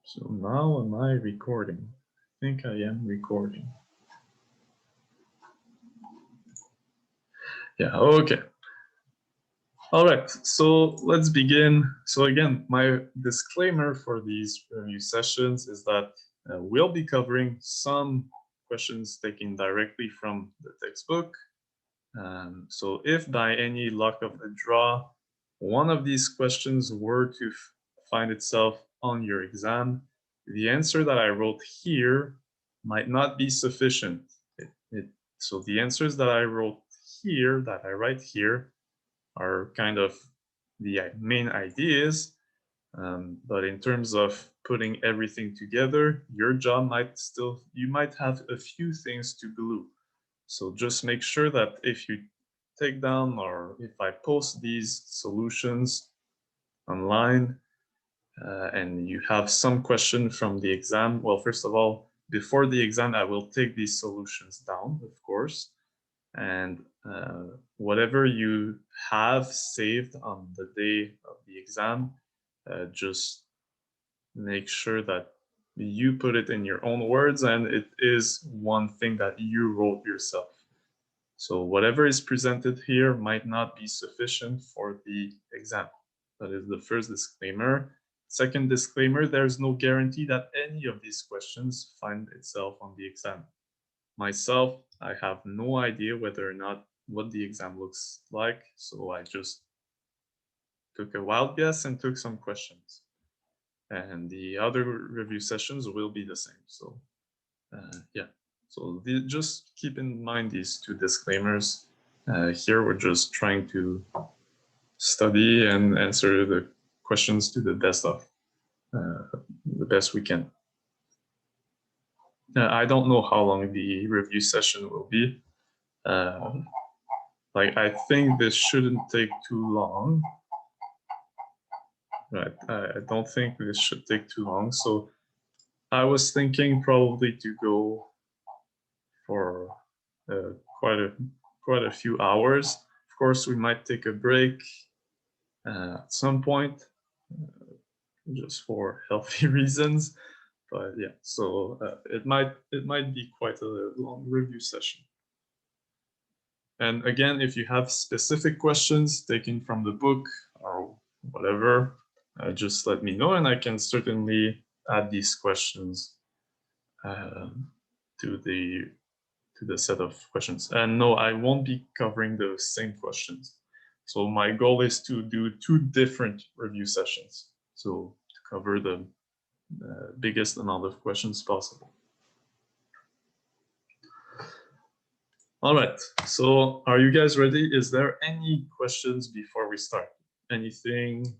So now am I recording? I think I am recording. Yeah, okay. All right, so let's begin. So again, my disclaimer for these review sessions is that we'll be covering some questions taken directly from the textbook. So if by any luck of the draw, one of these questions were to find itself on your exam, the answer that I wrote here might not be sufficient. So the answers that I wrote here, that I write here, are kind of the main ideas. But in terms of putting everything together, your job you might have a few things to glue. So just make sure that if you take down or if I post these solutions online and you have some question from the exam, well, first of all, before the exam, I will take these solutions down, of course. And whatever you have saved on the day of the exam, just make sure that you put it in your own words and it is one thing that you wrote yourself. So whatever is presented here might not be sufficient for the exam. That is the first disclaimer. Second disclaimer, there's no guarantee that any of these questions find itself on the exam. Myself, I have no idea whether or not what the exam looks like, so I just took a wild guess and took some questions. And the other review sessions will be the same. So yeah, so just keep in mind these two disclaimers. Here we're just trying to study and answer the questions to the best we can. I don't know how long the review session will be. Like I think this shouldn't take too long. Right, I don't think this should take too long. So I was thinking probably to go for quite a few hours. Of course, we might take a break at some point, just for healthy reasons. But yeah, so it might be quite a long review session. And again, if you have specific questions taken from the book or whatever, just let me know, and I can certainly add these questions to the set of questions. And no, I won't be covering the same questions. So my goal is to do 2 different review sessions. So to cover the biggest amount of questions possible. All right, so are you guys ready? Is there any questions before we start? Anything?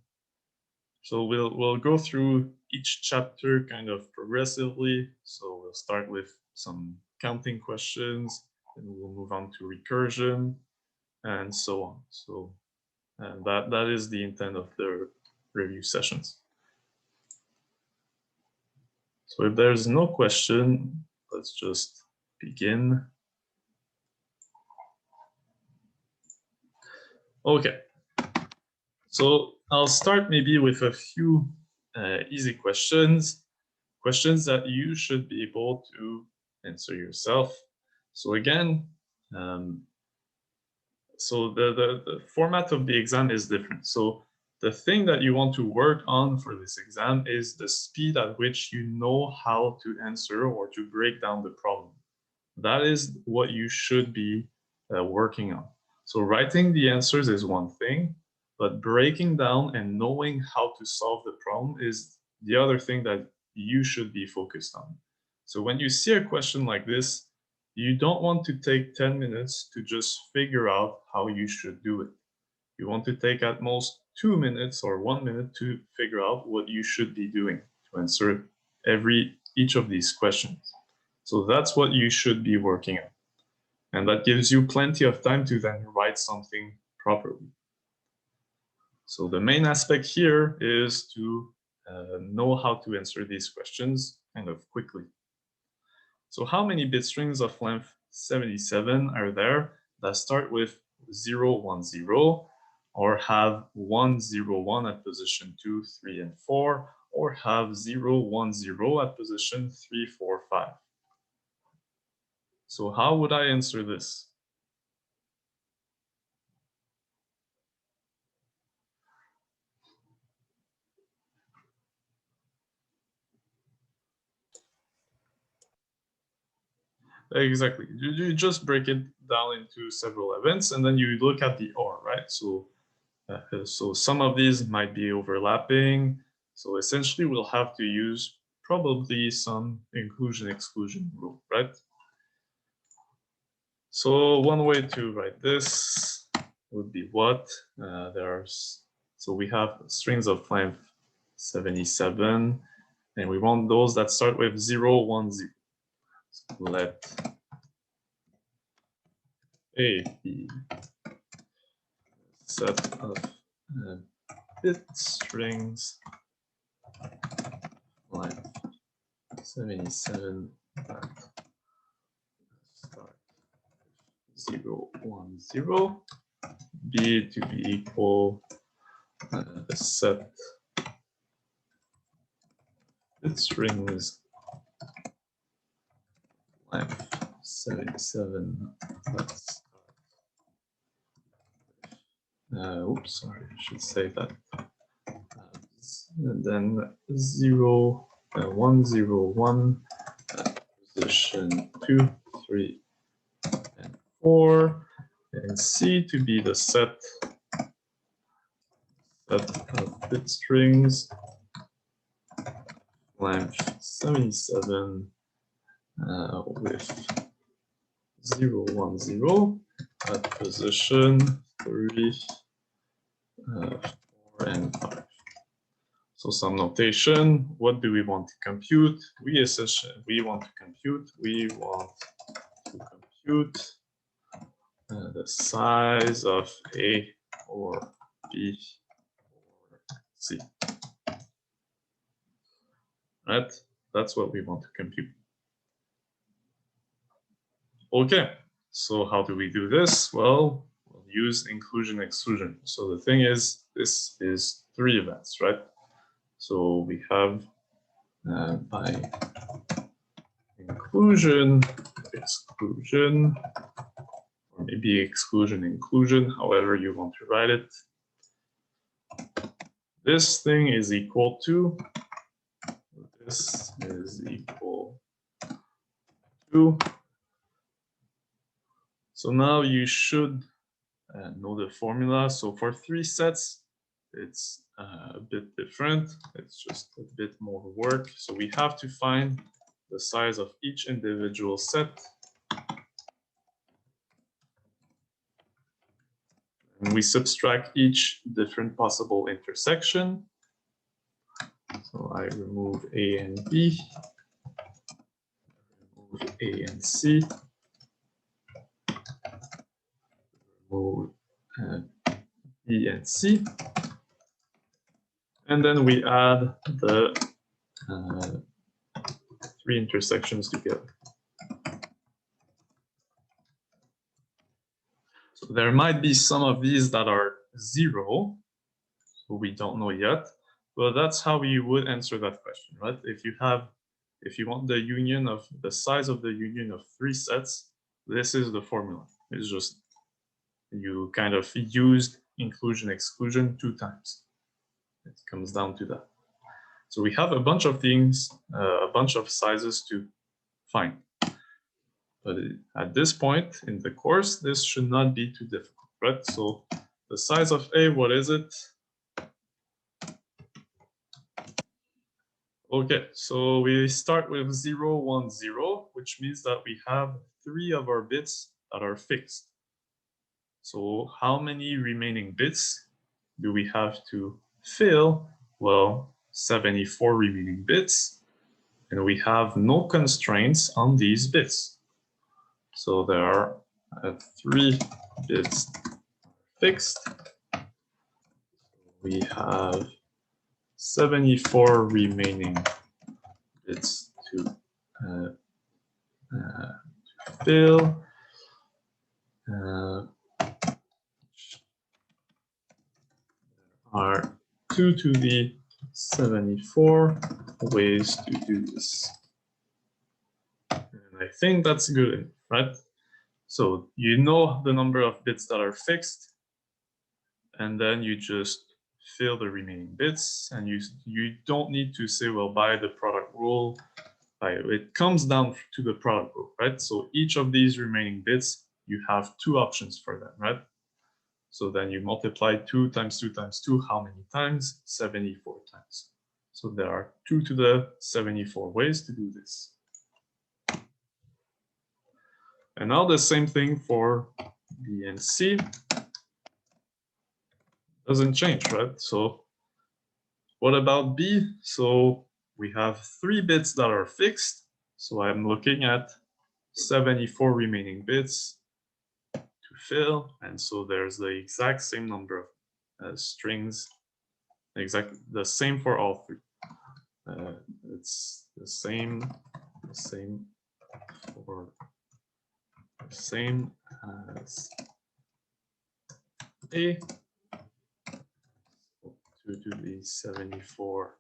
So we'll go through each chapter kind of progressively. So we'll start with some counting questions, and we'll move on to recursion, and so on. So that is the intent of the review sessions. So if there's no question, let's just begin. Okay, so I'll start maybe with a few easy questions that you should be able to answer yourself. So again, so the format of the exam is different. So the thing that you want to work on for this exam is the speed at which you know how to answer or to break down the problem. That is what you should be working on. So writing the answers is one thing, but breaking down and knowing how to solve the problem is the other thing that you should be focused on. So when you see a question like this, you don't want to take 10 minutes to just figure out how you should do it. You want to take at most 2 minutes or 1 minute to figure out what you should be doing to answer each of these questions. So that's what you should be working on. And that gives you plenty of time to then write something properly. So the main aspect here is to know how to answer these questions kind of quickly. So how many bit strings of length 77 are there that start with 0, 1, 0, or have 1, 0, 1 at position 2, 3, and 4, or have 0, 1, 0 at position 3, 4, 5. So how would I answer this? Exactly. You just break it down into several events, and then you look at the OR, right? So some of these might be overlapping. So essentially, we'll have to use probably some inclusion-exclusion rule, right? So one way to write this would be what? So we have strings of length 77, and we want those that start with 0, 1, 0. So let A be set of bit strings length 77 that start 0, 1, 0. B to be equal the set bit strings length 77 that start. Oops, sorry, I should say that. And then 0, 1, 0, 1, position 2, 3, and 4, and C to be the set of bit strings length 77 with 0, 1, 0 at position 3, 4, and 5. So some notation. What do we want to compute? We want to compute the size of A or B or C. Right? That's what we want to compute. Okay, so how do we do this? Well, we'll use inclusion-exclusion. So the thing is, this is 3 events, right? So we have by inclusion, exclusion, or maybe exclusion, inclusion, however you want to write it. This thing is equal to, this is equal to. So now you should know the formula. So for 3 sets, it's a bit different. It's just a bit more work. So we have to find the size of each individual set. And we subtract each different possible intersection. So I remove A and B, remove A and C, remove B and C, and then we add the 3 intersections together. So there might be some of these that are 0, so we don't know yet, but that's how you would answer that question, right? If you want the union of the size of the union of 3 sets, this is the formula. It's just you kind of used inclusion exclusion 2 times. It comes down to that. So we have a bunch of things, a bunch of sizes to find. But at this point in the course, this should not be too difficult, right? So the size of A, what is it? Okay, so we start with 0, 1, 0, which means that we have 3 of our bits that are fixed. So how many remaining bits do we have to fill? Well, 74 remaining bits, and we have no constraints on these bits. So there are 3 bits fixed. We have 74 remaining bits to fill. Are 2 to the 74 ways to do this. And I think that's good, right? So you know the number of bits that are fixed, and then you just fill the remaining bits, and you don't need to say, well, by the product rule, it comes down to the product rule, right? So each of these remaining bits, you have two options for them, right? So then you multiply 2 times 2 times 2, how many times? 74 times. So there are 2 to the 74 ways to do this. And now the same thing for B and C. Doesn't change, right? So what about B? So we have 3 bits that are fixed. So I'm looking at 74 remaining bits to fill. And so there's the exact same number of strings, exactly the same for all 3. It's the same for the same as A. To the 74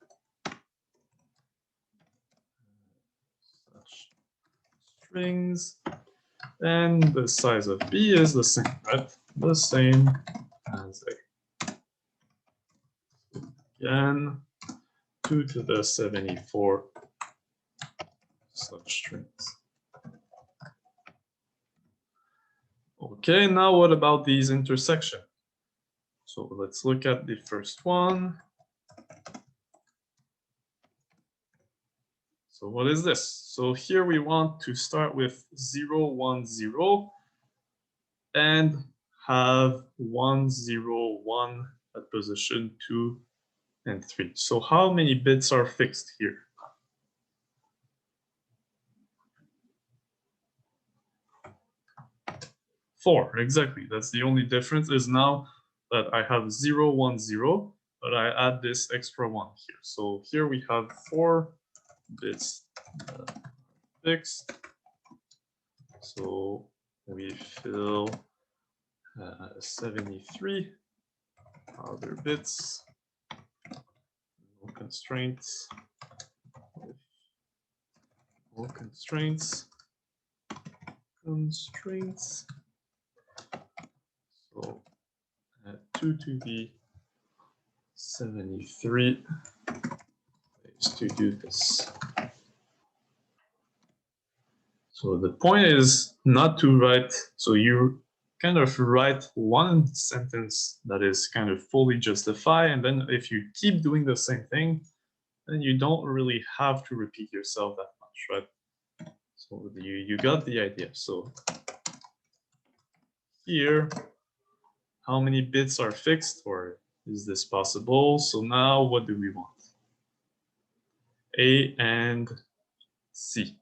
such strings, and the size of B is the same, right? The same as A. Again, 2 to the 74 such strings. Okay, now what about these intersections? So let's look at the first one. So what is this? So here we want to start with 0, 1, 0 and have 1, 0, 1 at position 2 and 3. So how many bits are fixed here? 4, exactly. That's the only difference, is now that I have 0, 1, 0, but I add this extra 1 here. So here we have 4 bits fixed. So we fill 73 other bits, no constraints, no constraints, So 2 to the 73 ways to do this. So the point is not to write, so you kind of write one sentence that is kind of fully justified, and then if you keep doing the same thing, then you don't really have to repeat yourself that much, right? So you got the idea. So here, how many bits are fixed, or is this possible? So now what do we want? A and C.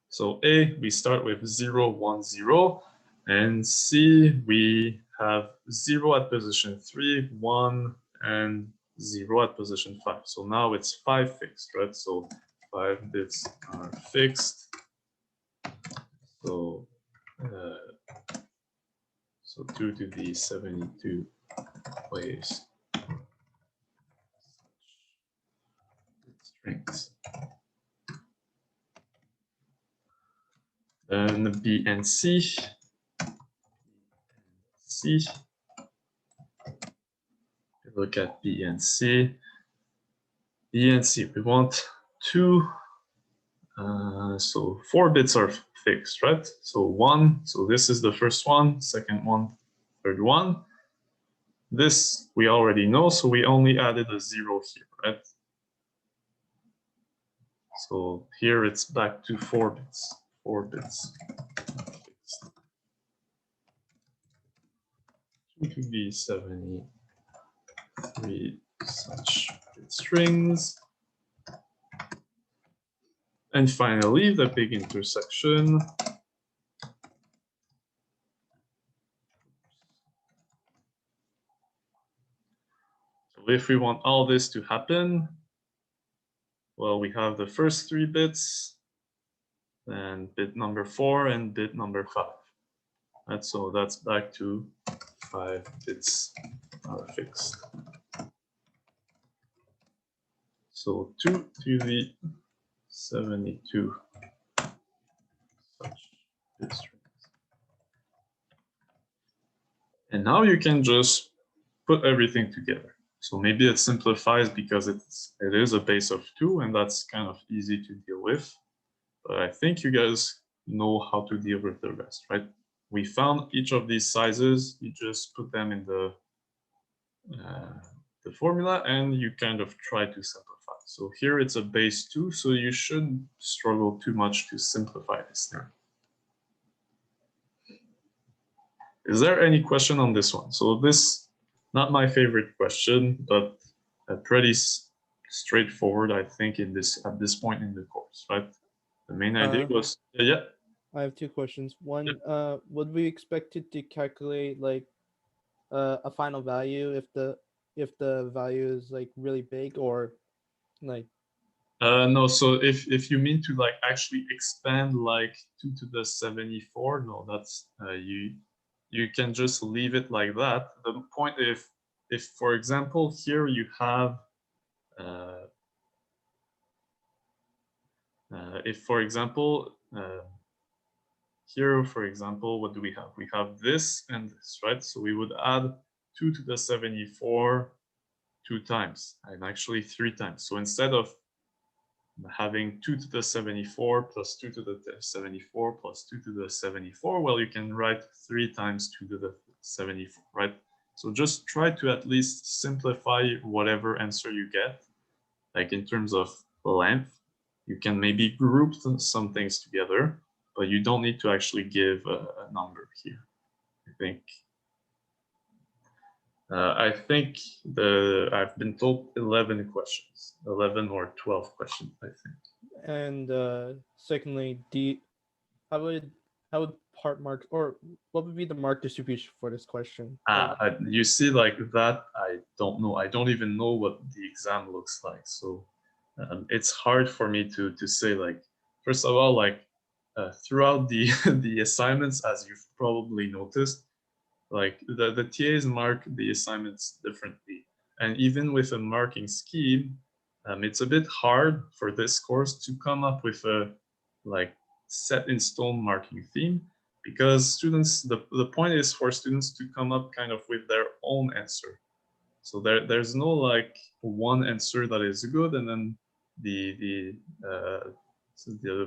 So A, we start with 0, 1, 0, and C, we have 0 at position 3, 1, and 0 at position 5. So now it's 5 fixed, right? So 5 bits are fixed. So 2 to the 72 ways strings. Then B and C. Look at B and C. B and C, we want 2. So 4 bits are fixed, right? So 1, so this is the first one, second one, third one. This we already know, so we only added a 0 here, right? So here it's back to 4 bits. 4 bits fixed. 2 to the 73 such bit strings. And finally, the big intersection. So if we want all this to happen, well, we have the first 3 bits, then bit number 4 and bit number 5. Right, so that's back to 5 bits are fixed. So 2 to the 72 such bit strings. And now you can just put everything together. So maybe it simplifies because it is a base of 2, and that's kind of easy to deal with. But I think you guys know how to deal with the rest, right? We found each of these sizes. You just put them in the formula, and you kind of try to simplify. So here it's a base 2, so you shouldn't struggle too much to simplify this thing. Is there any question on this one? So this, not my favorite question, but pretty straightforward, I think, at this point in the course, right? The main idea was, yeah. I have 2 questions. One, would we expect it to calculate like a final value if the value is like really big, or like? No, so if you mean to like actually expand like 2 to the 74, no, that's you can just leave it like that. The point, if for example here you have if for example here, for example, what do we have? We have this and this, right? So we would add 2 to the 74 2 times, and actually 3 times. So instead of having 2 to the 74 plus 2 to the 74 plus 2 to the 74, well, you can write 3 times 2 to the 74, right? So just try to at least simplify whatever answer you get. Like in terms of length, you can maybe group some things together, but you don't need to actually give a number here. I think I've been told 11 questions, 11 or 12 questions, I think. And secondly, how would part mark, or what would be the mark distribution for this question? You see, like that, I don't know. I don't even know what the exam looks like. So it's hard for me to say, like, first of all, like throughout the the assignments, as you've probably noticed, like the TAs mark the assignments differently. And even with a marking scheme, it's a bit hard for this course to come up with a like set in stone marking theme, because students, the point is for students to come up kind of with their own answer. So there's no like one answer that is good and then the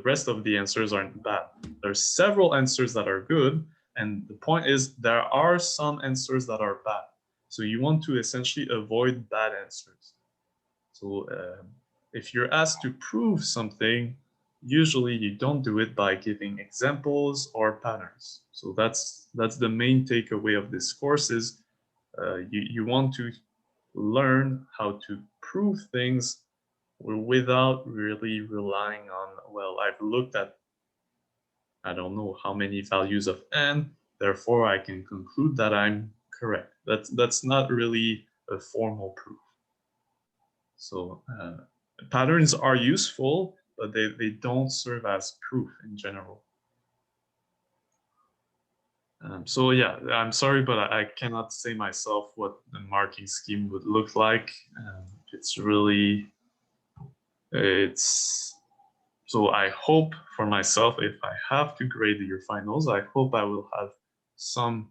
rest of the answers aren't bad. There's several answers that are good, and the point is there are some answers that are bad. So you want to essentially avoid bad answers. So if you're asked to prove something, usually you don't do it by giving examples or patterns. So that's the main takeaway of this course is you want to learn how to prove things without really relying on, well, I've looked at, I don't know how many values of n, therefore I can conclude that I'm correct. That's not really a formal proof. So patterns are useful, but they don't serve as proof in general. So yeah, I'm sorry, but I cannot say myself what the marking scheme would look like. It's really, so I hope for myself, if I have to grade your finals, I hope I will have some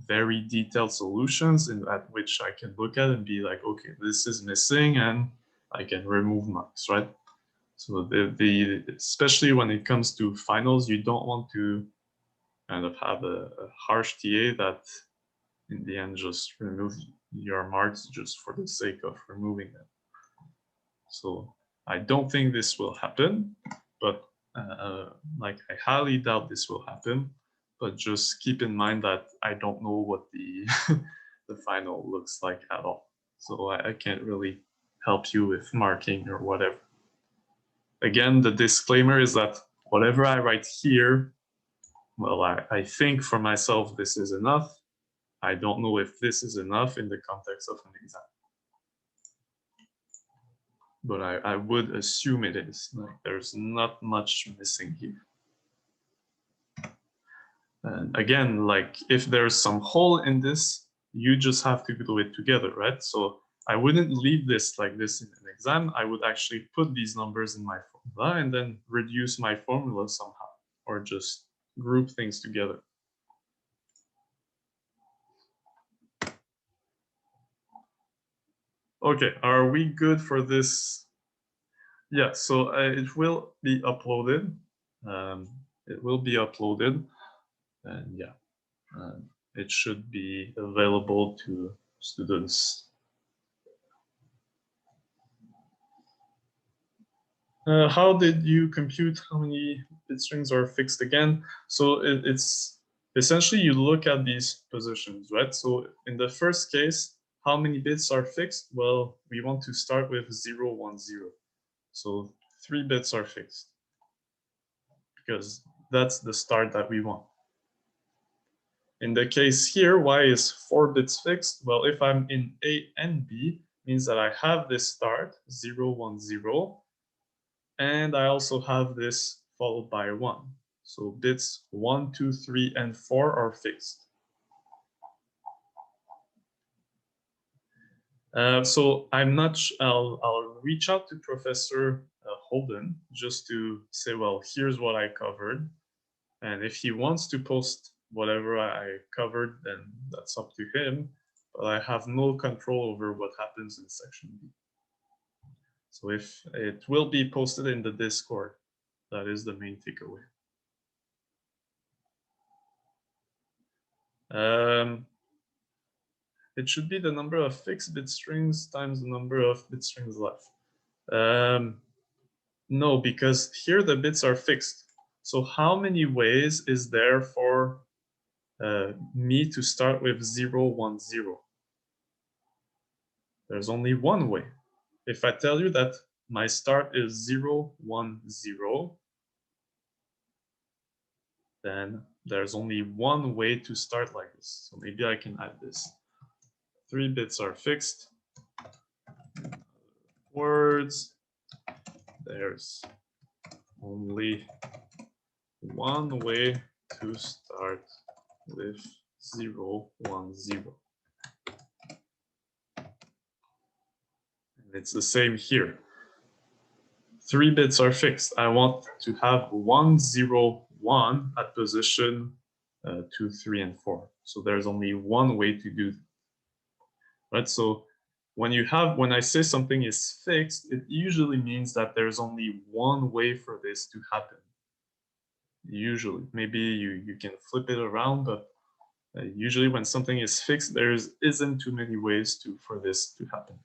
very detailed solutions at which I can look at and be like, okay, this is missing, and I can remove marks, right? So especially when it comes to finals, you don't want to kind of have a harsh TA that in the end just remove your marks just for the sake of removing them. So I don't think this will happen, but like I highly doubt this will happen. But just keep in mind that I don't know what the the final looks like at all. So I can't really help you with marking or whatever. Again, the disclaimer is that whatever I write here, well, I think for myself this is enough. I don't know if this is enough in the context of an exam. but I would assume it is. Like, there's not much missing here. And again, like if there's some hole in this, you just have to glue it together, right? So I wouldn't leave this like this in an exam. I would actually put these numbers in my formula and then reduce my formula somehow, or just group things together. Okay, are we good for this? Yeah, so it will be uploaded. It will be uploaded, and yeah, it should be available to students. How did you compute how many bit strings are fixed again? So it's essentially you look at these positions, right? So in the first case, how many bits are fixed? Well, we want to start with 0, 1, 0. So 3 bits are fixed because that's the start that we want. In the case here, why is 4 bits fixed? Well, if I'm in A and B, means that I have this start, 0, 1, 0, and I also have this followed by 1. So bits 1, 2, 3, and 4 are fixed. So I'm not. I'll reach out to Professor Holden just to say, well, here's what I covered, and if he wants to post whatever I covered, then that's up to him. But I have no control over what happens in section B. So if it will be posted in the Discord, that is the main takeaway. It should be the number of fixed bit strings times the number of bit strings left. No, because here the bits are fixed. So how many ways is there for me to start with 0, 1, 0? There's only one way. If I tell you that my start is 0, 1, 0, then there's only one way to start like this. So maybe I can add this. 3 bits are fixed. Words, there's only one way to start with 0, 1, 0. And it's the same here. 3 bits are fixed. I want to have 1, 0, 1 at position 2, 3, and 4. So there's only one way to do that. Right? So when I say something is fixed, it usually means that there's only one way for this to happen. Usually, maybe you can flip it around, but usually when something is fixed, there isn't too many ways for this to happen.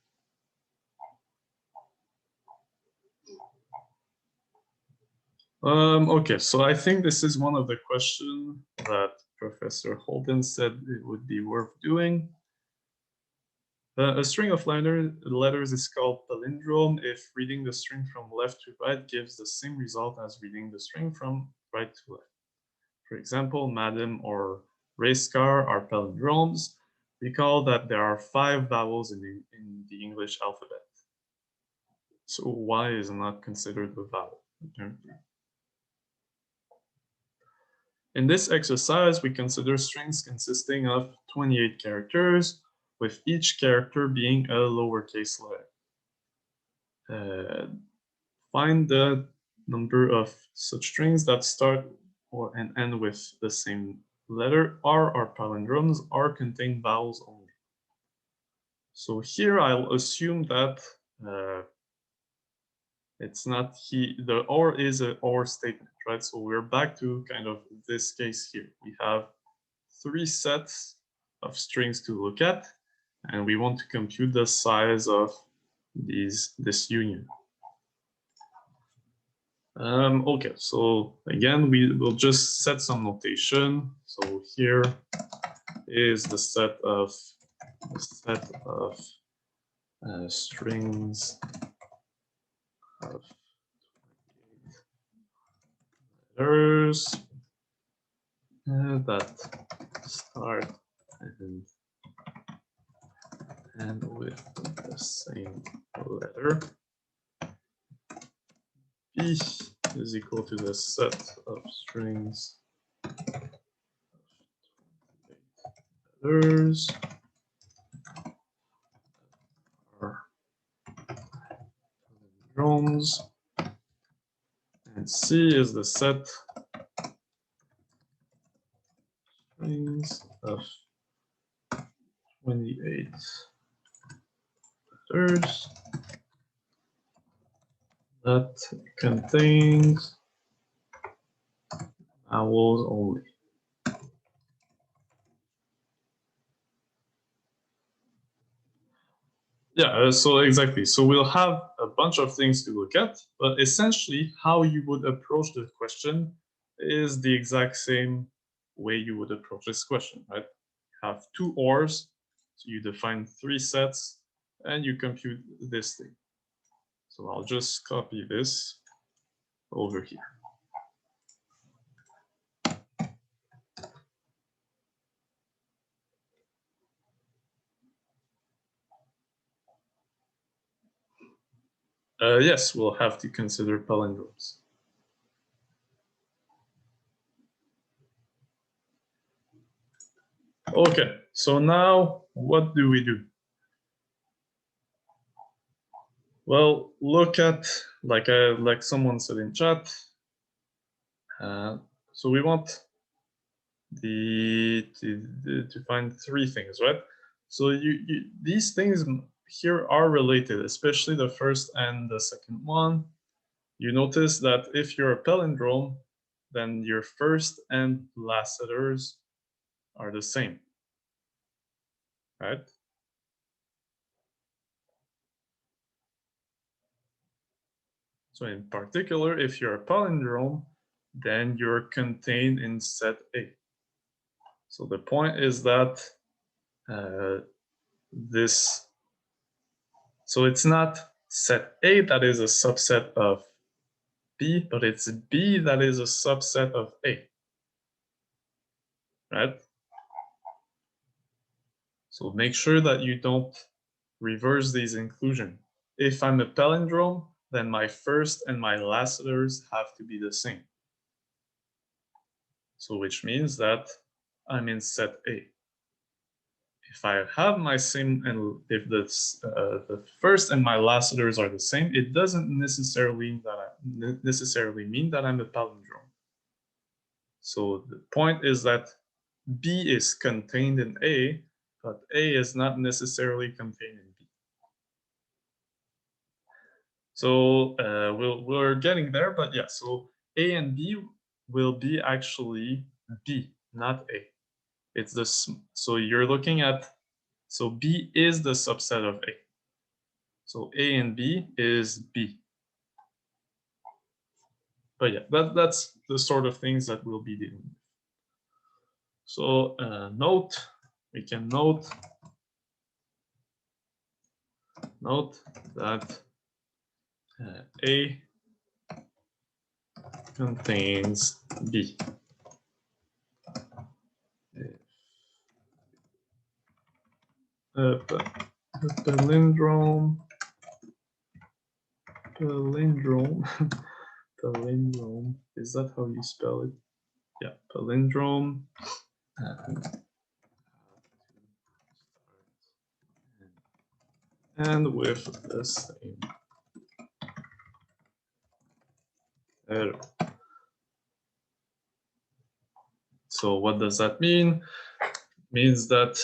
Okay, so I think this is one of the questions that Professor Holden said it would be worth doing. A string of letters is called palindrome if reading the string from left to right gives the same result as reading the string from right to left. For example, madam or race car are palindromes. Recall that there are 5 vowels in the English alphabet. So Y is not considered a vowel, apparently. In this exercise, we consider strings consisting of 28 characters, with each character being a lowercase letter. Find the number of such strings that start and end with the same letter. Are palindromes, or contain vowels only. So here I'll assume that it's not the or is an or statement, right? So we're back to kind of this case here. We have 3 sets of strings to look at, and we want to compute the size of this union. Okay, so again, we will just set some notation. So here is the set of strings of letters that start and end with the same letter. B is equal to the set of strings letters are palindromes, and C is the set strings of 28 letters that contains vowels only. Yeah, so exactly. So we'll have a bunch of things to look at, but essentially how you would approach the question is the exact same way you would approach this question, right? You have two ORs, so you define three sets, and you compute this thing. So I'll just copy this over here. Yes, we'll have to consider palindromes. Okay, so now what do we do? Well, look at, like someone said in chat, so we want to find three things, right? So these things here are related, especially the first and the second one. You notice that if you're a palindrome, then your first and last letters are the same, right? So in particular, if you're a palindrome, then you're contained in set A. So the point is that so it's not set A that is a subset of B, but it's B that is a subset of A, right? So make sure that you don't reverse these inclusion. If I'm a palindrome, then my first and my last letters have to be the same. So which means that I'm in set A. If I have my same, and if the first and my last letters are the same, it doesn't necessarily mean that I'm a palindrome. So the point is that B is contained in A, but A is not necessarily contained in B. So we're getting there, but yeah, so A and B will be actually B, not A. It's this, so you're looking at, so B is the subset of A. So A and B is B. But yeah, that's the sort of things that we'll be dealing with. So we can note that A contains B. Palindrome, palindrome, is that how you spell it? Yeah, palindrome. And with the same error. So what does that mean? It means that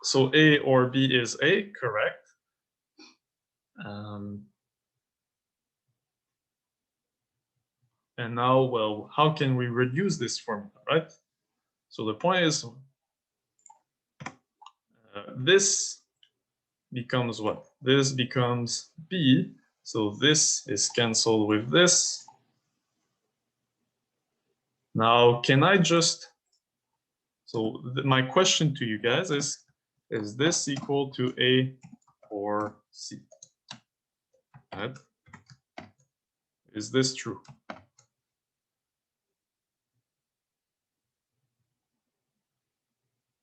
so A or B is A, correct? And now, well, how can we reduce this formula, right? So the point is, this becomes what? This becomes B. So this is canceled with this. Now, can I just, so my question to you guys is this equal to A or C? Right? Is this true?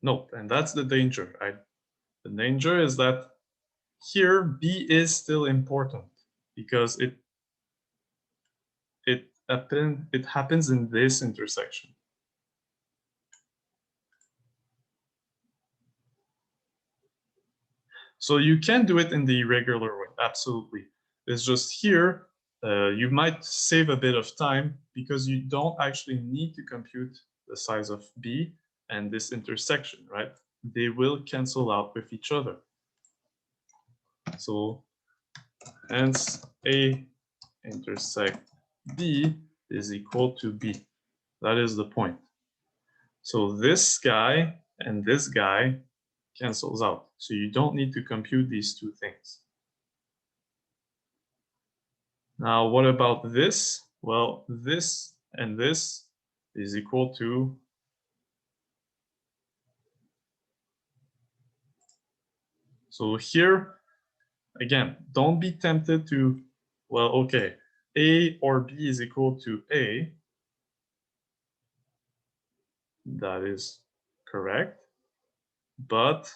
No, and that's the danger, right? The danger is that here B is still important because it happens in this intersection. So you can do it in the regular way, absolutely. It's just here, you might save a bit of time because you don't actually need to compute the size of B and this intersection, right? They will cancel out with each other. So hence A intersect B is equal to B. That is the point. So this guy and this guy cancels out. So you don't need to compute these two things. Now, what about this? Well, this and this is equal to so here, again, don't be tempted to, well, okay, A or B is equal to A. That is correct. But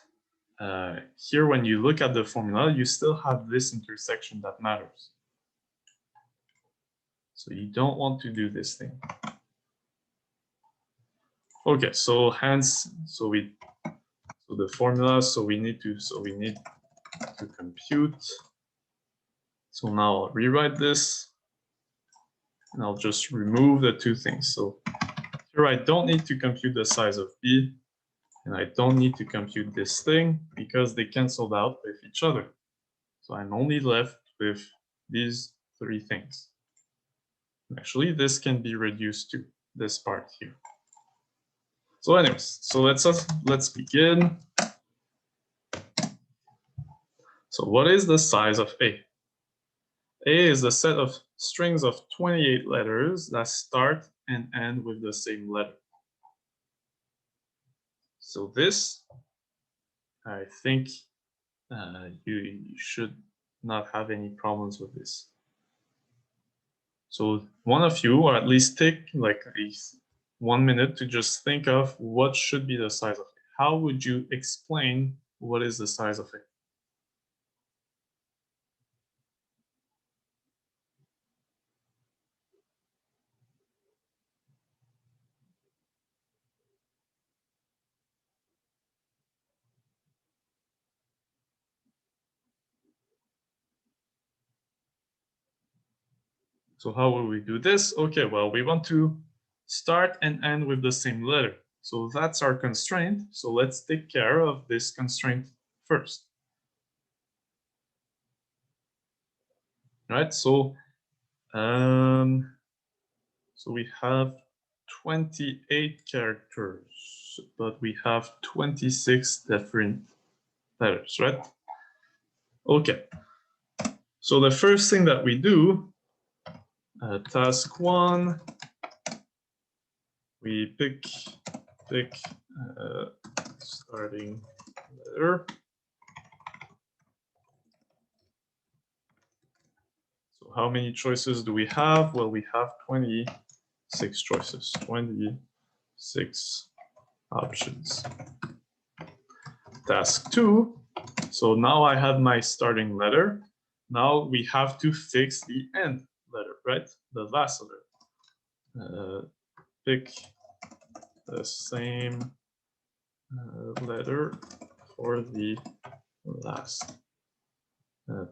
here, when you look at the formula, you still have this intersection that matters. So you don't want to do this thing. Okay, so hence, so the formula, so we need to compute. So now I'll rewrite this, and I'll just remove the two things. So here I don't need to compute the size of B, and I don't need to compute this thing because they canceled out with each other. So I'm only left with these three things. Actually, this can be reduced to this part here. So anyways, so let's begin. So what is the size of A? A is a set of strings of 28 letters that start and end with the same letter. So this, I think you should not have any problems with this. So one of you, or at least take like at least 1 minute to just think of what should be the size of it. How would you explain what is the size of it? So how will we do this? Okay, well, we want to start and end with the same letter. So that's our constraint. So let's take care of this constraint first. Right, so we have 28 characters, but we have 26 different letters, right? Okay, so the first thing that we do, task 1, we pick starting letter. So how many choices do we have? Well, we have 26 choices, 26 options. Task 2, so now I have my starting letter. Now we have to fix the end letter, right? The last letter. Pick the same letter for the last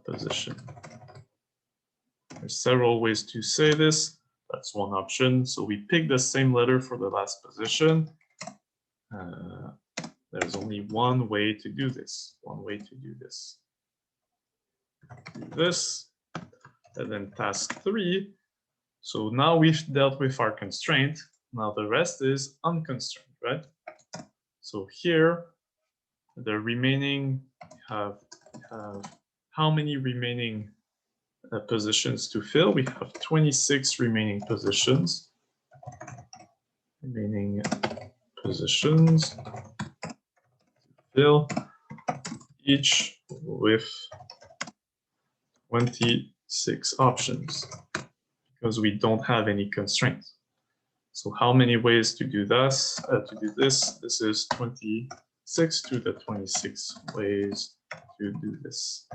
position. There's several ways to say this. That's one option. So we pick the same letter for the last position. There's only one way to do this. One way to do this. Do this, and then task 3. So now we've dealt with our constraint. Now the rest is unconstrained, right? So here, the remaining have how many remaining positions to fill? We have 26 remaining positions. Remaining positions to fill, each with 26 options, because we don't have any constraints. So how many ways to do this? This is 26 to the 26 ways to do this.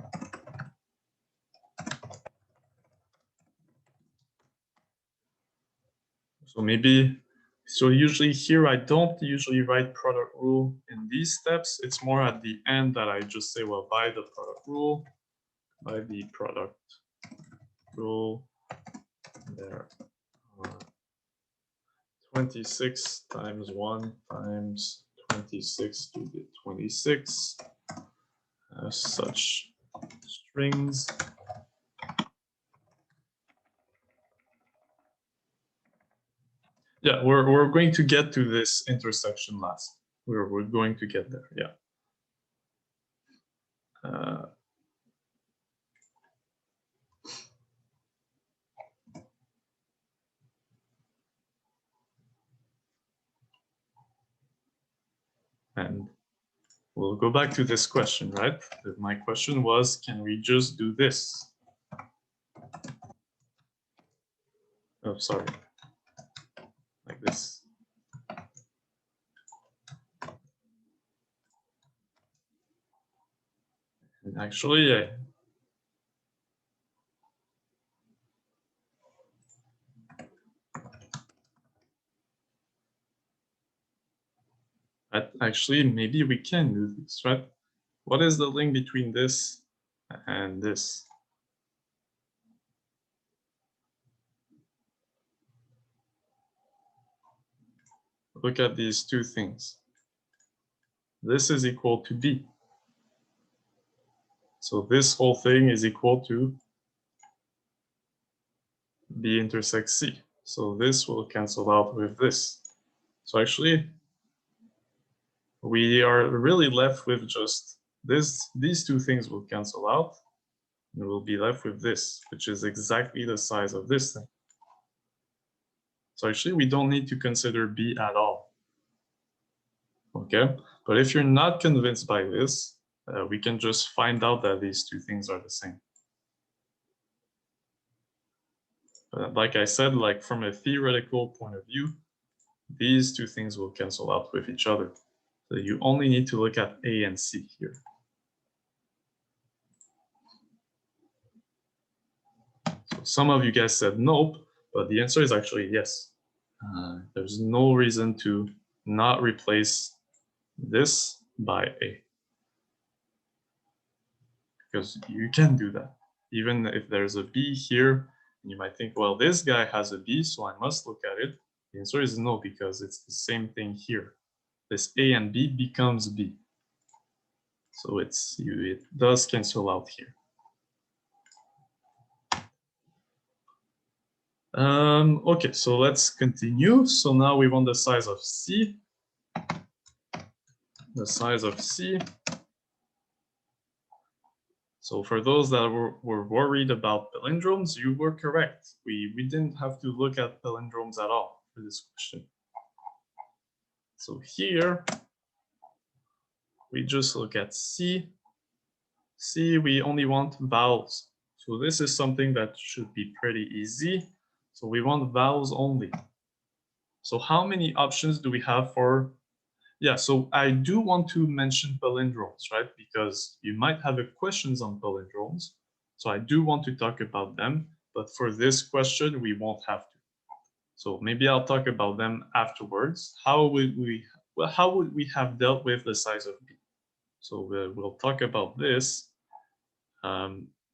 So maybe, so usually here, I don't usually write product rule in these steps. It's more at the end that I just say, well, by the product rule, there are 26 times 1 times 26 to the 26 such strings. Yeah, we're going to get to this intersection last. We're going to get there, yeah. And we'll go back to this question, right? My question was, can we just do this? Oh, sorry, like this. And actually, actually, maybe we can do this, right? What is the link between this and this? Look at these two things. This is equal to B. So this whole thing is equal to B intersects C. So this will cancel out with this. So actually, we are really left with just this. These two things will cancel out. And we'll be left with this, which is exactly the size of this thing. So actually, we don't need to consider B at all. Okay, but if you're not convinced by this, we can just find out that these two things are the same. Like I said, like from a theoretical point of view, these two things will cancel out with each other. So you only need to look at A and C here. So some of you guys said nope, but the answer is actually yes. There's no reason to not replace this by A, because you can do that. Even if there's a B here, you might think, well, this guy has a B, so I must look at it. The answer is no, because it's the same thing here. This A and B becomes B. So it does cancel out here. Okay, so let's continue. So now we want the size of C. The size of C. So for those that were worried about palindromes, you were correct. We didn't have to look at palindromes at all for this question. So here, we just look at C. C, we only want vowels. So this is something that should be pretty easy. So we want vowels only. So how many options do we have for? Yeah, so I do want to mention palindromes, right? Because you might have questions on palindromes. So I do want to talk about them, but for this question, we won't have to. So maybe I'll talk about them afterwards. How would we have dealt with the size of B? So we'll talk about this.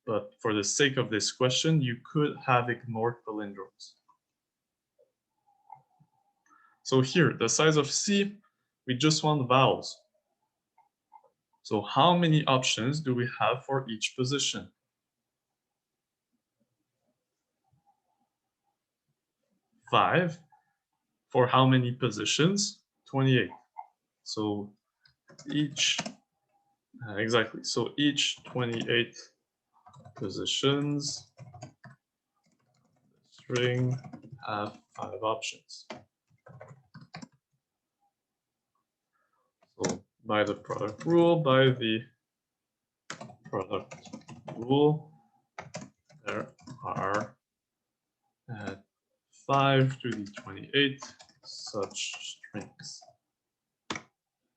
But for the sake of this question, you could have ignored palindromes. So here, the size of C, we just want vowels. So how many options do we have for each position? 5. For how many positions? 28. So each, exactly. So each 28 positions, string have 5 options. So by the product rule, there are 5 to the 28 such strings.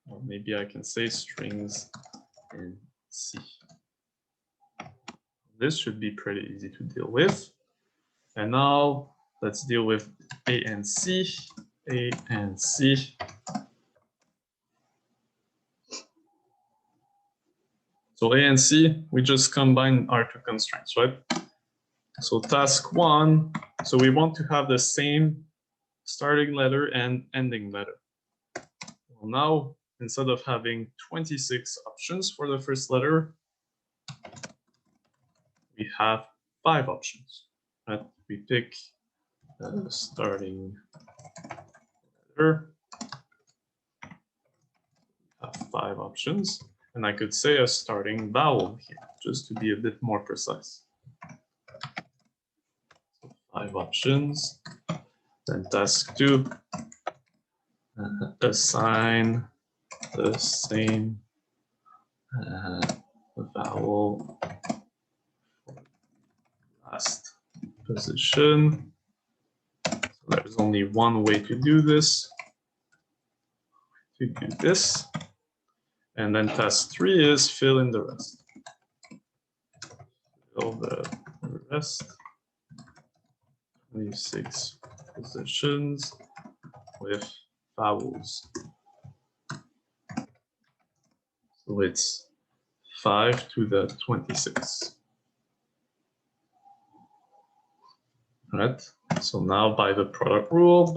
Or maybe I can say strings in C. This should be pretty easy to deal with. And now let's deal with A and C, A and C. So A and C, we just combine our two constraints, right? So task 1, so we want to have the same starting letter and ending letter. Well, now, instead of having 26 options for the first letter, we have 5 options. Right? We pick the starting letter, have 5 options, and I could say a starting vowel here, just to be a bit more precise. So 5 options. Then task 2, assign the same vowel for last position. So there's only one way to do this. And then task 3 is fill in the rest. Fill the rest. 26 positions with vowels. So it's 5 to the 26. Right? So now by the product rule,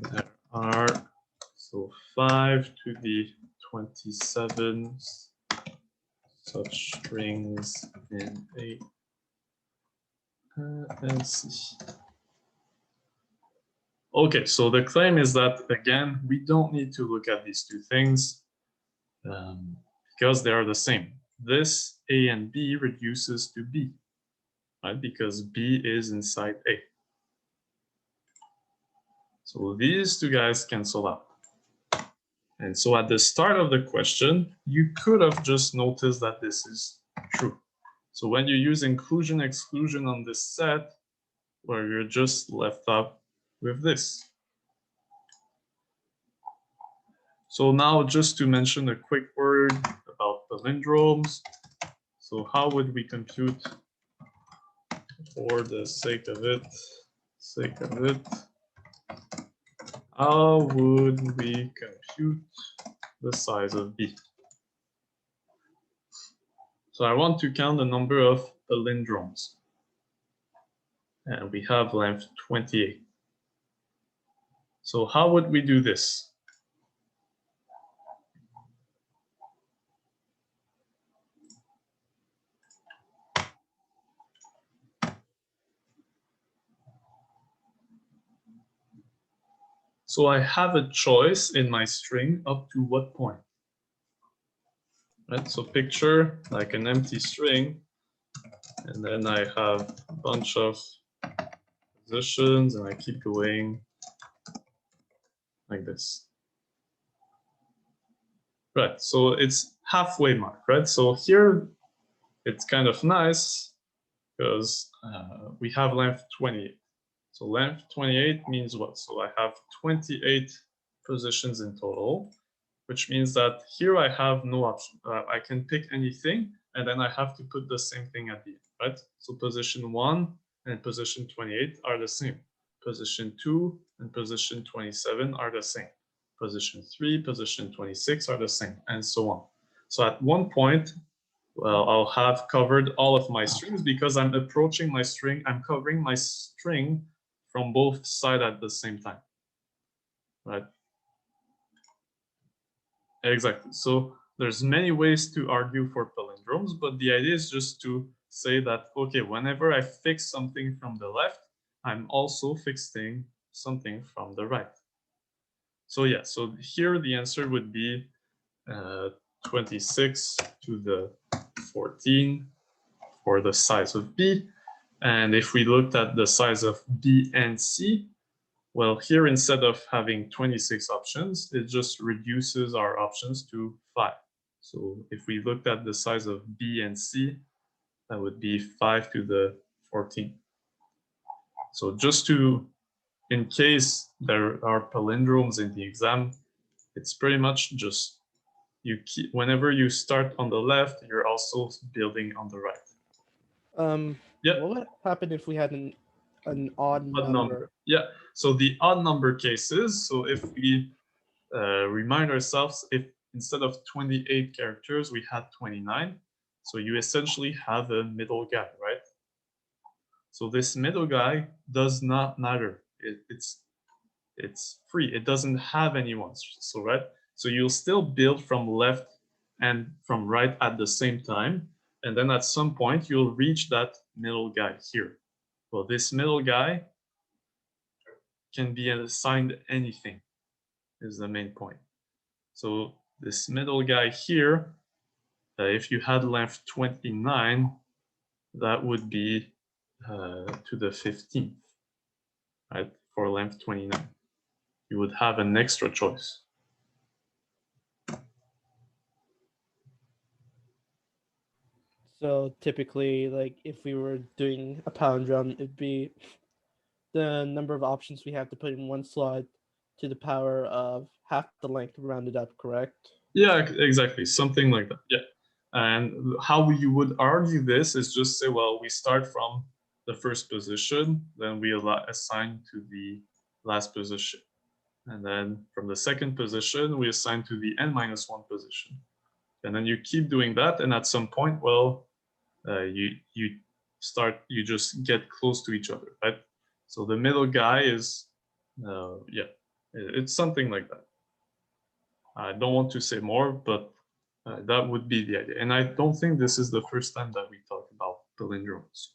there are so 5 to the 27 such strings in A and C. Okay, so the claim is that, again, we don't need to look at these two things because they are the same. This A and B reduces to B, right? Because B is inside A. So these two guys cancel out. And so at the start of the question, you could have just noticed that this is true. So when you use inclusion exclusion on this set, where you're just left up with this. So now just to mention a quick word about palindromes. So how would we compute, for the sake of it, how would we compute the size of B? So I want to count the number of palindromes. And we have length 28. So how would we do this? So I have a choice in my string up to what point? Right, so picture like an empty string, and then I have a bunch of positions, and I keep going like this. Right, so it's halfway mark, right? So here it's kind of nice because we have length 28. So length 28 means what? So I have 28 positions in total, which means that here I have no option. I can pick anything, and then I have to put the same thing at the end, right? So position 1 and position 28 are the same. Position 2 and position 27 are the same. Position 3, position 26 are the same, and so on. So at one point, well, I'll have covered all of my strings because I'm approaching my string. I'm covering my string from both sides at the same time, right? Exactly. So there's many ways to argue for palindromes, but the idea is just to say that, okay, whenever I fix something from the left, I'm also fixing something from the right. So yeah, so here the answer would be 26 to the 14 for the size of B. And if we looked at the size of B and C, well, here instead of having 26 options, it just reduces our options to 5. So if we looked at the size of B and C, that would be 5 to the 14. So just to in case there are palindromes in the exam, it's pretty much just whenever you start on the left, you're also building on the right. What would happen if we had an odd number? Yeah, so the odd number cases, so if we remind ourselves, if instead of 28 characters, we had 29, so you essentially have a middle guy, right? So this middle guy does not matter. It's free. It doesn't have anyone. So right. So you'll still build from left and from right at the same time, and then at some point you'll reach that middle guy here. Well, this middle guy can be assigned anything. Is the main point. So this middle guy here, if you had length 29, that would be to the 15th, right? For length 29. You would have an extra choice. So typically, like if we were doing a palindrome, it'd be the number of options we have to put in one slot to the power of half the length rounded up, correct? Yeah, exactly. Something like that. Yeah. And how you would argue this is just say, well, we start from the first position, then we assign to the last position. And then from the second position, we assign to the n-1 position. And then you keep doing that. And at some point, well, you just get close to each other, right? So the middle guy is, yeah, it's something like that. I don't want to say more, but that would be the idea. And I don't think this is the first time that we talk about palindromes.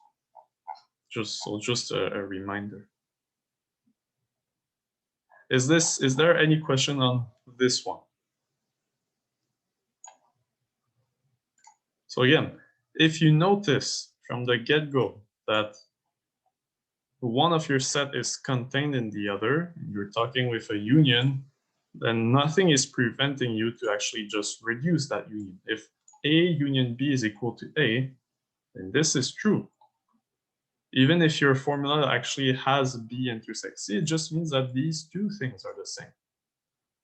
Just a reminder. Is there any question on this one? So again, if you notice from the get-go that one of your set is contained in the other, you're talking with a union, then nothing is preventing you to actually just reduce that union. If A union B is equal to A, then this is true. Even if your formula actually has B intersects C, it just means that these two things are the same.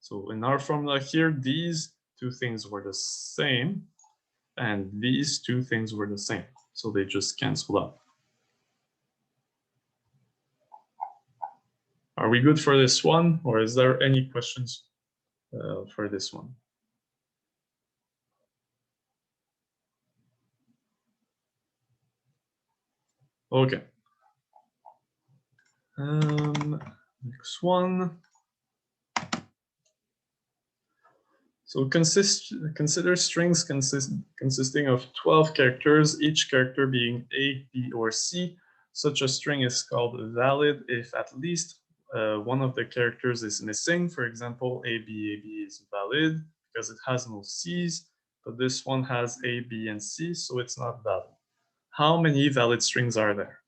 So in our formula here, these two things were the same, and these two things were the same. So they just cancel out. Are we good for this one, or is there any questions for this one? Okay. Next one. So consider strings consisting of 12 characters, each character being A, B, or C. Such a string is called valid if at least one of the characters is missing. For example, A, B is valid because it has no C's, but this one has A, B, and C, so it's not valid. How many valid strings are there?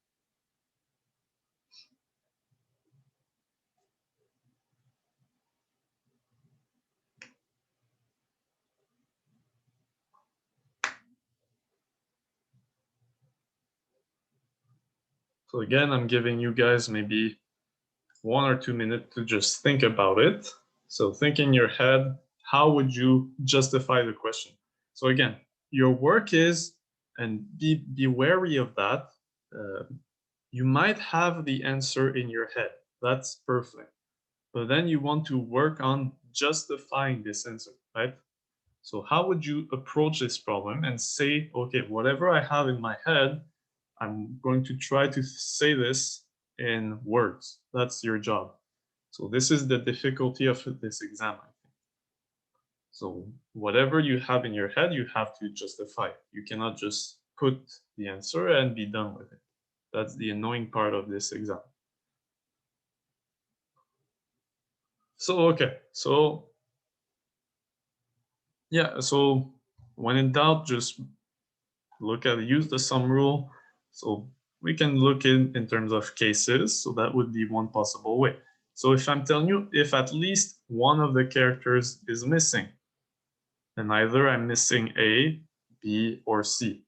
So again, I'm giving you guys maybe 1 or 2 minutes to just think about it. So think in your head, how would you justify the question? So again, your work is, and be wary of that, you might have the answer in your head. That's perfect. But then you want to work on justifying this answer, right? So how would you approach this problem and say, okay, whatever I have in my head, I'm going to try to say this in words. That's your job. So this is the difficulty of this exam, I think. So whatever you have in your head, you have to justify. You cannot just put the answer and be done with it. That's the annoying part of this exam. So, okay. So, yeah. So when in doubt, just use the sum rule. So we can look in terms of cases. So that would be one possible way. So if I'm telling you, if at least one of the characters is missing, then either I'm missing A, B, or C.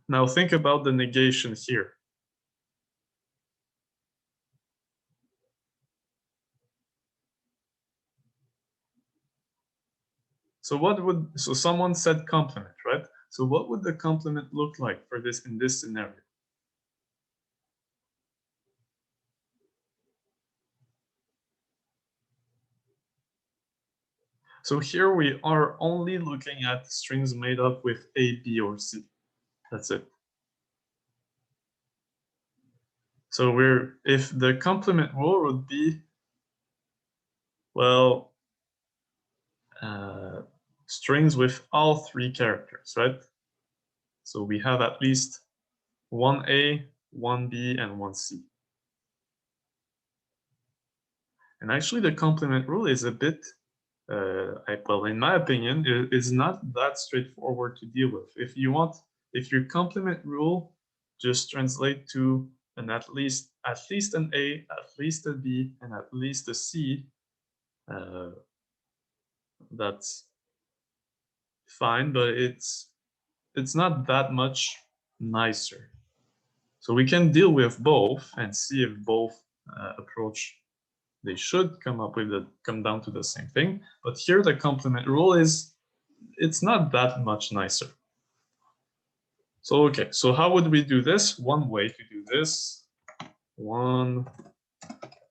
Now think about the negation here. So someone said complement, right? So what would the complement look like for this in this scenario? So here we are only looking at strings made up with A, B, or C. That's it. So if the complement rule would be, well, strings with all three characters, right? So we have at least one A, one B, and one C. And actually the complement rule is a bit, well, in my opinion, is not that straightforward to deal with. If your complement rule just translate to at least an A, at least a B, and at least a C, that's fine, but it's not that much nicer. So we can deal with both and see if both approach, they should come down to the same thing. But here the complement rule it's not that much nicer. So okay, so how would we do this? One way to do this, one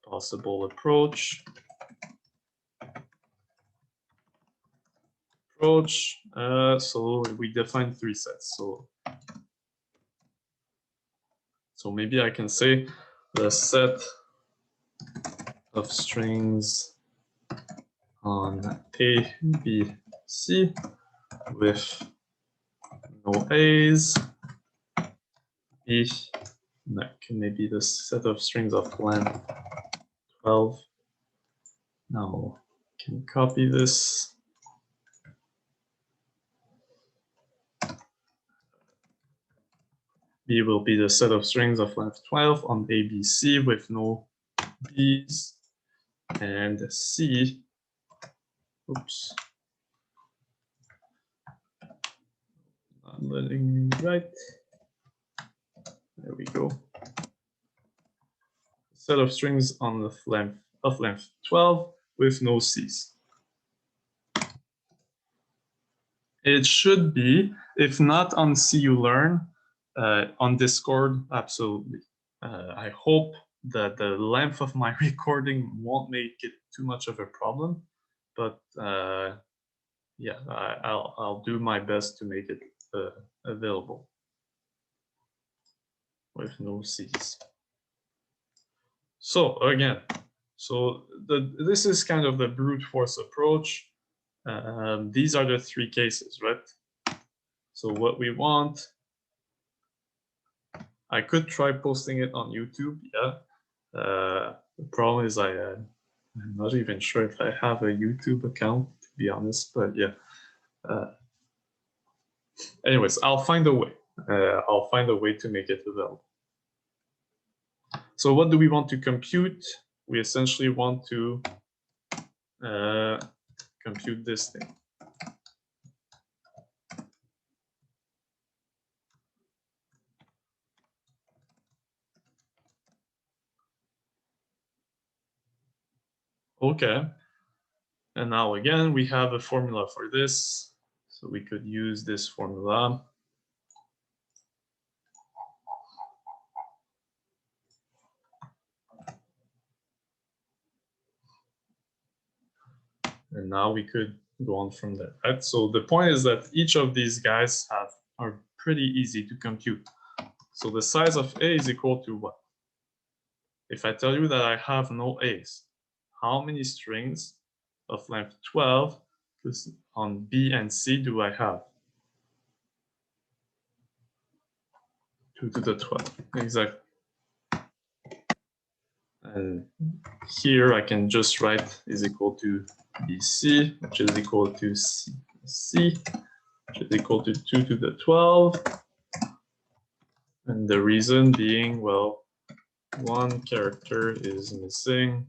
possible approach. So we define three sets. So maybe I can say the set of strings on A, B, C with no A's, B, maybe the set of strings of length 12. Now I can copy this. B will be the set of strings of length 12 on A, B, C with no B's, and C, oops, not letting me write. There we go. Set of strings on the length 12 with no C's. It should be, if not on See You Learn, on Discord, absolutely. I hope that the length of my recording won't make it too much of a problem, but yeah, I'll do my best to make it available with no C's. So again, this is kind of the brute force approach. These are the three cases, right? So what we want, I could try posting it on YouTube, yeah. The problem is I'm not even sure if I have a YouTube account, to be honest, but yeah. Anyways, I'll find a way. I'll find a way to make it available. So what do we want to compute? We essentially want to compute this thing. Okay. And now again, we have a formula for this. So we could use this formula. And now we could go on from there, right? So the point is that each of these guys are pretty easy to compute. So the size of A is equal to what? If I tell you that I have no A's, how many strings of length 12 on B and C do I have? 2 to the 12, exactly. And here I can just write is equal to BC, which is equal to CC, which is equal to 2 to the 12. And the reason being, well, one character is missing.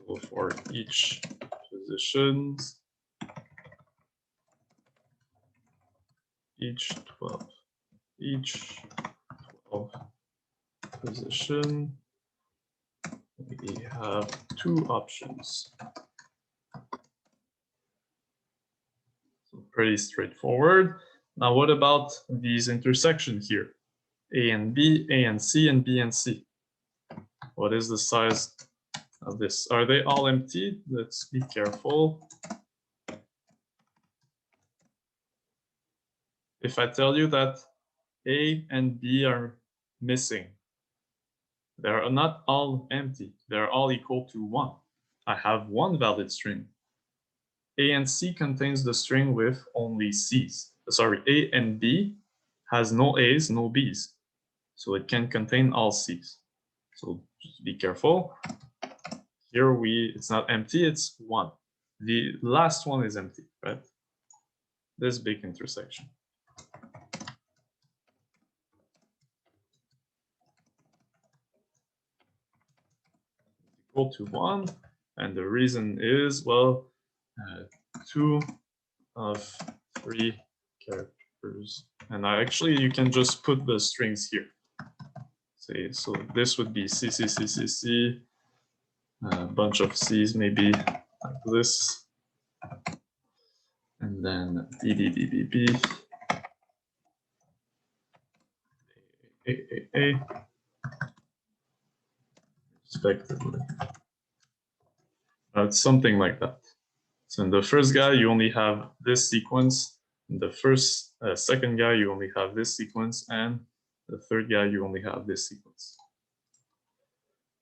So for each position, each 12 position, we have two options. Pretty straightforward. Now, what about these intersections here? A and B, A and C, and B and C. What is the size of this? Are they all empty? Let's be careful. If I tell you that A and B are missing, they are not all empty. They're all equal to 1. I have one valid string. A and C contains the string with only C's. Sorry, A and B has no A's, no B's. So it can contain all C's. So just be careful. Here it's not empty, it's 1. The last one is empty, right? This big intersection. Equal to 1. And the reason is, well, 2 of 3 characters. And you can just put the strings here. Say, so this would be C, C, C, C, C, a bunch of C's, maybe like this. And then D, D, D, B, B, A, A, A, respectively. It's something like that. So in the first guy, you only have this sequence. In the second guy, you only have this sequence. And the third guy, you only have this sequence.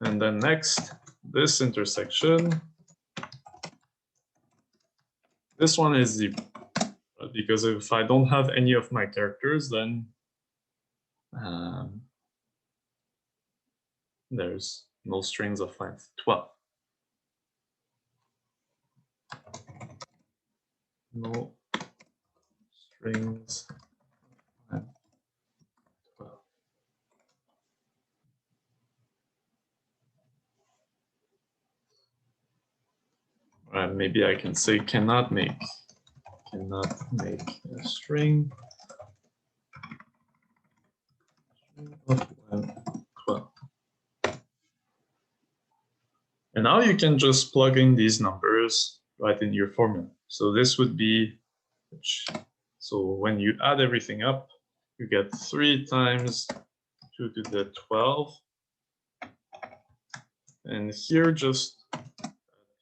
And then next, this intersection. This one is 0. Because if I don't have any of my characters, then there's no strings of length 12. No strings of length 12. Maybe I can say cannot make a string of length 12. And now you can just plug in these numbers right in your formula. So this would be, so when you add everything up, you get 3 times 2 to the 12. And here, just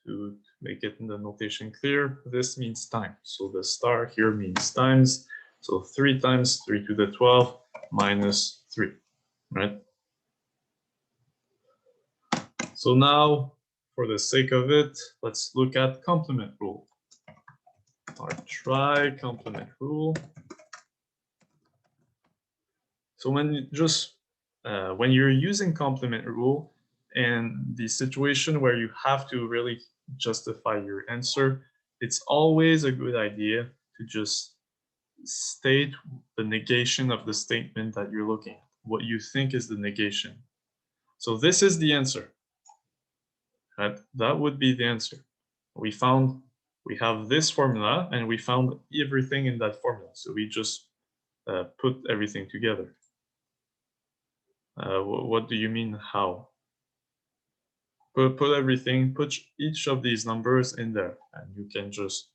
to make it in the notation clear, this means time. So the star here means times. So 3 times 3 to the 12 minus 3, right? So now, for the sake of it, let's look at complement rule. Or try complement rule. So when you're using complement rule and the situation where you have to really justify your answer, it's always a good idea to just state the negation of the statement that you're looking at, what you think is the negation. So this is the answer. That would be the answer. We have this formula and we found everything in that formula. So we just put everything together. What do you mean how? Put everything, put each of these numbers in there, and you can just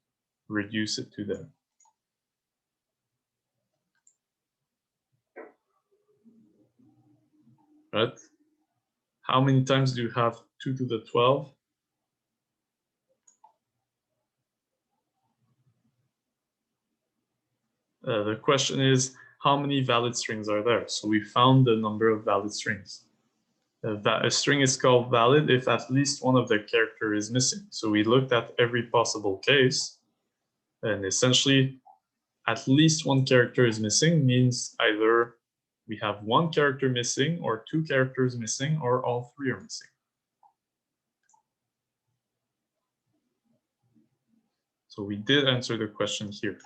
reduce it to them. Right? How many times do you have 2 to the 12? The question is, how many valid strings are there? So we found the number of valid strings. A string is called valid if at least one of the characters is missing. So we looked at every possible case, and essentially, at least one character is missing means either we have one character missing, or 2 characters missing, or all 3 are missing. So we did answer the question here.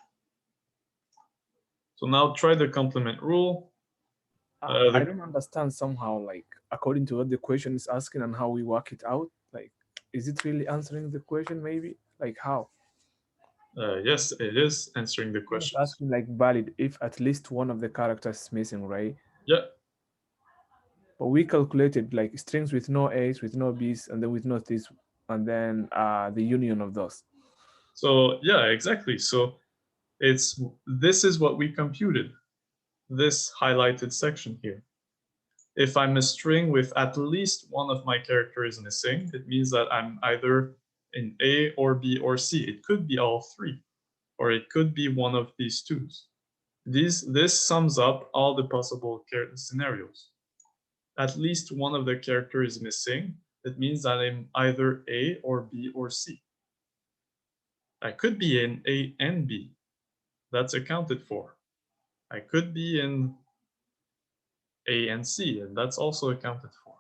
So now try the complement rule. I don't understand somehow, like, according to what the question is asking and how we work it out. Like, is it really answering the question, maybe? Like, how? Yes, it is answering the question. It's asking, like, valid if at least one of the characters is missing, right? Yeah. But we calculated, like, strings with no A's, with no B's, and then with no C's, and then the union of those. So, yeah, exactly. So this is what we computed, this highlighted section here. If I'm a string with at least one of my characters missing, it means that I'm either in A or B or C. It could be all three, or it could be one of these twos. This sums up all the possible scenarios. At least one of the characters is missing. It means that I'm either A or B or C. I could be in A and B. That's accounted for. I could be in A and C, and that's also accounted for.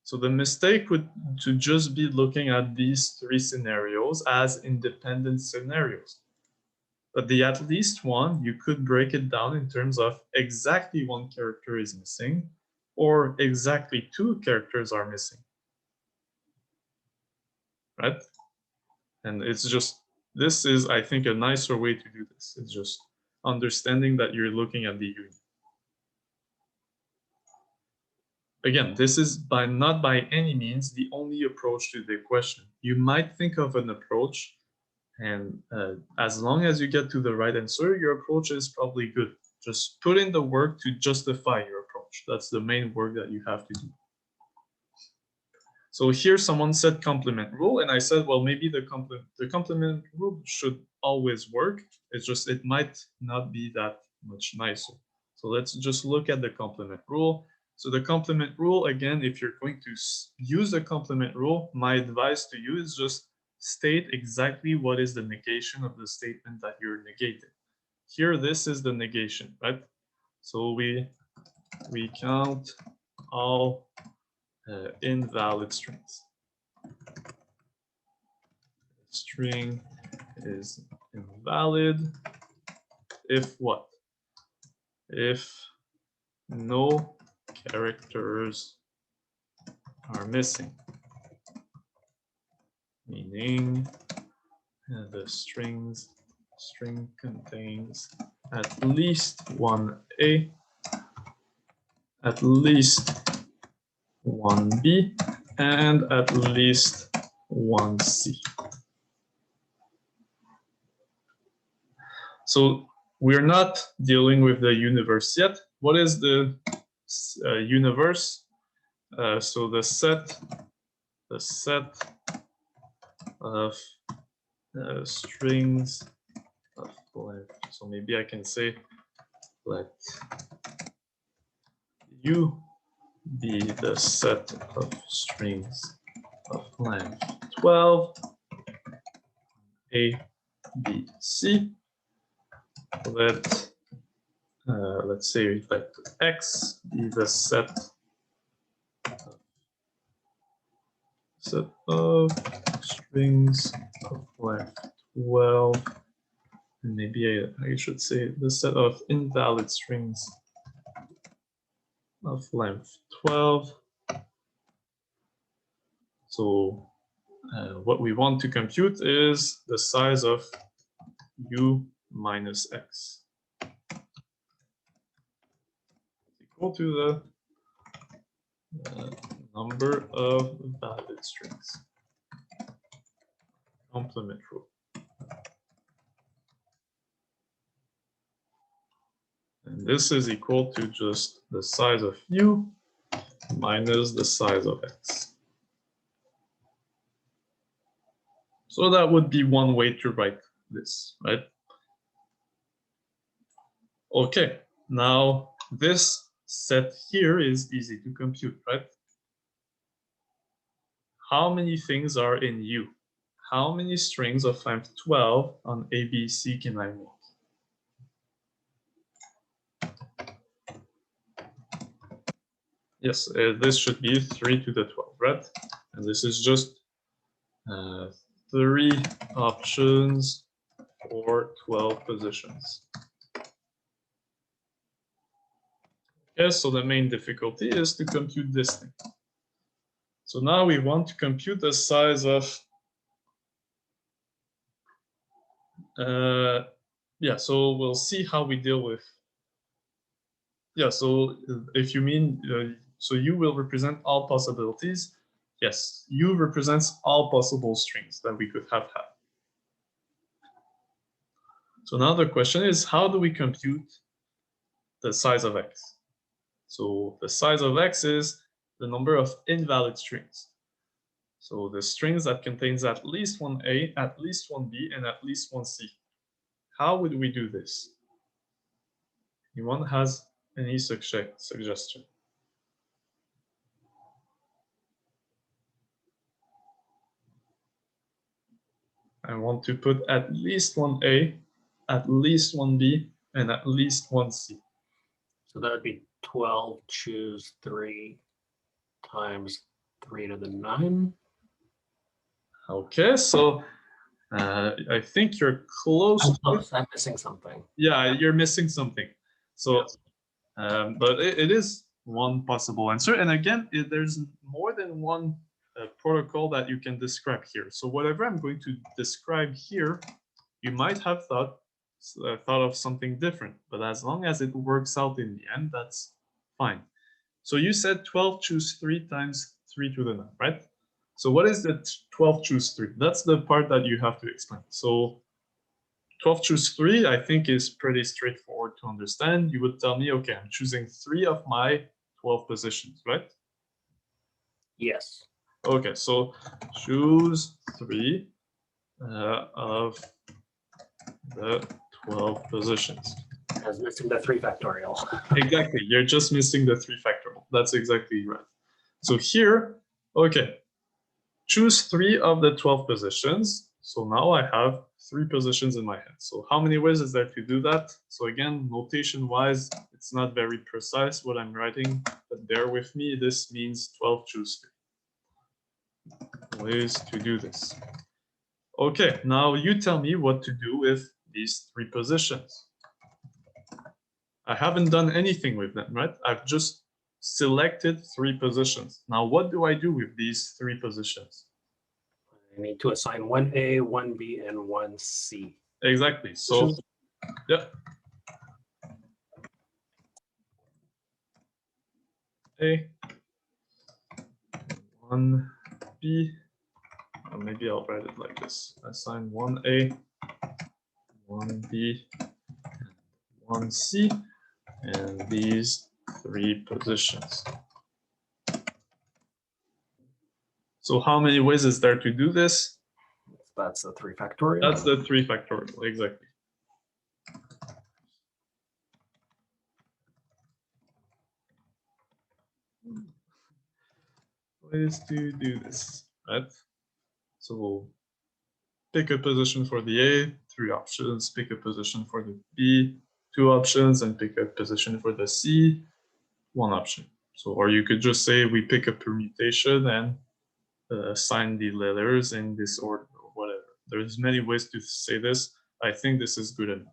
So the mistake would to just be looking at these three scenarios as independent scenarios. But the at least one, you could break it down in terms of exactly one character is missing, or exactly two characters are missing, right? And it's just, this is, I think, a nicer way to do this. It's just understanding that you're looking at the union. Again, this is not by any means the only approach to the question. You might think of an approach, and as long as you get to the right answer, your approach is probably good. Just put in the work to justify your approach. That's the main work that you have to do. So here someone said complement rule, and I said, well, maybe the complement rule should always work. It's just, it might not be that much nicer. So let's just look at the complement rule. So the complement rule, again, if you're going to use the complement rule, my advice to you is just state exactly what is the negation of the statement that you're negating. Here, this is the negation, right? So we count all invalid strings. String is invalid if what? If no characters are missing, meaning the string contains at least one A, at least one B, and at least one C. So we're not dealing with the universe yet. What is the universe? So the set of strings of length. So maybe I can say, let U be the set of strings of length 12, A, B, C. Let's say let X be the set of strings of length 12. And maybe I should say the set of invalid strings of length 12. So what we want to compute is the size of U minus X. Equal to the number of valid strings. Complement rule. And this is equal to just the size of U minus the size of X. So that would be one way to write this, right? Okay, now this set here is easy to compute, right? How many things are in U? How many strings of length 12 on ABC can I make? Yes, this should be 3 to the 12, right? And this is just 3 options for 12 positions. Okay, so the main difficulty is to compute this thing. So now we want to compute the size of, yeah, so we'll see how we deal with, yeah, so if you mean, so you will represent all possibilities. Yes, U represents all possible strings that we could have had. So now the question is, how do we compute the size of X? So the size of X is the number of invalid strings. So the strings that contains at least one A, at least one B, and at least one C. How would we do this? Anyone has any suggestion? I want to put at least one A, at least one B, and at least one C. So that would be 12 choose 3 times 3 to the 9. Okay, so I think you're close. I'm close. I'm missing something. Yeah, you're missing something. So, but it is one possible answer. And again, there's more than one protocol that you can describe here. So whatever I'm going to describe here, you might have thought of something different, but as long as it works out in the end, that's fine. So you said 12 choose 3 times 3 to the 9, right? So what is the 12 choose 3? That's the part that you have to explain. So 12 choose 3, I think, is pretty straightforward to understand. You would tell me, okay, I'm choosing 3 of my 12 positions, right? Yes. Okay, so choose 3 of the 12 positions. I was missing the 3 factorial. Exactly, you're just missing the 3 factorial. That's exactly right. So here, okay, choose 3 of the 12 positions. So now I have 3 positions in my head. So how many ways is there to do that? So again, notation-wise, it's not very precise what I'm writing, but bear with me. This means 12 choose 3 ways to do this. Okay, now you tell me what to do with these 3 positions. I haven't done anything with them, right? I've just selected 3 positions. Now, what do I do with these 3 positions? I need to assign 1A, 1B, and 1C. Exactly. So, yeah. A, 1B, or maybe I'll write it like this. Assign 1A, 1B, 1C, and these 3 positions. So how many ways is there to do this? That's the 3 factorial. That's the 3 factorial, exactly. Ways to do this, right? So pick a position for the A, 3 options, pick a position for the B, 2 options, and pick a position for the C, 1 option. So, or you could just say we pick a permutation and assign the letters in this order or whatever. There's many ways to say this. I think this is good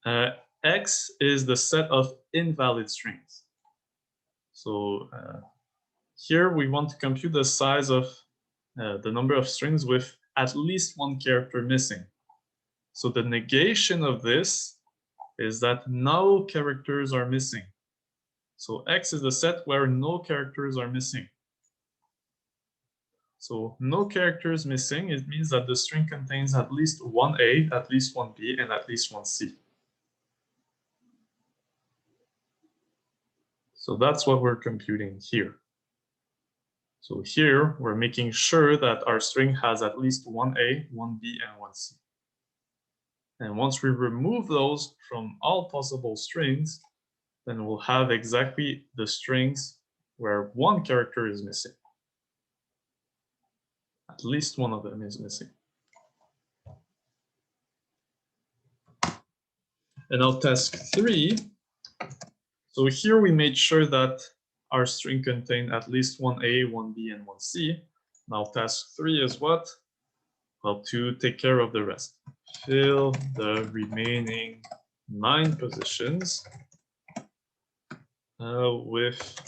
enough. X is the set of invalid strings. So here we want to compute the size of the number of strings with at least 1 character missing. So the negation of this is that no characters are missing. So X is the set where no characters are missing. So no characters missing, it means that the string contains at least 1 A, at least 1 B, and at least 1 C. So that's what we're computing here. So here, we're making sure that our string has at least 1 A, 1 B, and 1 C. And once we remove those from all possible strings, then we'll have exactly the strings where 1 character is missing. At least one of them is missing. And now task 3. So here we made sure that our string contained at least 1 A, 1 B, and 1 C. Now task 3 is what? Well, to take care of the rest. Fill the remaining 9 positions with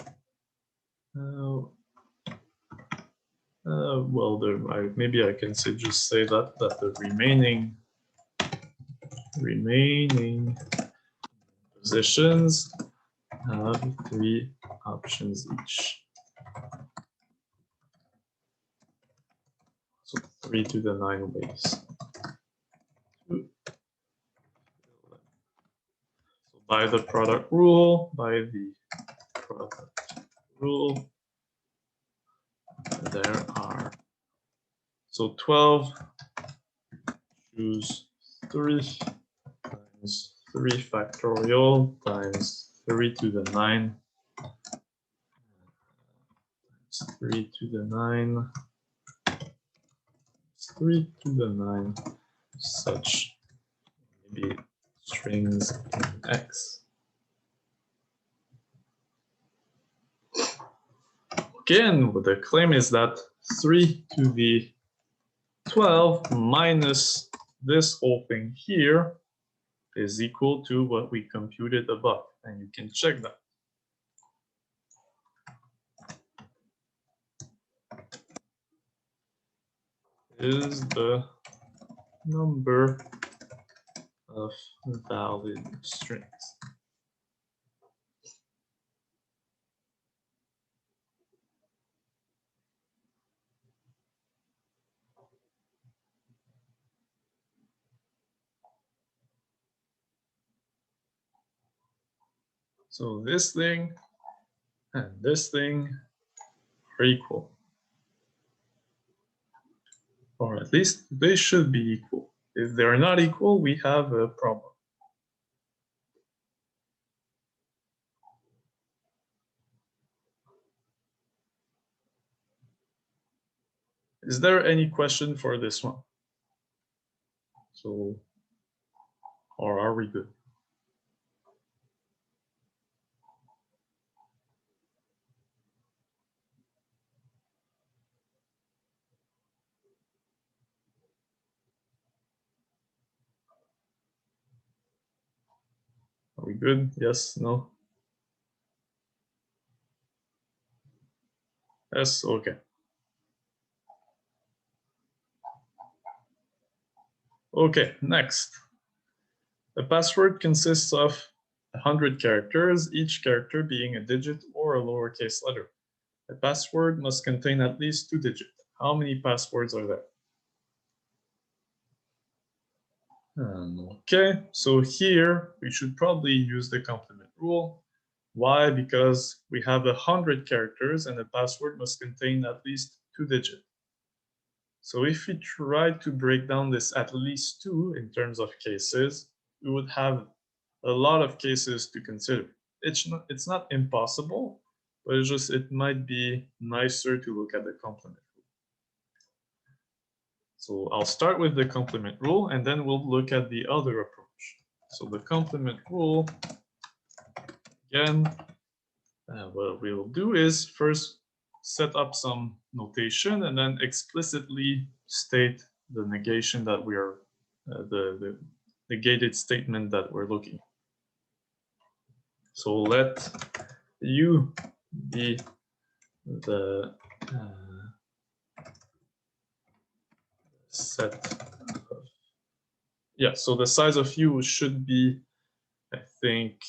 well, maybe I can just say that the remaining positions have 3 options each. So 3 to the 9 ways. So by the product rule, there are, so 12 choose 3 times 3 factorial times 3 to the 9 times 3 to the 9 3 to the 9 such maybe strings in X. Again, what the claim is that 3 to the 12 minus this whole thing here is equal to what we computed above, and you can check that. Is the number of valid strings. So this thing and this thing are equal. Or at least they should be equal. If they're not equal, we have a problem. Is there any question for this one? So, or are we good? Are we good? Yes, no? Yes, okay. Okay, next. The password consists of 100 characters, each character being a digit or a lowercase letter. The password must contain at least 2 digits. How many passwords are there? Okay, so here we should probably use the complement rule. Why? Because we have 100 characters and the password must contain at least 2 digits. So if we try to break down this at least 2 in terms of cases, we would have a lot of cases to consider. It's not impossible, but it might be nicer to look at the complement rule. So I'll start with the complement rule and then we'll look at the other approach. So the complement rule, again, what we'll do is first set up some notation and then explicitly state the negation that we are, the negated statement that we're looking at. So let U be the set of, yeah, so the size of U should be, I think,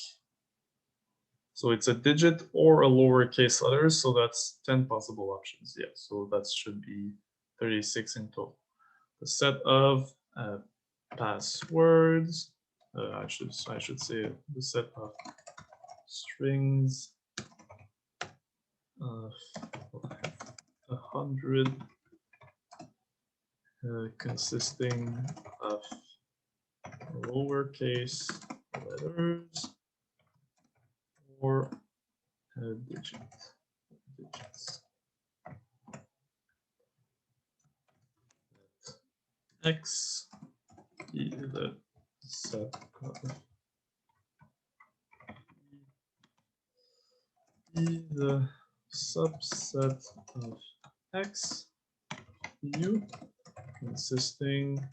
so it's a digit or a lowercase letter, so that's 10 possible options. Yeah, so that should be 36 in total. The set of passwords, I should say the set of strings of 100 consisting of lowercase letters or digits. X be the set of the subset of X U consisting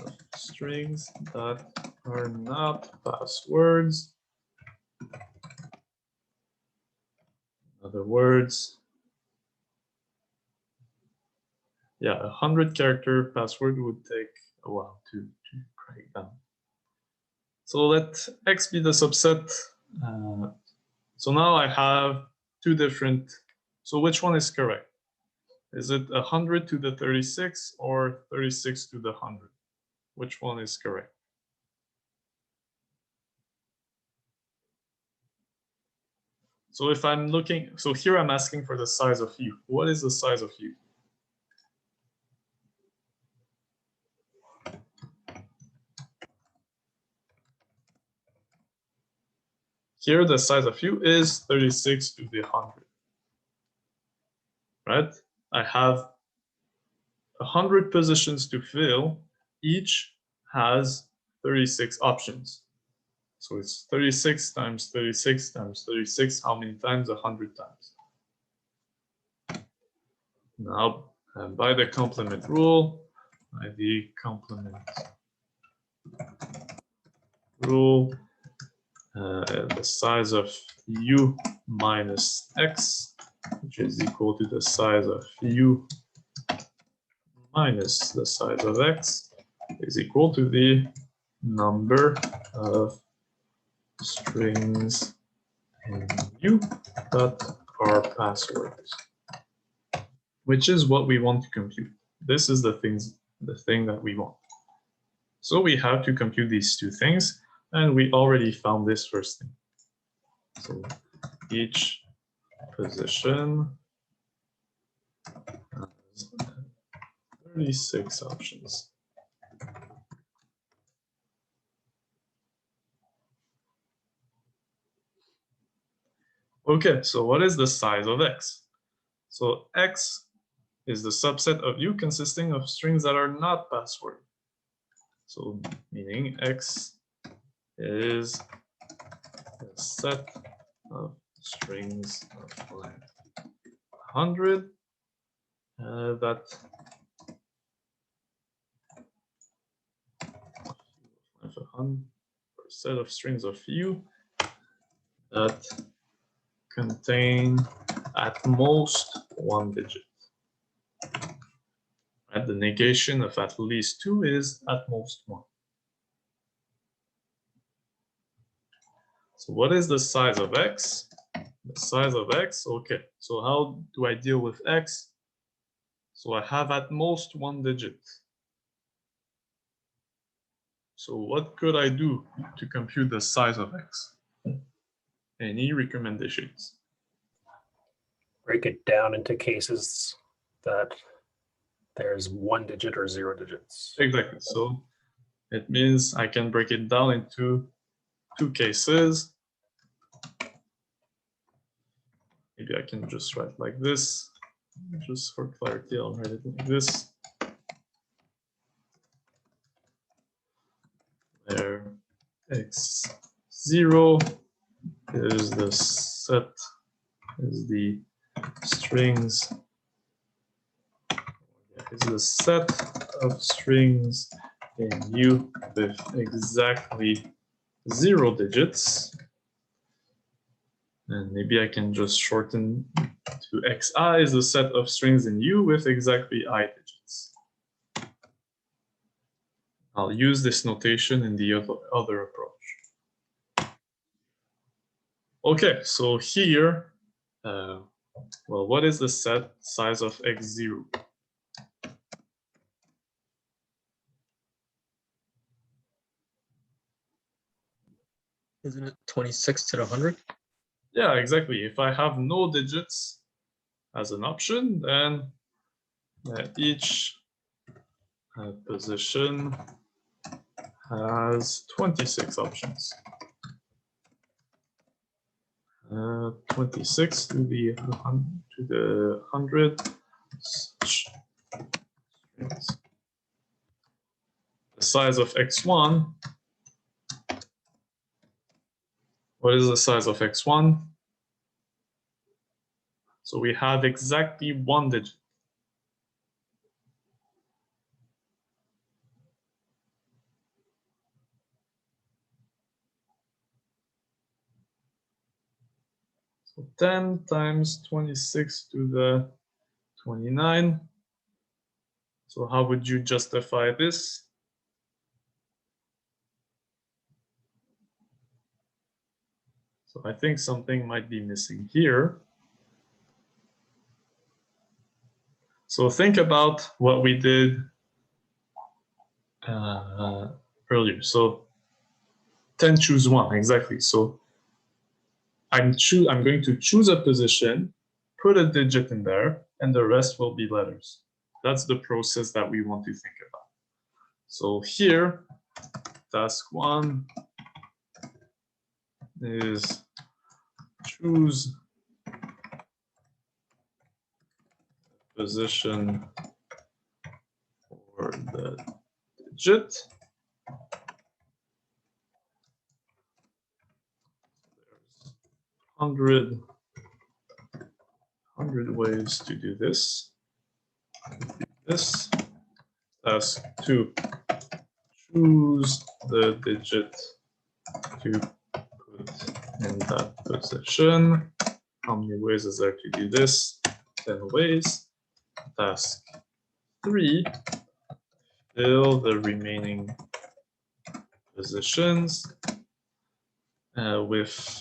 of strings that are not passwords. In other words, yeah, 100-character password would take a while to crack down. So let X be the subset So now I have two different, so which one is correct? Is it 100 to the 36 or 36 to the 100? Which one is correct? So if I'm looking, so here I'm asking for the size of u. What is the size of u? Here the size of u is 36 to the 100. Right? I have 100 positions to fill. Each has 36 options. So it's 36 times 36 times 36. How many times? 100 times. Now, by the complement rule, the size of u minus x, which is equal to the size of u minus the size of x, is equal to the number of strings in u that are passwords, which is what we want to compute. This is the thing that we want. So we have to compute these two things, and we already found this first thing. So each position has 36 options. Okay, so what is the size of x? So x is the subset of u consisting of strings that are not password. So meaning x is a set of strings of length 100 that a set of strings of u that contain at most one digit. Right? The negation of at least 2 is at most 1. So what is the size of x? The size of x, okay. So how do I deal with x? So I have at most one digit. So what could I do to compute the size of x? Any recommendations? Break it down into cases that there's one digit or 0 digits. Exactly. So it means I can break it down into two cases. Maybe I can just write like this. Just for clarity, I'll write it like this. Where x0 is the set, is the strings, is the set of strings in u with exactly 0 digits. And maybe I can just shorten to xi is the set of strings in u with exactly I digits. I'll use this notation in the other approach. Okay, so here, well, what is the set size of x0? Isn't it 26 to the 100? Yeah, exactly. If I have no digits as an option, then each position has 26 options. 26 to the 100. The size of x1. What is the size of x1? So we have exactly one digit. So 10 times 26 to the 29. So how would you justify this? So I think something might be missing here. So think about what we did earlier. So 10 choose 1, exactly. So I'm going to choose a position, put a digit in there, and the rest will be letters. That's the process that we want to think about. So here, task 1 is choose position for the digit. There's 100 ways to do this. Task 2, choose the digit to put in that position. How many ways is there to do this? 10 ways. Task 3, fill the remaining positions with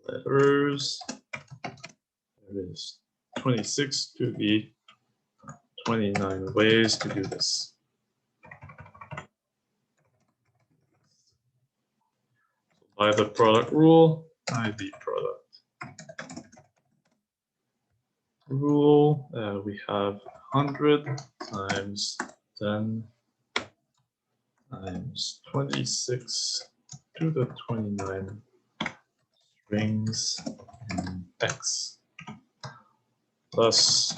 letters. There is 26 to be 29 ways to do this. By the product rule, ID product rule, we have 100 times 10 times 26 to the 29 strings in X. Thus,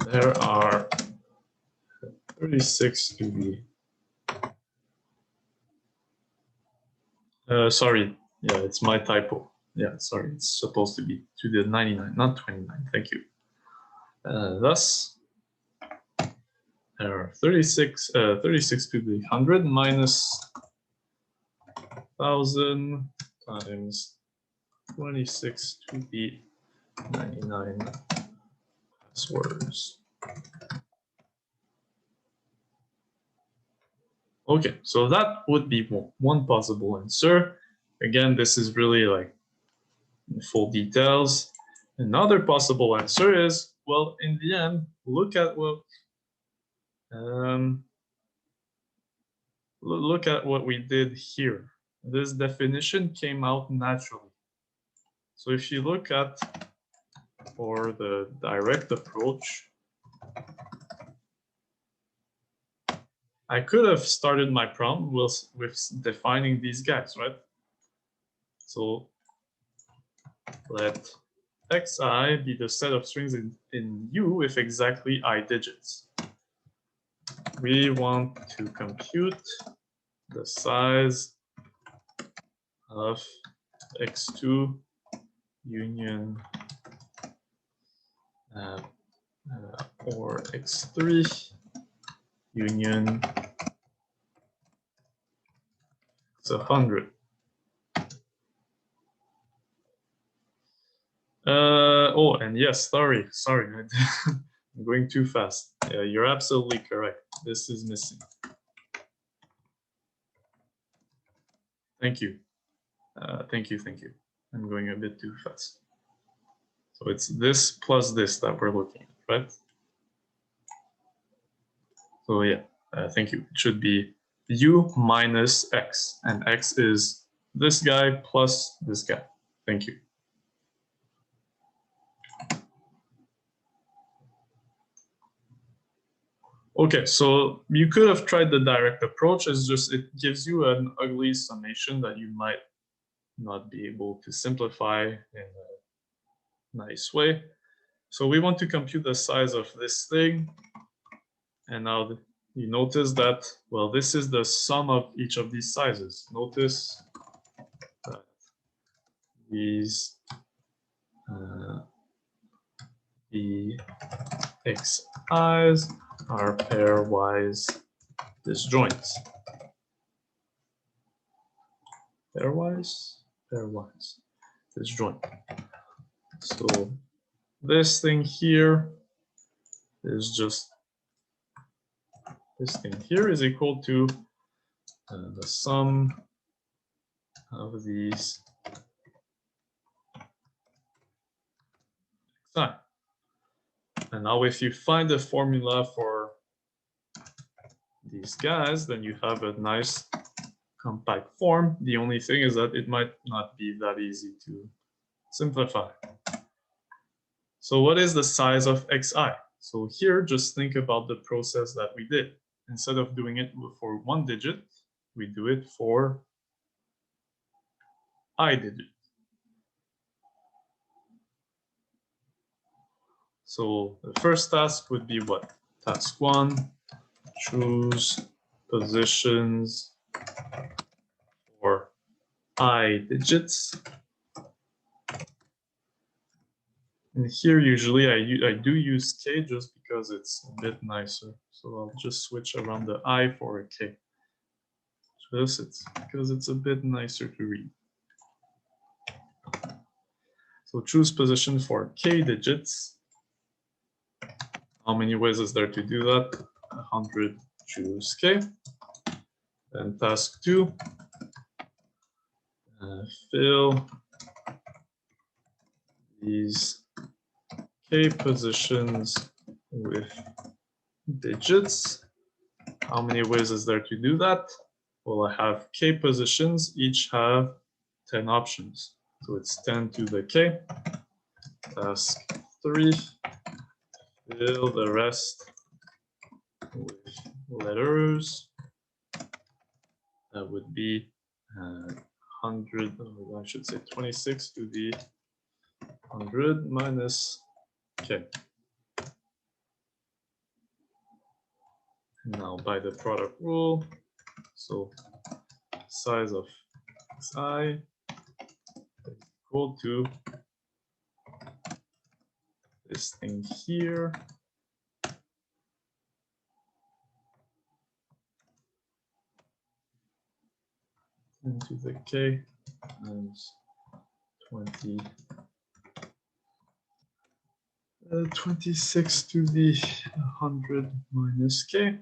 there are 36 to be. Sorry, yeah, it's my typo. Yeah, sorry, it's supposed to be to the 99, not 29. Thank you. Thus, there are 36 to the 100 minus 1,000 times 26 to the 99 passwords. Okay, so that would be one possible answer. Again, this is really like full details. Another possible answer is, well, in the end, look at what we did here. This definition came out naturally. So if you look at for the direct approach, I could have started my prompt with defining these guys, right? So let xi be the set of strings in U with exactly I digits. We want to compute the size of x2 union or x3 union is 100. Oh, and yes, sorry, I'm going too fast. Yeah, you're absolutely correct. This is missing. Thank you. Thank you. I'm going a bit too fast. So it's this plus this that we're looking at, right? So yeah, thank you. It should be U minus X, and X is this guy plus this guy. Thank you. Okay, so you could have tried the direct approach. It's just it gives you an ugly summation that you might not be able to simplify in a nice way. So we want to compute the size of this thing. And now you notice that, well, this is the sum of each of these sizes. Notice that these the xi's are pairwise disjoints. Pairwise disjoint. So this thing here is just, this thing here is equal to the sum of these xi. And now if you find a formula for these guys, then you have a nice compact form. The only thing is that it might not be that easy to simplify. So what is the size of xi? So here, just think about the process that we did. Instead of doing it for one digit, we do it for I digit. So the first task would be what? Task 1, choose positions for I digits. And here, usually, I do use k just because it's a bit nicer. So I'll just switch around the I for a k. Just it's because it's a bit nicer to read. So choose position for k digits. How many ways is there to do that? 100, choose k. Then task 2, fill these k positions with digits. How many ways is there to do that? Well, I have k positions, each have 10 options. So it's 10 to the k. Task 3, fill the rest with letters. That would be 100, I should say 26 to the 100 minus k. Now by the product rule, so size of xi is equal to this thing here. Into the k times 26 to the 100 minus k.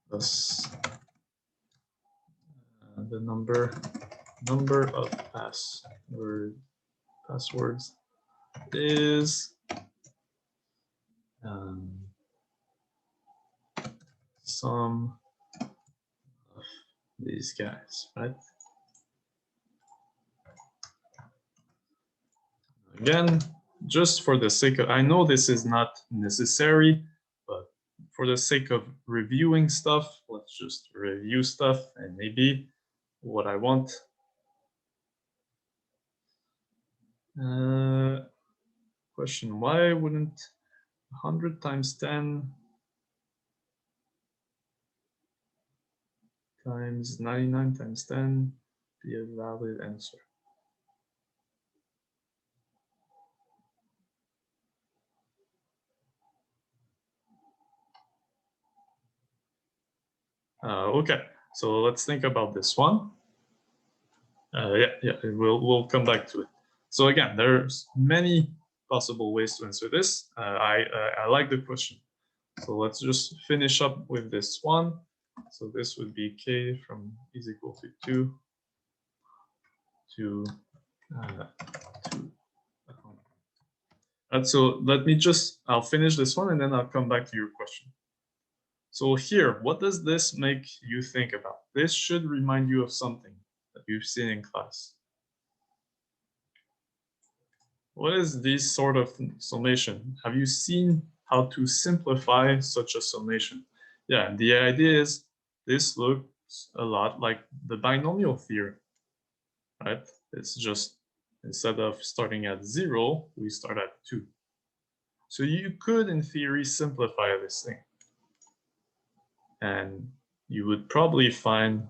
Thus, the number of passwords is sum of these guys, right? Again, just for the sake of, I know this is not necessary, but for the sake of reviewing stuff, let's just review stuff, and maybe what I want. Question, why wouldn't 100 times 10 times 99 times 10 be a valid answer? Okay, so let's think about this one. We'll come back to it. So again, there's many possible ways to answer this. I like the question. So let's just finish up with this one. So this would be k from is equal to 2 to 2. And so let me just, I'll finish this one and then I'll come back to your question. So here, what does this make you think about? This should remind you of something that you've seen in class. What is this sort of summation? Have you seen how to simplify such a summation? Yeah, the idea is this looks a lot like the binomial theorem, right? It's just instead of starting at 0, we start at 2. So you could, in theory, simplify this thing. And you would probably find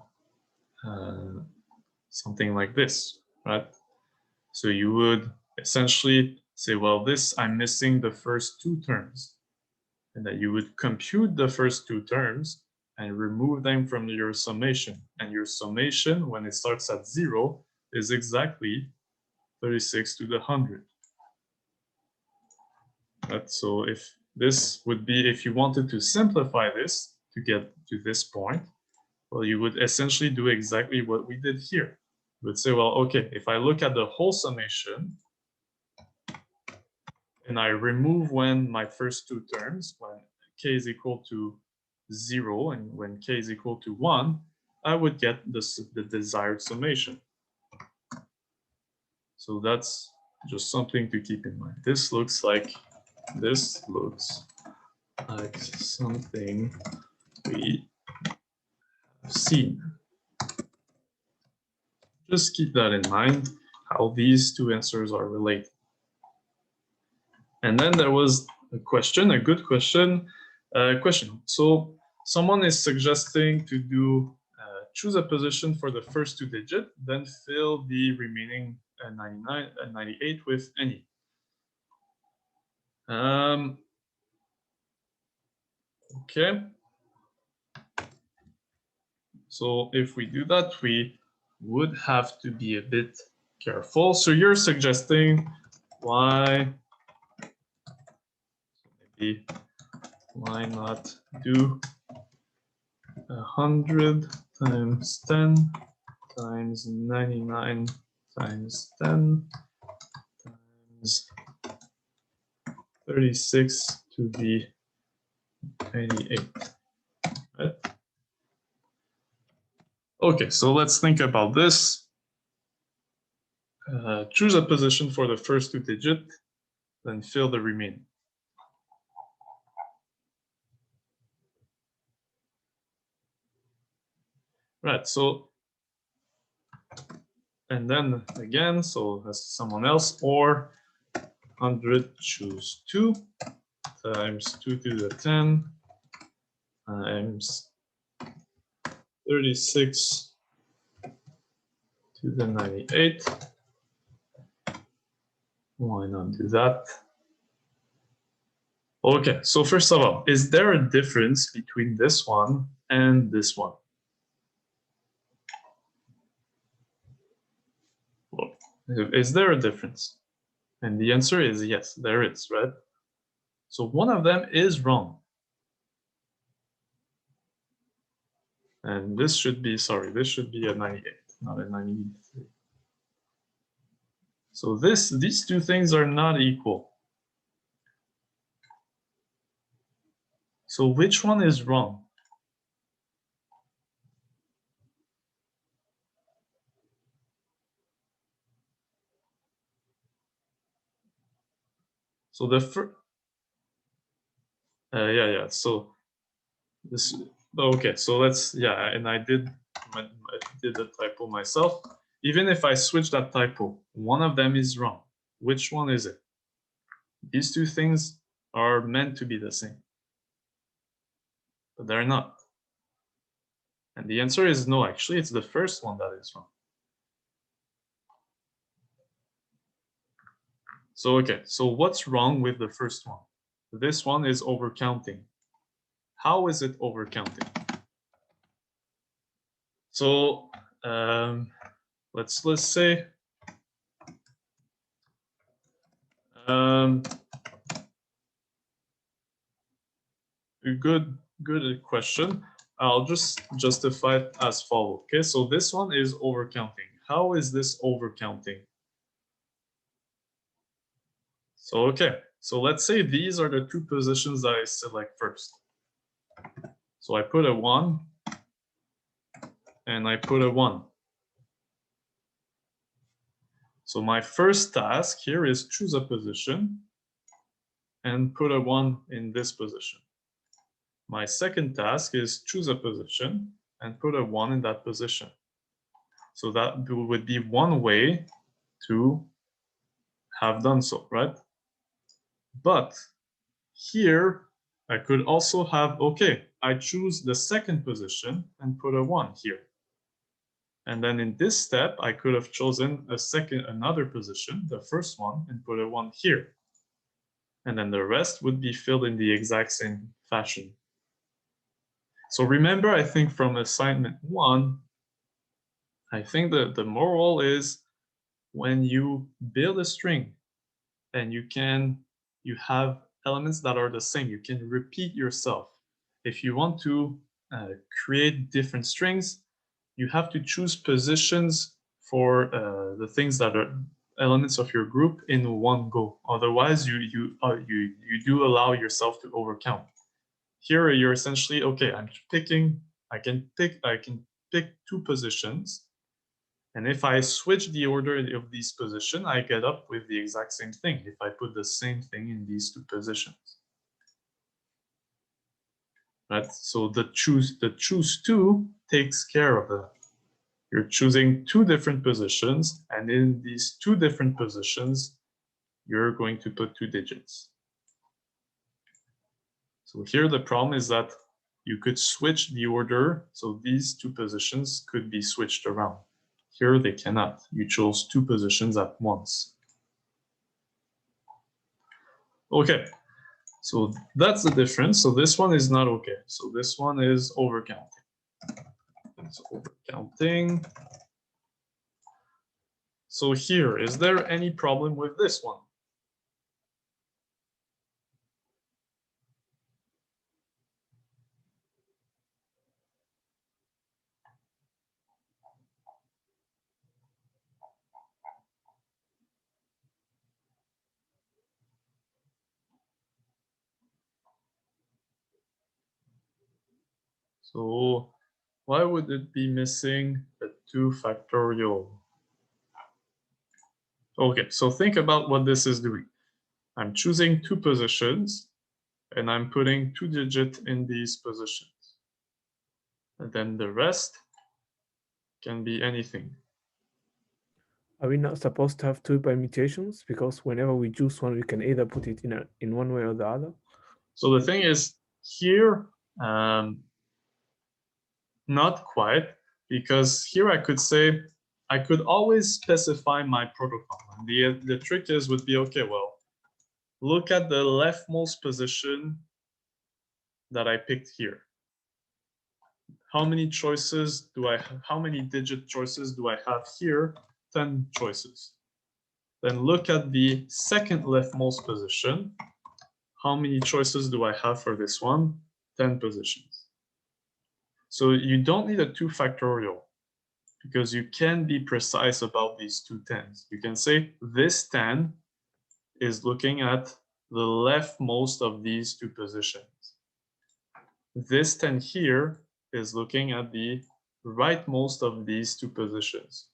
something like this, right? So you would essentially say, well, this, I'm missing the first 2 terms. And that you would compute the first 2 terms and remove them from your summation. And your summation, when it starts at 0, is exactly 36 to the 100. Right? So if this would be, if you wanted to simplify this to get to this point, Well, you would essentially do exactly what we did here. You would say, well, okay, if I look at the whole summation and I remove when my first two terms, when k is equal to 0 and when k is equal to 1, I would get the desired summation. So that's just something to keep in mind. This looks like something we have seen. Just keep that in mind, how these two answers are related. And then there was a question, a good question. So someone is suggesting to do choose a position for the first two digits, then fill the remaining 99 and 98 with any. Okay. So if we do that, we would have to be a bit careful. So you're suggesting why not do 100 times 10 times 99 times 10 times 36 to the 98, right? Okay, so let's think about this. Choose a position for the first two digits, then fill the remaining. Right, so, and then again, so as someone else, or 100 choose 2 times 2 to the 10 times 36 to the 98. Why not do that? Okay, so first of all, is there a difference between this one and this one? Well, is there a difference? And the answer is yes, there is, right? So one of them is wrong. And this should be, sorry, this should be a 98, not a 93. So these two things are not equal. So which one is wrong? So the first, yeah. So this, okay. So let's, yeah. And I did a typo myself. Even if I switch that typo, one of them is wrong. Which one is it? These two things are meant to be the same, but they're not. And the answer is no. Actually, it's the first one that is wrong. So, okay, so what's wrong with the first one? This one is overcounting. How is it overcounting? So let's say a good question. I'll just justify it as follows. Okay, so this one is overcounting. How is this overcounting? So, okay, so let's say these are the two positions that I select first. So I put a 1 and I put a 1. So my first task here is choose a position and put a 1 in this position. My second task is choose a position and put a 1 in that position. So that would be one way to have done so, right? But here I could also have, okay, I choose the second position and put a 1 here. And then in this step, I could have chosen another position, the first one, and put a 1 here. And then the rest would be filled in the exact same fashion. So remember, I think from assignment 1, I think that the moral is when you build a string and you have elements that are the same, you can repeat yourself. If you want to create different strings, you have to choose positions for the things that are elements of your group in one go. Otherwise, you do allow yourself to overcount. Here, you're essentially okay. I can pick two positions, and if I switch the order of these positions, I get up with the exact same thing. If I put the same thing in these two positions. Right? So the choose two takes care of that. You're choosing two different positions, and in these two different positions, you're going to put 2 digits. So here the problem is that you could switch the order, so these two positions could be switched around. Here they cannot. You chose 2 positions at once. Okay, so that's the difference. So this one is not okay. So this one is overcounting. It's overcounting. So here, is there any problem with this one? So why would it be missing a 2 factorial? Okay, so think about what this is doing. I'm choosing 2 positions, and I'm putting 2 digits in these positions. And then the rest can be anything. Are we not supposed to have 2 permutations? Because whenever we choose one, we can either put it in one way or the other. So the thing is, here, not quite, because here I could say, I could always specify my protocol. And the trick would be, okay, well, look at the leftmost position that I picked here. How many choices do I have? How many digit choices do I have here? 10 choices. Then look at the second leftmost position. How many choices do I have for this one? 10 positions. So you don't need a 2 factorial because you can be precise about these 2 10s. You can say this 10 is looking at the leftmost of these 2 positions. This 10 here is looking at the rightmost of these 2 positions.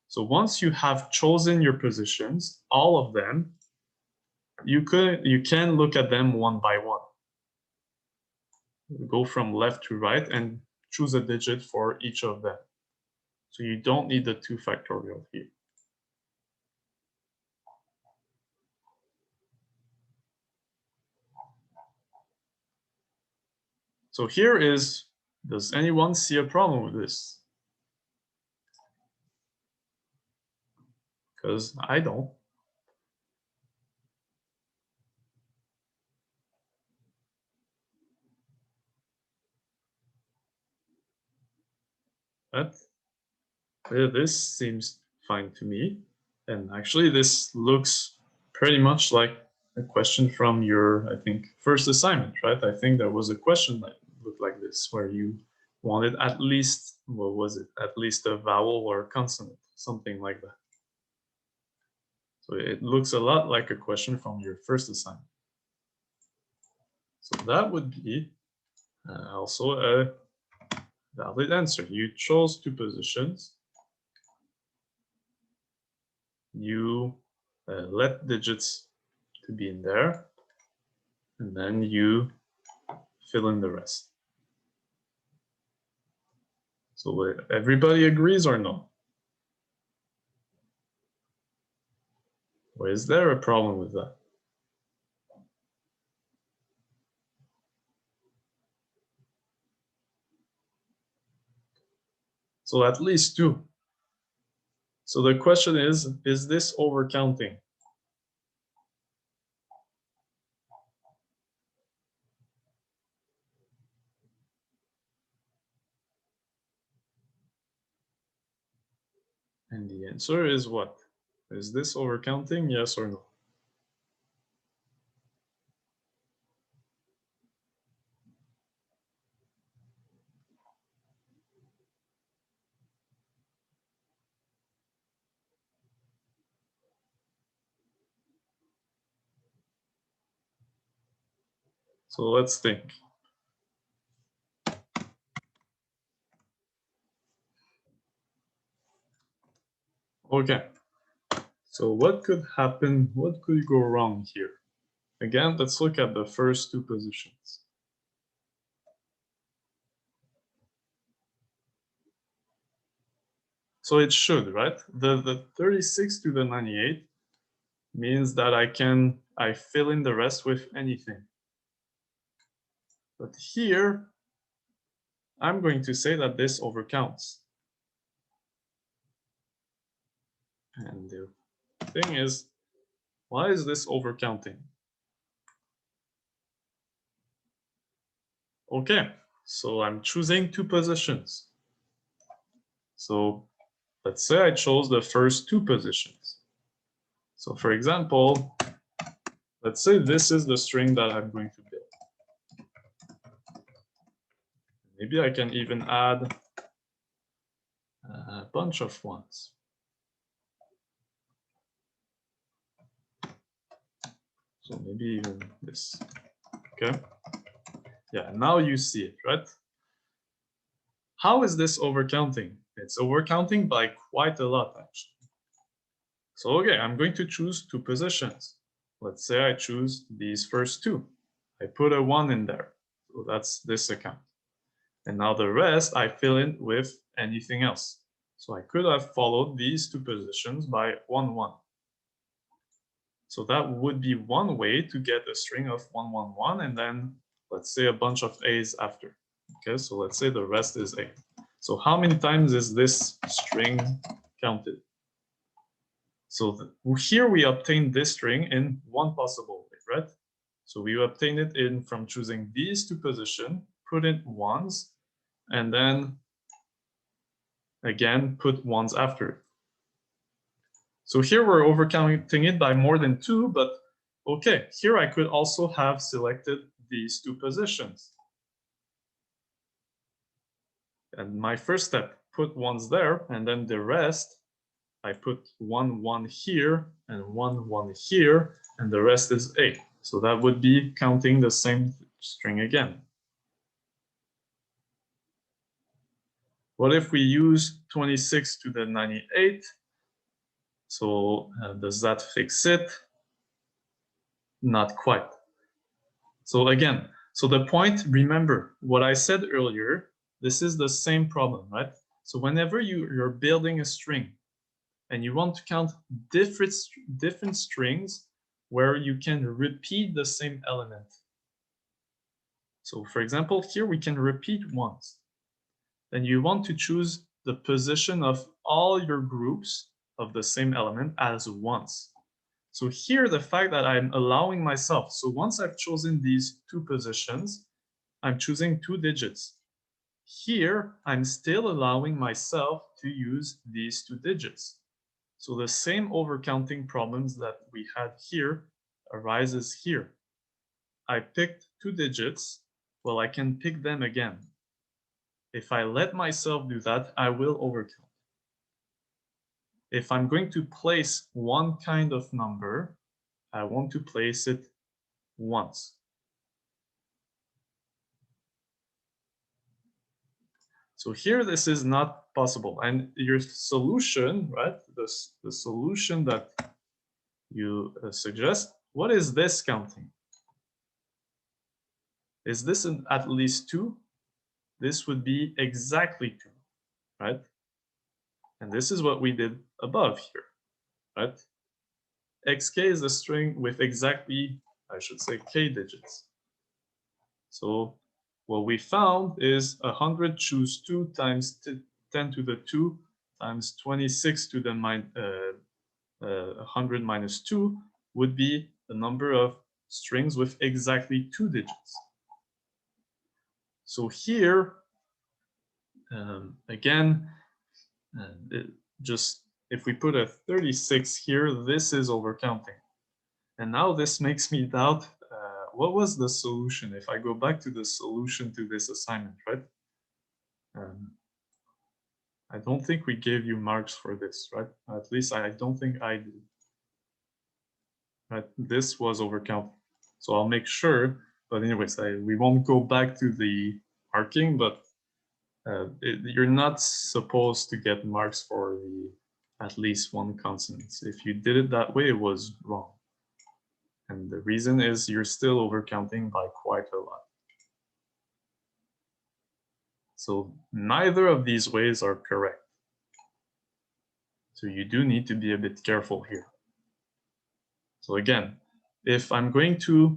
So once you have chosen your positions, all of them, you can look at them one by one. Go from left to right and choose a digit for each of them. So you don't need the 2 factorial here. So here is, does anyone see a problem with this? Because I don't. But this seems fine to me. And actually, this looks pretty much like a question from your, I think, first assignment, right? I think there was a question that looked like this, where you wanted at least, what was it? At least a vowel or a consonant, something like that. So it looks a lot like a question from your first assignment. So that would be also a valid answer. You chose 2 positions. You let digits to be in there, and then you fill in the rest. So everybody agrees or no? Or is there a problem with that? So at least 2. So the question is this overcounting? And the answer is what? Is this overcounting, yes or no? So let's think. Okay, so what could happen? What could go wrong here? Again, let's look at the first two positions. So it should, right? The 36 to the 98 means that I fill in the rest with anything. But here, I'm going to say that this overcounts. And the thing is, why is this overcounting? Okay, so I'm choosing two positions. So let's say I chose the first two positions. So for example, let's say this is the string that I'm going to build. Maybe I can even add a bunch of ones. So maybe even this, okay? Yeah, now you see it, right? How is this overcounting? It's overcounting by quite a lot, actually. So, okay, I'm going to choose two positions. Let's say I choose these first two. I put a 1 in there. So that's this account. And now the rest I fill in with anything else. So I could have followed these two positions by 1, 1. So that would be one way to get a string of 1, 1, 1, and then let's say a bunch of A's after. Okay, so let's say the rest is A. So how many times is this string counted? So here we obtain this string in one possible way, right? So we obtain it in from choosing these two positions, put in ones, and then again put ones after it. So here we're overcounting it by more than 2, but okay, here I could also have selected these two positions. And my first step, put ones there, and then the rest, I put 1, 1 here, and 1, 1 here, and the rest is A. So that would be counting the same string again. What if we use 26 to the 98? So does that fix it? Not quite. So again, so the point, remember what I said earlier, this is the same problem, right? So whenever you're building a string and you want to count different strings where you can repeat the same element. So for example, here we can repeat once. Then you want to choose the position of all your groups of the same element as once. So here, the fact that I'm allowing myself, so once I've chosen these two positions, I'm choosing 2 digits. Here, I'm still allowing myself to use these 2 digits. So the same overcounting problems that we had here arises here. I picked 2 digits, well, I can pick them again. If I let myself do that, I will overcount. If I'm going to place one kind of number, I want to place it once. So here, this is not possible. And your solution, right? The solution that you suggest, what is this counting? Is this at least 2? This would be exactly 2, right? And this is what we did above here, right? xk is a string with exactly, I should say, k digits. So what we found is 100 choose 2 times 10 to the 2 times 26 to the 100 minus 2 would be the number of strings with exactly 2 digits. So here, again, just if we put a 36 here, this is overcounting. And now this makes me doubt, what was the solution? If I go back to the solution to this assignment, right? I don't think we gave you marks for this, right? At least I don't think I did. Right? This was overcounting. So I'll make sure But anyways, we won't go back to the marking, but you're not supposed to get marks for the at least one consonant. If you did it that way, it was wrong. And the reason is you're still overcounting by quite a lot. So neither of these ways are correct. So you do need to be a bit careful here. So again, if I'm going to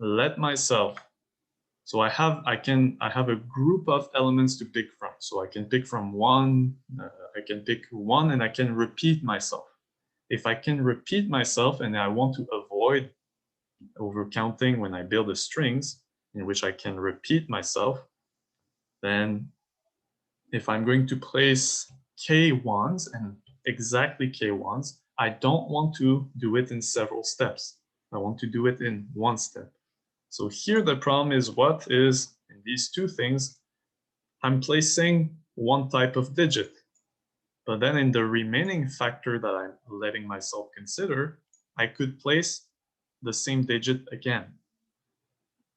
let myself, so I have a group of elements to pick from. So I can pick from one, I can pick one, and I can repeat myself. If I can repeat myself and I want to avoid overcounting when I build the strings in which I can repeat myself, then if I'm going to place K1s and exactly K1s, I don't want to do it in several steps. I want to do it in one step. So here the problem is what is in these two things, I'm placing one type of digit, but then in the remaining factor that I'm letting myself consider, I could place the same digit again.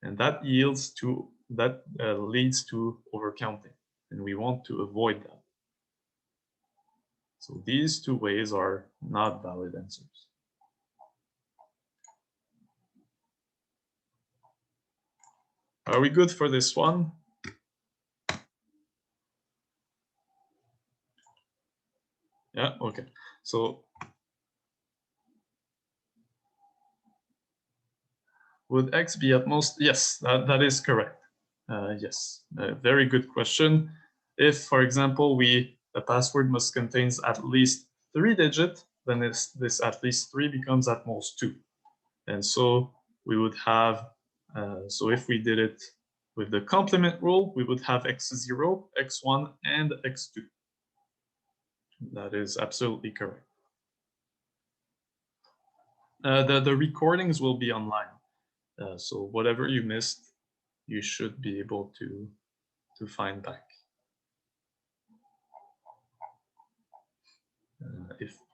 And that leads to overcounting, and we want to avoid that. So these two ways are not valid answers. Are we good for this one? Yeah, okay. So would X be at most? Yes, that is correct. Yes, very good question. If, for example, the password must contain at least 3 digits, then this at least 3 becomes at most 2. And so we would have, so if we did it with the complement rule, we would have x0, x1, and x2. That is absolutely correct. The recordings will be online. So whatever you missed, you should be able to find back.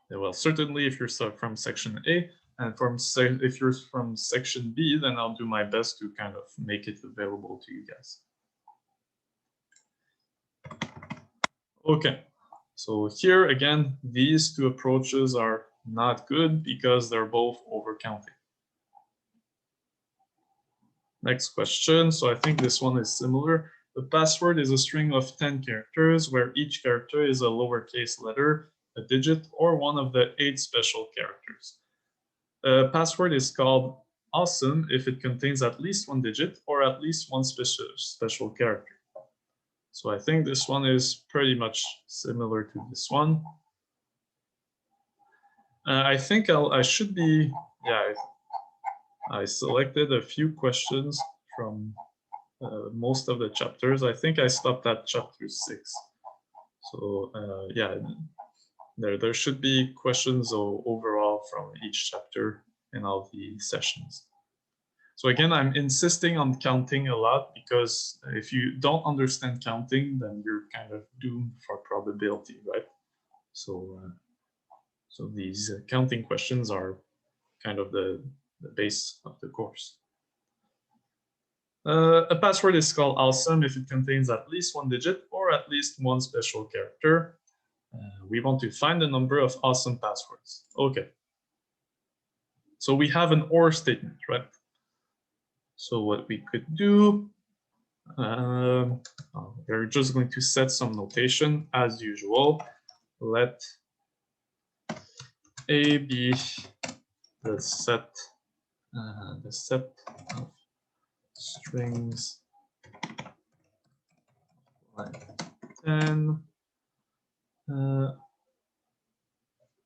Well, certainly if you're from section A, and if you're from section B, then I'll do my best to kind of make it available to you guys. Okay, so here again, these two approaches are not good because they're both overcounting. Next question, so I think this one is similar. The password is a string of 10 characters where each character is a lowercase letter, a digit, or one of the 8 special characters. A password is called awesome if it contains at least 1 digit or at least 1 special character. So I think this one is pretty much similar to this one. I think I should be, yeah, I selected a few questions from most of the chapters. I think I stopped at chapter 6. So yeah, there should be questions overall from each chapter in all the sessions. So again, I'm insisting on counting a lot because if you don't understand counting, then you're kind of doomed for probability, right? So, so these counting questions are kind of the base of the course. A password is called awesome if it contains at least 1 digit or at least 1 special character. We want to find the number of awesome passwords. Okay. So we have an OR statement, right? So what we could do, we're just going to set some notation as usual. Let A be the set of strings like 10.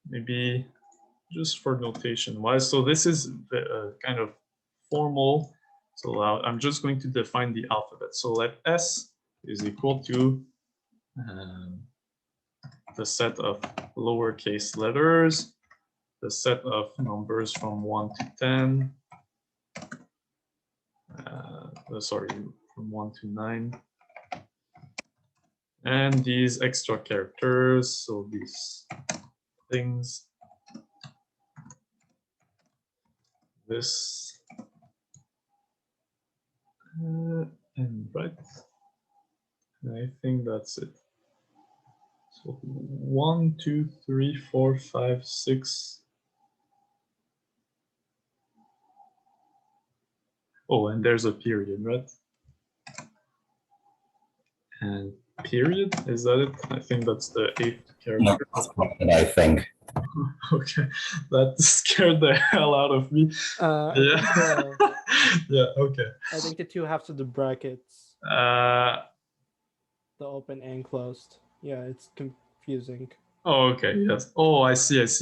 Maybe just for notation wise. So this is kind of formal. So I'm just going to define the alphabet. So let S is equal to the set of lowercase letters, the set of numbers from 1 to 10, sorry, from 1 to 9, and these extra characters, so these things, this, And right. I think that's it. So 1, 2, 3, 4, 5, 6. Oh, and there's a period, right? And period, is that it? I think that's the 8th character. No, that's not what I think. Okay, that scared the hell out of me. I Yeah. think Yeah, okay. I think the 2 halves of the brackets, Uh, the open and closed. Yeah, it's confusing. oh, okay, yes. Oh, I see, yes,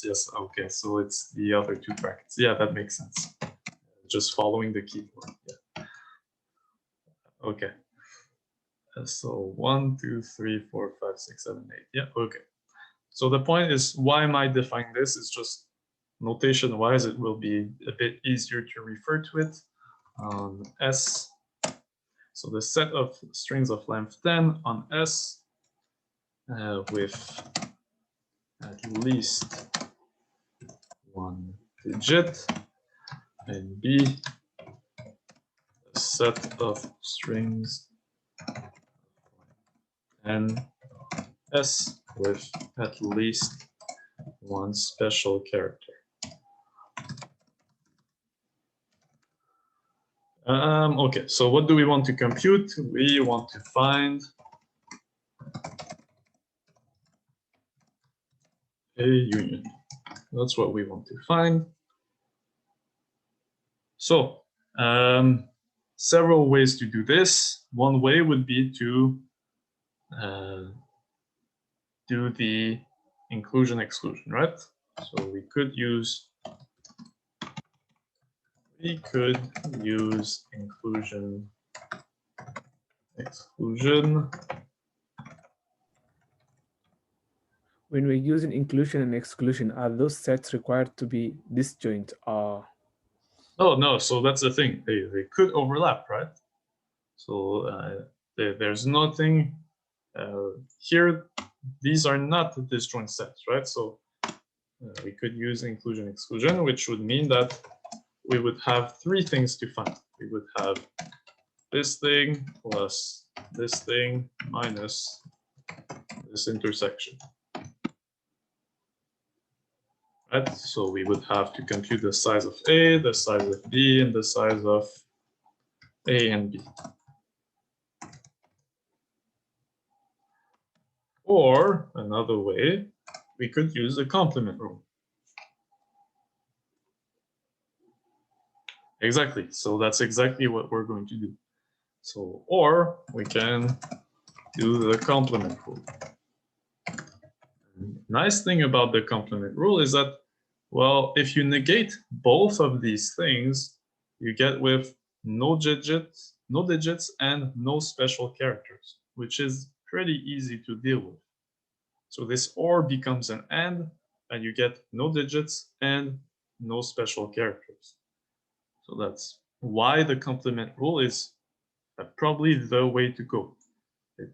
yes. Okay, so it's the other 2 brackets. Yeah, that makes sense. Just following the keyboard, yeah. Okay. So 1, 2, 3, 4, 5, 6, 7, 8. Yeah, okay. So the point is, why am I defining this? It's just notation-wise, it will be a bit easier to refer to it. S, so the set of strings of length 10 on S with at least 1 digit, and B, a set of strings and S with at least 1 special character. Okay, so what do we want to compute? We want to find a union. That's what we want to find. So, several ways to do this. One way would be to do the inclusion-exclusion, right? So we could use inclusion-exclusion. When we're using inclusion and exclusion, are those sets required to be disjoint? Oh, no, so that's the thing. They could overlap, right? So there's nothing here. These are not disjoint sets, right? So we could use inclusion exclusion, which would mean that we would have 3 things to find. We would have this thing plus this thing minus this intersection. Right? So we would have to compute the size of A, the size of B, and the size of A and B. Or another way, we could use the complement rule. Exactly. So that's exactly what we're going to do. So, or we can do the complement rule. Nice thing about the complement rule is that, well, if you negate both of these things, you get with no digits and no special characters, which is pretty easy to deal with. So this or becomes an and you get no digits and no special characters. So that's why the complement rule is probably the way to go.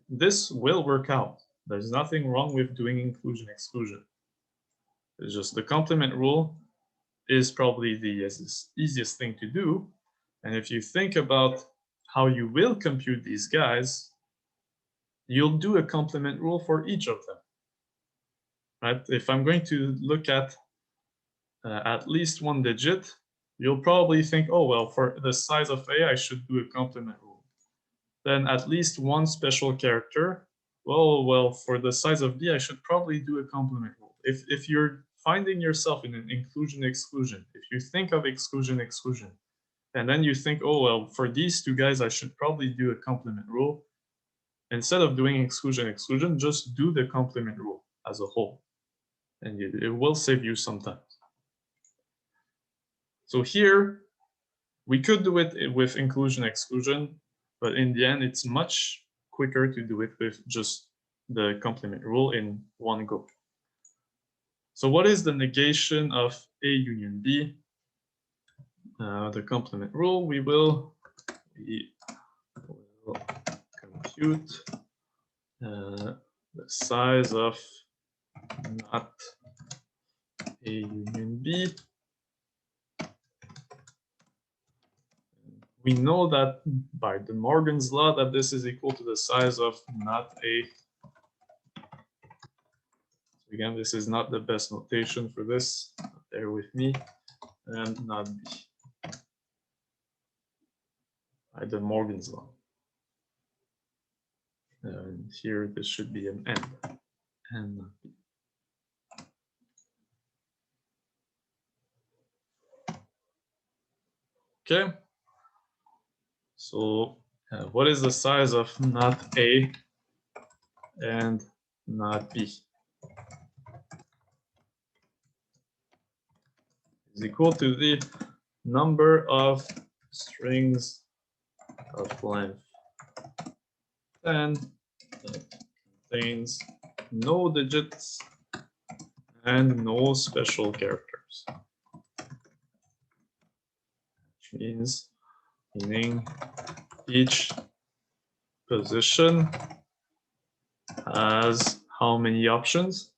This will work out. There's nothing wrong with doing inclusion exclusion. It's just the complement rule is probably the easiest thing to do. And if you think about how you will compute these guys, you'll do a complement rule for each of them. Right? If I'm going to look at least 1 digit, you'll probably think, oh, well, for the size of A, I should do a complement rule. Then at least 1 special character, well, for the size of B, I should probably do a complement rule. If you're finding yourself in an inclusion-exclusion, if you think of exclusion-exclusion, and then you think, oh, well, for these 2 guys, I should probably do a complement rule, instead of doing exclusion-exclusion, just do the complement rule as a whole, and it will save you some time. So here, we could do it with inclusion-exclusion, but in the end, it's much quicker to do it with just the complement rule in one go. So what is the negation of A union B? The complement rule, we will compute the size of not A union B we know that by De Morgan's law that this is equal to the size of not A. Again, this is not the best notation for this. Bear with me. And not B. By De Morgan's law. And here this should be an N. And not B. Okay. So what is the size of not A and not B? Is equal to the number of strings of length 10 that contains no digits and no special characters. Which meaning each position has how many options?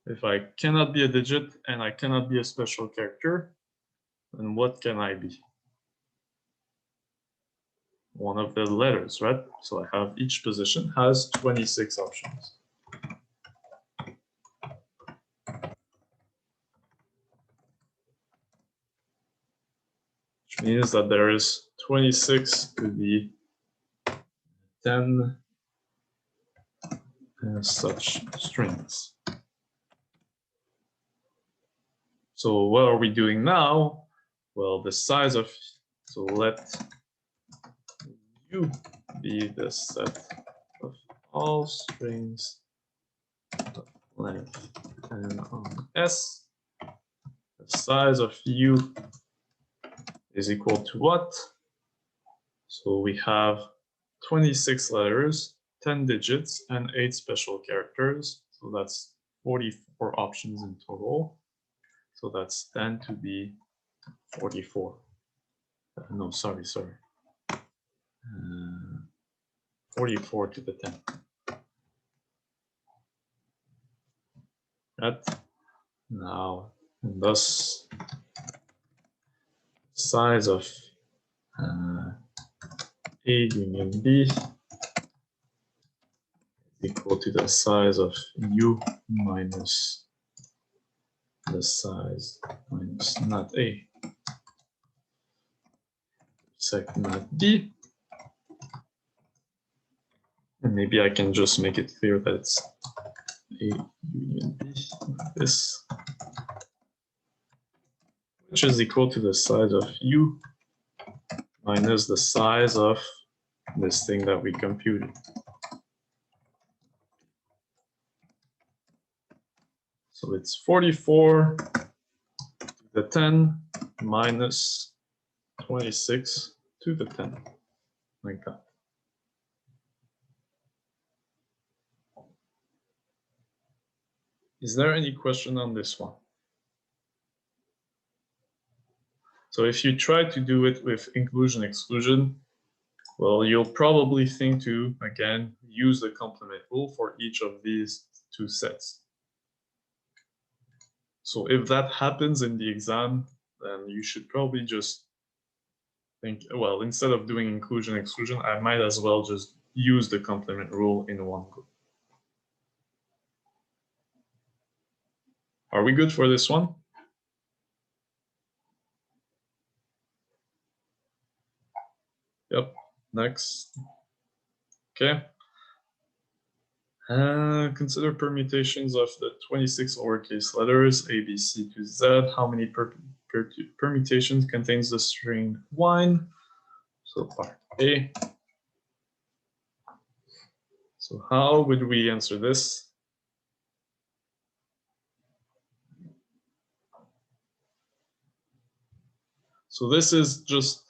If I cannot be a digit and I cannot be a special character, then what can I be? One of the letters, right? So I have each position has 26 options. Which means that there is 26 to the 10 such strings. So what are we doing now? Well, the size of, so let U be the set of all strings of length. And on S, the size of U is equal to what? So we have 26 letters, 10 digits, and 8 special characters. So that's 44 options in total. So that's 10 to the 44. No, sorry. 44 to the 10. Right? Now, and thus, size of A union B is equal to the size of U minus the size minus not A. Sec not B. And maybe I can just make it clear that it's A union B like this, which is equal to the size of U minus the size of this thing that we computed. So it's 44 to the 10 minus 26 to the 10, like that. Is there any question on this one? So if you try to do it with inclusion exclusion, well, you'll probably think to, again, use the complement rule for each of these two sets. So if that happens in the exam, then you should probably just think, well, instead of doing inclusion exclusion, I might as well just use the complement rule in one go. Are we good for this one? Yep, next. Okay. Consider permutations of the 26 lowercase letters A, B, C to Z. How many permutations contains the string wine? So part A. So how would we answer this? So this is just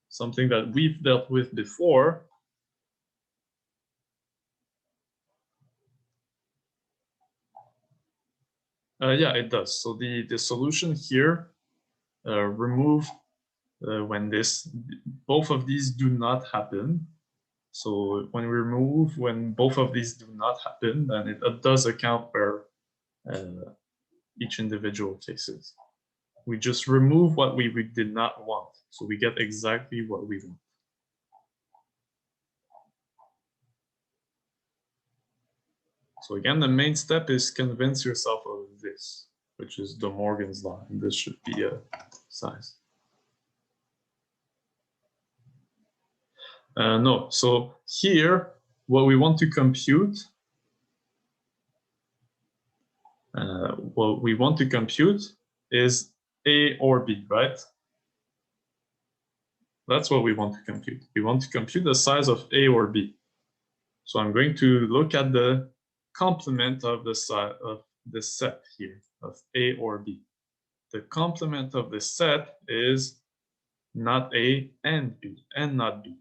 something that we've dealt with before. Yeah, it does. So the solution here, remove when both of these do not happen. So when we remove when both of these do not happen, then it does account for each individual cases. we just remove what we did not want. So we get exactly what we want. So again, the main step is convince yourself of this, which is De Morgan's law. And this should be a size. No, so here, what we want to compute, is A or B, right? That's what we want to compute. We want to compute the size of A or B. So I'm going to look at the complement of the size of the set here of A or B. The complement of the set is not A and B, and not B.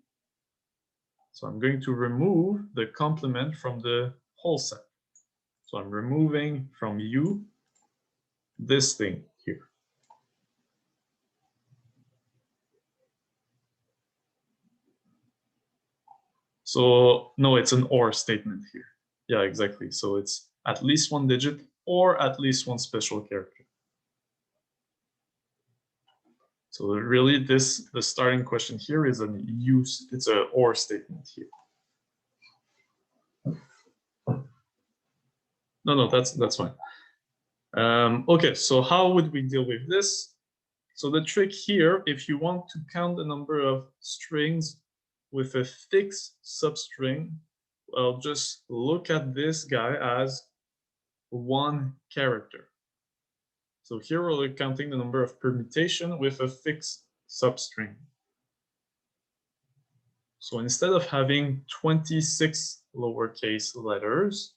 So I'm going to remove the complement from the whole set. So I'm removing from U this thing here. So no, it's an or statement here. Yeah, exactly. So it's at least one digit or at least one special character. So really the starting question here is an use, it's an or statement here. No, that's fine. Okay, so how would we deal with this? So the trick here, if you want to count the number of strings with a fixed substring, well, just look at this guy as one character. So here we're counting the number of permutation with a fixed substring. So instead of having 26 lowercase letters,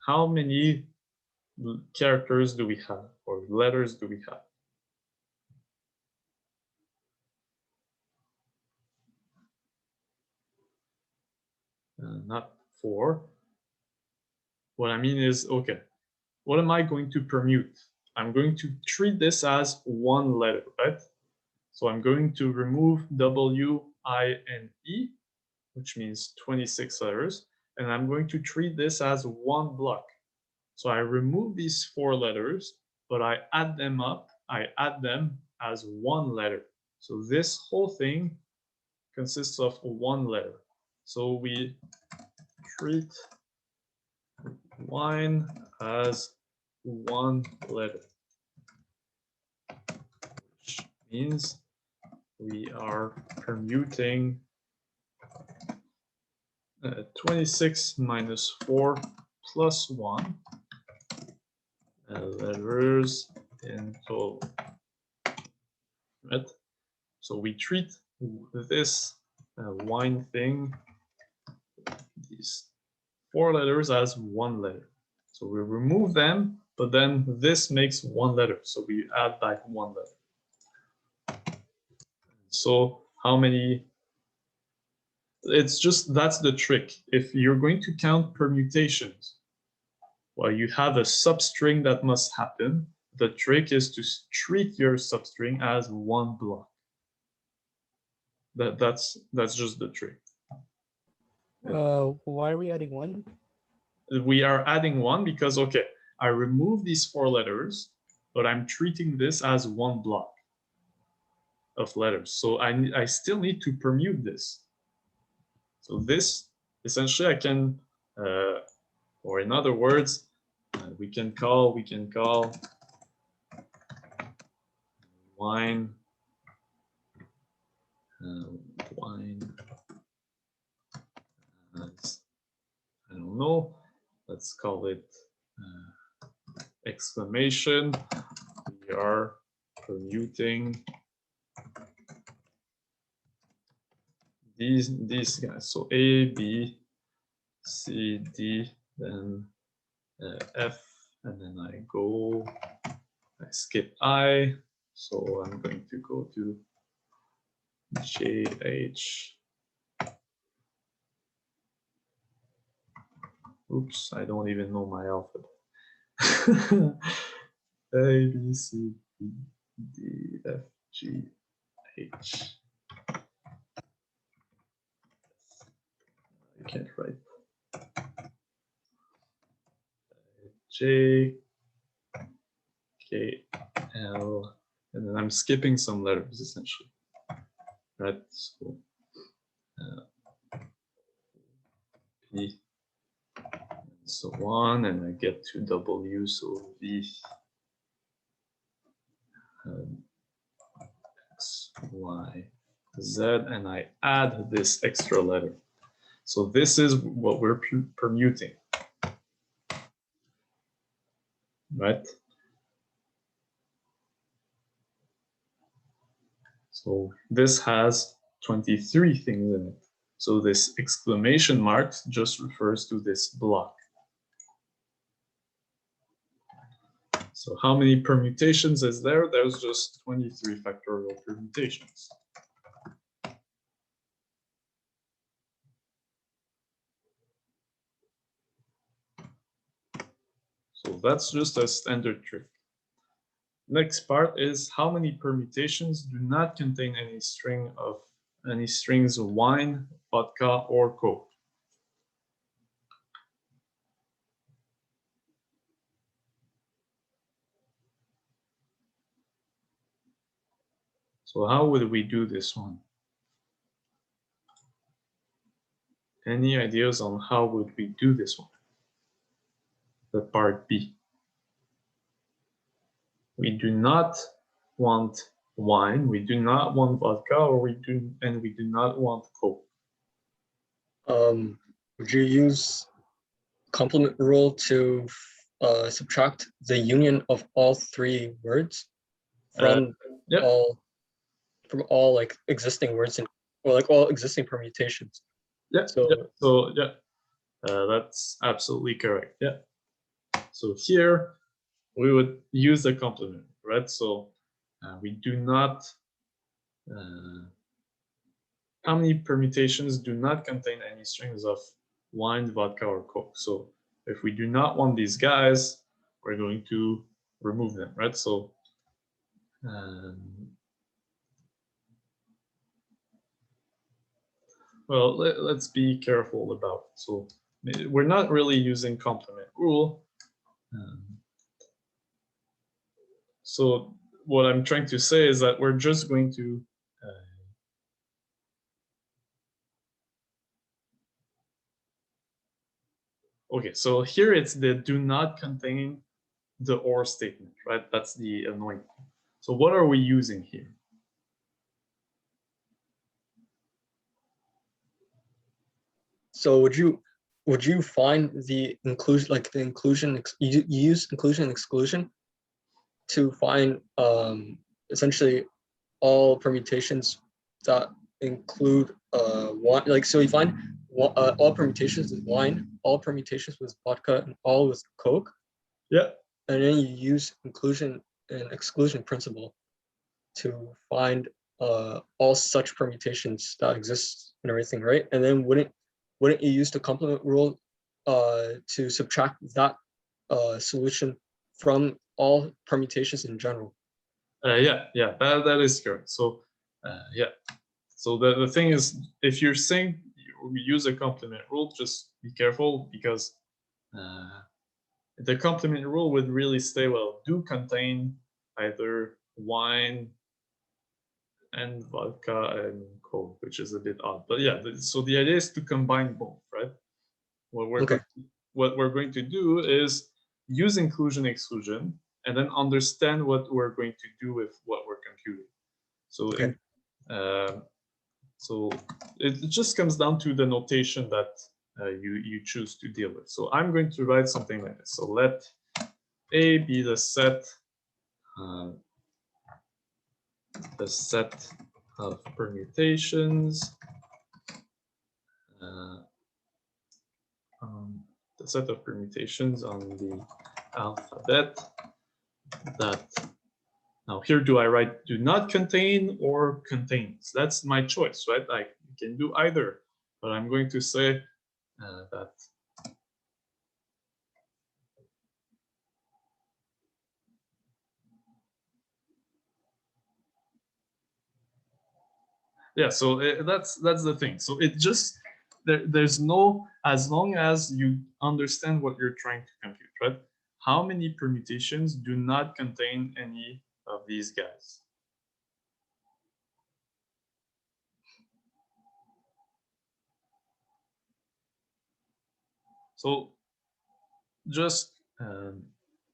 how many characters do we have, or letters do we have? Not 4. What I mean is, okay, what am I going to permute? I'm going to treat this as one letter, right? So I'm going to remove W, I, and E, which means 26 letters, and I'm going to treat this as one block. So I remove these 4 letters, but I add them up, I add them as one letter. So this whole thing consists of one letter. So we treat wine as one letter, which means we are permuting 26 minus 4 plus 1 letters in total, right? So we treat this wine thing, these 4 letters, as one letter. So we remove them, but then this makes one letter. So we add back one letter. So how many? It's just, that's the trick. If you're going to count permutations, well, you have a substring that must happen. The trick is to treat your substring as one block. That's just the trick. Why are we adding 1? We are adding 1 because, okay, I remove these 4 letters, but I'm treating this as one block of letters. So I still need to permute this. So this, essentially, I can, or in other words, we can call wine, wine as, I don't know, let's call it exclamation. We are permuting these guys. So A, B, C, D, then F, and then I skip I. So I'm going to go to J, H. Oops, I don't even know my alphabet. A, B, C, D, F, G, H. I can't write. J, K, L, and and I'm skipping some letters essentially, right? So P and so on, and I get to W, so V X, Y, Z, and I add this extra letter. So this is what we're permuting, right? So this has 23 things in it. So this exclamation mark just refers to this block. So how many permutations is there? There's just 23 factorial permutations. So that's just a standard trick. Next part is how many permutations do not contain any strings of wine, vodka, or Coke. So how would we do this one? Any ideas on how would we do this one? The part B. We do not want wine, we do not want vodka, or we do not want Coke. Would you use complement rule to subtract the union of all three words from Yep. all like existing words or like all existing permutations? Yeah. So That's absolutely correct. Yeah. So here we would use the complement, right? So we do not. How many permutations do not contain any strings of wine, vodka, or Coke? So if we do not want these guys, we're going to remove them, right? So well, let's be careful about it. So we're not really using complement rule. So what I'm trying to say is that we're just going to okay, so here it's the do not contain the or statement, right? That's the annoying thing. So what are we using here? So would you find the inclusion, like the inclusion, you use inclusion and exclusion to find essentially all permutations that include one, like, so you find all permutations with wine, all permutations with vodka, and all with Coke. Yeah. And then you use inclusion and exclusion principle to find all such permutations that exist and everything, right? And then wouldn't you use the complement rule to subtract that solution from all permutations in general? Yeah, that is correct. So yeah, so the thing is, if you're saying we use a complement rule, just be careful, because the complement rule would really say, well, do contain either wine and vodka and Coke, which is a bit odd. But yeah, so the idea is to combine both, right? What we're going to do is use inclusion exclusion and then understand what we're going to do with what we're computing. So so it just comes down to the notation that you choose to deal with. So I'm going to write something like this. So let A be the set of permutations, the set of permutations on the alphabet that, now here do I write do not contain or contains? That's my choice, right? I can do either, but I'm going to say that yeah, so that's the thing. So it just there's no, as long as you understand what you're trying to compute, right? How many permutations do not contain any of these guys? So just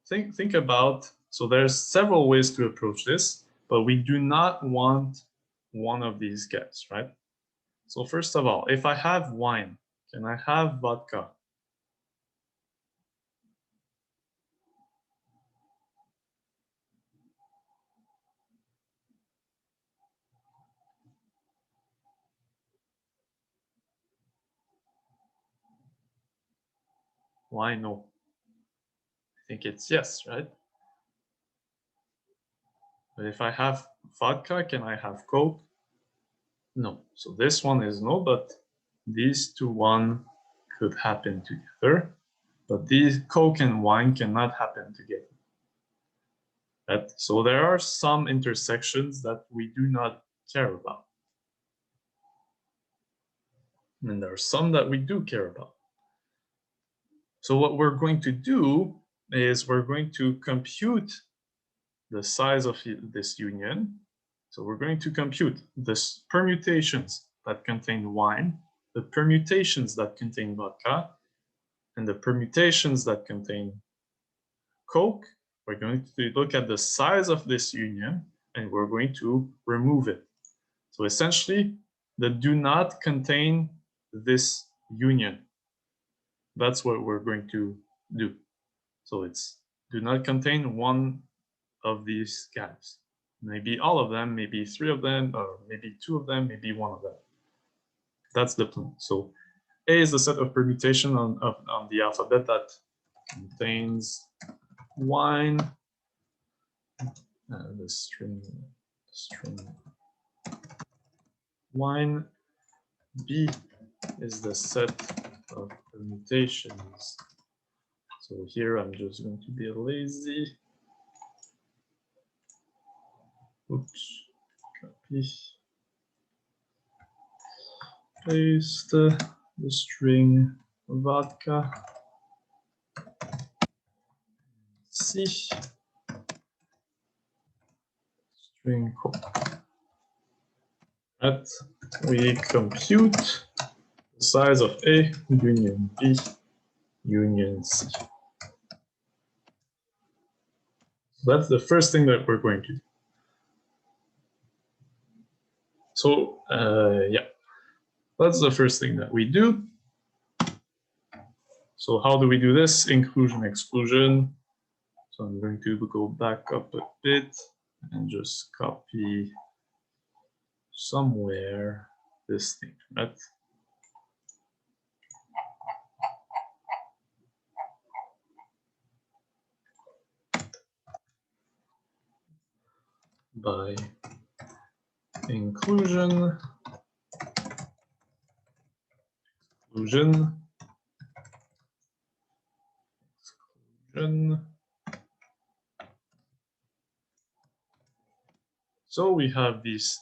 think about, so there's several ways to approach this, but we do not want one of these guys, right? So first of all, if I have wine, can I have vodka? Why no? I think it's yes, right? But if I have vodka, can I have Coke? No. So this one is no, but these two one could happen together. But these Coke and wine cannot happen together. Right? So there are some intersections that we do not care about. And there are some that we do care about. So what we're going to do is we're going to compute the size of this union. So we're going to compute the permutations that contain wine, the permutations that contain vodka, and the permutations that contain Coke. We're going to look at the size of this union, and we're going to remove it. So essentially, they do not contain this union. That's what we're going to do. So it's do not contain one of these guys. Maybe all of them, maybe three of them, or maybe two of them, maybe one of them. That's the plan. So A is the set of permutation on the alphabet that contains wine, the string wine. B is the set of permutations. So here I'm just going to be lazy. Oops, copy, paste the string vodka. C, string Coke. That we compute the size of A union B union C. So that's the first thing that we're going to do. So yeah, that's the first thing that we do. So how do we do this? Inclusion, exclusion. So I'm going to go back up a bit and just copy somewhere this thing, right? By inclusion, exclusion, exclusion. So we have these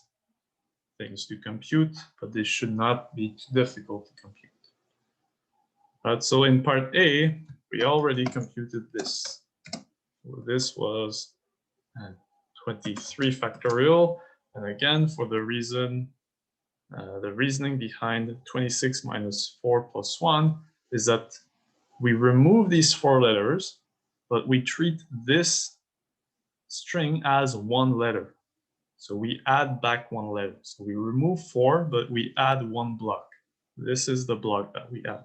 things to compute, but they should not be too difficult to compute. Right, so in part A, we already computed this. So this was 23 factorial. And again, for the reason, the reasoning behind 26 minus 4 plus 1 is that we remove these 4 letters, but we treat this string as one letter. So we add back 1 letter. So we remove 4, but we add 1 block. This is the block that we add.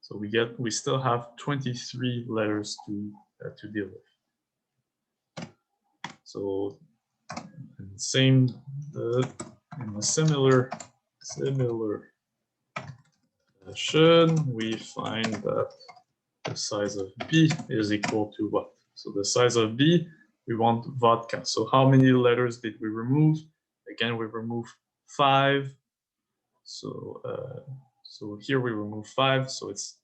So we still have 23 letters to deal with. So in a similar fashion, we find that the size of B is equal to what? So the size of B, we want vodka. So how many letters did we remove? Again, we remove 5. So here we remove 5, so it's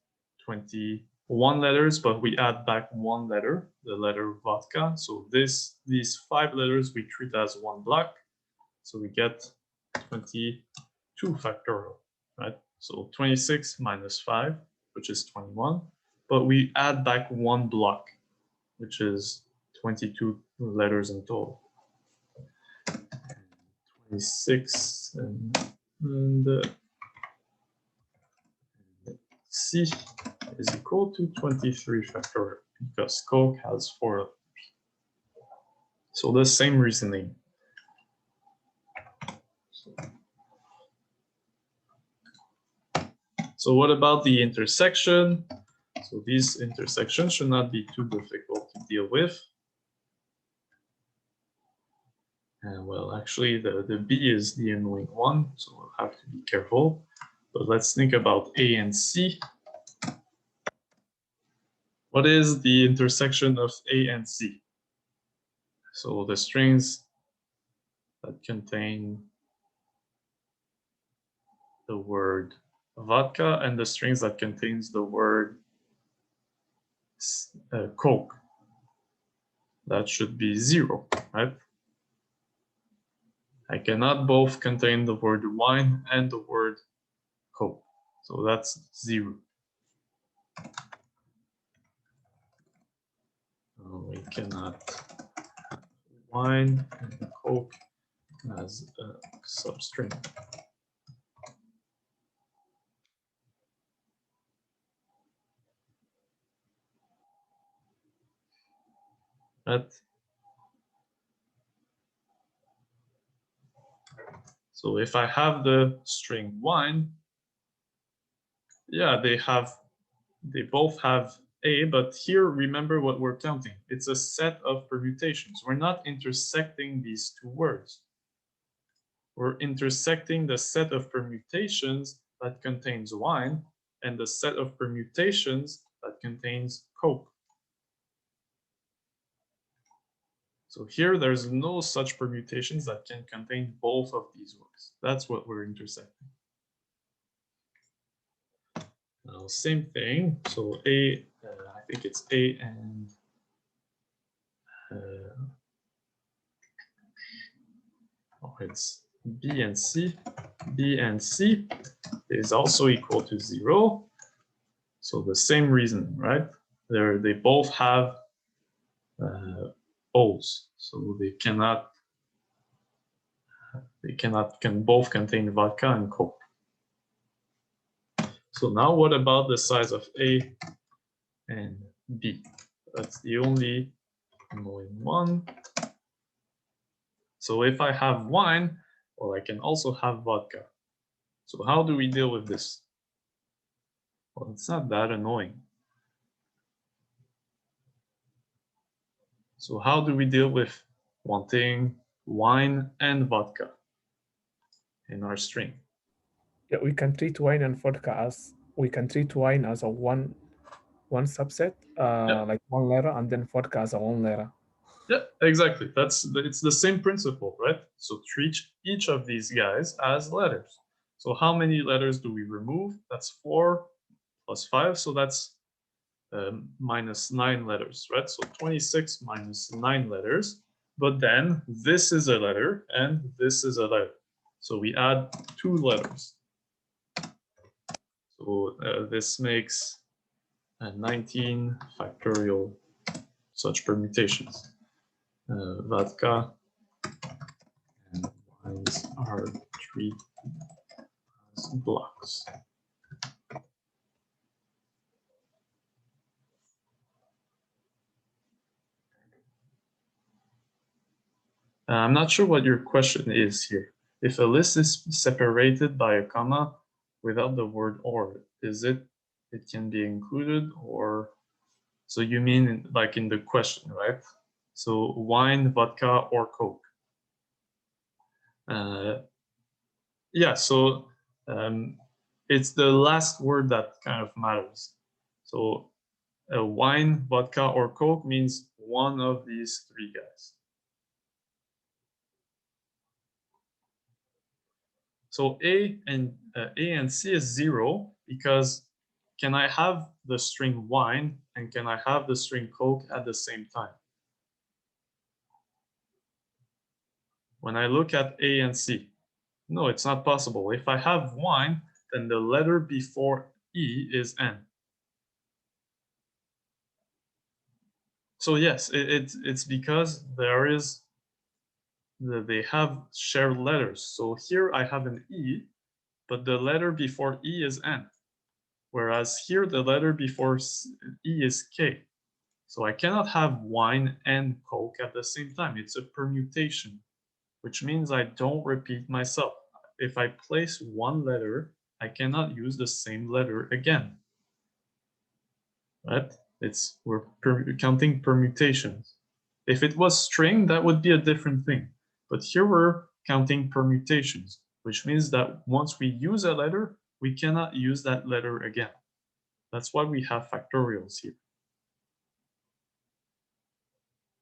21 letters, but we add back 1 letter, the letter vodka. So these 5 letters we treat as 1 block. So we get 22 factorial, right? So 26 minus 5, which is 21, but we add back 1 block, which is 22 letters in total. 26 and C is equal to 23 factorial because Coke has 4 letters. So the same reasoning. So what about the intersection? So these intersections should not be too difficult to deal with. And well, actually the B is the annoying one, so we'll have to be careful. But let's think about A and C. What is the intersection of A and C? So the strings that contain the word vodka and the strings that contains the word Coke. That should be 0, right? I cannot both contain the word wine and the word Coke. So that's 0. We cannot have wine and Coke as a substring. Right? So if I have the string wine, yeah, they both have A, but here remember what we're counting. It's a set of permutations. We're not intersecting these two words. We're intersecting the set of permutations that contains wine and the set of permutations that contains Coke. So here there's no such permutations that can contain both of these words. That's what we're intersecting. Now, same thing. So I think it's A and it's B and C. B and C is also equal to 0. So the same reason, right? They both have O's, so they can both contain vodka and Coke. So now what about the size of A and B? That's the only annoying one. So if I have wine, well, I can also have vodka. So how do we deal with this? Well, it's not that annoying. So how do we deal with wanting wine and vodka in our string? Yeah, we can treat wine and vodka as a one subset, like one letter, and then vodka as a one letter. Yeah, exactly. It's the same principle, right? So treat each of these guys as letters. So how many letters do we remove? That's 4 plus 5, so that's minus 9 letters, right? So 26 minus 9 letters. But then this is a letter and this is a letter. So we add 2 letters. So this makes 19 factorial such permutations. Vodka and wines are treated as blocks. I'm not sure what your question is here. If a list is separated by a comma without the word or, it can be included, or so you mean like in the question, right? So wine, vodka, or Coke. Yeah, so it's the last word that kind of matters. So wine, vodka, or Coke means one of these 3 guys. So A and C is 0 because can I have the string wine and can I have the string Coke at the same time? When I look at A and C, no, it's not possible. If I have wine, then the letter before E is N. So yes, it's because they have shared letters. So here I have an E, but the letter before E is N. whereas here the letter before E is K. So I cannot have wine and Coke at the same time. It's a permutation, which means I don't repeat myself. If I place one letter, I cannot use the same letter again. Right? We're counting permutations. If it was string, that would be a different thing. But here we're counting permutations, which means that once we use a letter, we cannot use that letter again. That's why we have factorials here.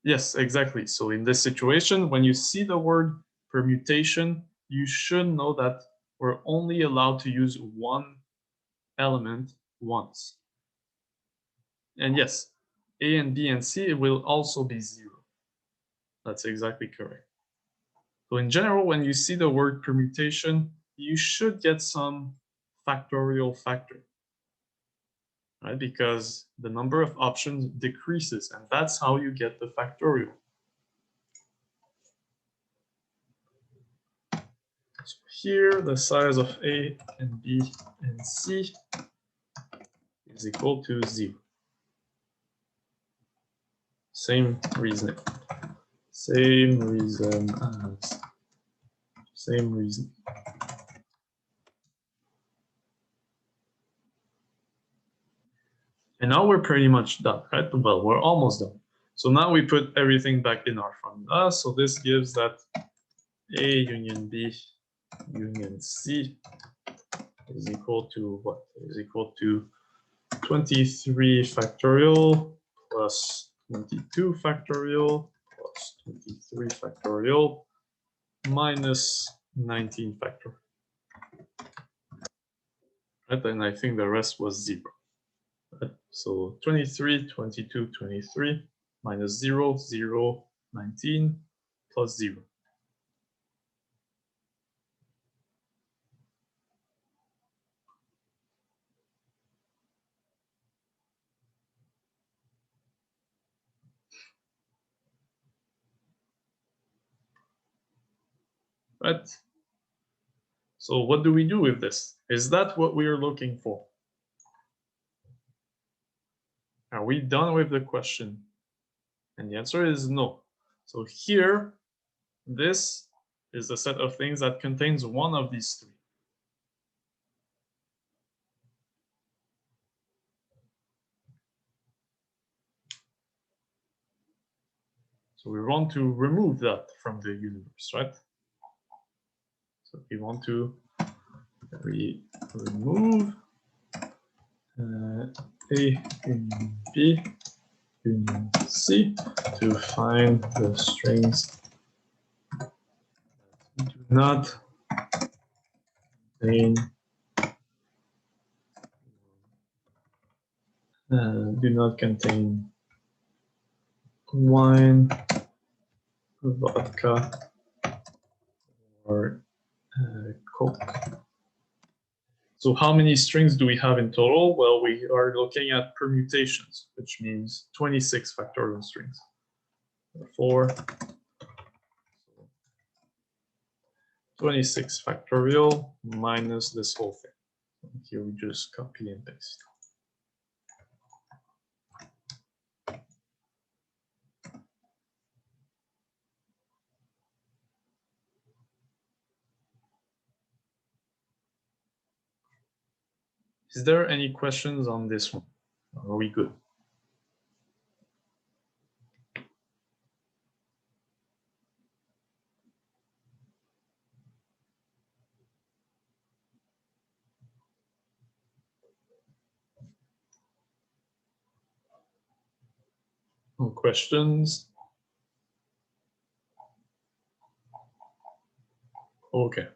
Yes, exactly. So in this situation, when you see the word permutation, you should know that we're only allowed to use one element once. And yes, A and B and C will also be 0. That's exactly correct. So in general, when you see the word permutation, you should get some factorial factor, right? Because the number of options decreases, and that's how you get the factorial. So here, the size of A and B and C is equal to 0. Same reasoning. Same reason as same reason. And now we're pretty much done, right? Well, we're almost done. So now we put everything back in our formula. So this gives that A union B union C is equal to what? Is equal to 23 factorial plus 22 factorial plus 23 factorial minus 19 factorial. Right, and I think the rest was 0. Right? So 23, 22, 23 minus 0, 0, 19 plus 0. Right? So what do we do with this? Is that what we are looking for? Are we done with the question? And the answer is no. So here, this is a set of things that contains one of these 3. So we want to remove that from the universe, right? So we want to remove A union B union C to find the strings that do not contain wine, vodka, or Coke. So how many strings do we have in total? Well, we are looking at permutations, which means 26 factorial strings. Therefore, 26 factorial minus this whole thing. And here we just copy and paste. Is there any questions on this one? Are we good? No questions? Okay.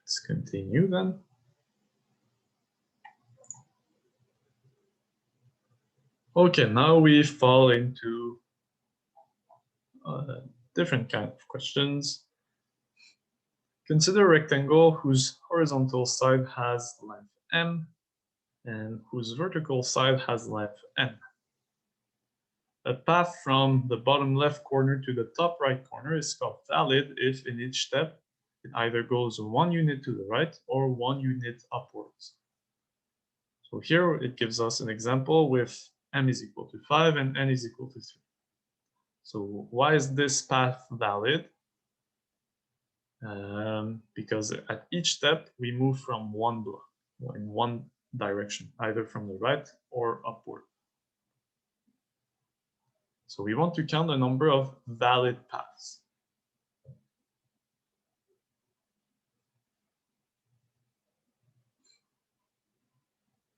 Let's continue then. Okay, now we fall into different kind of questions. Consider a rectangle whose horizontal side has length m and whose vertical side has length n. A path from the bottom left corner to the top right corner is called valid if in each step it either goes 1 unit to the right or 1 unit upwards. So here it gives us an example with m is equal to 5 and n is equal to 3. So why is this path valid? Because at each step we move from one block in one direction, either from the right or upward. So we want to count the number of valid paths.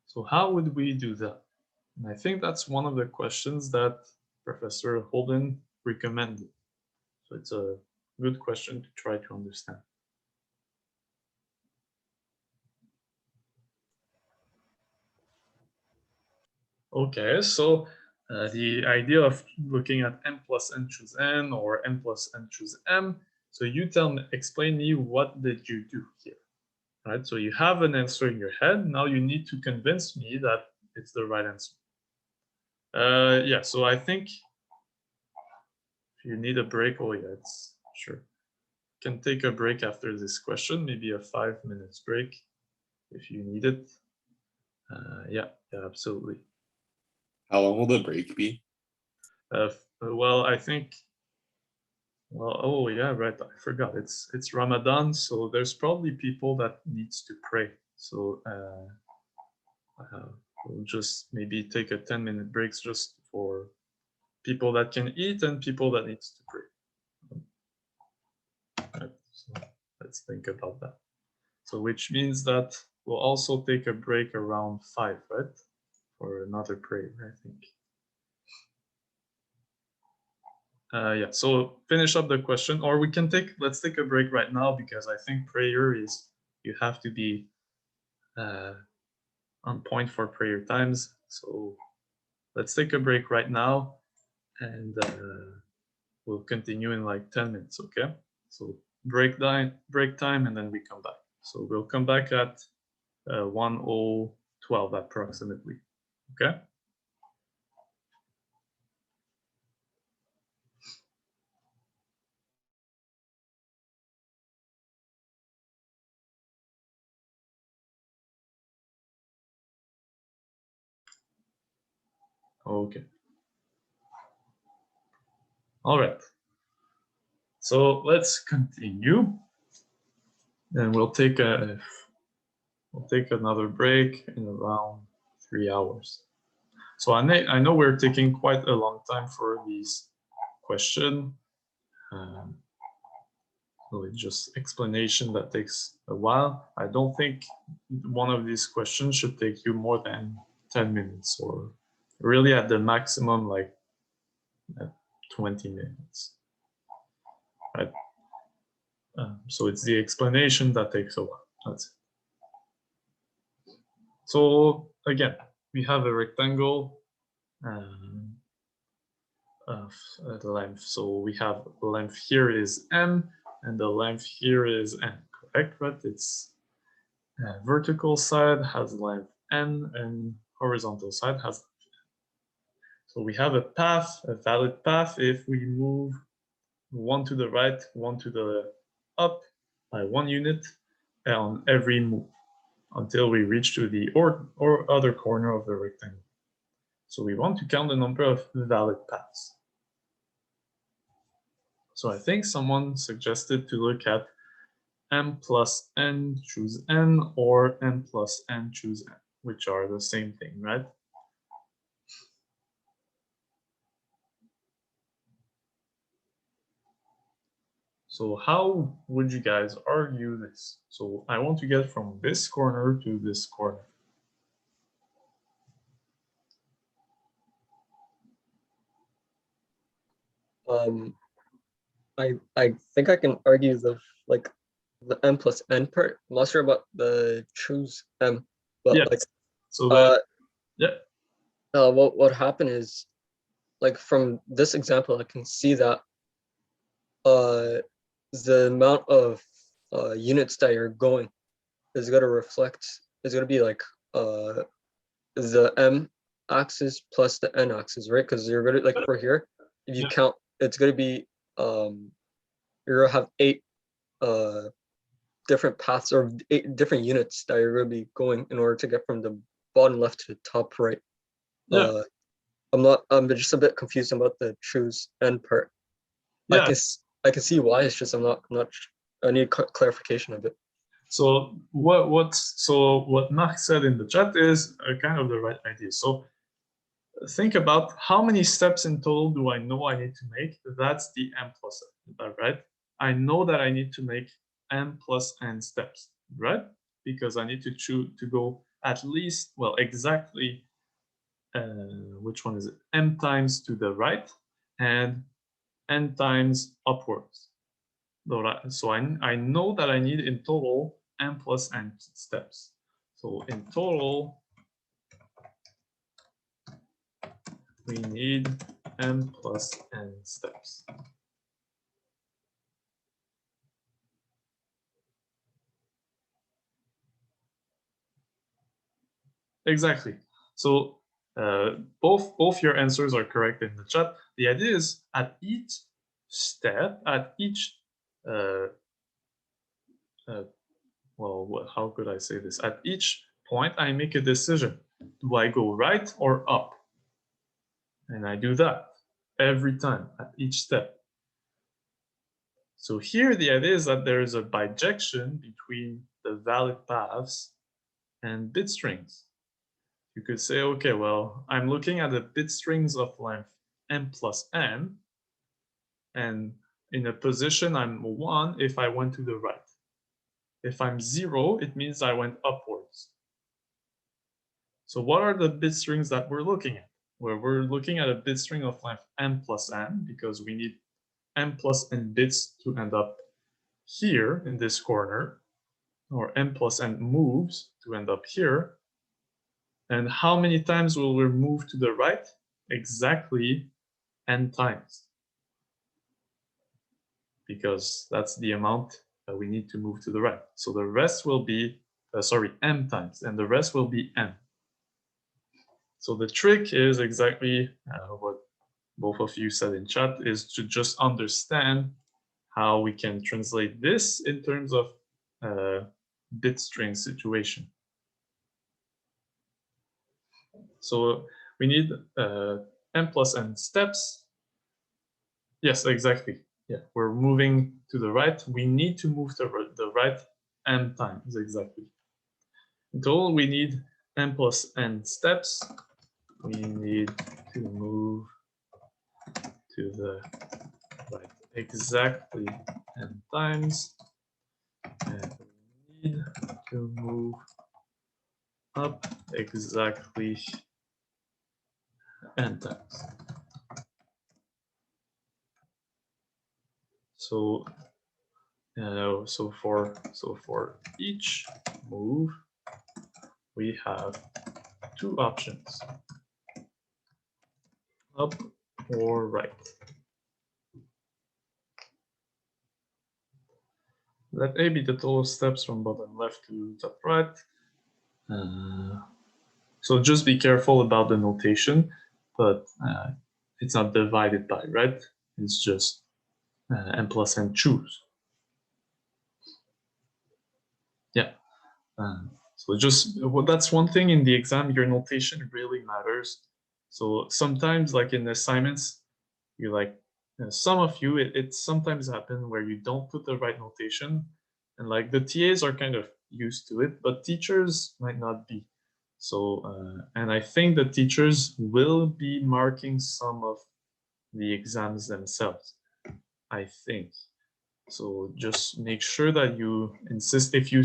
So how would we do that? And I think that's one of the questions that Professor Holden recommended. So it's a good question to try to understand. Okay, so the idea of looking at m plus n choose n or m plus n choose m. So you tell me, explain me, what did you do here? Right, so you have an answer in your head. Now you need to convince me that it's the right answer. Yeah, so I think if you need a break, oh yeah, it's sure. Can take a break after this question, maybe a 5 minutes break if you need it. Yeah, absolutely. How long will the break be? Well, I think, well, oh yeah, right, I forgot. It's Ramadan, so there's probably people that needs to pray. So we'll just maybe take a 10-minute break just for people that can eat and people that needs to pray. Right, so let's think about that. So which means that we'll also take a break around 5, right? For another prayer, I think. Yeah, so finish up the question, or we can let's take a break right now, because I think prayer is, you have to be on point for prayer times. So let's take a break right now, and we'll continue in like 10 minutes, okay? So break time, and then we come back. So we'll come back at 10:12 approximately, okay? Okay. All right. So let's continue, and we'll take another break in around 3 hours. So I know we're taking quite a long time for these questions. So it's just explanation that takes a while. I don't think one of these questions should take you more than 10 minutes, or really at the maximum like 20 minutes. Right? So it's the explanation that takes a while. That's it. So again, we have a rectangle of the length. So we have the length here is m, and the length here is n, correct? Right? It's vertical side has length n, and horizontal side has length n. So we have a path, a valid path, if we move one to the right, one to the up by 1 unit on every move until we reach to the or other corner of the rectangle. So we want to count the number of valid paths. So I think someone suggested to look at m plus n choose n or m plus n choose n, which are the same thing, right? So how would you guys argue this? So I want to get from this corner to this corner. I think I can argue the m plus n part. I'm not sure about the choose m, but yes. like So that what happened is, like, from this example, I can see that the amount of units that you're going is going to reflect, is going to be like the m axis plus the n axis, right? Because you're going to, like, for here, if you count, it's going to be you're going to have 8 different paths or 8 different units that you're going to be going in order to get from the bottom left to the top right. Yeah. I'm just a bit confused about the choose end part. Yeah. I can see why. It's just I need clarification of it. So what Mark said in the chat is kind of the right idea. So think about how many steps in total do I know I need to make? That's the m plus n, right? I know that I need to make m plus n steps, right? Because I need to choose to go at least, well, exactly, which one is it? M times to the right and n times upwards. So I know that I need in total m plus n steps. So in total, we need m plus n steps. Exactly. So both your answers are correct in the chat. The idea is at each step, at each well, how could I say this? At each point, I make a decision. Do I go right or up? And I do that every time at each step. So here the idea is that there is a bijection between the valid paths and bit strings. You could say, okay, well, I'm looking at the bit strings of length m plus n, and in a position I'm 1 if I went to the right. If I'm 0, it means I went upwards. So what are the bit strings that we're looking at? Well, we're looking at a bit string of length m plus n because we need m plus n bits to end up here in this corner, or m plus n moves to end up here. And how many times will we move to the right? Exactly n times. Because that's the amount that we need to move to the right. So the rest will be, m times, and the rest will be n. So the trick is exactly what both of you said in chat, is to just understand how we can translate this in terms of bit string situation. So we need m plus n steps. Yes, exactly. Yeah, we're moving to the right. We need to move to the right n times, exactly. In total, we need m plus n steps. We need to move to the right exactly n times. And we need to move up exactly n times. So for each move, we have 2 options, up or right. Let A be the total steps from bottom left to top right. So just be careful about the notation, but it's not divided by, right? It's just n plus n choose. Yeah. So just, well, that's one thing in the exam, your notation really matters. So sometimes, like in assignments, you like, some of you, it sometimes happens where you don't put the right notation, and like the TAs are kind of used to it, but teachers might not be. So, and I think the teachers will be marking some of the exams themselves, I think. So just make sure that you insist, if you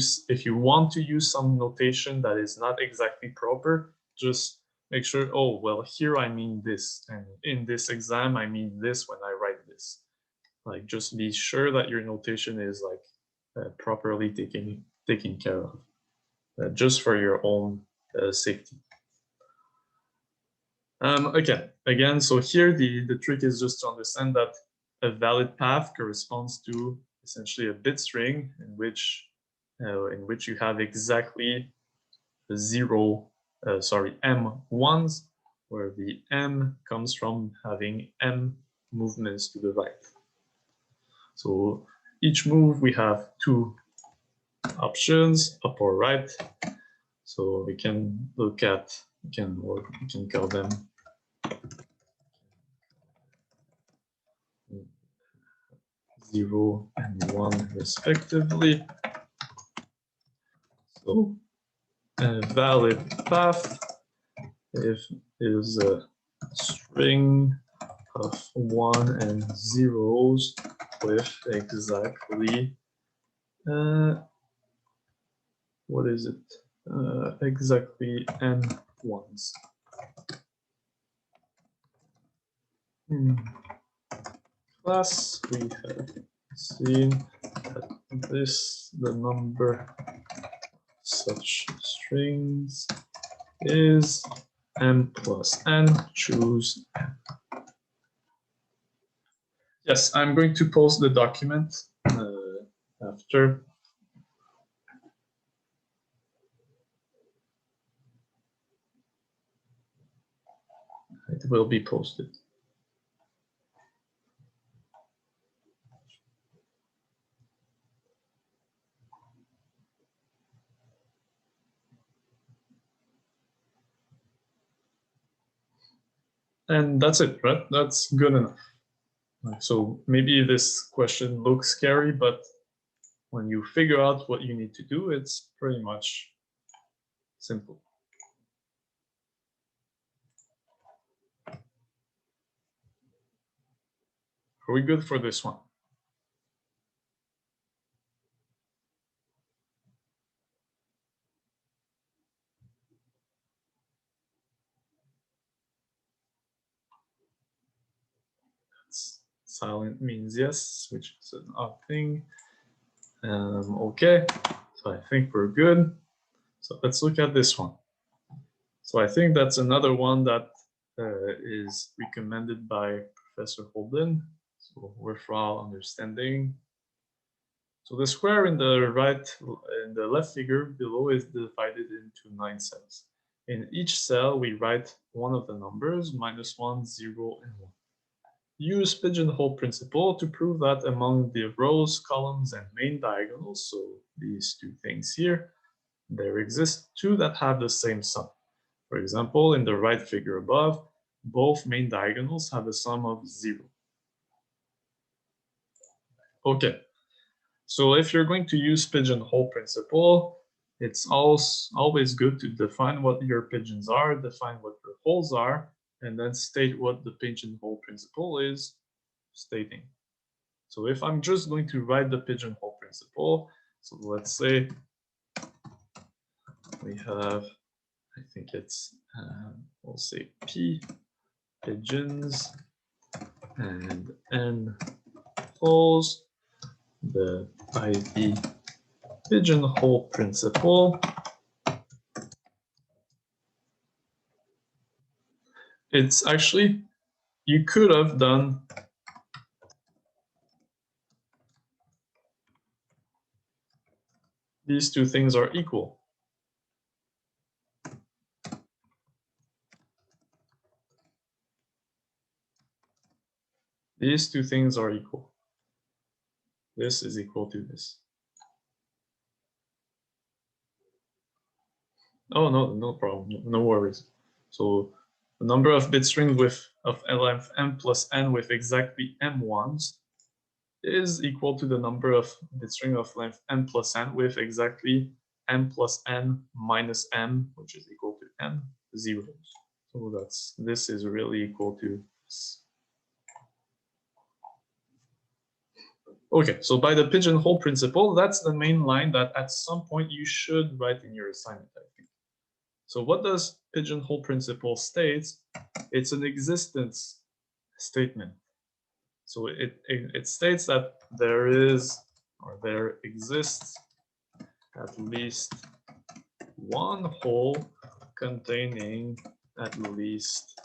want to use some notation that is not exactly proper, just make sure, oh, well, here I mean this, and in this exam I mean this when I write this. Like, just be sure that your notation is like properly taken care of, just for your own safety. Okay, again, so here the trick is just to understand that a valid path corresponds to essentially a bit string in which you have exactly m1s, where the m comes from having m movements to the right. So each move we have 2 options, up or right. So we can look at, we can call them zero and one respectively. So a valid path is a string of 1 and zeros with exactly what is it? Exactly n ones. In class, we have seen that the number of such strings is m plus n. Choose n. Yes, I'm going to post the document after. It will be posted. And that's it, right? That's good enough. So maybe this question looks scary, but when you figure out what you need to do, it's pretty much simple. Are we good for this one? Silent means yes, which is an odd thing. Okay, so I think we're good. So let's look at this one. So I think that's another one that is recommended by Professor Holden. So worthwhile understanding. So the square in the left figure below is divided into 9 cells. In each cell, we write one of the numbers, -1, 0, and 1. Use pigeonhole principle to prove that among the rows, columns, and main diagonals, so these two things here, there exist two that have the same sum. For example, in the right figure above, both main diagonals have a sum of 0. Okay, so if you're going to use pigeonhole principle, it's always good to define what your pigeons are, define what your holes are, and then state what the pigeonhole principle is stating. So if I'm just going to write the pigeonhole principle, so let's say we have, I think it's, we'll say P pigeons and N holes, the IV pigeonhole principle. It's actually, you could have done these two things are equal. These two things are equal. This is equal to this. Oh, no problem, no worries. So the number of bit strings of length m plus n with exactly m ones is equal to the number of bit string of length m plus n with exactly m plus n minus m, which is equal to n zeros. So this is really equal to this. Okay, so by the pigeonhole principle, that's the main line that at some point you should write in your assignment, I think. So what does pigeonhole principle states? It's an existence statement. So it states that there exists at least one hole containing at least,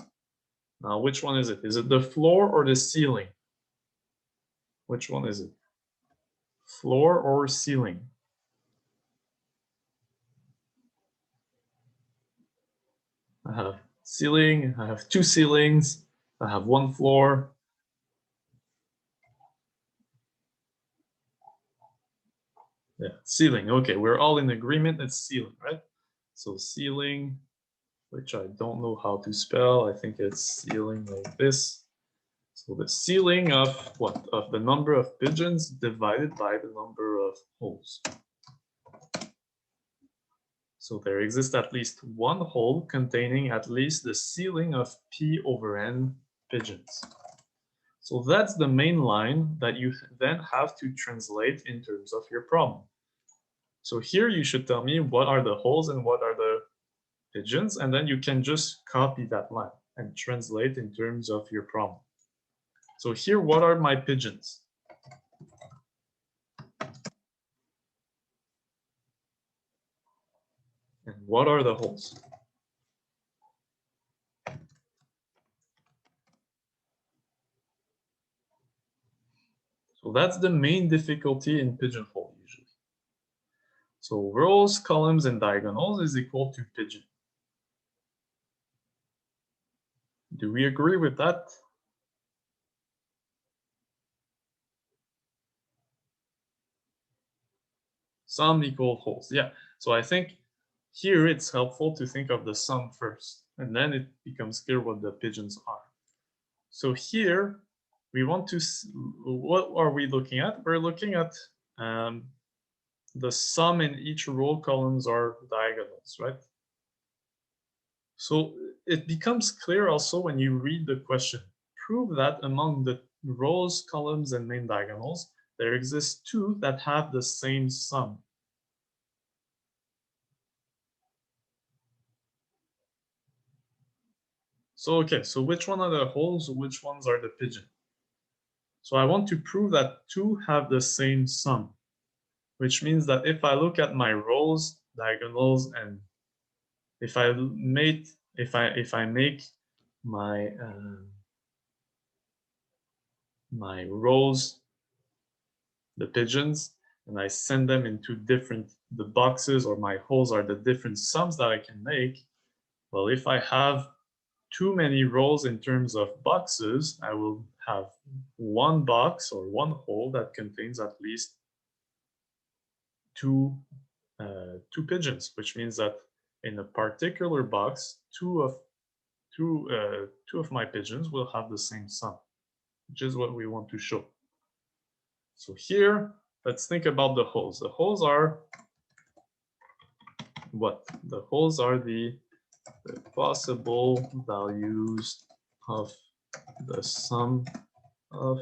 now which one is it? Is it the floor or the ceiling? Which one is it? Floor or ceiling? I have ceiling, I have two ceilings, I have one floor. Yeah, ceiling. Okay, we're all in agreement. It's ceiling, right? So ceiling, which I don't know how to spell. I think it's ceiling like this. So the ceiling of what? Of the number of pigeons divided by the number of holes. So there exists at least one hole containing at least the ceiling of P over N pigeons. So that's the main line that you then have to translate in terms of your problem. So here you should tell me what are the holes and what are the pigeons, and then you can just copy that line and translate in terms of your problem. So here, what are my pigeons? And what are the holes? So that's the main difficulty in pigeonhole usually. So rows, columns, and diagonals is equal to pigeon. Do we agree with that? Sum equal holes. Yeah. So I think here it's helpful to think of the sum first, and then it becomes clear what the pigeons are. So here we want to, what are we looking at? We're looking at the sum in each row columns are diagonals, right? So it becomes clear also when you read the question. Prove that among the rows, columns, and main diagonals, there exist two that have the same sum. So, okay, so which one are the holes, which ones are the pigeon? So I want to prove that two have the same sum, which means that if I look at my rows, diagonals, and if I make my my rows the pigeons, and I send them into the boxes, or my holes are the different sums that I can make. Well, if I have too many rows in terms of boxes, I will have one box or one hole that contains at least two pigeons, which means that in a particular box, two of my pigeons will have the same sum, which is what we want to show. So here, let's think about the holes. The holes are what? The holes are the possible values of the sum of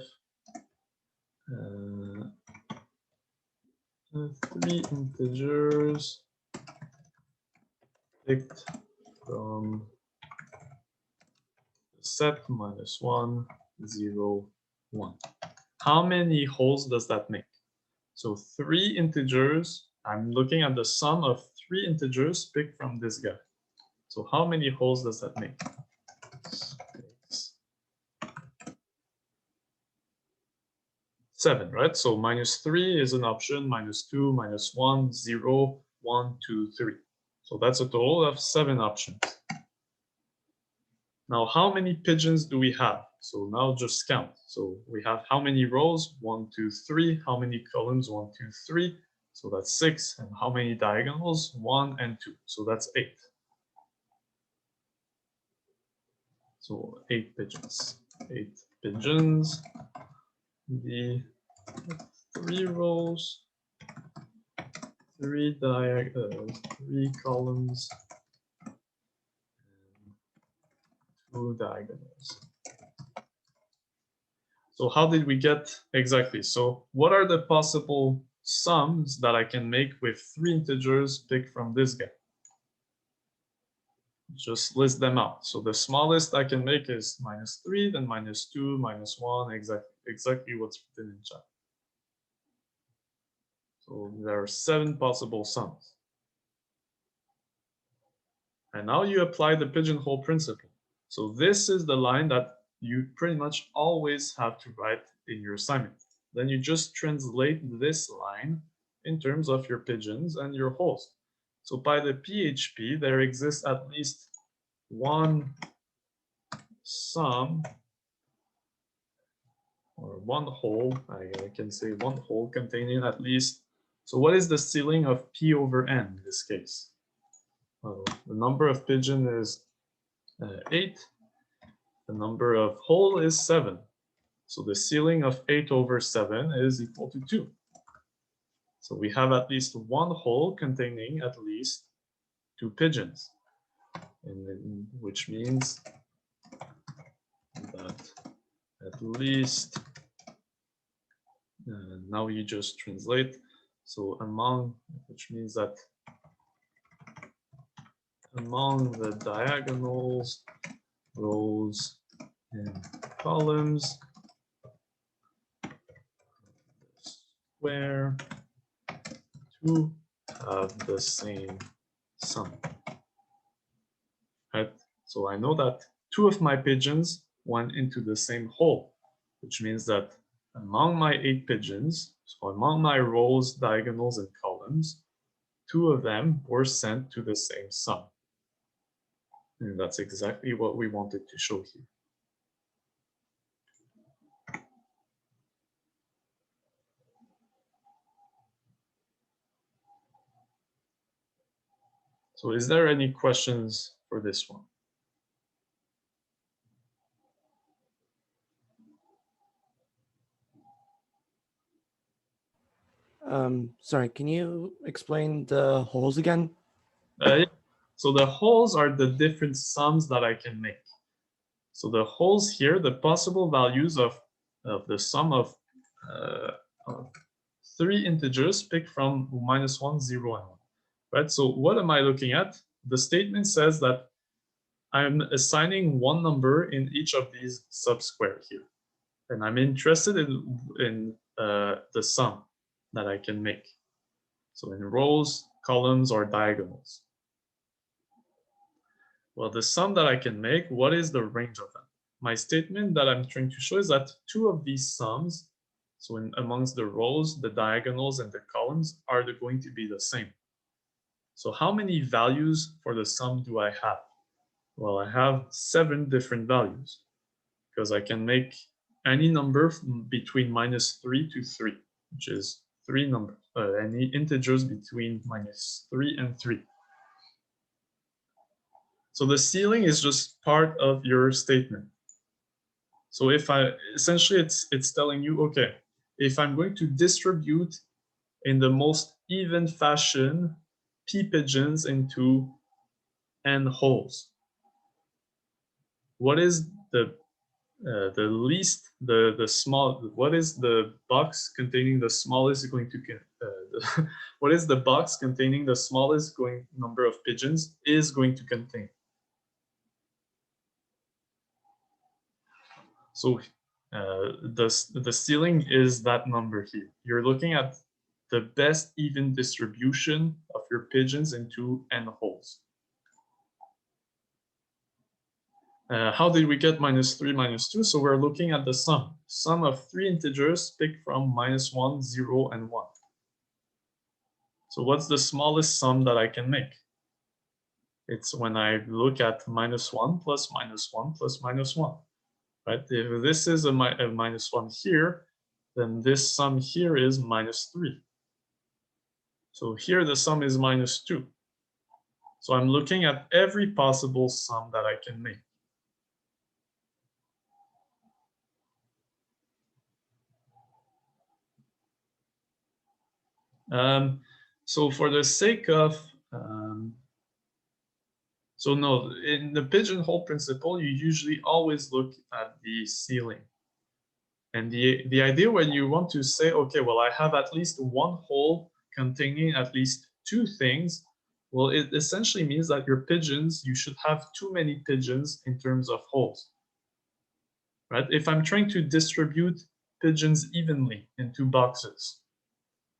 three integers picked from the set -1, 0, 1. How many holes does that make? So three integers, I'm looking at the sum of three integers picked from this guy. So how many holes does that make? 7, right? So -3 is an option, -2, -1, 0, 1, 2, 3. So that's a total of 7 options. Now, how many pigeons do we have? So now just count. So we have how many rows? 1, 2, 3. How many columns? 1, 2, 3. So that's 6. And how many diagonals? 1 and 2. So that's 8. So 8 pigeons. 8 pigeons. The 3 rows, 3 columns, and 2 diagonals. So how did we get exactly? So what are the possible sums that I can make with 3 integers picked from this guy? Just list them out. So the smallest I can make is -3, then -2, -1, exactly what's written in chat. So there are 7 possible sums. And now you apply the pigeonhole principle. So this is the line that you pretty much always have to write in your assignment. Then you just translate this line in terms of your pigeons and your holes. So by the PHP, there exists at least one sum, or one hole, I can say one hole containing at least So what is the ceiling of P over N in this case? Well, the number of pigeon is 8. The number of hole is 7. So the ceiling of 8 over 7 is equal to 2. So we have at least one hole containing at least 2 pigeons, which means that at least, now you just translate, so among, which means that among the diagonals, rows, and columns, square, 2 have the same sum. Right? So I know that 2 of my pigeons went into the same hole, which means that among my 8 pigeons, so among my rows, diagonals, and columns, 2 of them were sent to the same sum. And that's exactly what we wanted to show here. So is there any questions for this one? Sorry, can you explain the holes again? Yeah. So the holes are the different sums that I can make. So the holes here, the possible values of the sum of 3 integers picked from -1, 0, and 1. Right? So what am I looking at? The statement says that I'm assigning one number in each of these subsquare here. And I'm interested in the sum that I can make. So in rows, columns, or diagonals. Well, the sum that I can make, what is the range of them? My statement that I'm trying to show is that 2 of these sums, so amongst the rows, the diagonals, and the columns, are going to be the same. So how many values for the sum do I have? Well, I have 7 different values because I can make any number between -3 to 3, which is 3 numbers, any integers between -3 and 3. So the ceiling is just part of your statement. So if essentially it's telling you, okay, if I'm going to distribute in the most even fashion P pigeons into N holes, what is the least, the small, what is the box containing the smallest going to, what is the box containing the smallest number of pigeons is going to contain? So the ceiling is that number here. You're looking at the best even distribution of your pigeons into N holes. How did we get -3, -2? So we're looking at the sum of 3 integers picked from -1, 0, and 1. So what's the smallest sum that I can make? It's when I look at -1 plus -1 plus -1. Right? If this is a -1 here, then this sum here is -3. So here the sum is -2. So I'm looking at every possible sum that I can make. So for the sake of, so no, in the pigeonhole principle, you usually always look at the ceiling. And the idea when you want to say, okay, well, I have at least one hole containing at least 2 things, well, it essentially means that your pigeons, you should have too many pigeons in terms of holes. Right? If I'm trying to distribute pigeons evenly into boxes,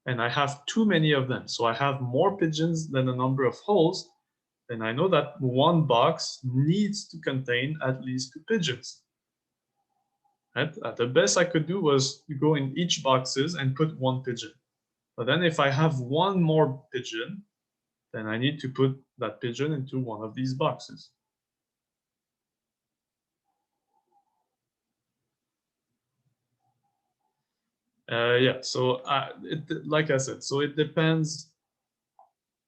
and I have too many of them, so I have more pigeons than the number of holes, then I know that one box needs to contain at least 2 pigeons. Right? The best I could do was to go in each boxes and put 1 pigeon. But then if I have one more pigeon, then I need to put that pigeon into one of these boxes. Yeah, so like I said, so it depends.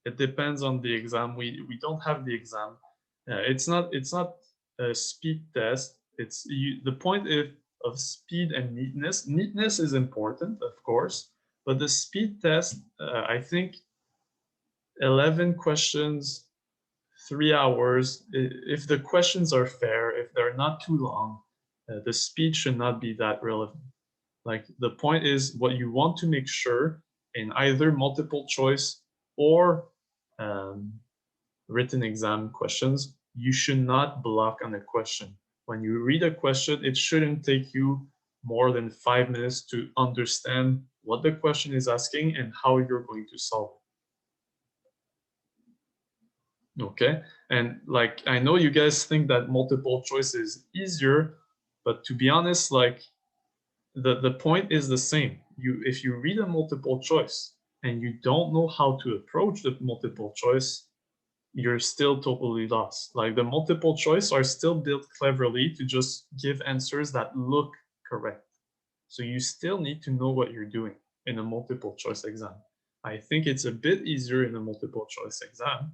It depends on the exam. We don't have the exam. It's not a speed test. It's the point of speed and neatness. Neatness is important, of course, but the speed test, I think 11 questions, 3 hours. If the questions are fair, if they're not too long, the speed should not be that relevant. Like the point is what you want to make sure in either multiple choice or written exam questions, you should not block on a question. When you read a question, it shouldn't take you more than 5 minutes to understand what the question is asking and how you're going to solve it. Okay, and like I know you guys think that multiple choice is easier, but to be honest, like the point is the same. If you read a multiple choice and you don't know how to approach the multiple choice, you're still totally lost. Like the multiple choice are still built cleverly to just give answers that look correct. So you still need to know what you're doing in a multiple choice exam. I think it's a bit easier in a multiple choice exam,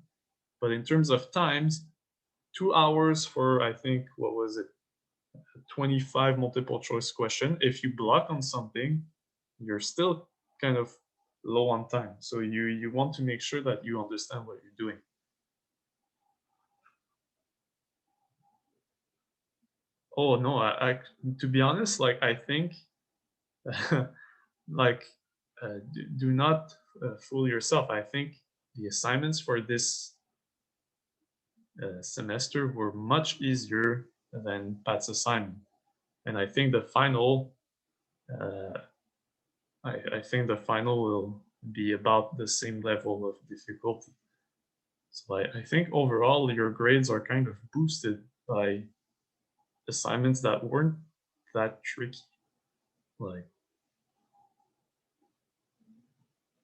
but in terms of times, 2 hours for, I think, what was it? 25 multiple choice question. If you block on something, you're still kind of low on time. So you want to make sure that you understand what you're doing. Oh no, to be honest, like I think like do not fool yourself. I think the assignments for this semester were much easier than Pat's assignment, and I think the final I think the final will be about the same level of difficulty. So I think overall your grades are kind of boosted by assignments that weren't that tricky. Like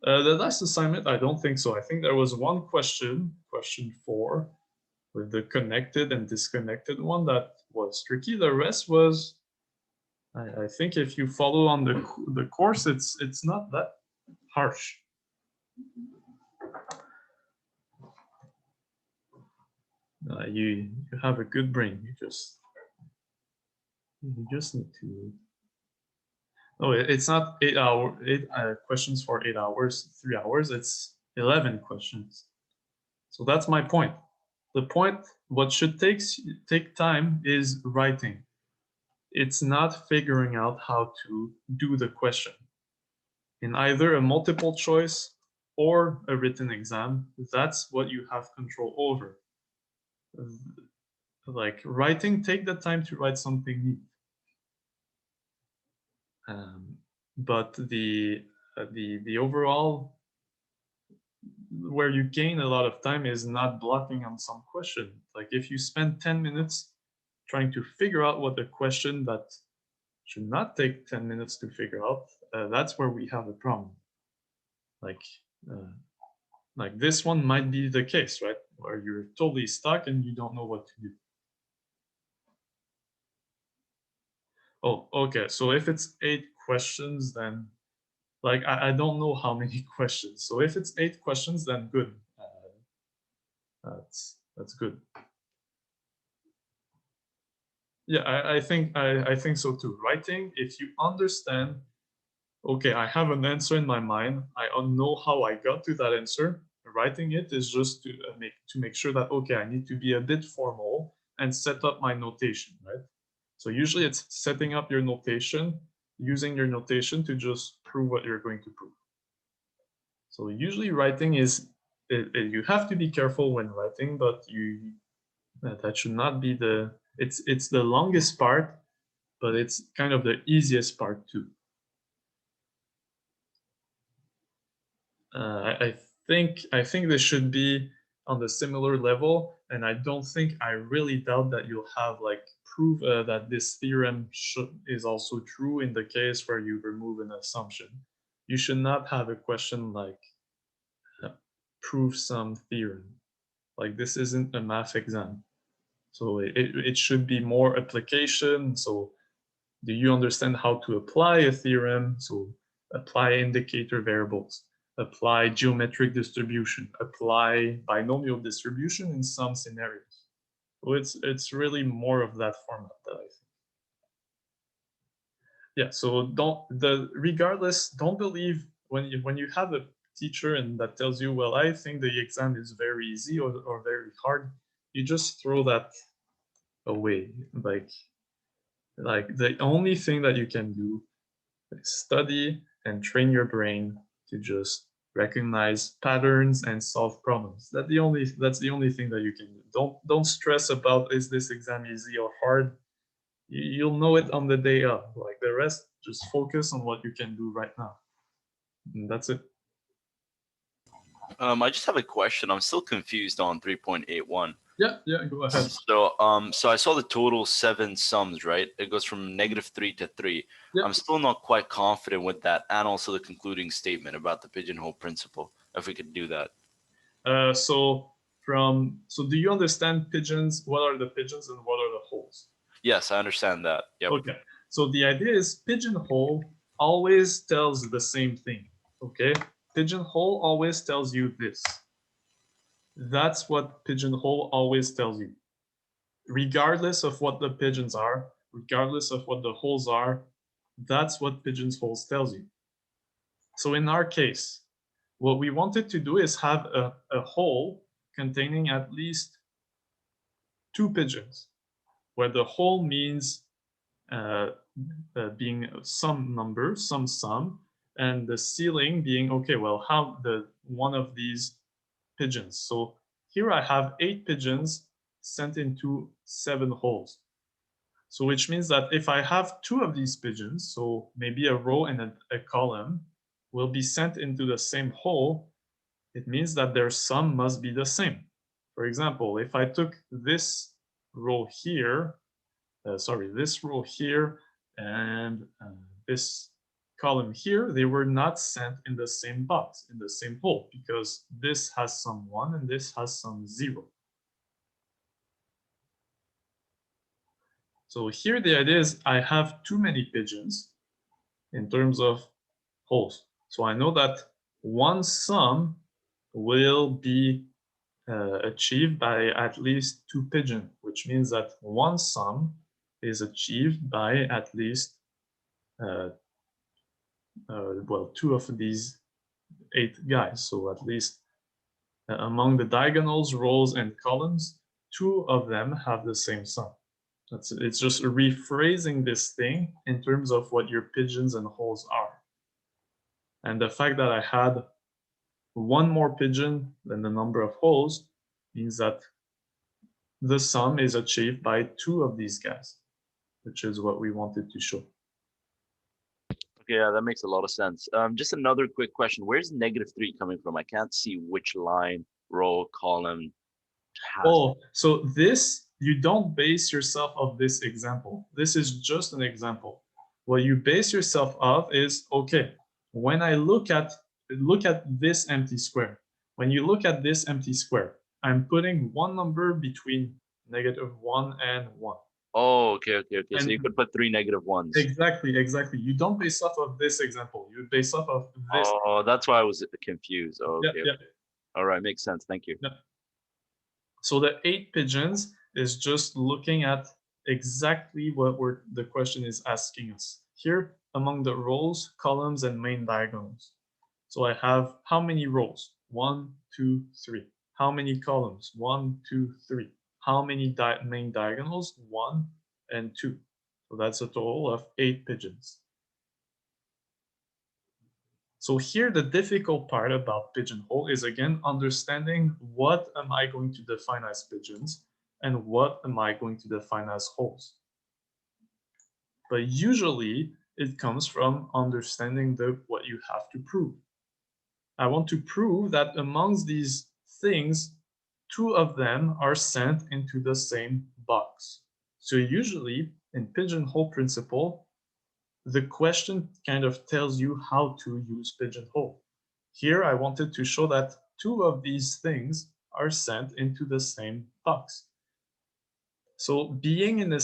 the last assignment, I don't think so. I think there was one question, question 4, with the connected and disconnected one that was tricky. The rest was, I think if you follow on the course, it's not that harsh. You have a good brain. You just need to. Oh, it's not 8 questions for 8 hours, 3 hours. It's 11 questions. So that's my point. The point, what should take time is writing. It's not figuring out how to do the question. In either a multiple choice or a written exam, that's what you have control over. Like writing, take the time to write something neat. But the overall, where you gain a lot of time is not blocking on some question. Like if you spend 10 minutes trying to figure out what the question that should not take 10 minutes to figure out, that's where we have a problem. Like this one might be the case, right? Where you're totally stuck and you don't know what to do. Oh, okay. So if it's 8 questions, then like I don't know how many questions. So if it's 8 questions, then good. That's good. Yeah, I think so too. Writing, if you understand, okay, I have an answer in my mind. I know how I got to that answer. Writing it is just to make sure that, okay, I need to be a bit formal and set up my notation, right? So usually it's setting up your notation, using your notation to just prove what you're going to prove. So usually writing is, you have to be careful when writing, but that should not be it's the longest part, but it's kind of the easiest part too. I think this should be on the similar level, and I don't think, I really doubt that you'll have like prove that this theorem is also true in the case where you remove an assumption. You should not have a question like prove some theorem. Like this isn't a math exam, so it should be more application. So do you understand how to apply a theorem? So apply indicator variables, apply geometric distribution, apply binomial distribution in some scenarios. So it's really more of that format that I think. Yeah, so regardless, don't believe when you have a teacher and that tells you, well, I think the exam is very easy or very hard, you just throw that away. Like the only thing that you can do is study and train your brain to just recognize patterns and solve problems. That's the only thing that you can do. Don't stress about, is this exam easy or hard? You'll know it on the day of. Like the rest, just focus on what you can do right now. And that's it. I just have a question. I'm still confused on 3.81. Yeah, go ahead. So I saw the total 7 sums, right? It goes from -3 to 3. Yep. I'm still not quite confident with that, and also the concluding statement about the pigeonhole principle, if we could do that. So do you understand pigeons? What are the pigeons and what are the holes? Yes, I understand that. Yep. Okay. So the idea is pigeonhole always tells the same thing. Okay. Pigeonhole always tells you this. That's what pigeonhole always tells you. Regardless of what the pigeons are, regardless of what the holes are, that's what pigeonholes tells you. So in our case, what we wanted to do is have a hole containing at least 2 pigeons, where the hole means being some number, some sum, and the ceiling being, okay, well, how one of these pigeons. So here I have 8 pigeons sent into 7 holes. So which means that if I have 2 of these pigeons, so maybe a row and a column, will be sent into the same hole, it means that their sum must be the same. For example, if I took this row here, this row here and this column here, they were not sent in the same box, in the same hole, because this has some 1 and this has some 0. So here the idea is I have too many pigeons in terms of holes. So I know that one sum will be achieved by at least 2 pigeons, which means that one sum is achieved by at least well, 2 of these 8 guys. So at least among the diagonals, rows, and columns, 2 of them have the same sum. It's just rephrasing this thing in terms of what your pigeons and holes are. And the fact that I had 1 more pigeon than the number of holes means that the sum is achieved by 2 of these guys, which is what we wanted to show. Okay, yeah, that makes a lot of sense. Just another quick question. Where's -3 coming from? I can't see which line, row, column has. Oh, so this, you don't base yourself off this example. This is just an example. What you base yourself off is, okay, when I look at this empty square, when you look at this empty square, I'm putting one number between -1 and 1. Oh, okay. And so you could put 3 -1s. Exactly. You don't base off of this example. You base off of this. Oh, that's why I was confused. Oh, okay. Yeah. All right, makes sense. Thank you. Yeah. So the 8 pigeons is just looking at exactly what the question is asking us. Here, among the rows, columns, and main diagonals. So I have how many rows? 1, 2, 3. How many columns? 1, 2, 3. How many main diagonals? 1 and 2. So that's a total of 8 pigeons. So here the difficult part about pigeonhole is, again, understanding what am I going to define as pigeons and what am I going to define as holes. But usually it comes from understanding what you have to prove. I want to prove that amongst these things, 2 of them are sent into the same box. So usually in pigeonhole principle, the question kind of tells you how to use pigeonhole. Here I wanted to show that 2 of these things are sent into the same box. So being in the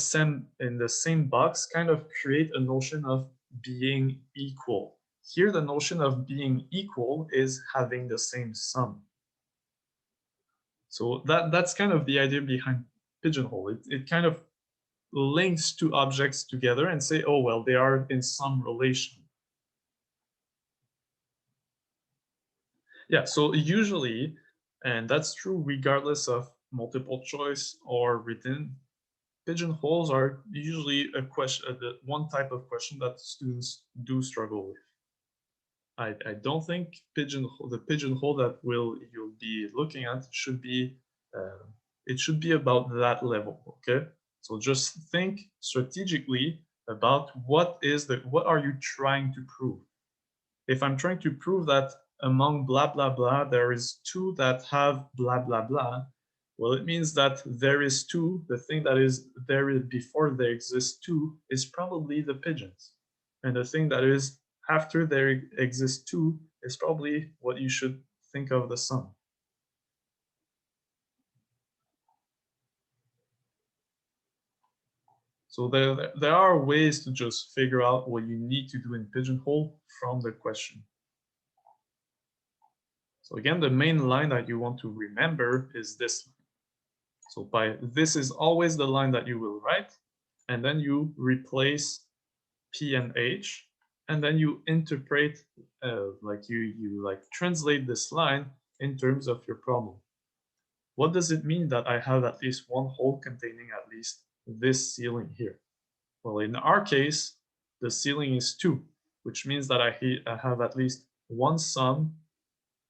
same box kind of create a notion of being equal. here the notion of being equal is having the same sum. So that's kind of the idea behind pigeonhole. It kind of links two objects together and say, oh, well, they are in some relation. Yeah, so usually, and that's true regardless of multiple choice or written, pigeonholes are usually a question, the one type of question that students do struggle with. I don't think the pigeonhole that you'll be looking at should be it should be about that level. Okay, so just think strategically about what are you trying to prove. If I'm trying to prove that among blah blah blah there is two that have blah blah blah, well, it means that there is two. The thing that is there before there exists two is probably the pigeons, and the thing that is after there exists two is probably what you should think of the sum. So there are ways to just figure out what you need to do in pigeonhole from the question. So again, the main line that you want to remember is this line. So this is always the line that you will write, and then you replace P and H, and then you interpret, like you translate this line in terms of your problem. What does it mean that I have at least one hole containing at least this ceiling here? Well, in our case, the ceiling is 2, which means that I have at least one sum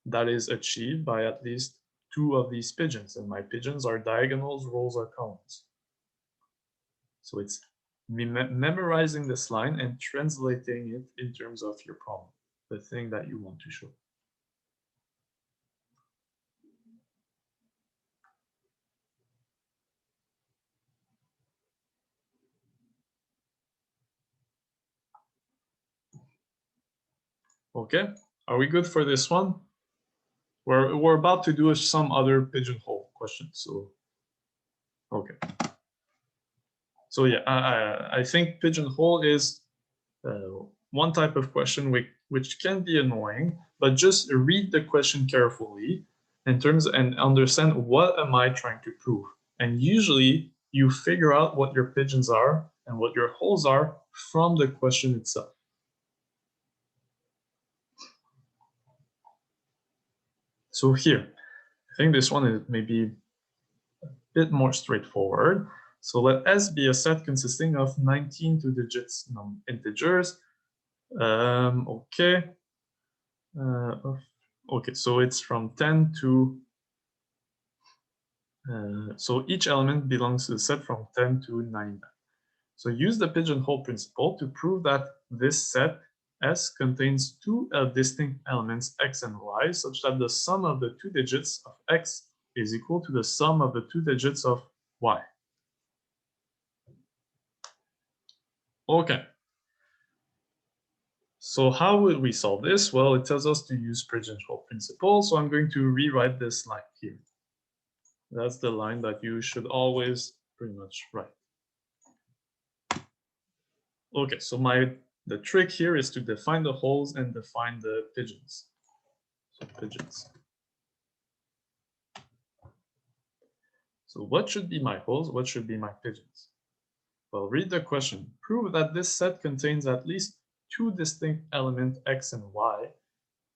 that is achieved by at least 2 of these pigeons, and my pigeons are diagonals, rows, or columns. So it's memorizing this line and translating it in terms of your problem, the thing that you want to show. Okay, are we good for this one? We're about to do some other pigeonhole questions. So, okay. So yeah, I think pigeonhole is one type of question which can be annoying, but just read the question carefully and understand what am I trying to prove. And usually you figure out what your pigeons are and what your holes are from the question itself. So here, I think this one is maybe a bit more straightforward. So let S be a set consisting of 19 two-digits integers. Okay. Okay, so it's from 10 to, so each element belongs to the set from 10 to 99. So use the pigeonhole principle to prove that this set S contains 2 distinct elements X and Y, such that the sum of the 2 digits of X is equal to the sum of the 2 digits of Y. Okay. So how would we solve this? Well, it tells us to use pigeonhole principle, so I'm going to rewrite this line here. That's the line that you should always pretty much write. Okay, so the trick here is to define the holes and define the pigeons. So pigeons. So what should be my holes? What should be my pigeons? Well, read the question. Prove that this set contains at least 2 distinct elements X and Y,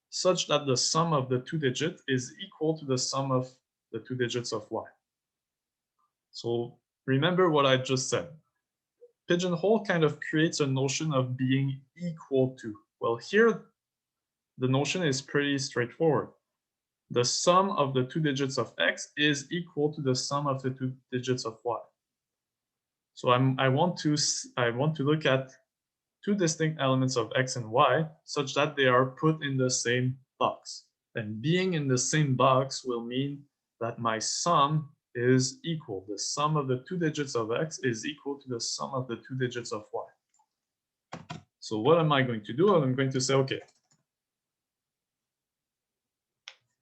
such that the sum of the 2 digits is equal to the sum of the 2 digits of Y. So remember what I just said. Pigeonhole kind of creates a notion of being equal to. Well, here the notion is pretty straightforward. The sum of the 2 digits of X is equal to the sum of the 2 digits of Y. So I want to look at 2 distinct elements of X and Y such that they are put in the same box. And being in the same box will mean that my sum is equal. The sum of the 2 digits of X is equal to the sum of the 2 digits of Y. So what am I going to do? I'm going to say, okay.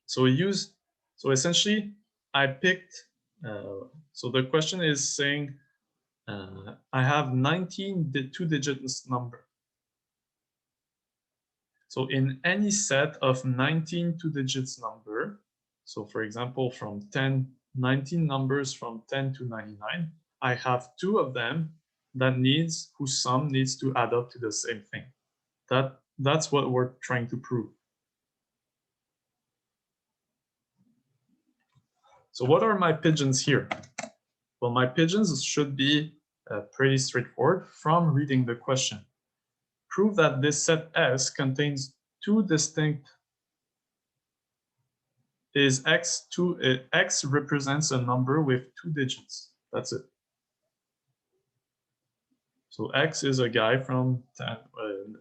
So essentially I picked, so the question is saying, I have 19 2 digits number. So in any set of 19 two-digits number, so for example, from 19 numbers from 10 to 99, I have two of them whose sum needs to add up to the same thing. That's what we're trying to prove. So what are my pigeons here? Well, my pigeons should be pretty straightforward from reading the question. Prove that this set S contains two distinct X represents a number with two digits. That's it. So X is a guy from 10,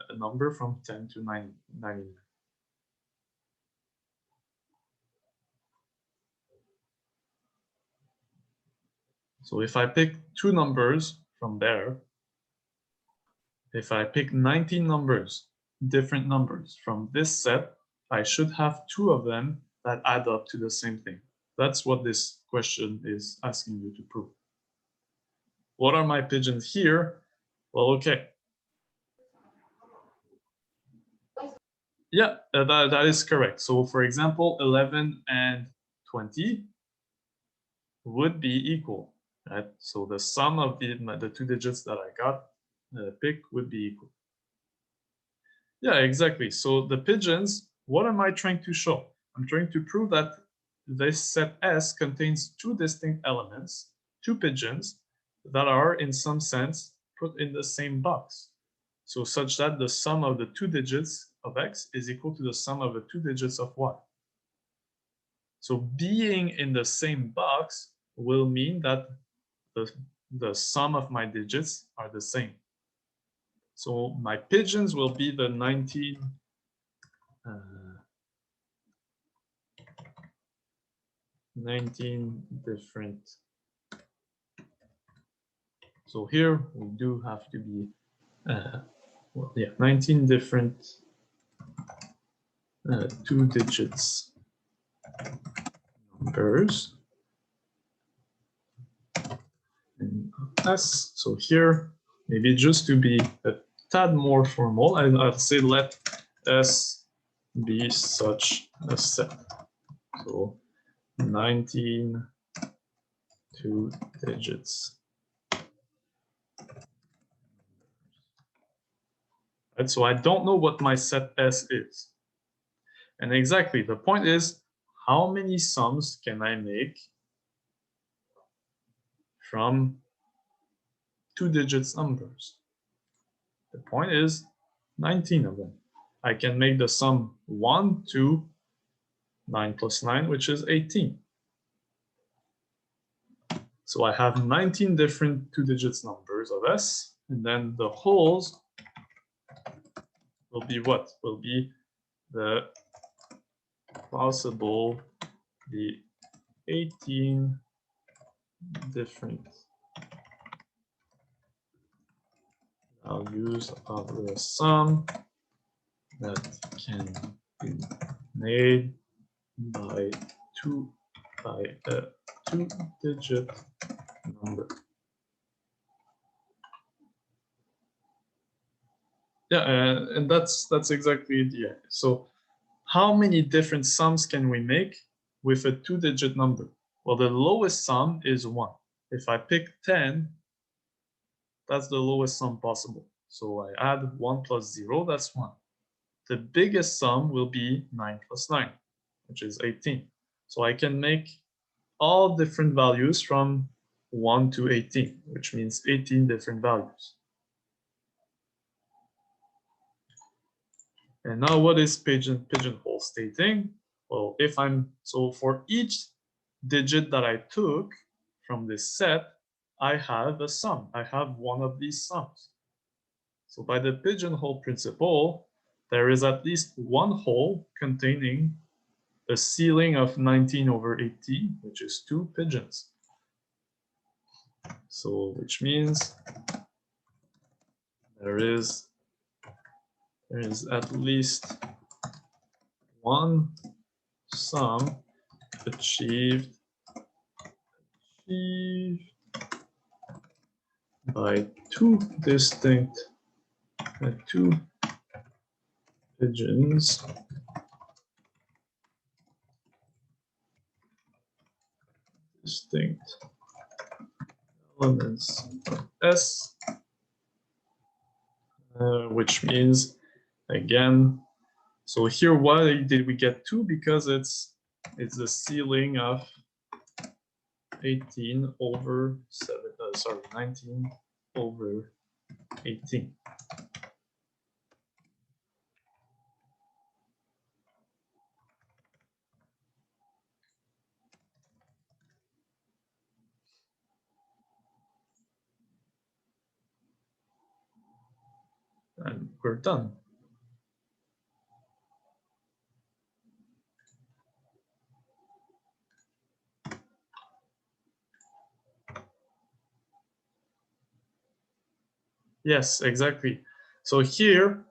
a number from 10 to 99. So if I pick two numbers from there, if I pick 19 numbers, different numbers from this set, I should have two of them that add up to the same thing. That's what this question is asking you to prove. What are my pigeons here? Well, okay. Yeah, that is correct. So for example, 11 and 20 would be equal, right? So the sum of the two digits that I got picked would be equal. Yeah, exactly. So the pigeons, what am I trying to show? I'm trying to prove that this set S contains two distinct elements, two pigeons, that are in some sense put in the same box. So such that the sum of the two digits of X is equal to the sum of the two digits of Y. So being in the same box will mean that the sum of my digits are the same. So my pigeons will be the 19 different. So here we do have to be, well, yeah, 19 different two digits numbers. And S. So here, maybe just to be a tad more formal, I'll say let S be such a set. So 19 two digits. Right, so I don't know what my set S is. And exactly, the point is, how many sums can I make from two digits numbers? The point is 19 of them. I can make the sum 1 to 9 plus 9, which is 18. So I have 19 different two digits numbers of S, and then the wholes will be what? Will be the 18 different values of the sum that can be made by a two-digit number. Yeah, and that's exactly it. Yeah. So how many different sums can we make with a two-digit number? Well, the lowest sum is 1. If I pick 10, that's the lowest sum possible. So I add 1 plus 0, that's 1. The biggest sum will be 9 plus 9, which is 18. So I can make all different values from 1 to 18, which means 18 different values. And now what is pigeonhole stating? Well, so for each digit that I took from this set, I have a sum. I have one of these sums. So by the pigeonhole principle, there is at least one hole containing a ceiling of 19 over 18, which is 2 pigeons. So which means there is at least one sum achieved by two pigeons distinct elements of S, which means, again, so here, why did we get 2? Because it's the ceiling of 18 over 7, 19 over 18. And we're done. Yes, exactly. So here,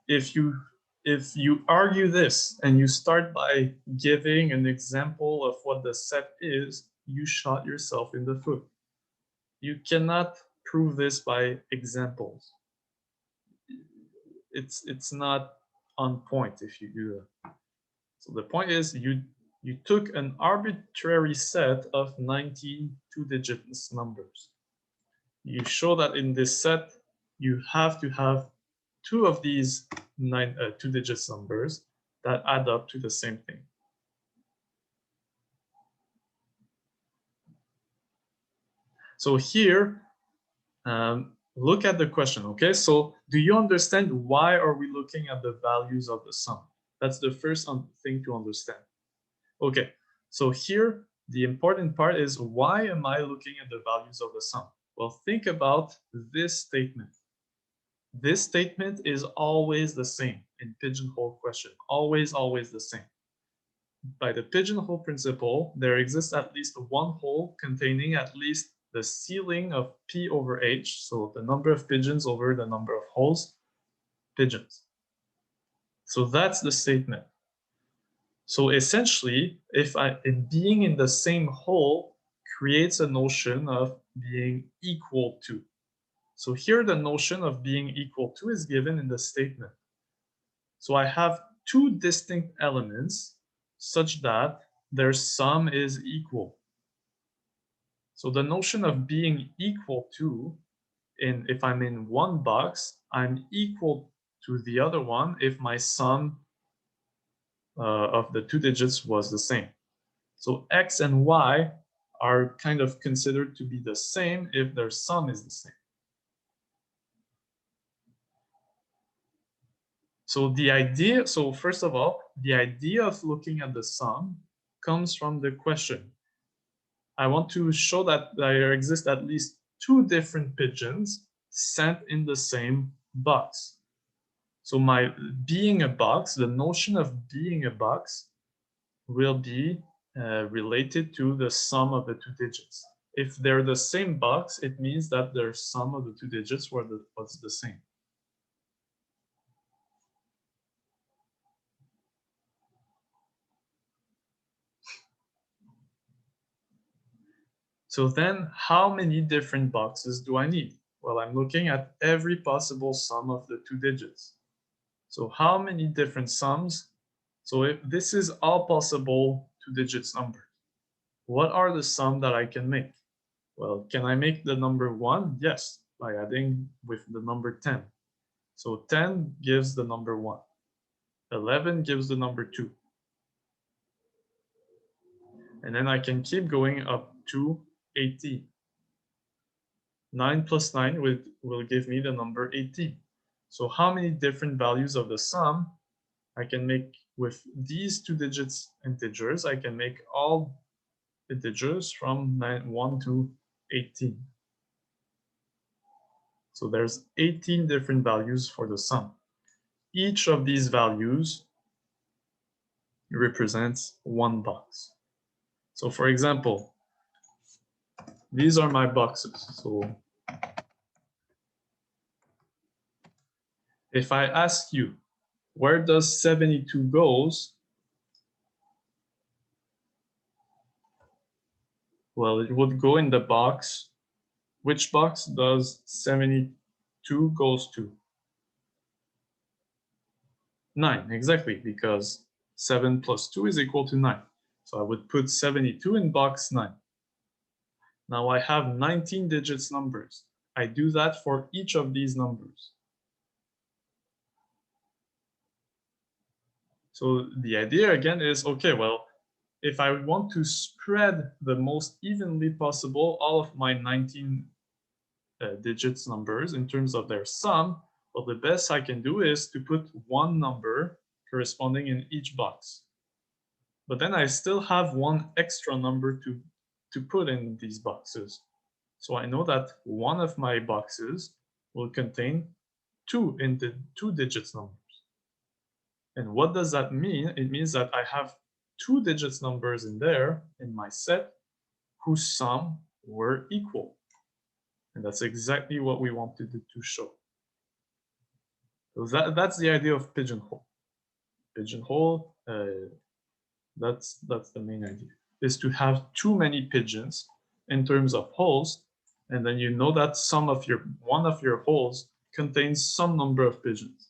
if you argue this and you start by giving an example of what the set is, you shot yourself in the foot. You cannot prove this by examples. It's not on point if you do that. So the point is you took an arbitrary set of 19 two-digit numbers. You show that in this set, you have to have 2 of these two-digit numbers that add up to the same thing. So here, look at the question, okay? So do you understand why are we looking at the values of the sum? That's the first thing to understand. Okay, so here, the important part is, why am I looking at the values of the sum? Well, think about this statement. This statement is always the same in pigeonhole question, always the same. By the pigeonhole principle, there exists at least one hole containing at least the ceiling of P over H, so the number of pigeons over the number of holes, pigeons. So that's the statement. So essentially, being in the same hole creates a notion of being equal to. So here the notion of being equal to is given in the statement. So I have 2 distinct elements such that their sum is equal. So the notion of being equal to, if I'm in one box, I'm equal to the other one if my sum of the 2 digits was the same. So X and Y are kind of considered to be the same if their sum is the same. So first of all, the idea of looking at the sum comes from the question. I want to show that there exist at least 2 different pigeons sent in the same box. So my being a box, the notion of being a box will be related to the sum of the 2 digits. If they're the same box, it means that their sum of the 2 digits was the same. So then, how many different boxes do I need? Well, I'm looking at every possible sum of the 2 digits. So how many different sums? So if this is all possible 2 digits numbers, what are the sum that I can make? Well, can I make the number 1? Yes, by adding with the number 10. So 10 gives the number 1. 11 gives the number 2. And then I can keep going up to 18. 9 plus 9 will give me the number 18. So how many different values of the sum I can make with these 2 digits integers? I can make all integers from 1 to 18. So there's 18 different values for the sum. Each of these values represents one box. So for example, these are my boxes. So if I ask you, where does 72 goes? Well, it would go in the box. Which box does 72 goes to? 9, exactly, because 7 plus 2 is equal to 9. So I would put 72 in box 9. Now I have 19 digits numbers. I do that for each of these numbers. So the idea again is, okay, well, if I want to spread the most evenly possible all of my 19 digits numbers in terms of their sum, well, the best I can do is to put one number corresponding in each box. But then I still have one extra number to put in these boxes. So I know that one of my boxes will contain two digits numbers. And what does that mean? It means that I have 2 digits numbers in there in my set whose sum were equal. And that's exactly what we wanted to show. So that's the idea of pigeonhole. Pigeonhole, that's the main idea, is to have too many pigeons in terms of holes, and then you know that one of your holes contains some number of pigeons.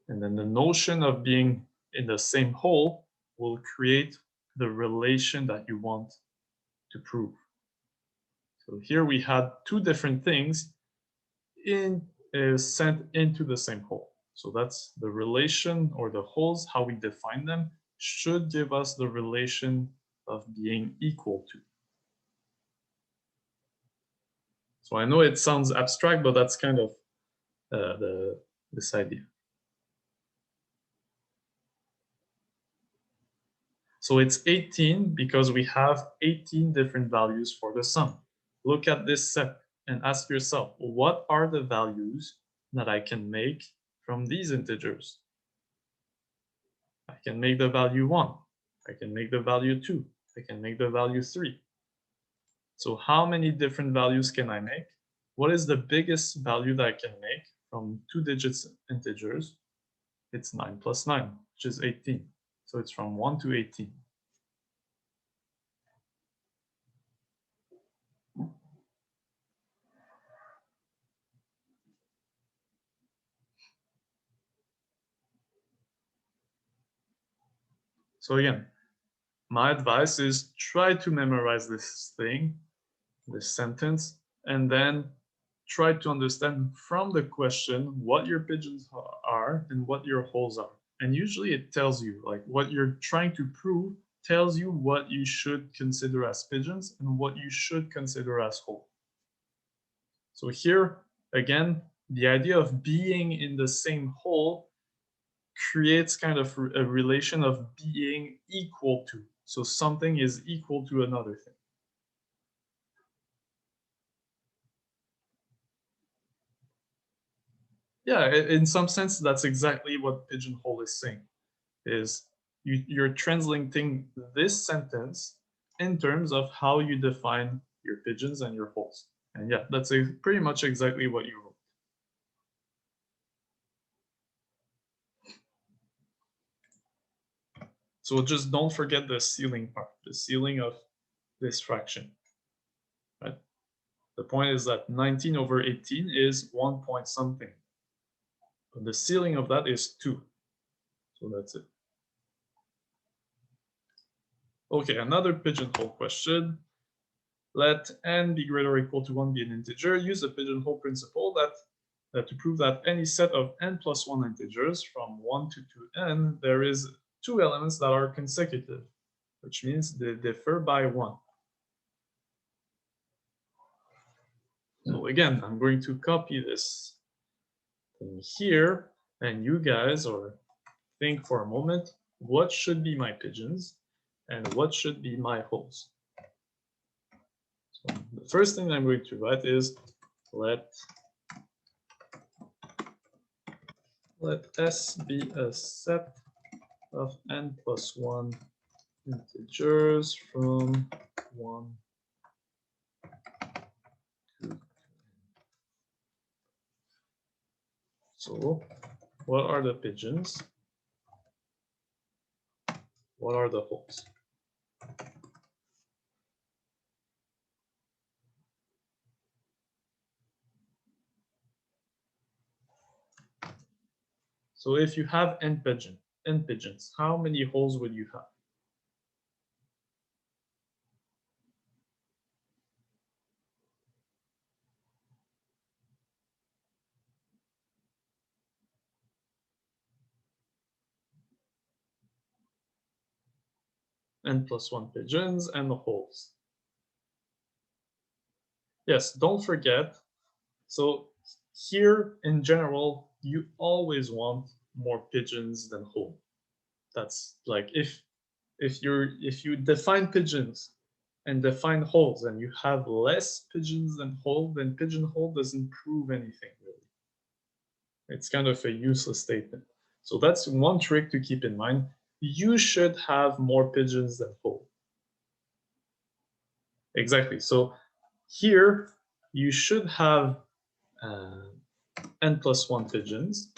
And then the notion of being in the same hole will create the relation that you want to prove. So here we had two different things sent into the same hole. So that's the relation, or the holes, how we define them, should give us the relation of being equal to. So I know it sounds abstract, but that's kind of this idea. So it's 18 because we have 18 different values for the sum. Look at this set and ask yourself, what are the values that I can make from these integers? I can make the value 1. I can make the value 2. I can make the value 3. So how many different values can I make? What is the biggest value that I can make from 2 digits integers? It's 9 plus 9, which is 18. So it's from 1 to 18. So again, my advice is try to memorize this thing, this sentence, and then try to understand from the question what your pigeons are and what your holes are. And usually it tells you, like, what you're trying to prove tells you what you should consider as pigeons and what you should consider as holes. So here, again, the idea of being in the same hole creates kind of a relation of being equal to. So something is equal to another thing. Yeah, in some sense, that's exactly what pigeonhole is saying. Is you're translating this sentence in terms of how you define your pigeons and your holes. And yeah, that's pretty much exactly what you wrote. So just don't forget the ceiling part, the ceiling of this fraction, right? The point is that 19 over 18 is 1 point something. But the ceiling of that is 2. So that's it. Okay, another pigeonhole question. Let n be greater or equal to 1 be an integer. Use the pigeonhole principle to prove that any set of n plus 1 integers from 1 to 2n, there is 2 elements that are consecutive, which means they differ by 1. So again, I'm going to copy this thing here, and you guys, or think for a moment, what should be my pigeons and what should be my holes? So the first thing I'm going to write is let S be a set of n plus 1 integers from 1 to. So what are the pigeons? What are the holes? So if you have n pigeons, how many holes would you have? n+1 pigeons and the holes. Yes, don't forget. So here in general, you always want more pigeons than holes. That's like if you define pigeons and define holes and you have less pigeons than hole, then pigeonhole doesn't prove anything really. It's kind of a useless statement. So that's one trick to keep in mind. You should have more pigeons than hole. Exactly. So here you should have n+1 pigeons.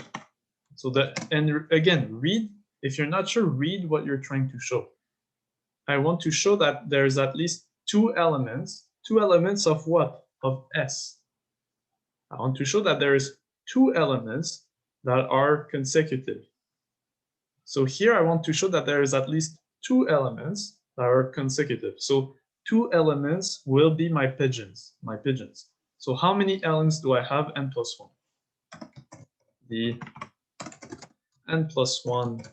So that, and again, read, if you're not sure, read what you're trying to show. I want to show that there's at least two elements of what? Of S. I want to show that there is two elements that are consecutive. So here I want to show that there is at least two elements that are consecutive. So two elements will be my pigeons. So how many elements do I have? n+1. The n+1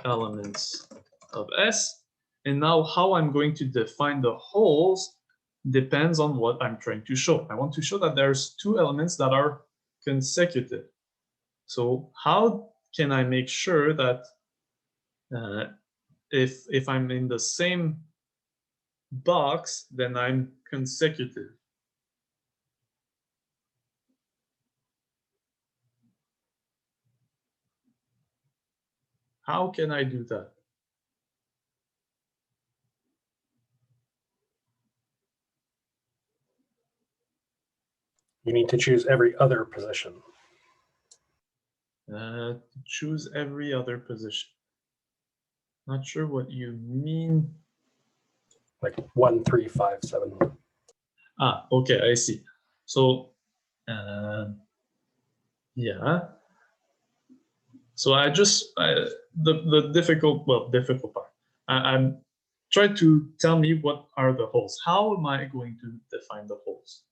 elements of S. And now how I'm going to define the holes depends on what I'm trying to show. I want to show that there's two elements that are consecutive. So how can I make sure that if I'm in the same box, then I'm consecutive? How can I do that? You need to choose every other position. Choose every other position. Not sure what you mean. Like 1, 3, 5, 7. Ah, okay, I see. So, yeah. So the difficult part. I'm trying to tell me what are the holes. How am I going to define the holes?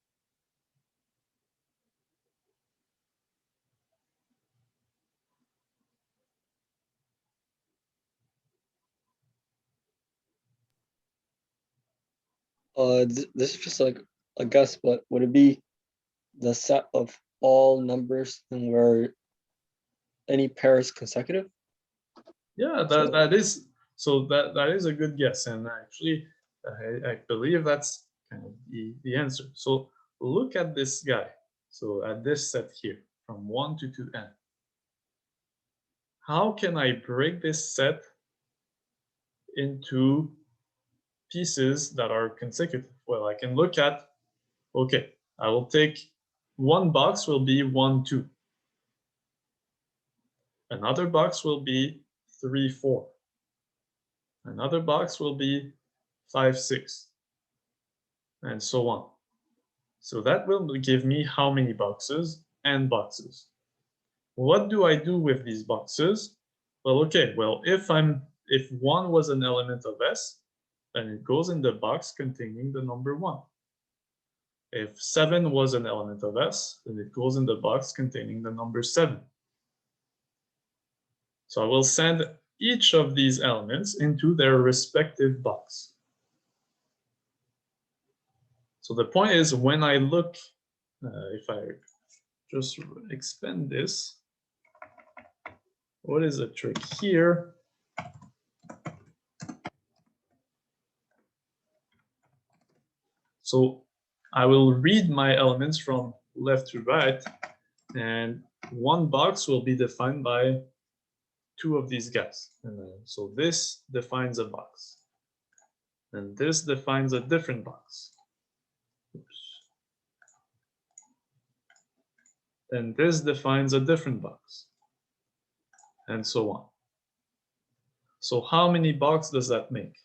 This is just like a guess, but would it be the set of all numbers and where any pair is consecutive? Yeah, that is a good guess, and actually, I believe that's kind of the answer. So look at this guy. So at this set here, from 1 to 2n. How can I break this set into pieces that are consecutive? Well, I can look at, okay, I will take one box will be 1, 2. Another box will be 3, 4. Another box will be 5, 6, and so on. So that will give me how many boxes? N boxes. What do I do with these boxes? Well, okay, well, if 1 was an element of S, then it goes in the box containing the number 1. If 7 was an element of S, then it goes in the box containing the number 7. So I will send each of these elements into their respective box. So the point is, when I look, if I just expand this, what is the trick here? So I will read my elements from left to right, and one box will be defined by two of these guys. And so this defines a box, and this defines a different box. Oops. And this defines a different box, and so on. So how many boxes does that make?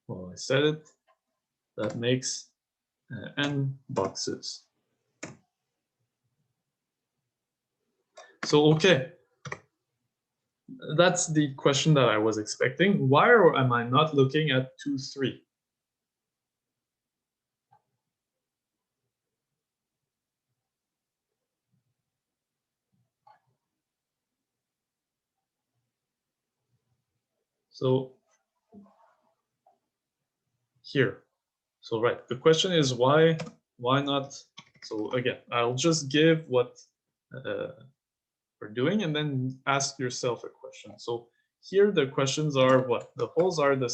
Well, I said it. That makes n boxes. So, okay. that's the question that I was expecting. Why am I not looking at 2, 3? So here. So right, the question is why not? So again, I'll just give what we're doing and then ask yourself a question. So here the questions are what? The holes are the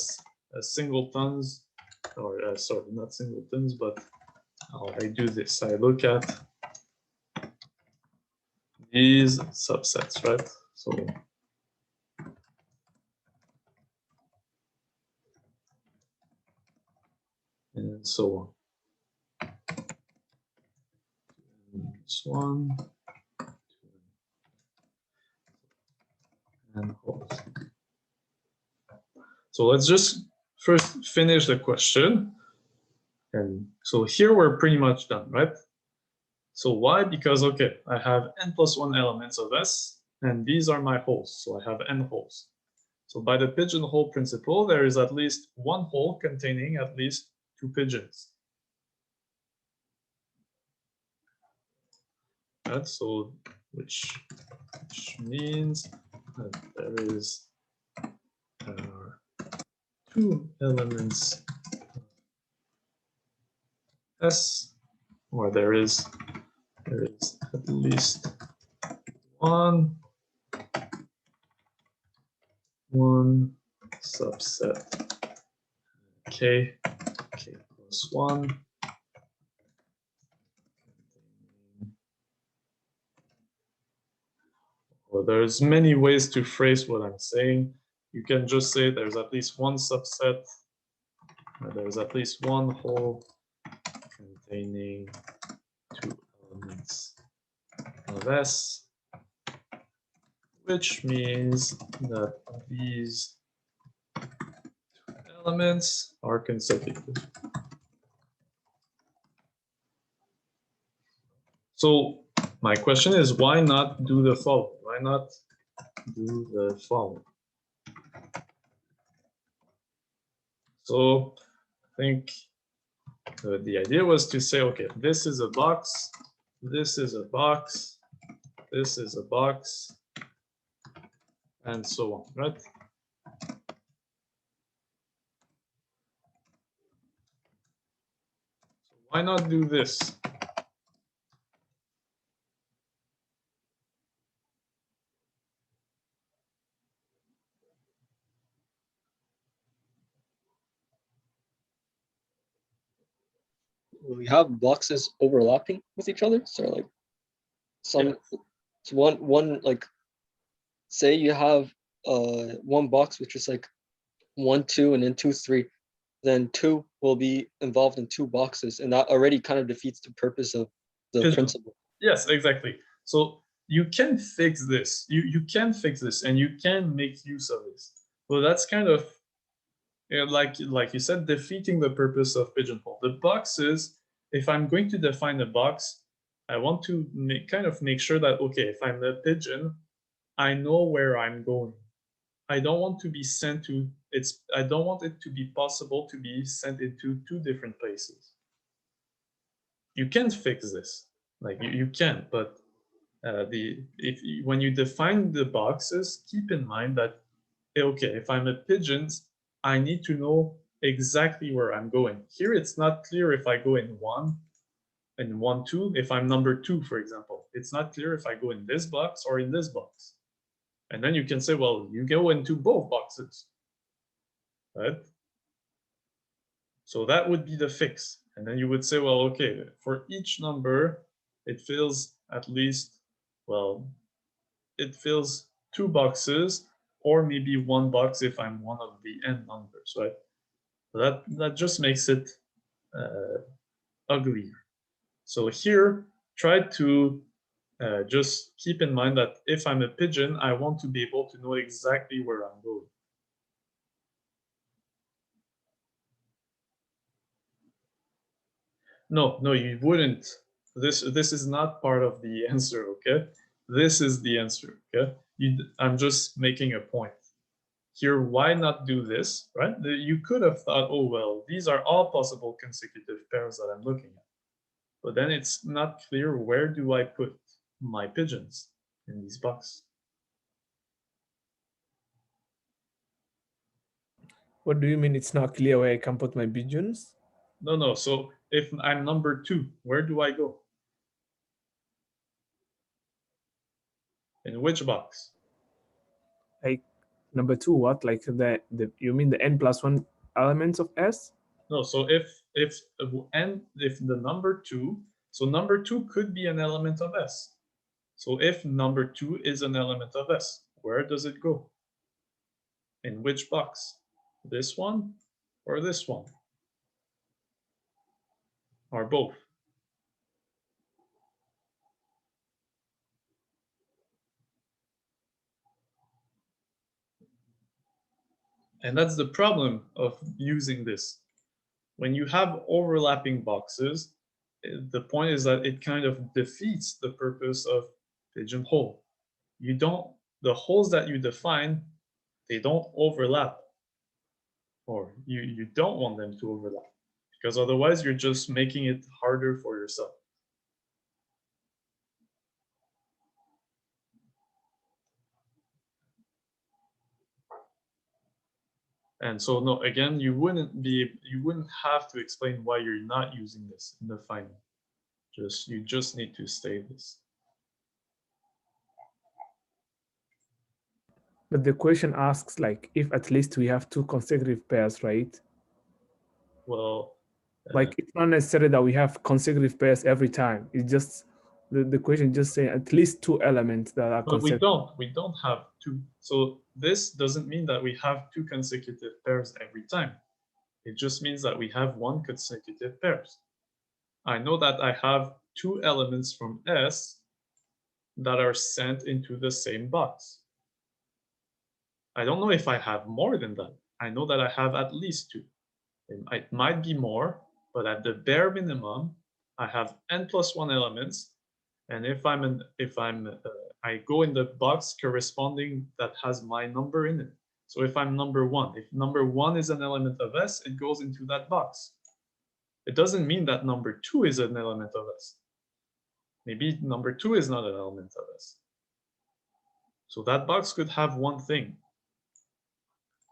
singletons, or sorry, not singletons, but I do this. I look at these subsets, right? So and so on. This one and holes. So let's just first finish the question. And so here we're pretty much done, right? So why? Because, okay, I have n+1 elements of S, and these are my holes. So I have n holes. So by the pigeonhole principle, there is at least one hole containing at least 2 pigeons. Right? So which means that there is 2 elements S, or there is at least one subset K plus 1. Well, there's many ways to phrase what I'm saying. You can just say there's at least one subset, there's at least one hole containing 2 elements of S, which means that these 2 elements are consecutive. So my question is, why not do the following? Why not do the following? So I think the idea was to say, okay, this is a box, this is a box, this is a box, and so on, right? So why not do this? We have boxes overlapping with each other. So like some so one like say you have one box which is like 1, 2, and then 2, 3. Then 2 will be involved in 2 boxes, and that already kind of defeats the purpose of the principle. Yes, exactly. So you can fix this. You can fix this, and you can make use of this. Well, that's kind of like you said, defeating the purpose of pigeonhole. The boxes, if I'm going to define a box, I want to kind of make sure that, okay, if I'm a pigeon, I know where I'm going. I don't want to be sent to, I don't want it to be possible to be sent into 2 different places. You can fix this, like you can, but when you define the boxes, keep in mind that, okay, if I'm a pigeon, I need to know exactly where I'm going. Here, it's not clear if I go in 1 and 1, 2. If I'm number 2, for example, it's not clear if I go in this box or in this box. And then you can say, well, you go into both boxes, right? So that would be the fix. And then you would say, well, okay, for each number, it fills at least, well, it fills 2 boxes, or maybe 1 box if I'm one of the n numbers, right? That just makes it uglier. So here, try to just keep in mind that if I'm a pigeon, I want to be able to know exactly where I'm going. No, you wouldn't. This is not part of the answer, okay? this is the answer. Okay, I'm just making a point here. Why not do this, right? You could have thought, oh well, these are all possible consecutive pairs that I'm looking at, but then it's not clear where do I put my pigeons in these boxes. What do you mean it's not clear where I can put my pigeons? No. So if I'm number 2, where do I go? In which box? Like number 2, what? Like the you mean the n+1 elements of S? No. So if the number 2, so number 2 could be an element of S. So if number 2 is an element of S, where does it go? In which box? This one or this one? Or both? And that's the problem of using this. When you have overlapping boxes, the point is that it kind of defeats the purpose of pigeonhole. The holes that you define, they don't overlap, or you don't want them to overlap, because otherwise you're just making it harder for yourself. And so no, again, you wouldn't have to explain why you're not using this in the final. You just need to state this. But the question asks like if at least we have 2 consecutive pairs, right? Well, like it's not necessary that we have consecutive pairs every time. It's just the question just saying at least 2 elements that are but consecutive. we don't have 2. So this doesn't mean that we have 2 consecutive pairs every time. It just means that we have 1 consecutive pairs. I know that I have 2 elements from S that are sent into the same box. I don't know if I have more than that. I know that I have at least 2. It might be more, but at the bare minimum, I have n+1 elements. And if I go in the box corresponding that has my number in it. So if I'm number 1, if number 1 is an element of S, it goes into that box. It doesn't mean that number 2 is an element of S. Maybe number 2 is not an element of S. So that box could have one thing.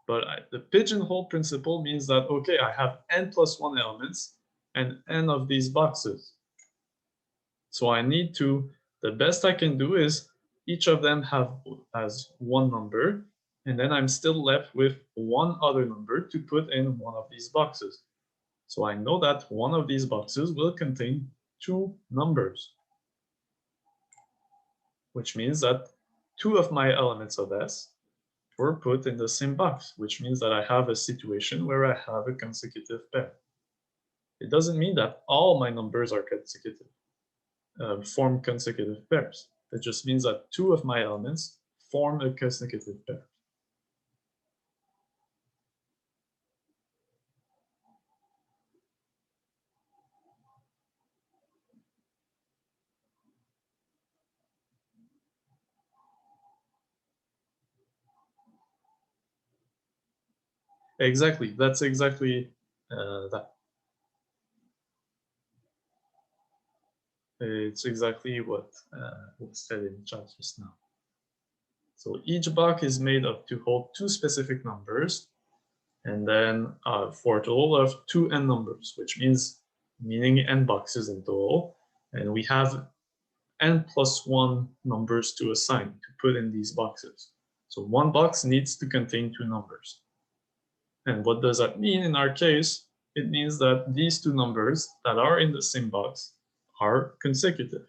But the pigeonhole principle means that, okay, I have n+1 elements and n of these boxes. So I need to, the best I can do is each of them has one number, and then I'm still left with one other number to put in one of these boxes. So I know that one of these boxes will contain 2 numbers, which means that 2 of my elements of S were put in the same box, which means that I have a situation where I have a consecutive pair. It doesn't mean that all my numbers are consecutive, form consecutive pairs. It just means that 2 of my elements form a consecutive pair. Exactly, that's exactly that. It's exactly what was said in chat just now. So each box is made up to hold 2 specific numbers, and then for a total of 2 n numbers, which meaning n boxes in total, and we have n+1 numbers to assign to put in these boxes. So one box needs to contain 2 numbers. And what does that mean in our case? It means that these 2 numbers that are in the same box are consecutive.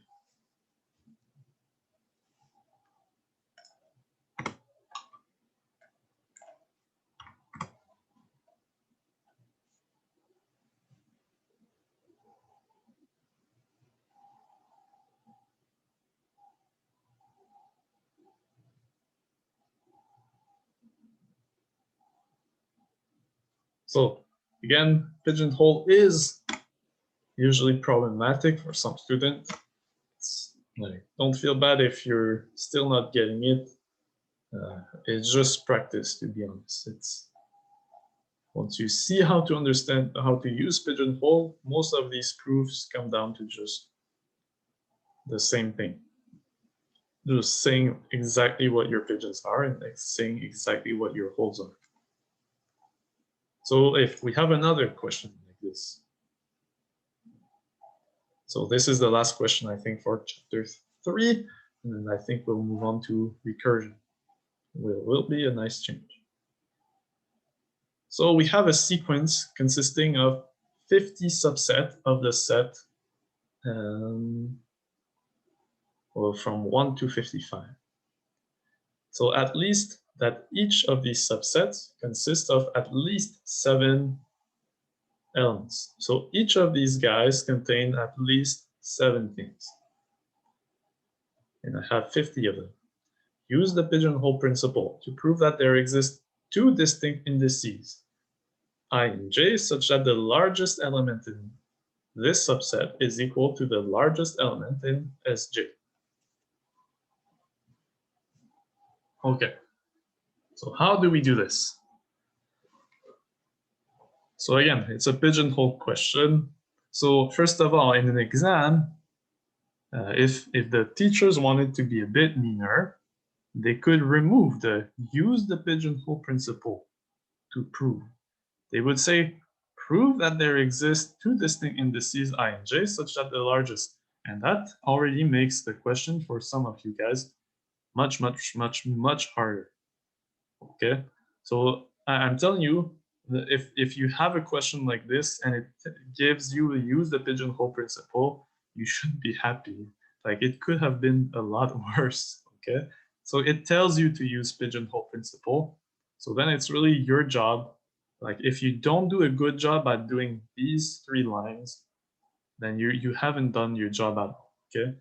So again, pigeonhole is usually problematic for some students. Like, don't feel bad if you're still not getting it. It's just practice, to be honest. It's once you see how to understand how to use pigeonhole, most of these proofs come down to just the same thing. Just saying exactly what your pigeons are and saying exactly what your holes are. So if we have another question like this. So this is the last question, I think, for chapter 3. And then I think we'll move on to recursion. Will be a nice change. So we have a sequence consisting of 50 subset of the set well, from 1 to 55. So at least that each of these subsets consists of at least 7 elements. So each of these guys contain at least 7 things. And I have 50 of them. Use the pigeonhole principle to prove that there exist 2 distinct indices, I and j, such that the largest element in this subset is equal to the largest element in Sj. Okay, so how do we do this? So again, it's a pigeonhole question. So first of all, in an exam, if the teachers wanted to be a bit meaner, they could remove the use the pigeonhole principle to prove. They would say, prove that there exist 2 distinct indices I and j such that the largest. And that already makes the question for some of you guys much harder. Okay, so I'm telling you, if you have a question like this and it gives you use the pigeonhole principle, you should be happy. Like, it could have been a lot worse. Okay, so it tells you to use pigeonhole principle. So then it's really your job. Like, if you don't do a good job at doing these 3 lines, then you haven't done your job at all. Okay,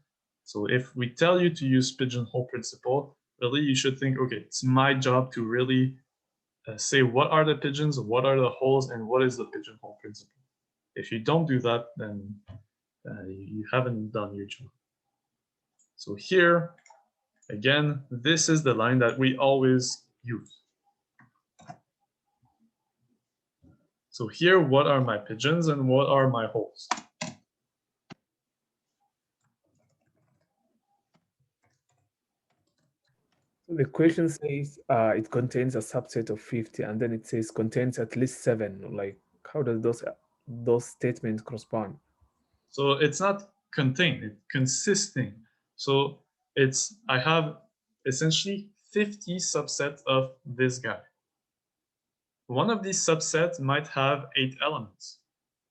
so if we tell you to use pigeonhole principle, really you should think, okay, it's my job to really say what are the pigeons, what are the holes, and what is the pigeonhole principle. If you don't do that, then you haven't done your job. So here, again, this is the line that we always use. So here, what are my pigeons and what are my holes? So the question says it contains a subset of 50, and then it says contains at least 7. Like, how does those statements correspond? So it's not contained, it's consisting. So I have essentially 50 subsets of this guy. One of these subsets might have 8 elements.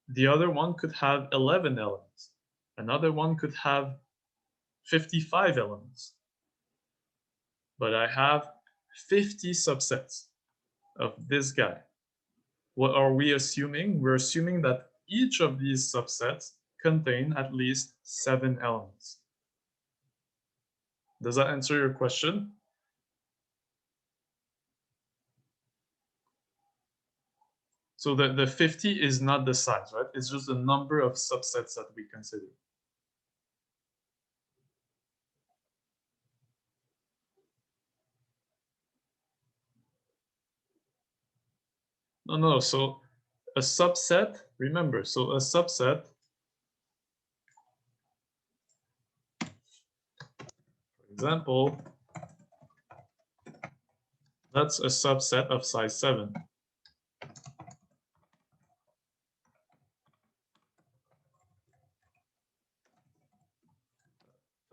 The other one could have 11 elements. Another one could have 55 elements. But I have 50 subsets of this guy. What are we assuming? We're assuming that each of these subsets contain at least 7 elements. Does that answer your question? So the 50 is not the size, right? It's just the number of subsets that we consider. No, so a subset, remember, so a subset, for example, that's a subset of size 7.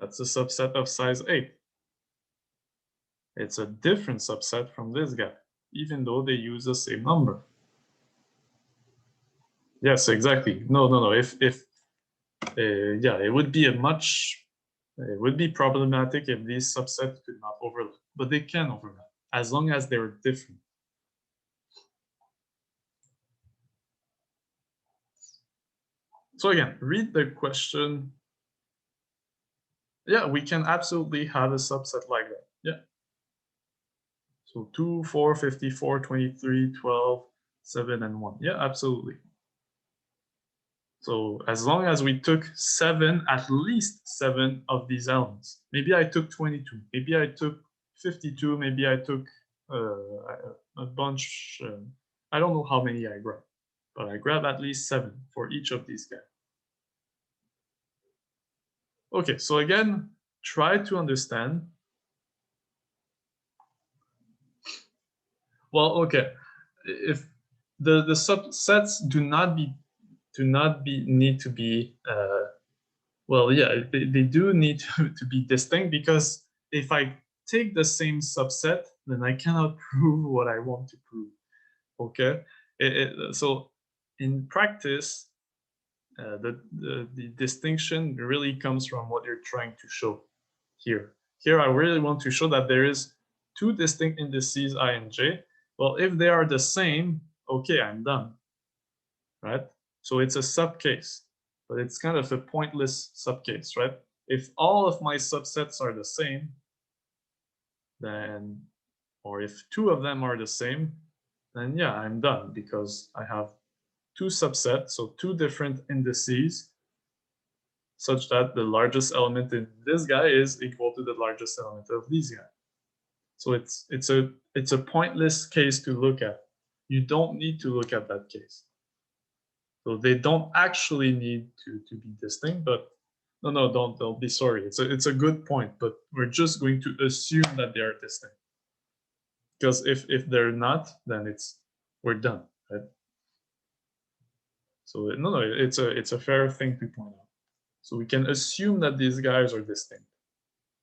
That's a subset of size 8. It's a different subset from this guy, even though they use the same number. Yes, exactly. No. If yeah, it would be problematic if these subsets could not overlap, but they can overlap as long as they're different. So again, read the question. Yeah, we can absolutely have a subset like that. Yeah. So 2, 4, 54, 23, 12, 7, and 1. Yeah, absolutely. So as long as we took 7, at least 7 of these elements. Maybe I took 22, maybe I took 52, maybe I took a bunch, I don't know how many I grabbed, but I grabbed at least 7 for each of these guys. Okay, so again, try to understand. Well, okay, if the subsets do not need to be well, yeah, they do need to be distinct, because if I take the same subset, then I cannot prove what I want to prove. Okay, so in practice, the distinction really comes from what you're trying to show here. Here, I really want to show that there is 2 distinct indices I and j. Well, if they are the same, okay, I'm done, right? So it's a subcase, but it's kind of a pointless subcase, right? If all of my subsets are the same, then, or if 2 of them are the same, then yeah, I'm done, because I have 2 subsets, so 2 different indices, such that the largest element in this guy is equal to the largest element of these guys. So it's a pointless case to look at. You don't need to look at that case. So they don't actually need to be distinct, but no, don't be sorry. It's a good point, but we're just going to assume that they are distinct. Because if they're not, then we're done, right? So no, it's a fair thing to point out. So we can assume that these guys are distinct.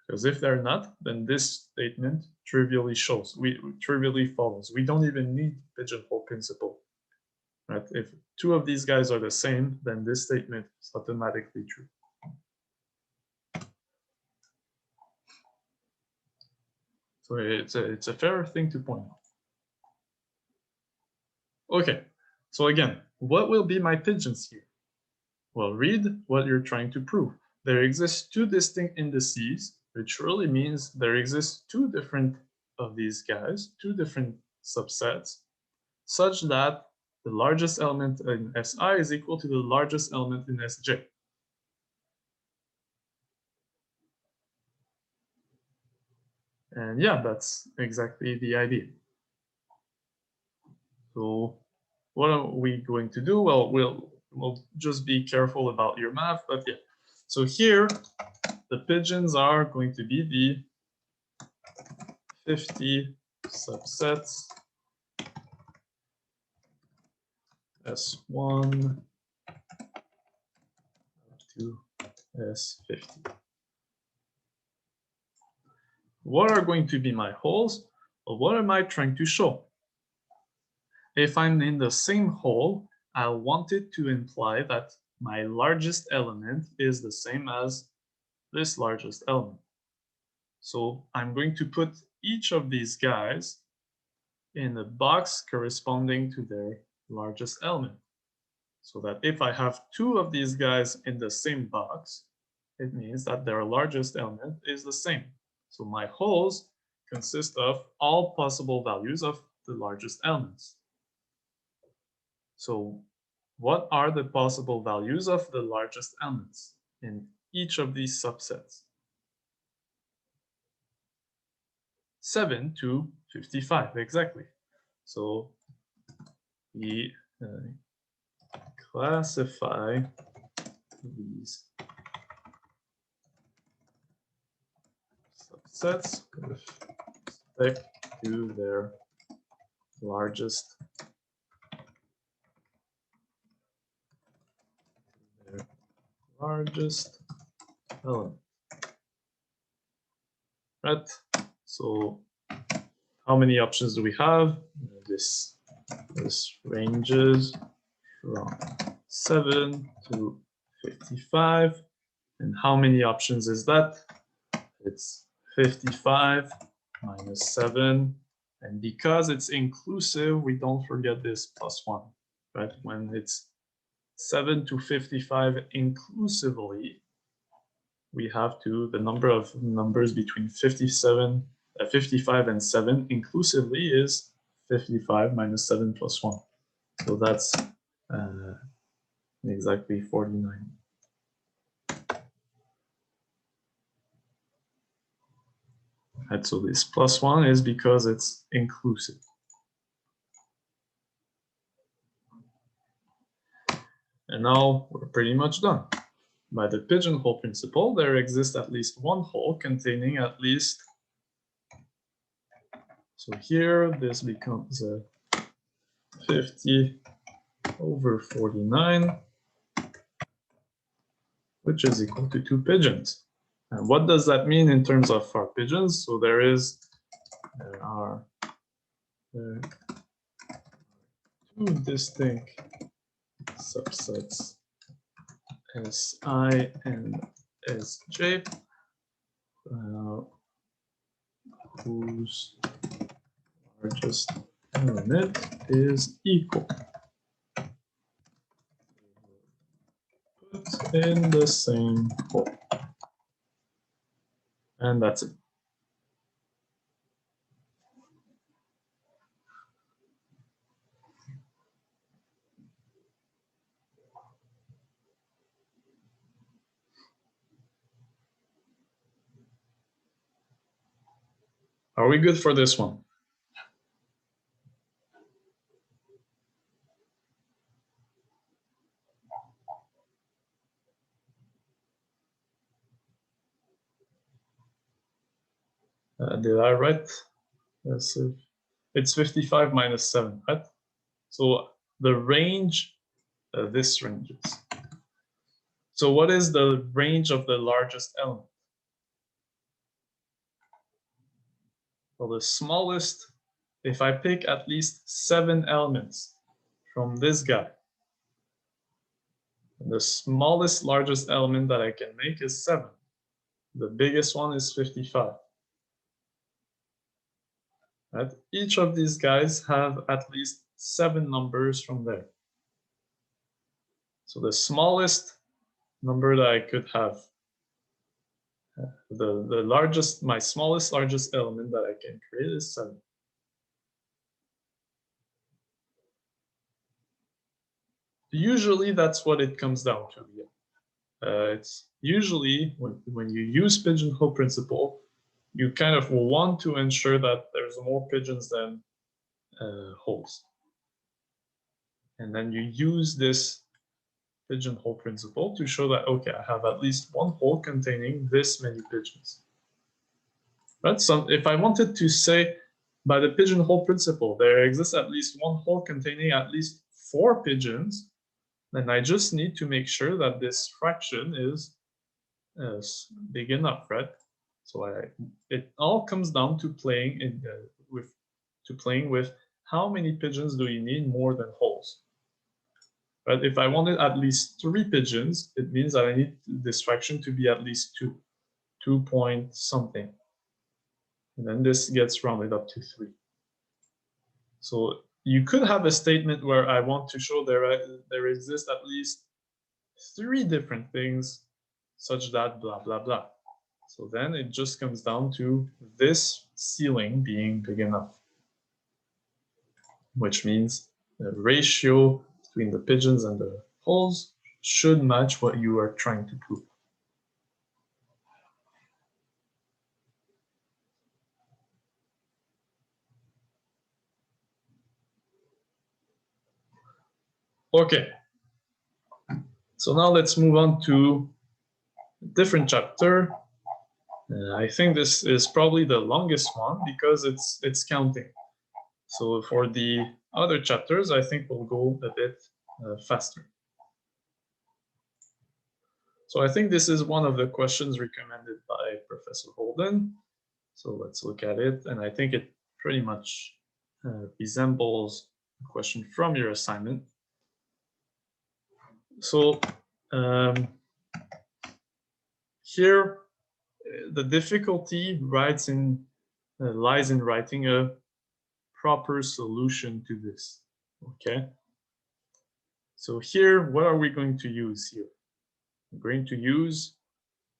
Because if they're not, then this statement trivially follows. We don't even need pigeonhole principle. Right? If 2 of these guys are the same, then this statement is automatically true. So it's a fair thing to point out. Okay, so again, what will be my pigeons here? Well, read what you're trying to prove. There exist 2 distinct indices, which really means there exist 2 different of these guys, 2 different subsets, such that the largest element in Si is equal to the largest element in Sj. And yeah, that's exactly the idea. So what are we going to do? Well, we'll just be careful about your math, but yeah. So here, the pigeons are going to be the 50 subsets S1 up to S50. What are going to be my holes? Well, what am I trying to show? If I'm in the same hole, I want it to imply that my largest element is the same as this largest element. So I'm going to put each of these guys in a box corresponding to their largest element. So that if I have 2 of these guys in the same box, it means that their largest element is the same. So my holes consist of all possible values of the largest elements. So what are the possible values of the largest elements in each of these subsets? 7 to 55, exactly. So we classify these subsets with respect to their largest element. Right? So how many options do we have? This ranges from 7 to 55. And how many options is that? It's 55 minus 7. And because it's inclusive, we don't forget this +1, right? When it's 7 to 55 inclusively, we have the number of numbers between 55 and 7 inclusively is 55 minus 7 plus 1. So that's exactly 49. Right, so this +1 is because it's inclusive. And now we're pretty much done. By the pigeonhole principle, there exists at least one hole containing at least. So here, this becomes 50/49, which is equal to 2 pigeons. And what does that mean in terms of our pigeons? So there are 2 distinct subsets Si and Sj, whose largest element is equal. Put in the same hole. And that's it. Are we good for this one? Did I write? Yes, it's 55 minus 7, right? So the range, this ranges. So what is the range of the largest element? Well, the smallest, if I pick at least 7 elements from this guy, the smallest largest element that I can make is 7. The biggest one is 55. Right? Each of these guys have at least 7 numbers from there. So the smallest number that I could have, the largest, my smallest largest element that I can create is 7. Usually that's what it comes down to. It's usually when you use pigeonhole principle, you kind of want to ensure that there's more pigeons than holes. And then you use this pigeonhole principle to show that, okay, I have at least one hole containing this many pigeons. Right? So if I wanted to say by the pigeonhole principle, there exists at least one hole containing at least 4 pigeons, then I just need to make sure that this fraction is big enough, right? So it all comes down to playing with how many pigeons do you need more than holes. But if I wanted at least 3 pigeons, it means that I need this fraction to be at least 2 point something. And then this gets rounded up to 3. So you could have a statement where I want to show there exist at least 3 different things such that blah, blah, blah. So then it just comes down to this ceiling being big enough, which means the ratio between the pigeons and the holes should match what you are trying to prove. Okay, so now let's move on to a different chapter. I think this is probably the longest one because it's counting. So for the other chapters, I think we'll go a bit faster. So I think this is one of the questions recommended by Professor Holden. So let's look at it. And I think it pretty much resembles a question from your assignment. So here, the difficulty lies in writing a proper solution to this, okay? So here, what are we going to use here? We're going to use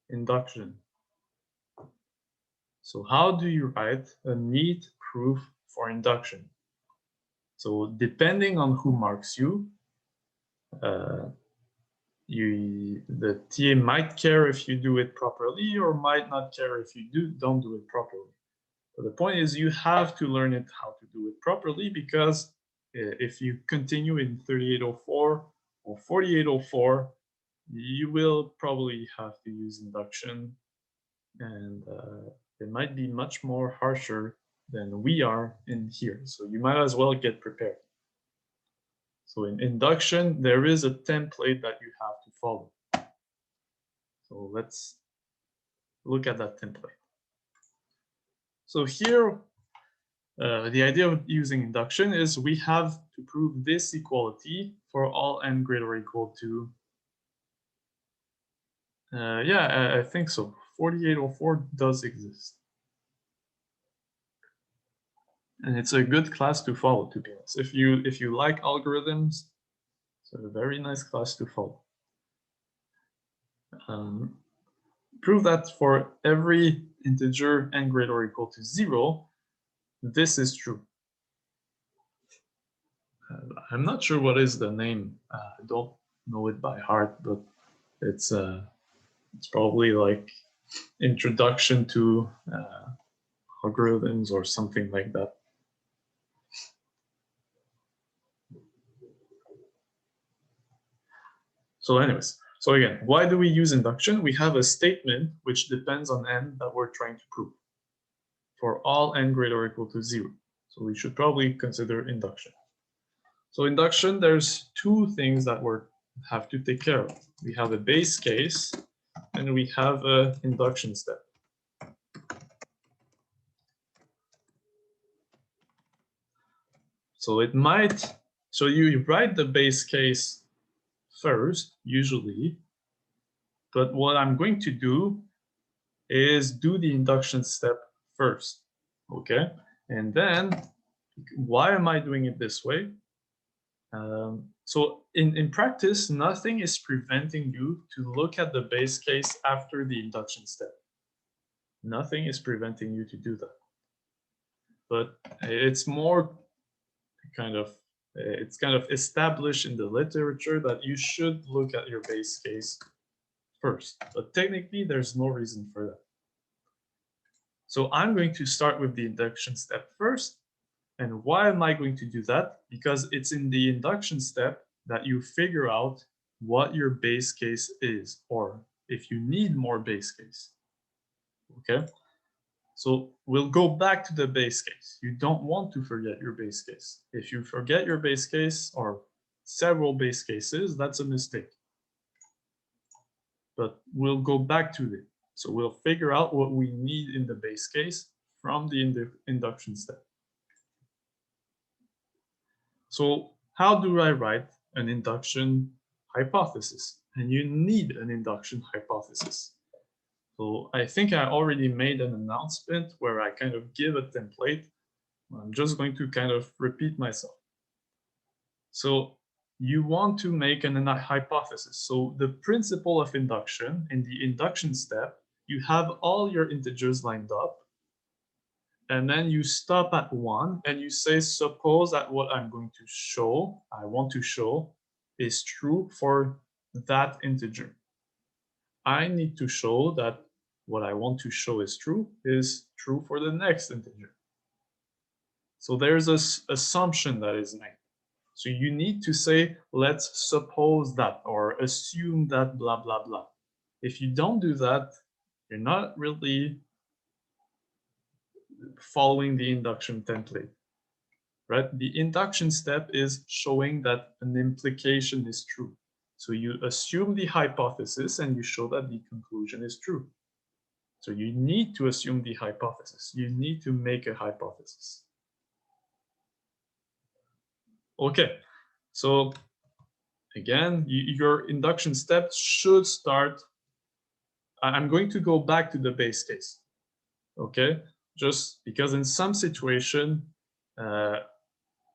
induction. So how do you write a neat proof for induction? So depending on who marks you, the TA might care if you do it properly or might not care if you don't do it properly. But the point is you have to learn it how to do it properly, because if you continue in 3804 or 4804, you will probably have to use induction, and it might be much more harsher than we are in here. So you might as well get prepared. So in induction, there is a template that you have to follow. So let's look at that template. So here, the idea of using induction is we have to prove this equality for all n greater or equal to, yeah, I think so. 4804 does exist. And it's a good class to follow, to be honest. If you like algorithms, it's a very nice class to follow. Prove that for every integer n greater or equal to 0, this is true. I'm not sure what is the name. I don't know it by heart, but it's probably like Introduction to Algorithms or something like that. So anyways, so again, why do we use induction? We have a statement which depends on n that we're trying to prove for all n greater or equal to 0. So we should probably consider induction. So induction, there's two things that we have to take care of. We have a base case and we have an induction step. So it might, so you write the base case first, usually, but what I'm going to do is do the induction step first, okay? And then, why am I doing it this way? So in practice, nothing is preventing you to look at the base case after the induction step. Nothing is preventing you to do that. But it's more kind of, it's kind of established in the literature that you should look at your base case first. But technically, there's no reason for that. So I'm going to start with the induction step first. And why am I going to do that? Because it's in the induction step that you figure out what your base case is, or if you need more base case. Okay? So we'll go back to the base case. You don't want to forget your base case. If you forget your base case or several base cases, that's a mistake. But we'll go back to it. So we'll figure out what we need in the base case from the induction step. So how do I write an induction hypothesis? And you need an induction hypothesis. So I think I already made an announcement where I kind of give a template. I'm just going to kind of repeat myself. So you want to make an hypothesis. So the principle of induction, in the induction step, you have all your integers lined up. And then you stop at 1 and you say, suppose that what I'm going to show, I want to show, is true for that integer. I need to show that what I want to show is true for the next integer. So there's this assumption that is made. So you need to say, let's suppose that, or assume that, blah, blah, blah. If you don't do that, you're not really following the induction template, right? The induction step is showing that an implication is true. So you assume the hypothesis and you show that the conclusion is true. So you need to assume the hypothesis. You need to make a hypothesis. Okay, so again, your induction step should start. I'm going to go back to the base case, okay? Just because in some situation,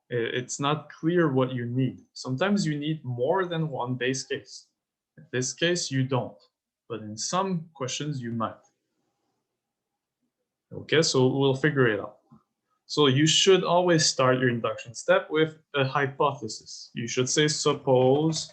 it's not clear what you need. Sometimes you need more than one base case. In this case, you don't, but in some questions you might. Okay, so we'll figure it out. So you should always start your induction step with a hypothesis. You should say, suppose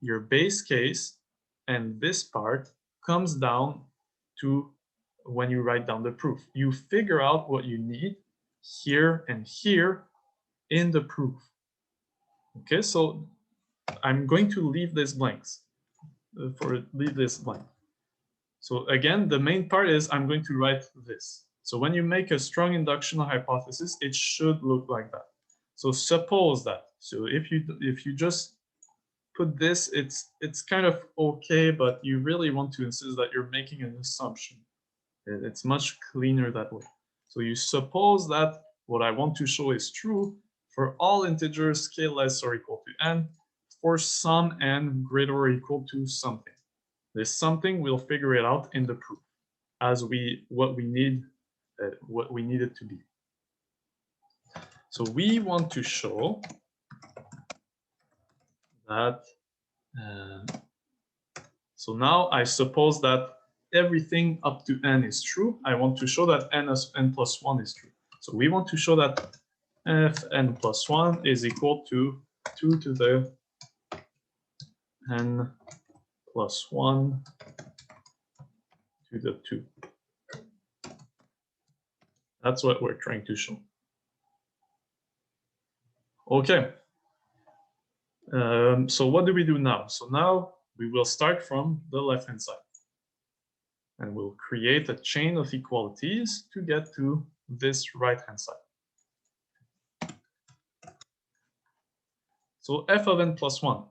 your base case and this part comes down to when you write down the proof. You figure out what you need here and here in the proof. Okay, so I'm going to leave this blanks leave this blank. So again, the main part is I'm going to write this. So when you make a strong induction hypothesis, it should look like that. So suppose that. So if you just put this, it's kind of okay, but you really want to insist that you're making an assumption. It's much cleaner that way. So you suppose that what I want to show is true for all integers scale less or equal to n, for some n greater or equal to something. This something, we'll figure it out in the proof as what we need it to be. So we want to show that. So now I suppose that everything up to n is true. I want to show that n plus 1 is true. So we want to show that fn plus 1 is equal to 2 to the n plus 1 to the 2. That's what we're trying to show. Okay. So what do we do now? So now we will start from the left-hand side. And we'll create a chain of equalities to get to this right-hand side. So f of n plus 1.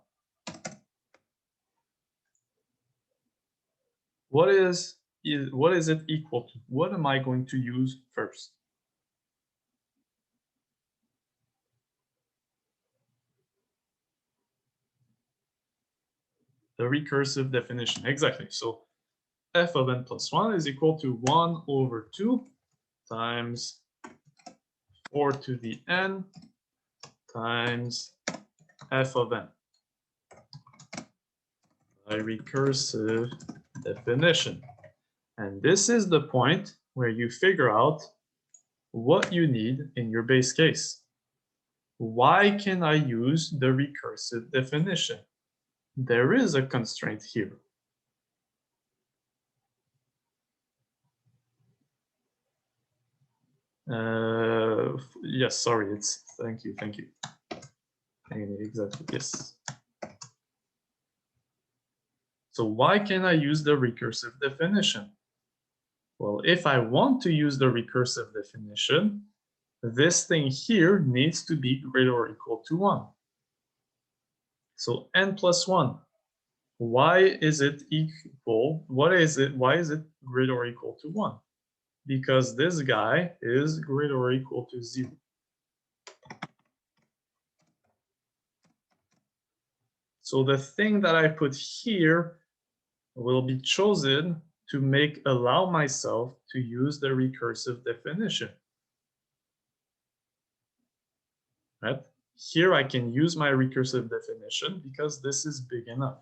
What is it equal to? What am I going to use first? The recursive definition, exactly. So f of n plus 1 is equal to 1 over 2 times 4 to the n times f of n. By recursive definition. And this is the point where you figure out what you need in your base case. Why can I use the recursive definition? There is a constraint here. Yes, sorry, it's thank you. Exactly, yes. So why can I use the recursive definition? Well, if I want to use the recursive definition, this thing here needs to be greater or equal to 1. So n plus 1. Why is it equal? Why is it greater or equal to 1? Because this guy is greater or equal to 0. So the thing that I put here will be chosen to allow myself to use the recursive definition. Right? Here I can use my recursive definition because this is big enough.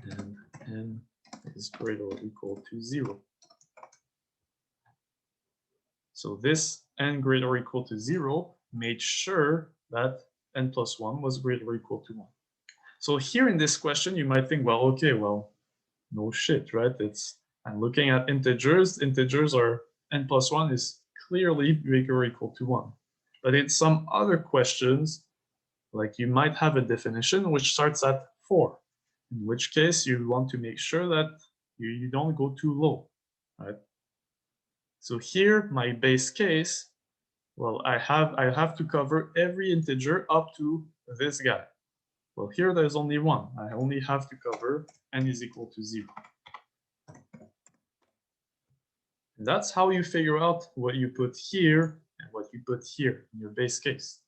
And n is greater or equal to 0. So this n greater or equal to 0 made sure that n plus 1 was greater or equal to 1. So here in this question, you might think, well, okay, well, no shit, right? I'm looking at integers. Integers are n plus 1 is clearly bigger or equal to 1. But in some other questions, like you might have a definition which starts at 4, in which case you want to make sure that you don't go too low, right? So here, my base case, well, I have to cover every integer up to this guy. Well, here there's only 1. I only have to cover n is equal to 0. And that's how you figure out what you put here and what you put here in your base case.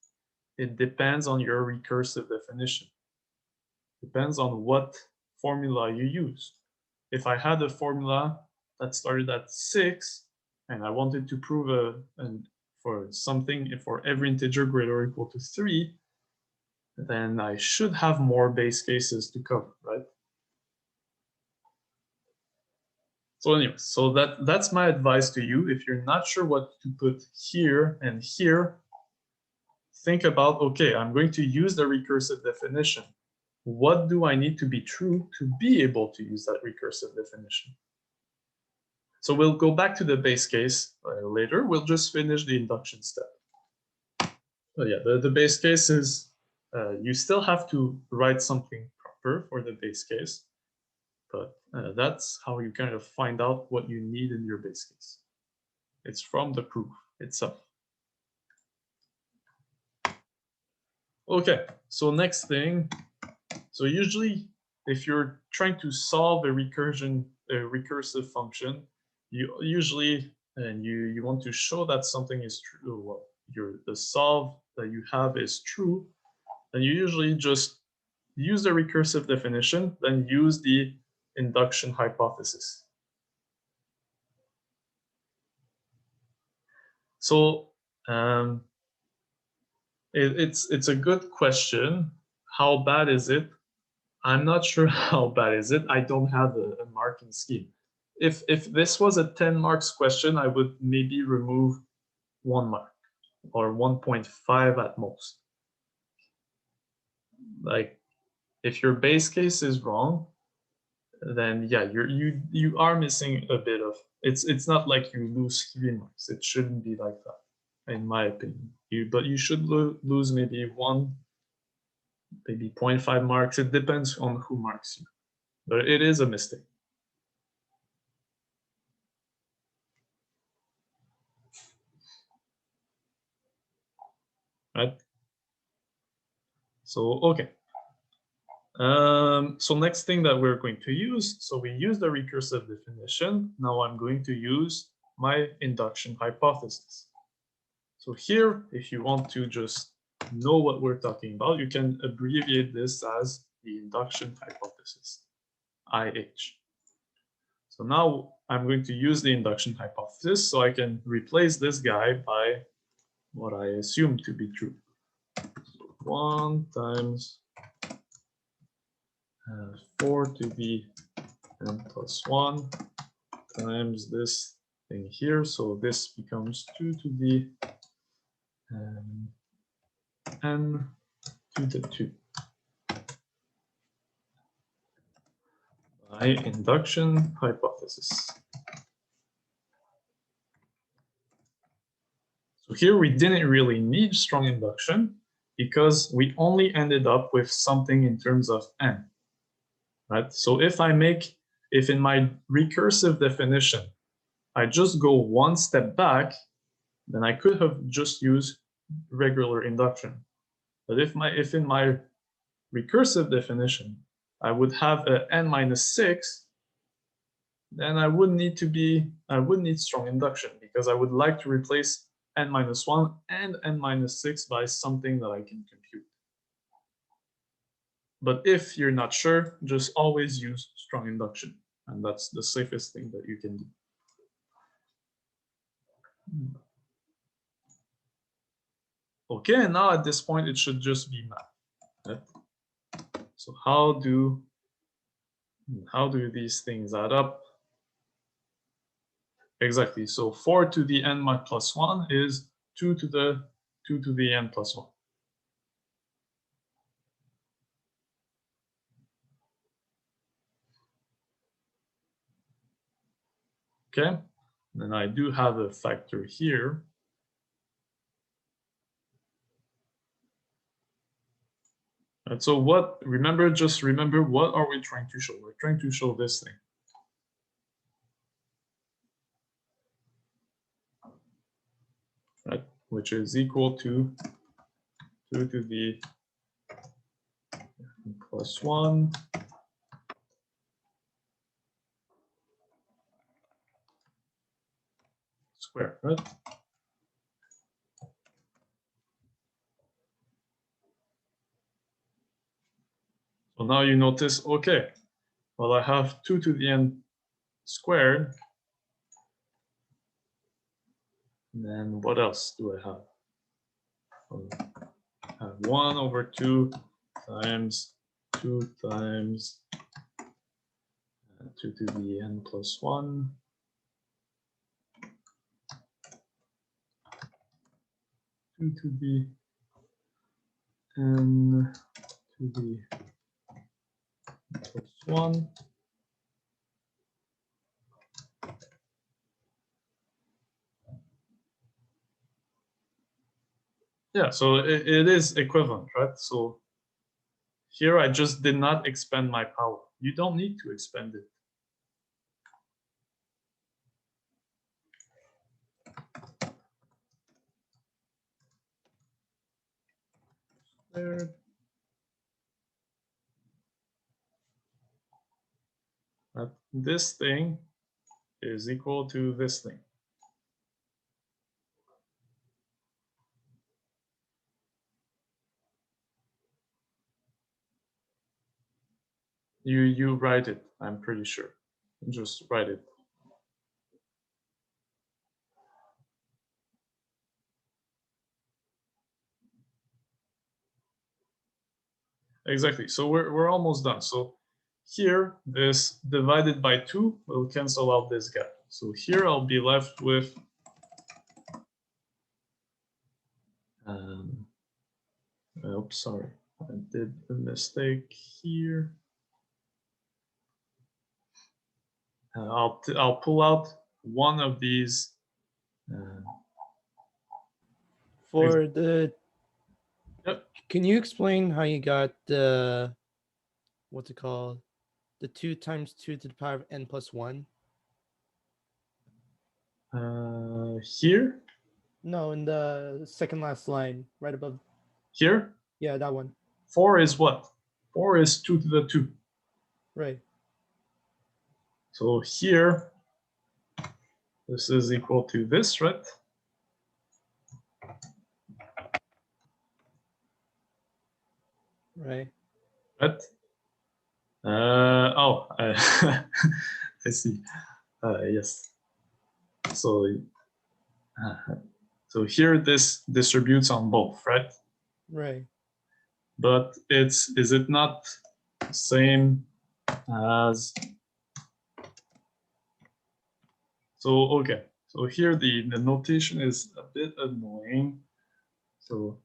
It depends on your recursive definition. Depends on what formula you use. If I had a formula that started at 6 and I wanted to prove for every integer greater or equal to 3, then I should have more base cases to cover, right? So anyway, so that's my advice to you. If you're not sure what to put here and here, think about, okay, I'm going to use the recursive definition. what do I need to be true to be able to use that recursive definition? So we'll go back to the base case later. We'll just finish the induction step. But yeah, the base case is you still have to write something proper for the base case, but that's how you kind of find out what you need in your base case. It's from the proof itself. Okay, so next thing. So usually, if you're trying to solve a recursive function, you usually you want to show that something is true. Well, the solve that you have is true, then you usually just use the recursive definition, then use the induction hypothesis. So it's a good question. How bad is it? I'm not sure how bad is it. I don't have a marking scheme. If this was a 10 marks question, I would maybe remove 1 mark or 1.5 at most. Like if your base case is wrong, then yeah, you are missing a bit of it's not like you lose 3 marks. It shouldn't be like that, in my opinion. But you should lose maybe 1, maybe 0.5 marks. It depends on who marks you, but it is a mistake. Right? So, okay. So next thing that we're going to use, so we use the recursive definition. Now I'm going to use my induction hypothesis. So here, if you want to just know what we're talking about, you can abbreviate this as the induction hypothesis, IH. So now I'm going to use the induction hypothesis, so I can replace this guy by what I assume to be true. So 1 times 4 to the n plus 1 times this thing here. So this becomes 2 to the n to the 2 by induction hypothesis. So here we didn't really need strong induction because we only ended up with something in terms of n. Right? So if in my recursive definition, I just go 1 step back, then I could have just used regular induction. But if in my recursive definition, I would have a n minus 6, then I would need strong induction because I would like to replace n minus 1 and n minus 6 by something that I can compute. But if you're not sure, just always use strong induction. And that's the safest thing that you can do. Okay, and now at this point, it should just be math. Right? So how do these things add up? Exactly. So 4 to the n plus 1 is 2 to the n plus 1. Okay, then I do have a factor here. And so just remember, what are we trying to show? We're trying to show this thing. Right, which is equal to 2 to the n plus 1 squared, right? So now you notice, okay, well, I have 2 to the n squared. And then what else do I have? I have 1 over 2 times 2 times 2 to the n plus 1. 2 to the n to the 1. Yeah, so it is equivalent, right? So here I just did not expand my power. You don't need to expand it. There. But this thing is equal to this thing. You write it, I'm pretty sure. Just write it. Exactly. So we're almost done. So here, this divided by 2 will cancel out this gap. So here I'll be left with oops, sorry, I did a mistake here. I'll pull out one of these. For the, Yep. Can you explain how you got the, what's it called? The 2 times 2 to the power of n plus 1? Here? No, in the second last line, right above. Here? Yeah, that one. 4 is what? 4 is 2 to the 2. Right. So here, this is equal to this, right? Right. Right? I see. Yes. So, so here this distributes on both, right? Right. But is it not the same as? So okay. So here the notation is a bit annoying. So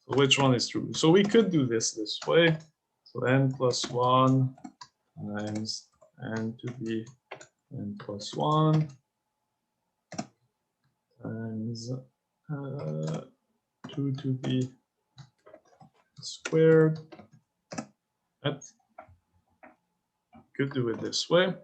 which one is true? So we could do this way. So n plus 1 times n to the n plus 1 times 2 to the squared. That could do it this way.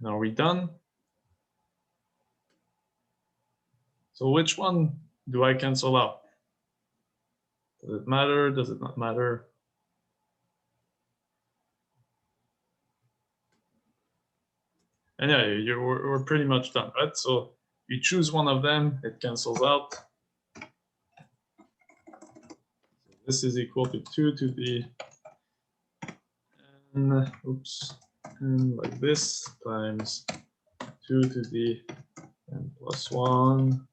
Now are we done? So which one do I cancel out? Does it matter? Does it not matter? And yeah, we're pretty much done, right? So you choose one of them, it cancels out. This is equal to 2 to the n, oops, n like this times 2 to the n plus 1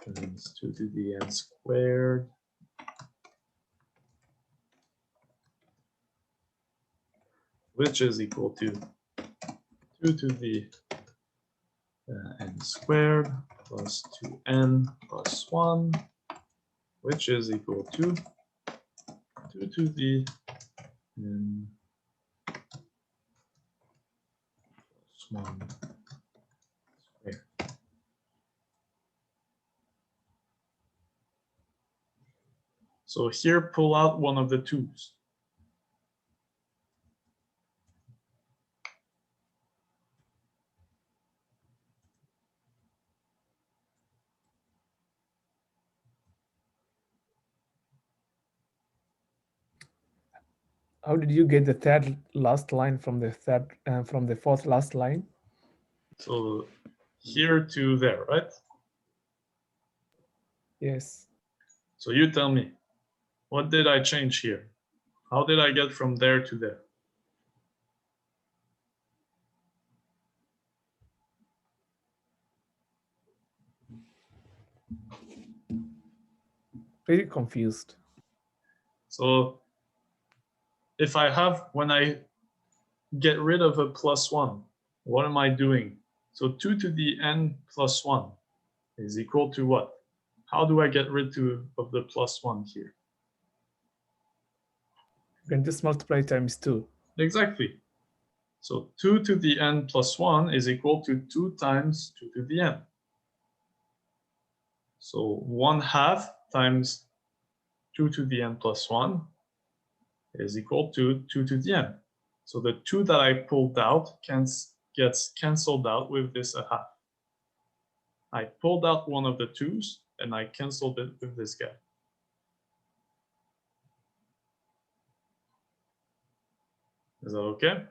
times 2 to the n squared. Which is equal to 2 to the n squared plus 2n plus 1, which is equal to 2 to the n plus 1 squared. So here, pull out one of the 2's. How did you get the third last line from the fourth last line? So here to there, right? Yes. So you tell me, what did I change here? How did I get from there to there? Very confused. So if I have, when I get rid of a +1, what am I doing? So 2 to the n plus 1 is equal to what? How do I get rid of the +1 here? You can just multiply times 2. Exactly. So 2 to the n plus 1 is equal to 2 times 2 to the n. So 1/2 times 2 to the n plus 1 is equal to 2 to the n. So the 2 that I pulled out gets canceled out with this 1/2. I pulled out one of the 2's and I canceled it with this guy. Is that okay?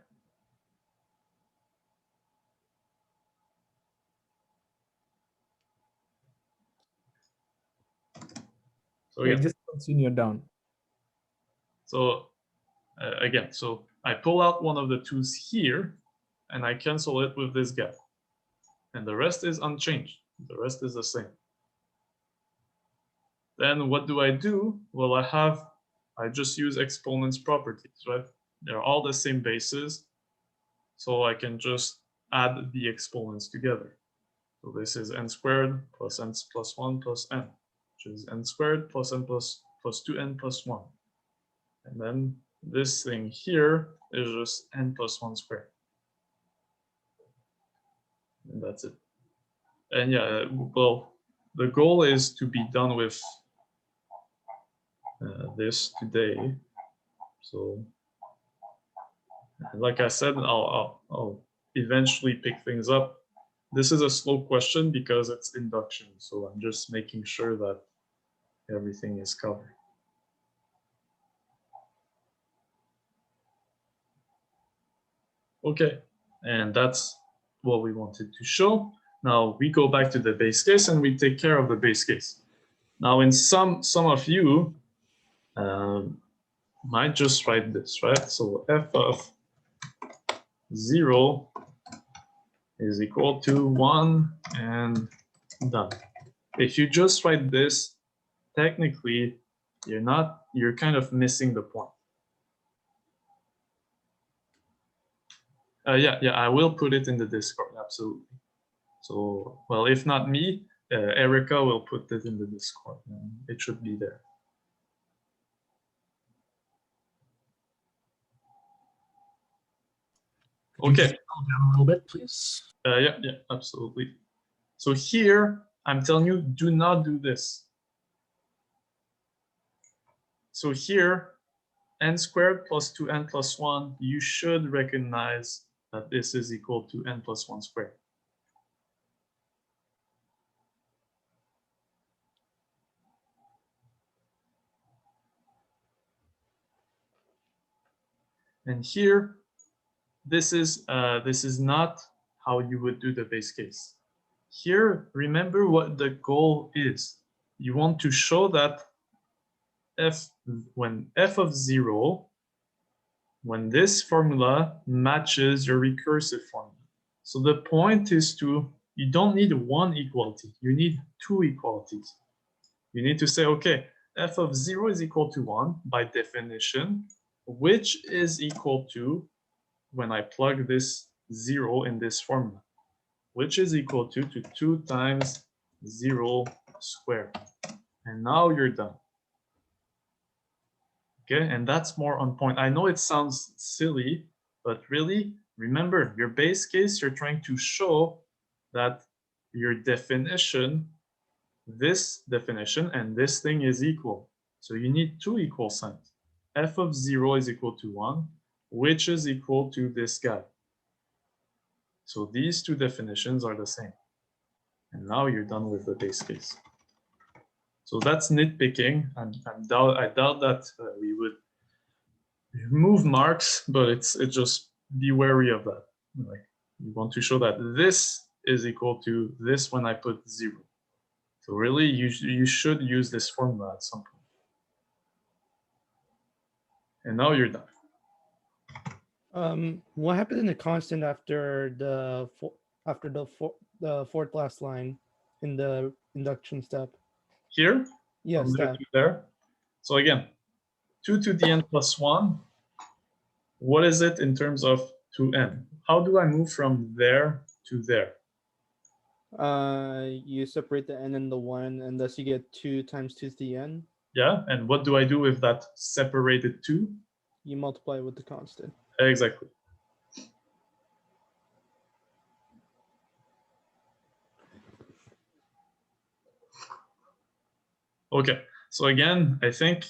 So Yeah, again, just continue down. so again, so I pull out one of the 2's here and I cancel it with this guy. And the rest is unchanged. The rest is the same. Then what do I do? Well, I just use exponents properties, right? They're all the same bases. So I can just add the exponents together. So this is n squared plus n plus 1 plus n, which is n squared plus n plus 2n plus 1. And then this thing here is just n plus 1 squared. And that's it. And yeah, well, the goal is to be done with this today. So like I said, I'll eventually pick things up. This is a slow question because it's induction. So I'm just making sure that everything is covered. Okay, and that's what we wanted to show. Now we go back to the base case and we take care of the base case. Now in some of you might just write this, right? So f of 0 is equal to 1 and done. If you just write this, technically you're kind of missing the point. Yeah, I will put it in the Discord, absolutely. So, well, if not me, Erica will put it in the Discord. And it should be there. Could you Okay. just scroll down a little bit, please? Yeah, absolutely. So here, I'm telling you, do not do this. So here, n squared plus 2n plus 1, you should recognize that this is equal to n plus 1 squared. And here, this is not how you would do the base case. Here, remember what the goal is. You want to show that when f of 0, when this formula matches your recursive formula. So the point is you don't need one equality, you need two equalities. You need to say, okay, f of 0 is equal to 1 by definition, which is equal to, when I plug this 0 in this formula, which is equal to 2 times 0 squared. And now you're done. Okay, and that's more on point. I know it sounds silly, but really, remember, your base case, you're trying to show that your definition, this definition, and this thing is equal. So you need two equal signs. F of 0 is equal to 1, which is equal to this guy. So these two definitions are the same. And now you're done with the base case. So that's nitpicking. I doubt that we would move marks, but it's just be wary of that. Like, you want to show that this is equal to this when I put 0. So really, you should use this formula at some point. And now you're done. What happened in the constant after the fourth last line in the induction step? Here? Yes, From there that. to there. So again, 2 to the n plus 1 what is it in terms of to n? How do I move from there to there? You separate the n and the 1, and thus you get 2 times 2 to the n. Yeah, and what do I do with that separated 2? You multiply with the constant. Exactly. Okay, so again, I think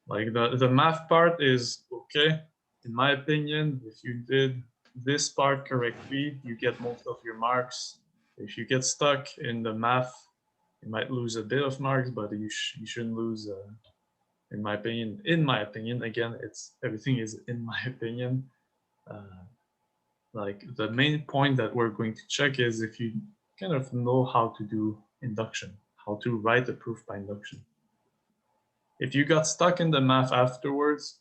like the math part is okay. In my opinion, if you did this part correctly, you get most of your marks. If you get stuck in the math, you might lose a bit of marks, but you shouldn't lose. In my opinion, again, it's everything is in my opinion. Like the main point that we're going to check is if you kind of know how to do induction, how to write a proof by induction. If you got stuck in the math afterwards,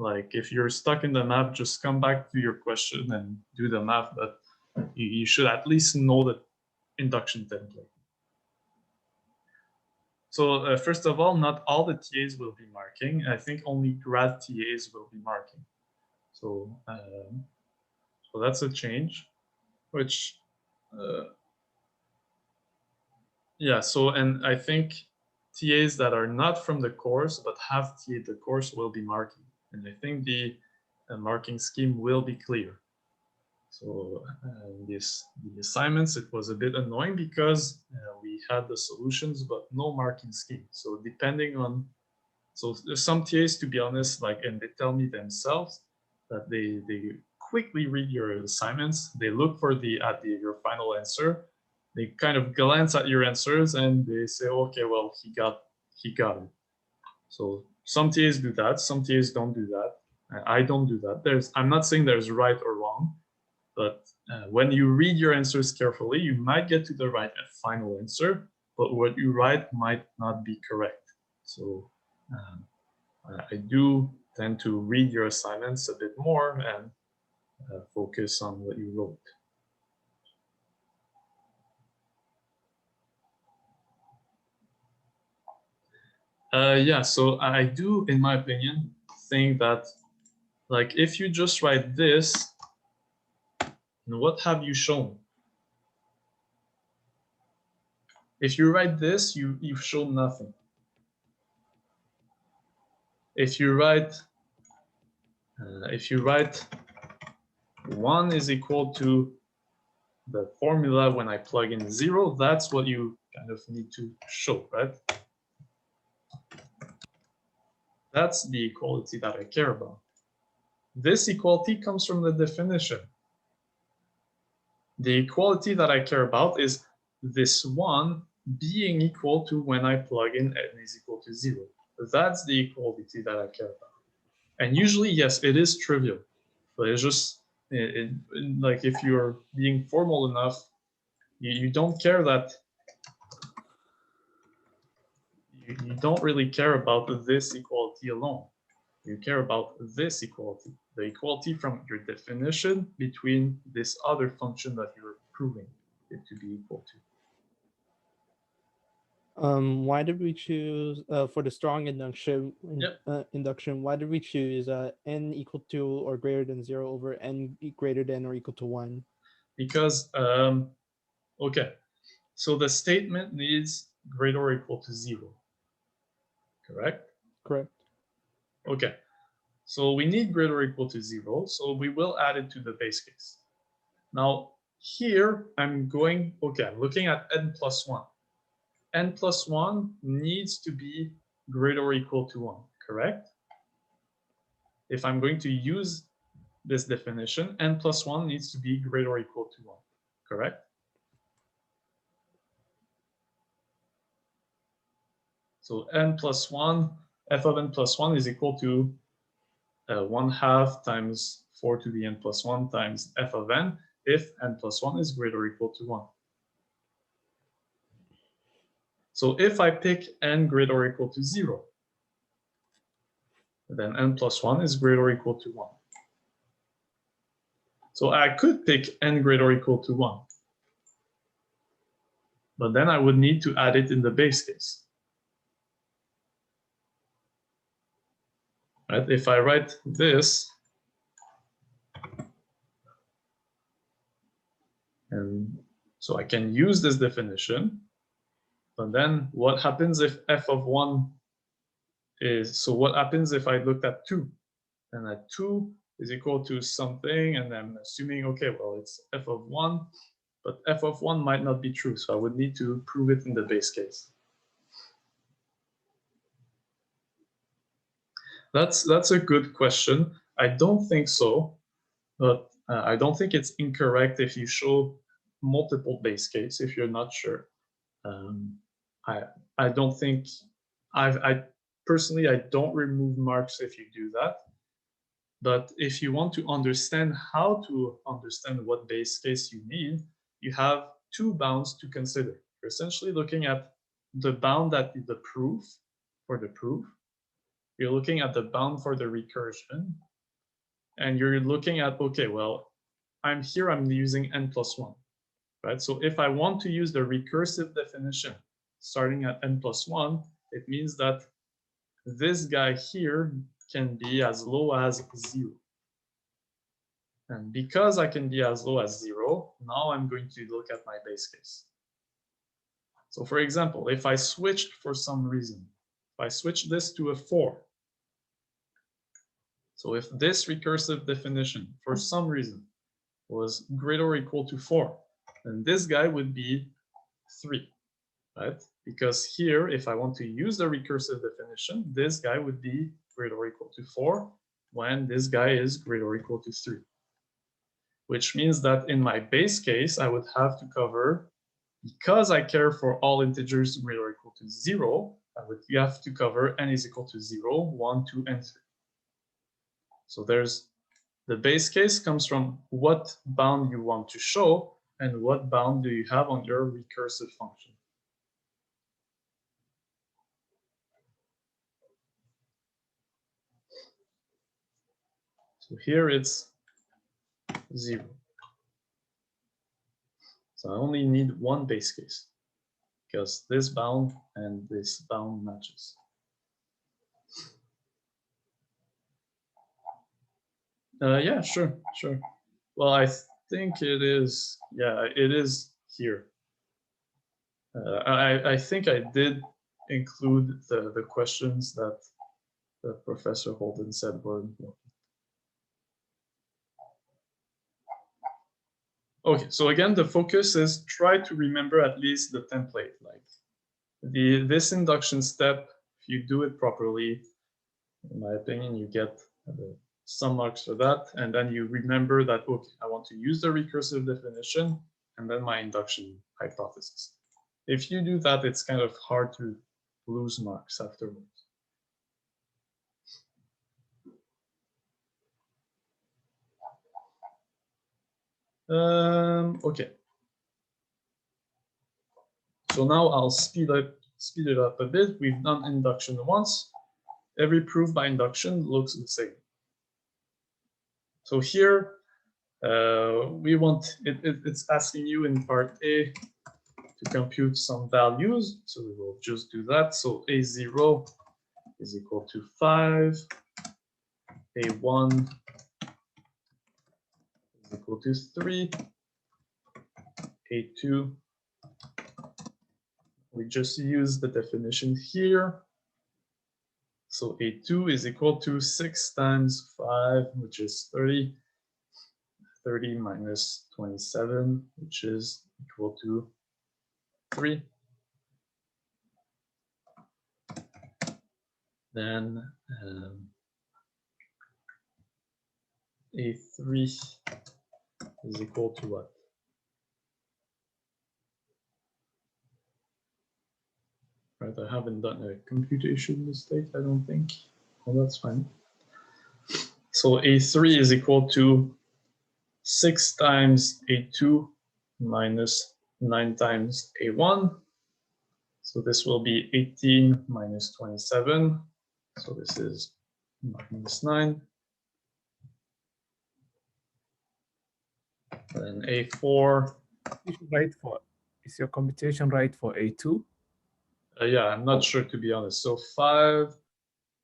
like if you're stuck in the math, just come back to your question and do the math, but you should at least know the induction template. So first of all, not all the TAs will be marking. I think only grad TAs will be marking. So, so that's a change, which, yeah, so, and I think TAs that are not from the course but have TA'd the course will be marking. And I think the marking scheme will be clear. So the assignments, it was a bit annoying because we had the solutions but no marking scheme. So depending on, so there's some TAs, to be honest, like, and they tell me themselves that they quickly read your assignments, they look for your final answer, they kind of glance at your answers and they say, okay, well, he got it. So some TAs do that, some TAs don't do that. I don't do that. I'm not saying there's right or wrong, but when you read your answers carefully, you might get to the right final answer, but what you write might not be correct. So I do tend to read your assignments a bit more and focus on what you wrote. Yeah, so I do, in my opinion, think that, like, if you just write this, what have you shown? If you write this, you've shown nothing. If you write 1 is equal to the formula when I plug in 0, that's what you kind of need to show, right? That's the equality that I care about. This equality comes from the definition. The equality that I care about is this 1 being equal to when I plug in n is equal to 0. That's the equality that I care about. And usually, yes, it is trivial, but it's just like if you're being formal enough, you don't care that you don't really care about this equality alone. You care about this equality, the equality from your definition between this other function that you're proving it to be equal to. Why did we choose for the strong induction? Induction. Why did we choose n equal to or greater than 0 over n greater than or equal to 1? Because okay, so the statement needs greater or equal to 0. Correct? Correct. Okay, so we need greater or equal to 0, so we will add it to the base case. Now here I'm looking at n plus 1. N plus 1 needs to be greater or equal to 1, correct? If I'm going to use this definition, n plus 1 needs to be greater or equal to 1, correct? So n plus 1, f of n plus 1 is equal to 1/2 times 4 to the n plus 1 times f of n if n plus 1 is greater or equal to 1. So if I pick n greater or equal to 0, then n plus 1 is greater or equal to 1. So I could pick n greater or equal to 1. But then I would need to add it in the base case. right? If I write this, and so I can use this definition, but then what happens if f of 1 is, so what happens if I looked at 2? And at 2 is equal to something, and I'm assuming, okay, well, it's f of 1, but f of 1 might not be true, so I would need to prove it in the base case. That's a good question. I don't think so, but I don't think it's incorrect if you show multiple base case if you're not sure. I don't think I personally I don't remove marks if you do that. But if you want to understand how to understand what base case you need, you have two bounds to consider. You're essentially looking at the bound that is the proof for the proof. You're looking at the bound for the recursion. And you're looking at, okay, well, I'm using n+1, right? So if I want to use the recursive definition starting at n+1, it means that this guy here can be as low as 0. And because I can be as low as 0, now I'm going to look at my base case. So for example, if I switched for some reason, if I switch this to a 4, so if this recursive definition for some reason was greater or equal to 4, then this guy would be 3, right? Because here, if I want to use the recursive definition, this guy would be greater or equal to 4 when this guy is greater or equal to 3. Which means that in my base case, I would have to cover, because I care for all integers greater or equal to 0, I would have to cover n is equal to 0, 1, 2, and 3. So there's the base case comes from what bound you want to show and what bound do you have on your recursive function. So here it's 0. So I only need one base case because this bound and this bound matches. Yeah, sure. Well, I think it is, yeah, it is here. I think I did include the questions that Professor Holden said were important. Okay, so again, the focus is try to remember at least the template. Like this induction step, if you do it properly, in my opinion, you get some marks for that. And then you remember that, okay, I want to use the recursive definition and then my induction hypothesis. If you do that, it's kind of hard to lose marks afterwards. Okay. So now I'll speed it up a bit. We've done induction once. Every proof by induction looks the same. So here we want it's asking you in part A to compute some values. So we will just do that. So A0 is equal to 5. A1 is equal to 3. A2, we just use the definition here. So A2 is equal to 6 times 5, which is 30. 30 minus 27, which is equal to 3. Then A3 is equal to what? Right, I haven't done a computation mistake, I don't think. Well, that's fine. So A3 is equal to 6 times A2 minus 9 times A1. So this will be 18 minus 27. So this is minus 9. Then A4. Is your computation right for A2? Yeah, I'm not sure, to be honest. So 5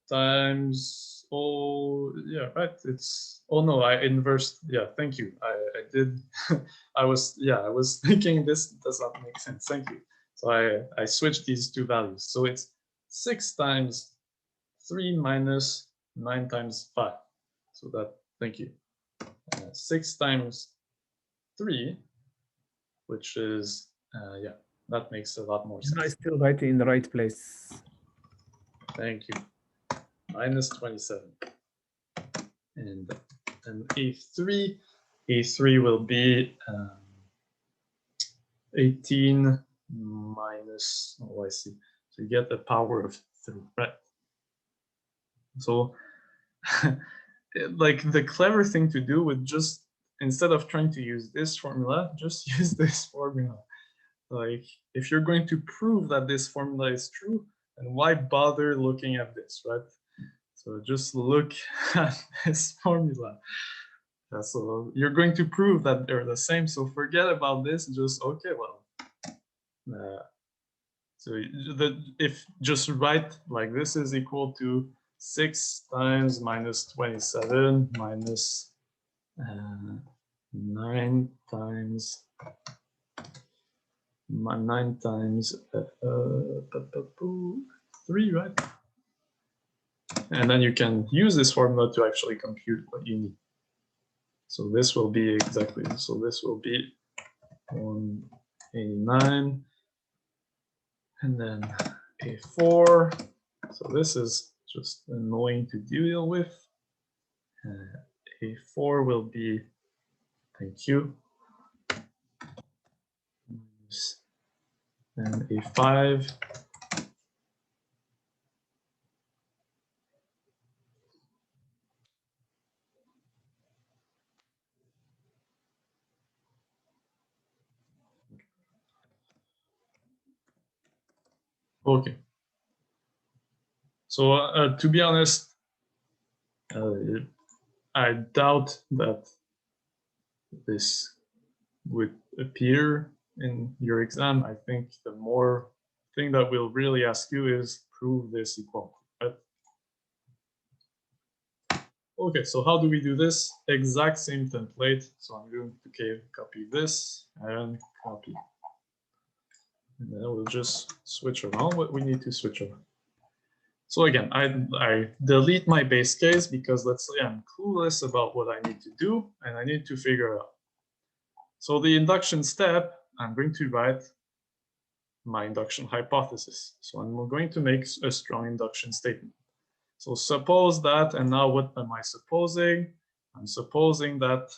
times oh yeah, right. It's, oh no, I inversed. Yeah, thank you. I did. I was thinking this does not make sense. Thank you. So I switched these two values. So it's 6 times 3 minus 9 times 5. So that, thank you. 6 times 3, which is yeah, that makes a lot more sense. I still write it in the right place. Thank you. Minus 27. And A3 will be 18 minus, oh, I see. So you get the power of 3, right? So like the clever thing to do would just, instead of trying to use this formula, just use this formula. Like if you're going to prove that this formula is true, then why bother looking at this, right? So just look at this formula. So you're going to prove that they're the same. So forget about this. Just, okay, well. So if just write like this is equal to 6 times minus 27 minus 9 times 3, right? And then you can use this formula to actually compute what you need. So this will be exactly, so this will be 189, and then A4. So this is just annoying to deal with. A4 will be, thank you, and A5. Okay. So to be honest, I doubt that this would appear in your exam. I think the more thing that we'll really ask you is prove this equality, right? Okay, so how do we do this? Exact same template. So I'm going to copy this and copy. And then we'll just switch around what we need to switch around. So again, I delete my base case because let's say I'm clueless about what I need to do and I need to figure it out. So the induction step, I'm going to write my induction hypothesis. So I'm going to make a strong induction statement. So suppose that, and now what am I supposing? I'm supposing that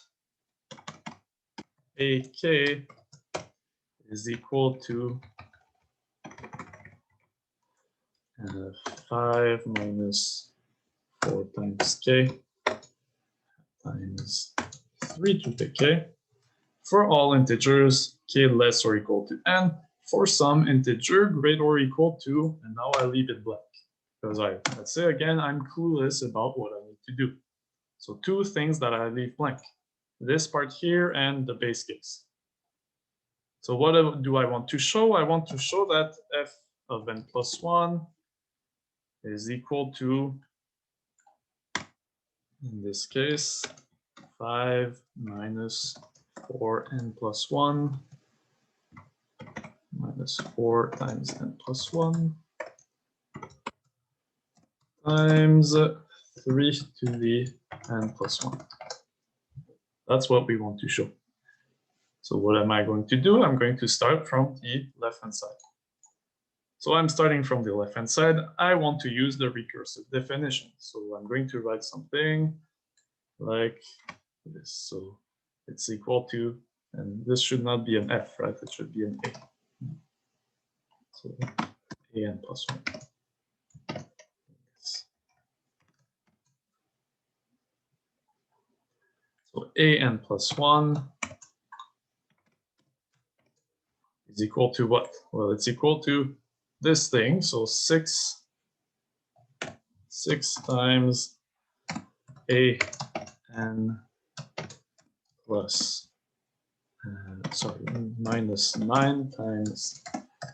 AK is equal to 5 minus 4 times K times 3 to the K for all integers K less or equal to N for some integer greater or equal to, and now I leave it blank. Because let's say again, I'm clueless about what I need to do. So two things that I leave blank, this part here and the base case. So what do I want to show? I want to show that f of n plus 1 is equal to, in this case, 5 minus 4n plus 1 minus 4 times n plus 1 times 3 to the n plus 1. That's what we want to show. So what am I going to do? I'm going to start from the left-hand side. So I'm starting from the left-hand side. I want to use the recursive definition. So I'm going to write something like this. So it's equal to, and this should not be an F, right? It should be an A. So an plus 1. So an plus 1 is equal to what? Well, it's equal to this thing. So 6 times an plus, minus 9 times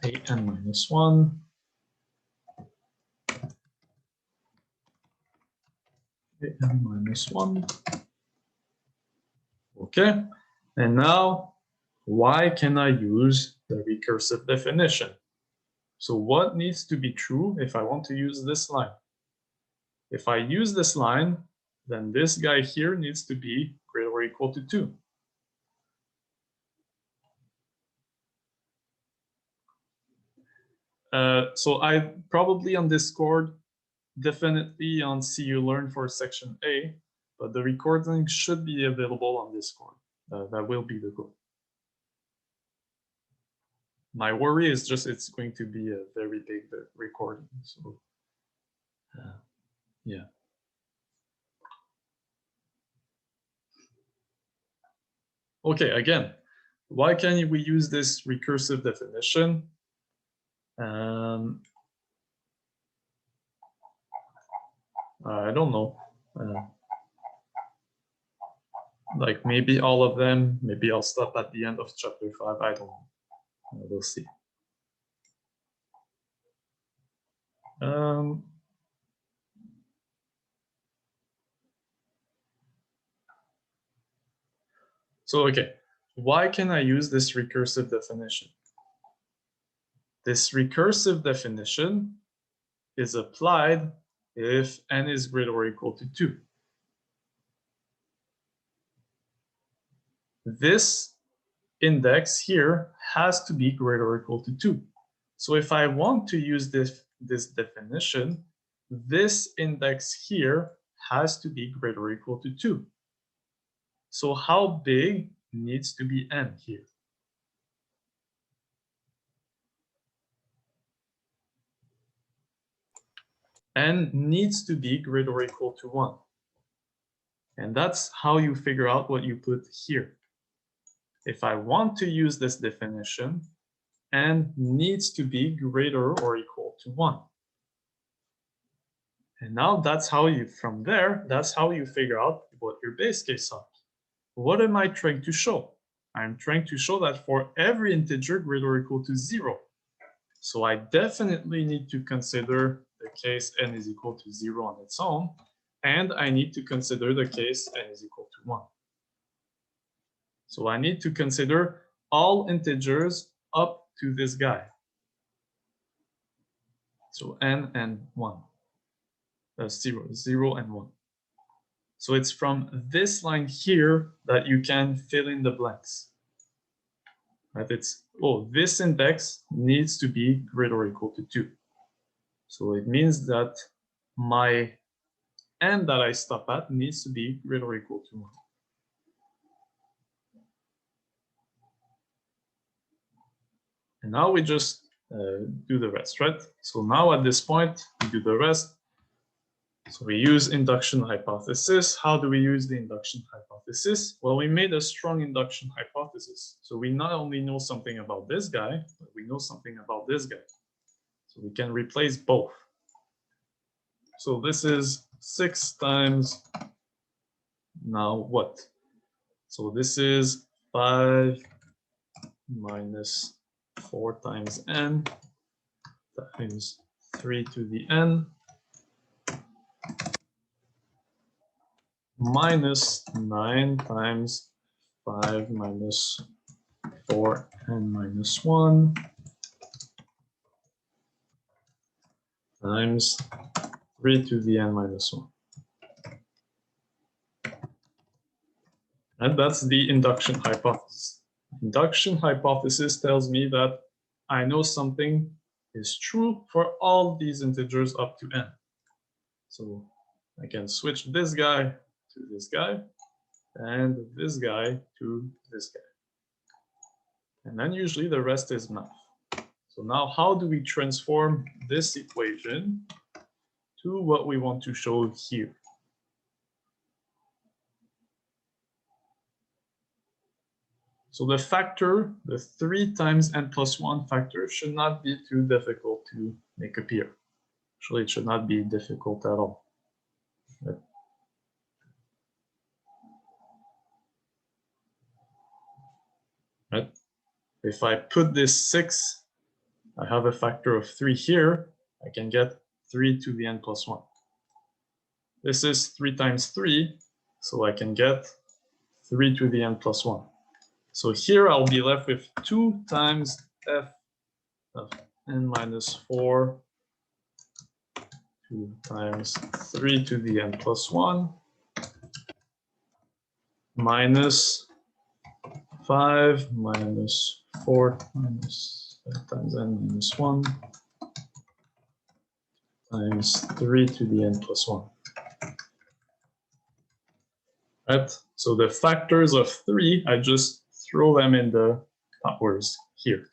an minus 1 n minus 1. Okay, and now why can I use the recursive definition? So what needs to be true if I want to use this line? If I use this line, then this guy here needs to be greater or equal to 2. So I probably on Discord, definitely on See You Learn for section A, but the recording should be available on Discord. That will be the goal. My worry is just it's going to be a very big recording. So yeah. Okay, again, why can we use this recursive definition? I don't know. Like maybe all of them, maybe I'll stop at the end of chapter 5, I don't know. We'll see. So, okay, why can I use this recursive definition? This recursive definition is applied if n is greater or equal to 2. This index here has to be greater or equal to 2. So if I want to use this definition, this index here has to be greater or equal to 2. So how big needs to be n here? N needs to be greater or equal to 1. And that's how you figure out what you put here. If I want to use this definition, n needs to be greater or equal to 1. And now that's how you, from there, that's how you figure out what your base case are. What am I trying to show? I'm trying to show that for every integer greater or equal to 0. So I definitely need to consider the case n is equal to 0 on its own, and I need to consider the case n is equal to 1. So I need to consider all integers up to this guy. So n and 1. 0 and 1. So it's from this line here that you can fill in the blanks. Right? It's, oh, this index needs to be greater or equal to 2. So it means that my n that I stop at needs to be greater or equal to 1. And now we just do the rest, right? So now at this point, we do the rest. So we use induction hypothesis. How do we use the induction hypothesis? Well, we made a strong induction hypothesis. So we not only know something about this guy, but we know something about this guy. So we can replace both. So this is 6 times, now what? So this is 5 minus 4 times n times 3 to the n minus 9 times 5 minus 4 n minus 1 times 3 to the n minus 1. And that's the induction hypothesis. Induction hypothesis tells me that I know something is true for all these integers up to n. So I can switch this guy to this guy and this guy to this guy. And then usually the rest is math. So now how do we transform this equation to what we want to show here? So the factor, the 3 times n plus 1 factor should not be too difficult to make appear. Actually, it should not be difficult at all. Right? If I put this 6, I have a factor of 3 here, I can get 3 to the n plus 1. This is 3 times 3, so I can get 3 to the n plus 1. So here I'll be left with 2 times f of n minus 4, 2 times 3 to the n plus 1, minus 5 minus 4 minus times n minus 1 times 3 to the n plus 1. Right? So the factors of 3, I just throw them in the powers here.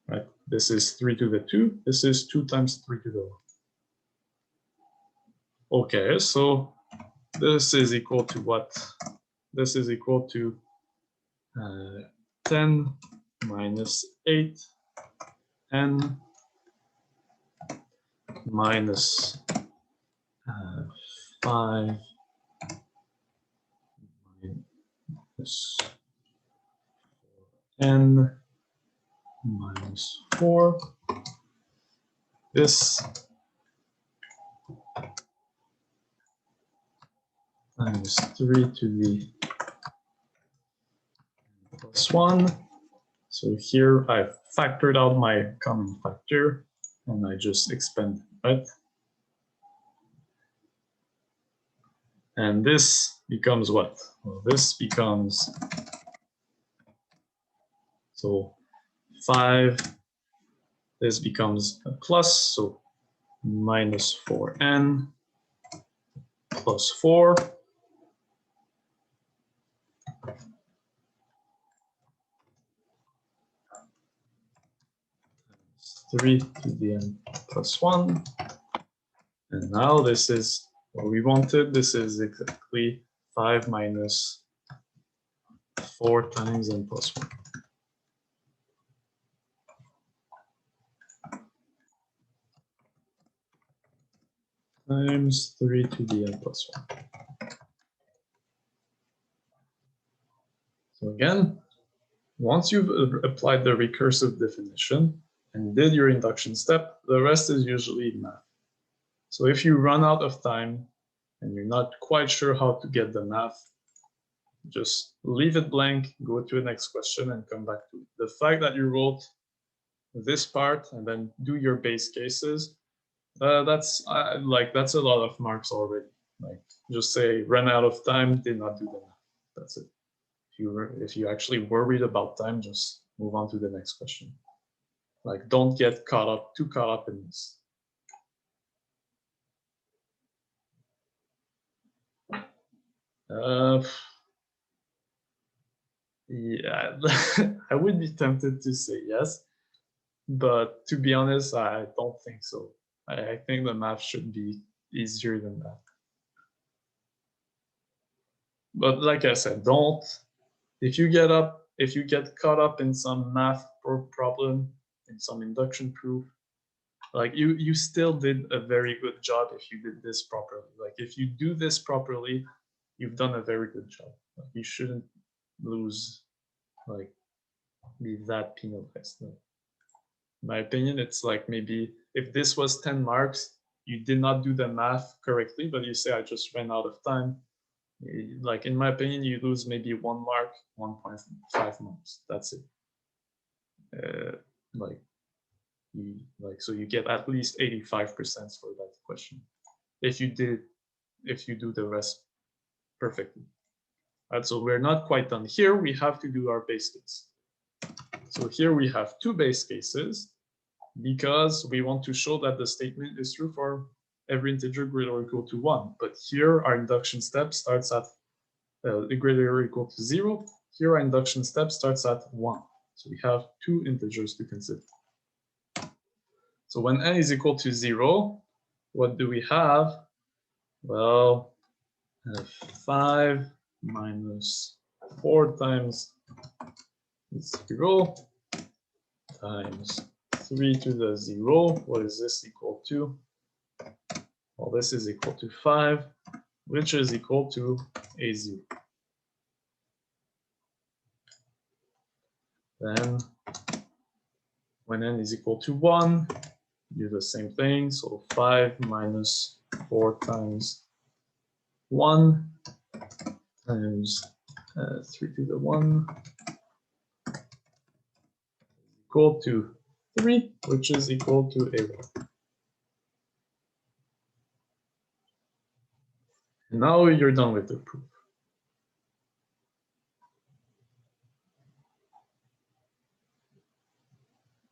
Right? This is 3 to the 2. This is 2 times 3 to the 1. Okay, so this is equal to what? This is equal to 10 minus 8 n minus 5 minus n minus 4. This times 3 to the plus 1. So here I've factored out my common factor and I just expand it, right? And this becomes what? Well, this becomes, so 5, this becomes a plus, so minus 4n plus 4. Times 3 to the n plus 1. And now this is what we wanted. This is exactly 5 minus 4 times n plus 1. Times 3 to the n plus 1. So again, once you've applied the recursive definition and did your induction step, the rest is usually math. So if you run out of time and you're not quite sure how to get the math, just leave it blank, go to the next question and come back to it. The fact that you wrote this part and then do your base cases, that's a lot of marks already. Like just say run out of time, did not do the math. That's it. If you actually worried about time, just move on to the next question. Like don't get too caught up in this. Yeah, I would be tempted to say yes, but to be honest, I don't think so. I think the math should be easier than that. But like I said, if you get caught up in some math problem, in some induction proof, like you still did a very good job if you did this properly. Like if you do this properly, you've done a very good job. Like, you shouldn't lose, like be that penalized. No. In my opinion, it's like maybe if this was 10 marks, you did not do the math correctly, but you say I just ran out of time. Like in my opinion, you lose maybe 1 mark, 1.5 marks. That's it. So you get at least 85% for that question if you do the rest perfectly. Right, so we're not quite done here. We have to do our base case. So here we have 2 base cases because we want to show that the statement is true for every integer greater or equal to 1. But here our induction step starts at greater or equal to 0. Here our induction step starts at 1. So we have 2 integers to consider. So when n is equal to 0, what do we have? Well, 5 minus 4 times 0 times 3 to the 0. What is this equal to? Well, this is equal to 5, which is equal to a0. Then when n is equal to 1, do the same thing. So 5 minus 4 times 1 times 3 to the 1 equal to 3, which is equal to A1. Now you're done with the proof.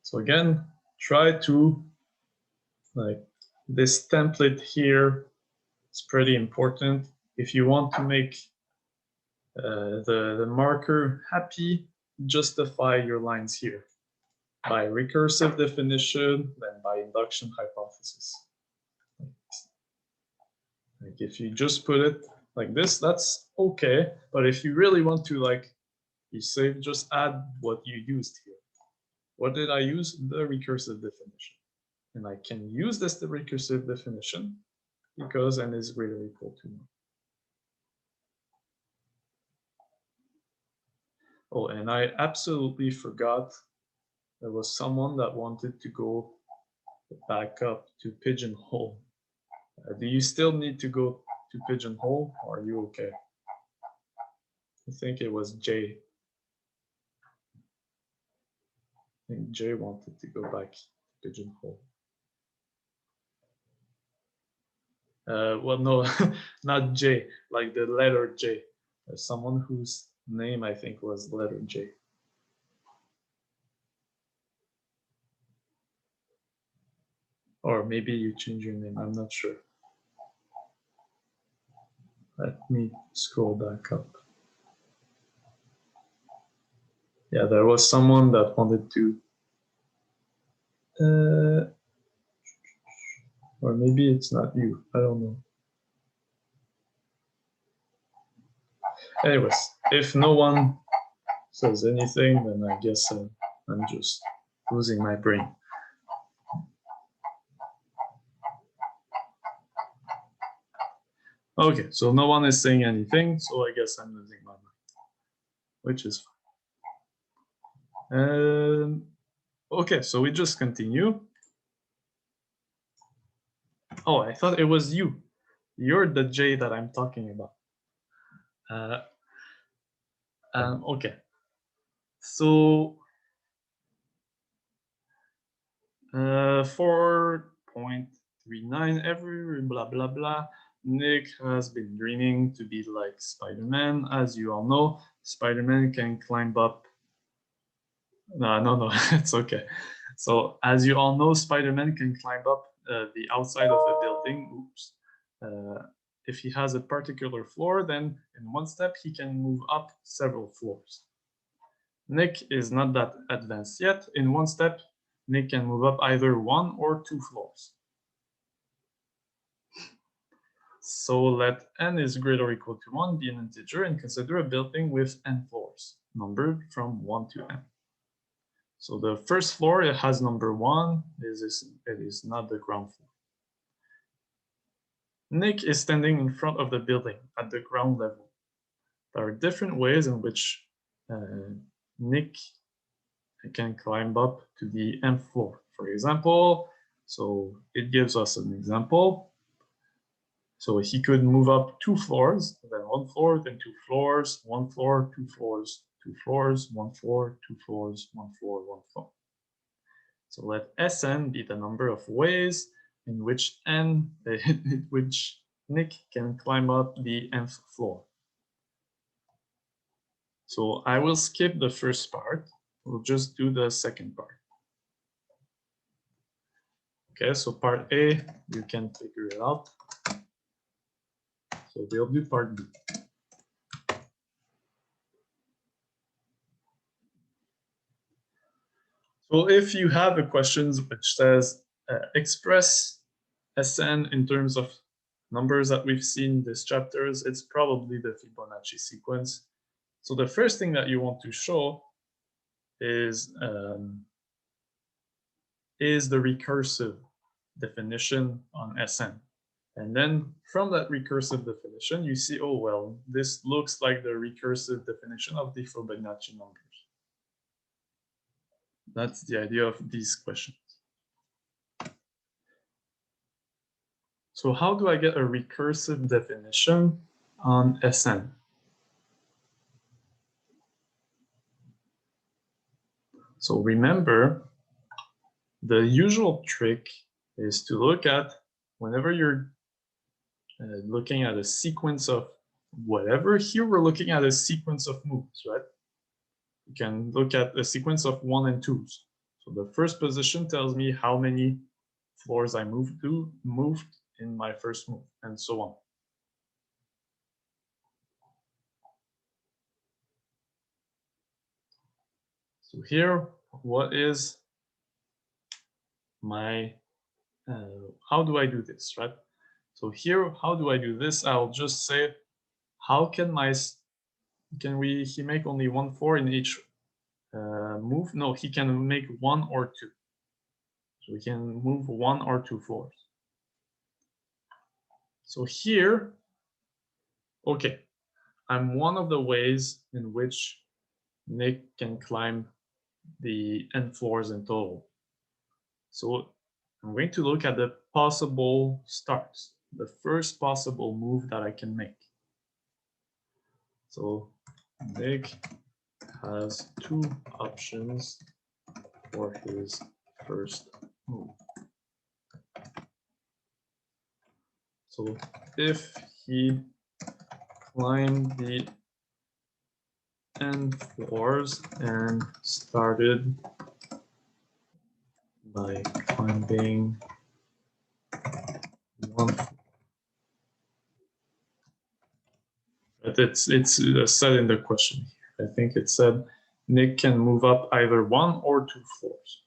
So again, try to, like, this template here is pretty important. If you want to make the marker happy, justify your lines here by recursive definition, then by induction hypothesis. Like if you just put it like this, that's okay. But if you really want to, like you say, just add what you used here. What did I use? The recursive definition. And I can use this the recursive definition because n is greater or equal to 1. Oh, and I absolutely forgot there was someone that wanted to go back up to Pigeonhole. Do you still need to go to Pigeonhole, or are you okay? I think it was Jay. I think Jay wanted to go back to Pigeonhole. Well, no, not J, like the letter J. There's someone whose name I think was letter J. Or maybe you change your name, I'm not sure. Let me scroll back up. Yeah, there was someone that wanted to, or maybe it's not you, I don't know. Anyways, if no one says anything, then I guess I'm just losing my brain. Okay, so no one is saying anything, so I guess I'm losing my mind, which is fine. Okay, so we just continue. Oh, I thought it was you. You're the J that I'm talking about. Okay, so 4.39, every blah blah blah. Nick has been dreaming to be like Spider-Man. As you all know, Spider-Man can climb up. No, it's okay. So as you all know, Spider-Man can climb up the outside of a building. Oops. If he has a particular floor, then in one step he can move up several floors. Nick is not that advanced yet. In one step, Nick can move up either 1 or 2 floors. So let n is greater or equal to 1 be an integer and consider a building with n floors, numbered from 1 to n. So the first floor, it has number 1, it is not the ground floor. Nick is standing in front of the building at the ground level. There are different ways in which Nick can climb up to the nth floor. For example, so it gives us an example. So he could move up 2 floors, then 1 floor, then 2 floors, 1 floor, 2 floors, 2 floors, 1 floor, 2 floors, 1 floor, 1 floor. So let Sn be the number of ways in which Nick can climb up the nth floor. So I will skip the first part. We'll just do the second part. Okay, so part A, you can figure it out. So we'll do part B. So if you have a question which says express Sn in terms of numbers that we've seen in these chapters, it's probably the Fibonacci sequence. So the first thing that you want to show is the recursive definition on Sn. And then from that recursive definition, you see, oh, well, this looks like the recursive definition of the Fibonacci numbers. That's the idea of these questions. So how do I get a recursive definition on Sn? So remember, the usual trick is to look at, whenever you're looking at a sequence of whatever, here we're looking at a sequence of moves, right? You can look at a sequence of 1 and 2s. So the first position tells me how many floors I moved in my first move, and so on. So here, what is my, how do I do this, right? So here, how do I do this? I'll just say, how can he make only 1 floor in each move? No, he can make 1 or 2. So we can move 1 or 2 floors. So here, okay, I'm one of the ways in which Nick can climb the n floors in total. So I'm going to look at the possible starts, the first possible move that I can make. So Nick has 2 options for his first move. So if he climbed the n floors and started by climbing 1 floor. But it's said in the question here. I think it said Nick can move up either 1 or 2 floors.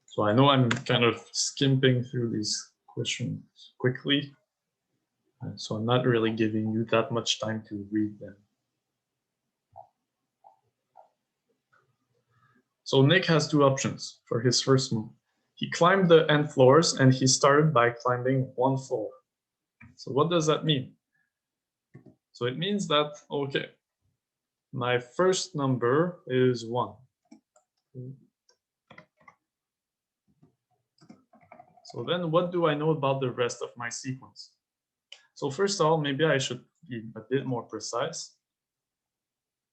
So I know I'm kind of skimping through these questions quickly, so I'm not really giving you that much time to read them. So Nick has 2 options for his first move. He climbed the n floors and he started by climbing 1 floor. So what does that mean? So it means that, okay, my first number is 1. So then what do I know about the rest of my sequence? So first of all, maybe I should be a bit more precise.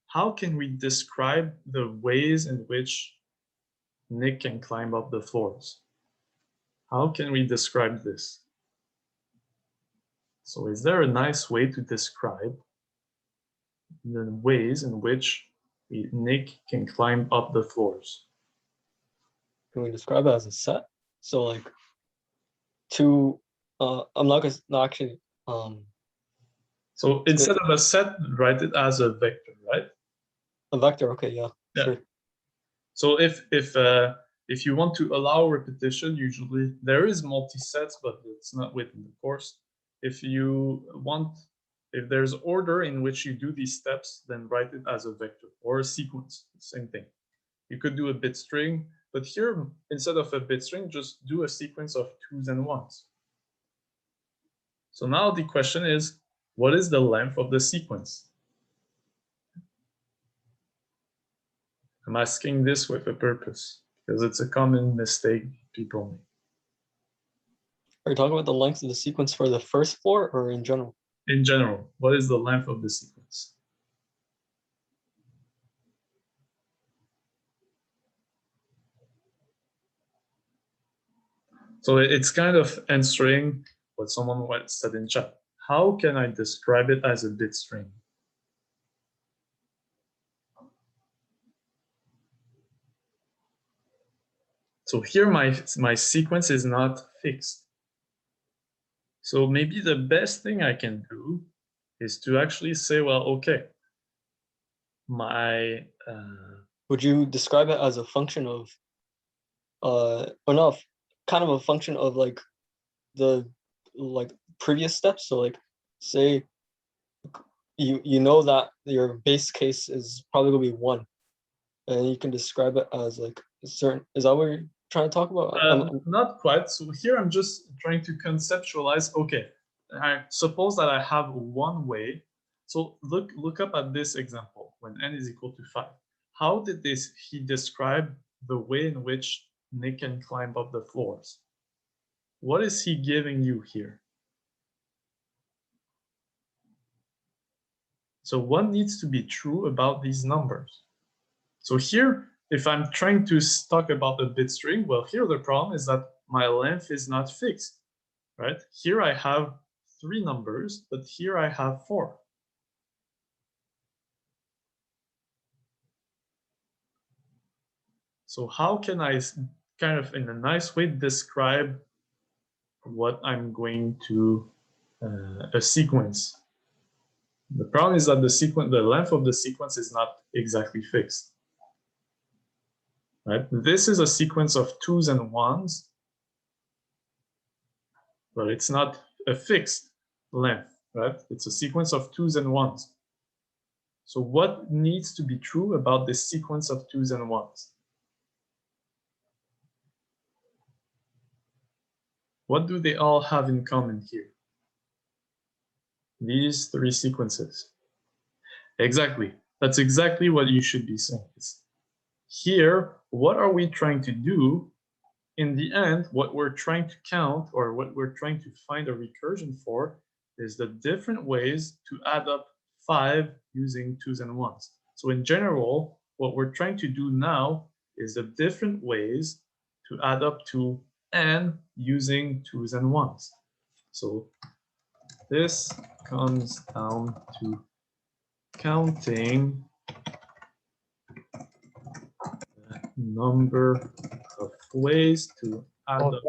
How can we describe the ways in which Nick can climb up the floors? How can we describe this? So is there a nice way to describe the ways in which Nick can climb up the floors? Can we describe it as a set? So like 2, I'm not gonna actually. So instead of a set, write it as a vector, right? A vector, okay, yeah. Sure. So if you want to allow repetition, usually there is multi-sets, but it's not within the course. If there's order in which you do these steps, then write it as a vector or a sequence, same thing. You could do a bit string, but here, instead of a bit string, just do a sequence of 2s and 1s. So now the question is, what is the length of the sequence? I'm asking this with a purpose, because it's a common mistake people make. Are you talking about the length of the sequence for the first floor or in general? In general, what is the length of the sequence? So it's kind of answering what someone said in chat. How can I describe it as a bit string? So here my sequence is not fixed. So maybe the best thing I can do is to actually say, well, okay, would you describe it as a function of or not, kind of a function of like the previous steps? So like say you know that your base case is probably gonna be 1, and you can describe it as like a certain, is that what you're trying to talk about? Not quite. So here I'm just trying to conceptualize, okay, I suppose that I have 1 way. So look up at this example when n is equal to 5. How did he describe the way in which Nick can climb up the floors? what is he giving you here? So what needs to be true about these numbers? So here, if I'm trying to talk about a bit string, well, here the problem is that my length is not fixed, right? Here I have 3 numbers, but here I have 4. So how can I kind of in a nice way describe what I'm going to a sequence? The problem is that the length of the sequence is not exactly fixed. Right? This is a sequence of 2s and 1s, but it's not a fixed length, right? It's a sequence of 2s and 1s. So what needs to be true about this sequence of 2s and 1s? What do they all have in common here? These 3 sequences. Exactly. That's exactly what you should be saying. Here, what are we trying to do? In the end, what we're trying to count, or what we're trying to find a recursion for, is the different ways to add up 5 using 2s and 1s. So in general, what we're trying to do now is the different ways to add up to n using 2s and 1s. So this comes down to counting the number of ways to add up.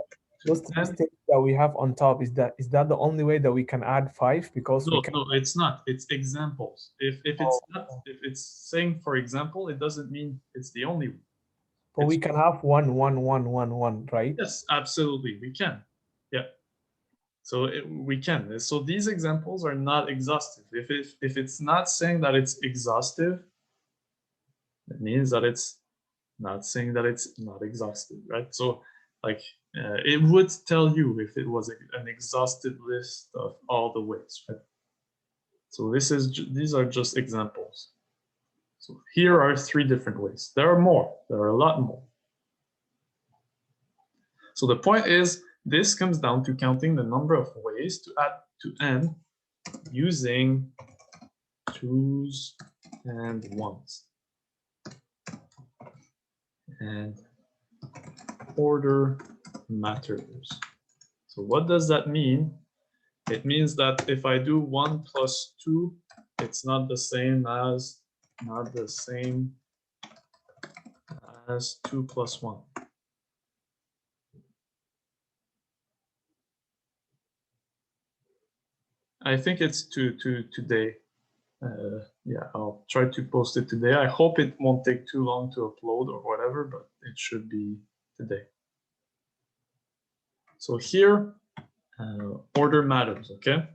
Those steps that we have on top, is that the only way that we can add 5? Because no, we can... no, it's not. It's examples. If it's not, if it's saying for example, it doesn't mean it's the only one. But we can have 1, 1, 1, 1, 1, right? Yes, absolutely, we can. Yeah. So we can. So these examples are not exhaustive. If it's not saying that it's exhaustive, it means that it's not saying that it's not exhaustive, right? So like it would tell you if it was an exhaustive list of all the ways, right? So these are just examples. So here are 3 different ways. There are more. There are a lot more. So the point is, this comes down to counting the number of ways to add to n using 2s and 1s. And order matters. So what does that mean? It means that if I do 1 plus 2, it's not the same as 2 plus 1. I think it's today. Yeah, I'll try to post it today. I hope it won't take too long to upload or whatever, but it should be today. So here, order matters, okay?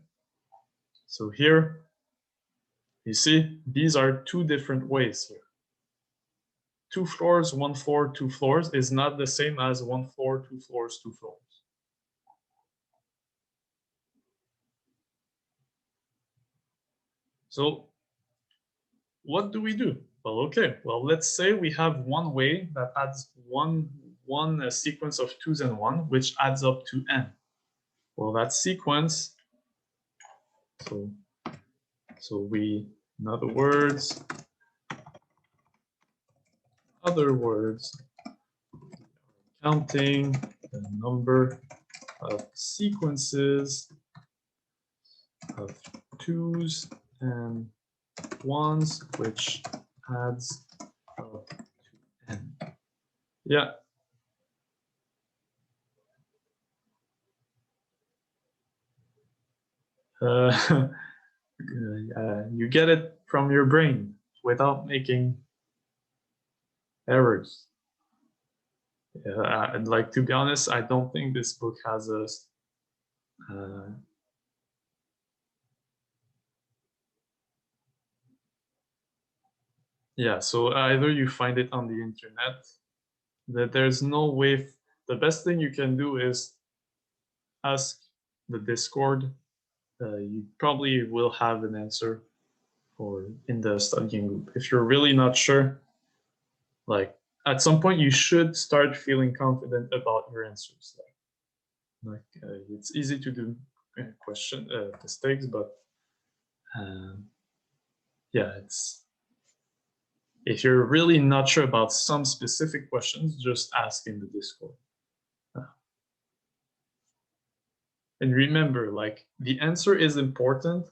So here, you see, these are 2 different ways here. 2 floors, 1 floor, 2 floors is not the same as 1 floor, 2 floors, 2 floors. So what do we do? Well, okay, well, let's say we have one way that adds one sequence of 2s and 1, which adds up to n. Well, that sequence, so we, in other words, counting the number of sequences of 2s and 1s, which adds up to n. Yeah. You get it from your brain without making errors. And like, to be honest, I don't think this book has a yeah, so either you find it on the internet, that there's no way. The best thing you can do is ask the Discord. You probably will have an answer for in the studying group. If you're really not sure, like at some point you should start feeling confident about your answers. Like, Like it's easy to do mistakes, but yeah, it's if you're really not sure about some specific questions, just ask in the Discord. And remember, like the answer is important,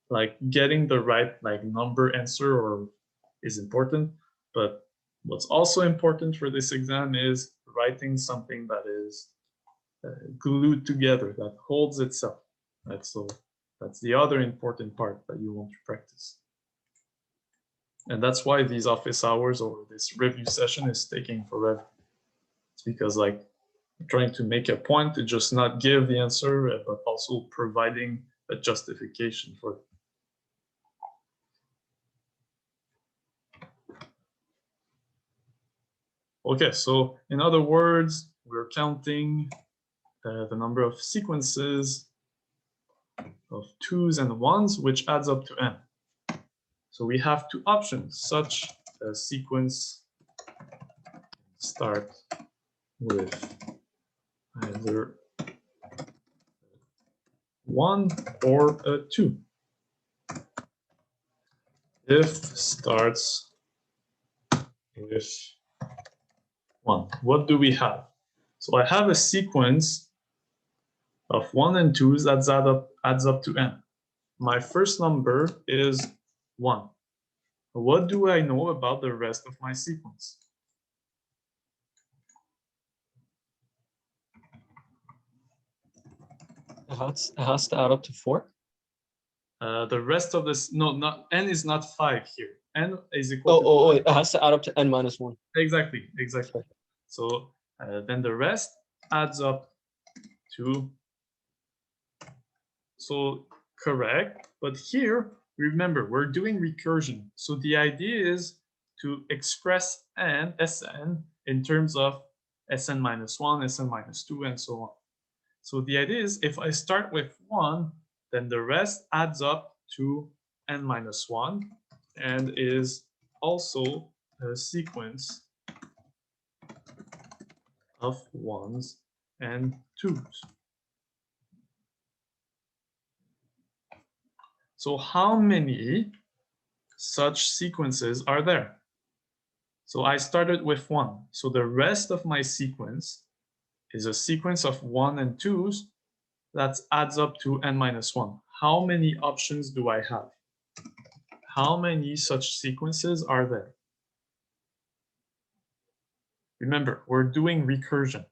like getting the right like number answer or is important, but what's also important for this exam is writing something that is glued together, that holds itself. That's the other important part that you want to practice. And that's why these office hours or this review session is taking forever. It's because like I'm trying to make a point to just not give the answer, but also providing a justification for it. Okay, so in other words, we're counting the number of sequences of 2s and 1s, which adds up to n. So we have two options. Such a sequence start with either 1 or a 2. If starts with 1, what do we have? So I have a sequence of 1 and 2s that adds up to n. My first number is 1. What do I know about the rest of my sequence? It has to add up to 4. The rest of this, no, not n is not 5 here. N is equal to Oh, it has to add up to n minus 1. Exactly. So then the rest adds up to, so correct, but here, remember, we're doing recursion. So the idea is to express Sn in terms of Sn minus 1, Sn minus 2, and so on. So the idea is if I start with 1, then the rest adds up to n minus 1 and is also a sequence of 1s and 2s. So how many such sequences are there? So I started with 1. So the rest of my sequence is a sequence of 1 and 2s that adds up to n minus 1. How many options do I have? How many such sequences are there? Remember, we're doing recursion.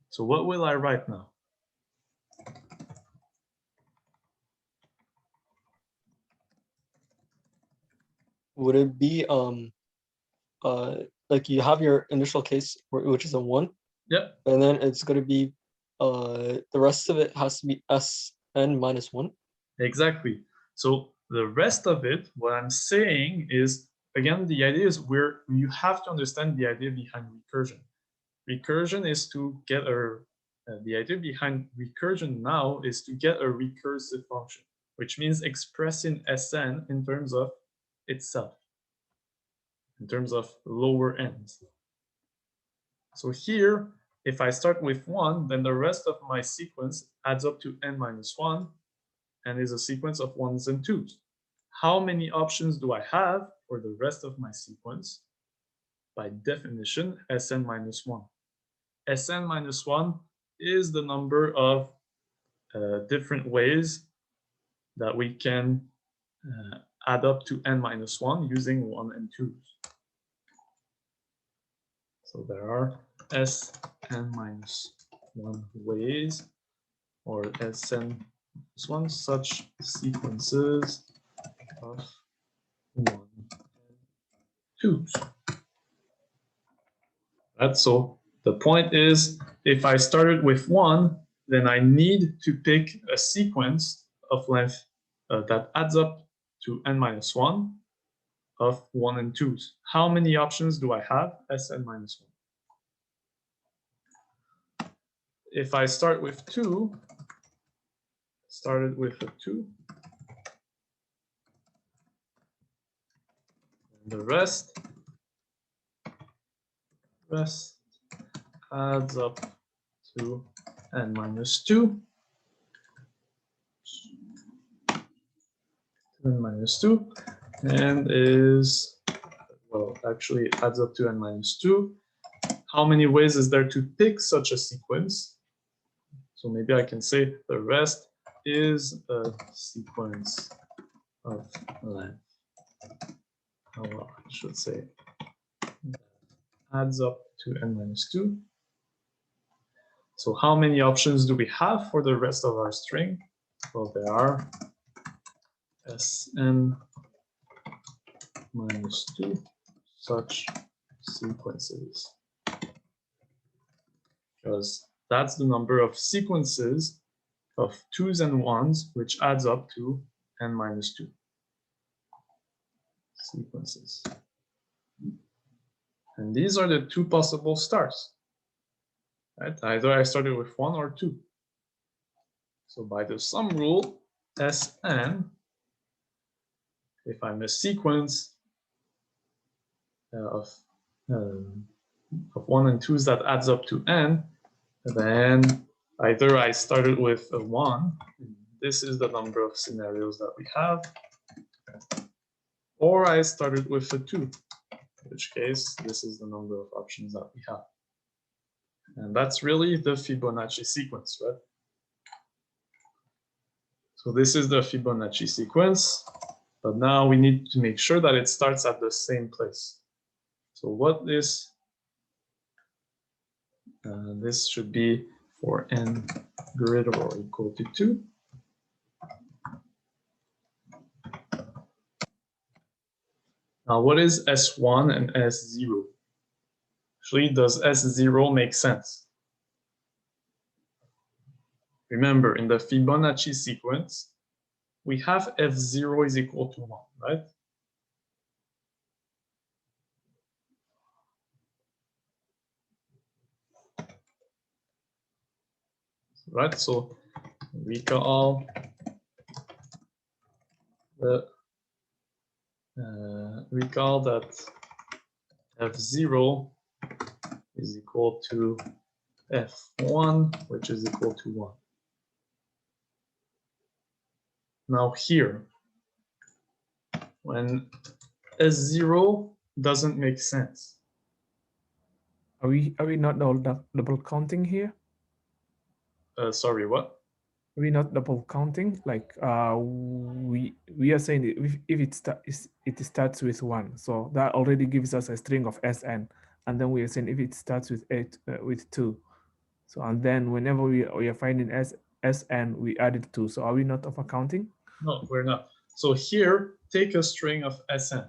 So what will I write now? Would it be like you have your initial case which is a 1? Yep. And then it's going to be the rest of it has to be Sn minus 1. Exactly. So the rest of it, what I'm saying is, again, the idea is you have to understand the idea behind recursion. Recursion is to get the idea behind recursion now is to get a recursive function, which means expressing Sn in terms of itself, in terms of lower ends. So here, if I start with 1, then the rest of my sequence adds up to n minus 1 and is a sequence of 1s and 2s. How many options do I have for the rest of my sequence? By definition, Sn minus 1. Sn minus 1 is the number of different ways that we can add up to n minus 1 using 1 and 2s. So there are Sn minus 1 ways, or Sn minus 1 such sequences of 1 and 2s. Right? So the point is, if I started with 1, then I need to pick a sequence of length that adds up to n minus 1 of 1 and 2s. How many options do I have? Sn minus 1. If I start with 2, started with a 2, and the rest adds up to n minus 2. N minus 2, and is, well, actually it adds up to n minus 2. How many ways is there to pick such a sequence? So maybe I can say the rest is a sequence of length. Oh, well, I should say adds up to n minus 2. So how many options do we have for the rest of our string? Well, there are Sn minus 2 such sequences, because that's the number of sequences of 2s and 1s, which adds up to n minus 2 sequences. And these are the two possible starts, right? Either I started with 1 or 2. So by the sum rule, Sn, if I'm a sequence of 1 and 2s that adds up to n, then either I started with a 1, this is the number of scenarios that we have, or I started with a 2, in which case this is the number of options that we have. And that's really the Fibonacci sequence, right? So this is the Fibonacci sequence, but now we need to make sure that it starts at the same place. So what is, this should be for n greater or equal to 2. Now what is S1 and S0? Actually, does S0 make sense? Remember, in the Fibonacci sequence, we have F0 is equal to 1, right? Right, so recall the recall that F0 is equal to F1, which is equal to 1. Now here, when S0 doesn't make sense. Are we not double counting here? Sorry, what? Are we not double counting? Like we are saying if it starts with 1, so that already gives us a string of Sn, and then we are saying if it starts with 2, so and then whenever we are finding Sn, we added 2. So are we not over counting? No, we're not. So here, take a string of Sn.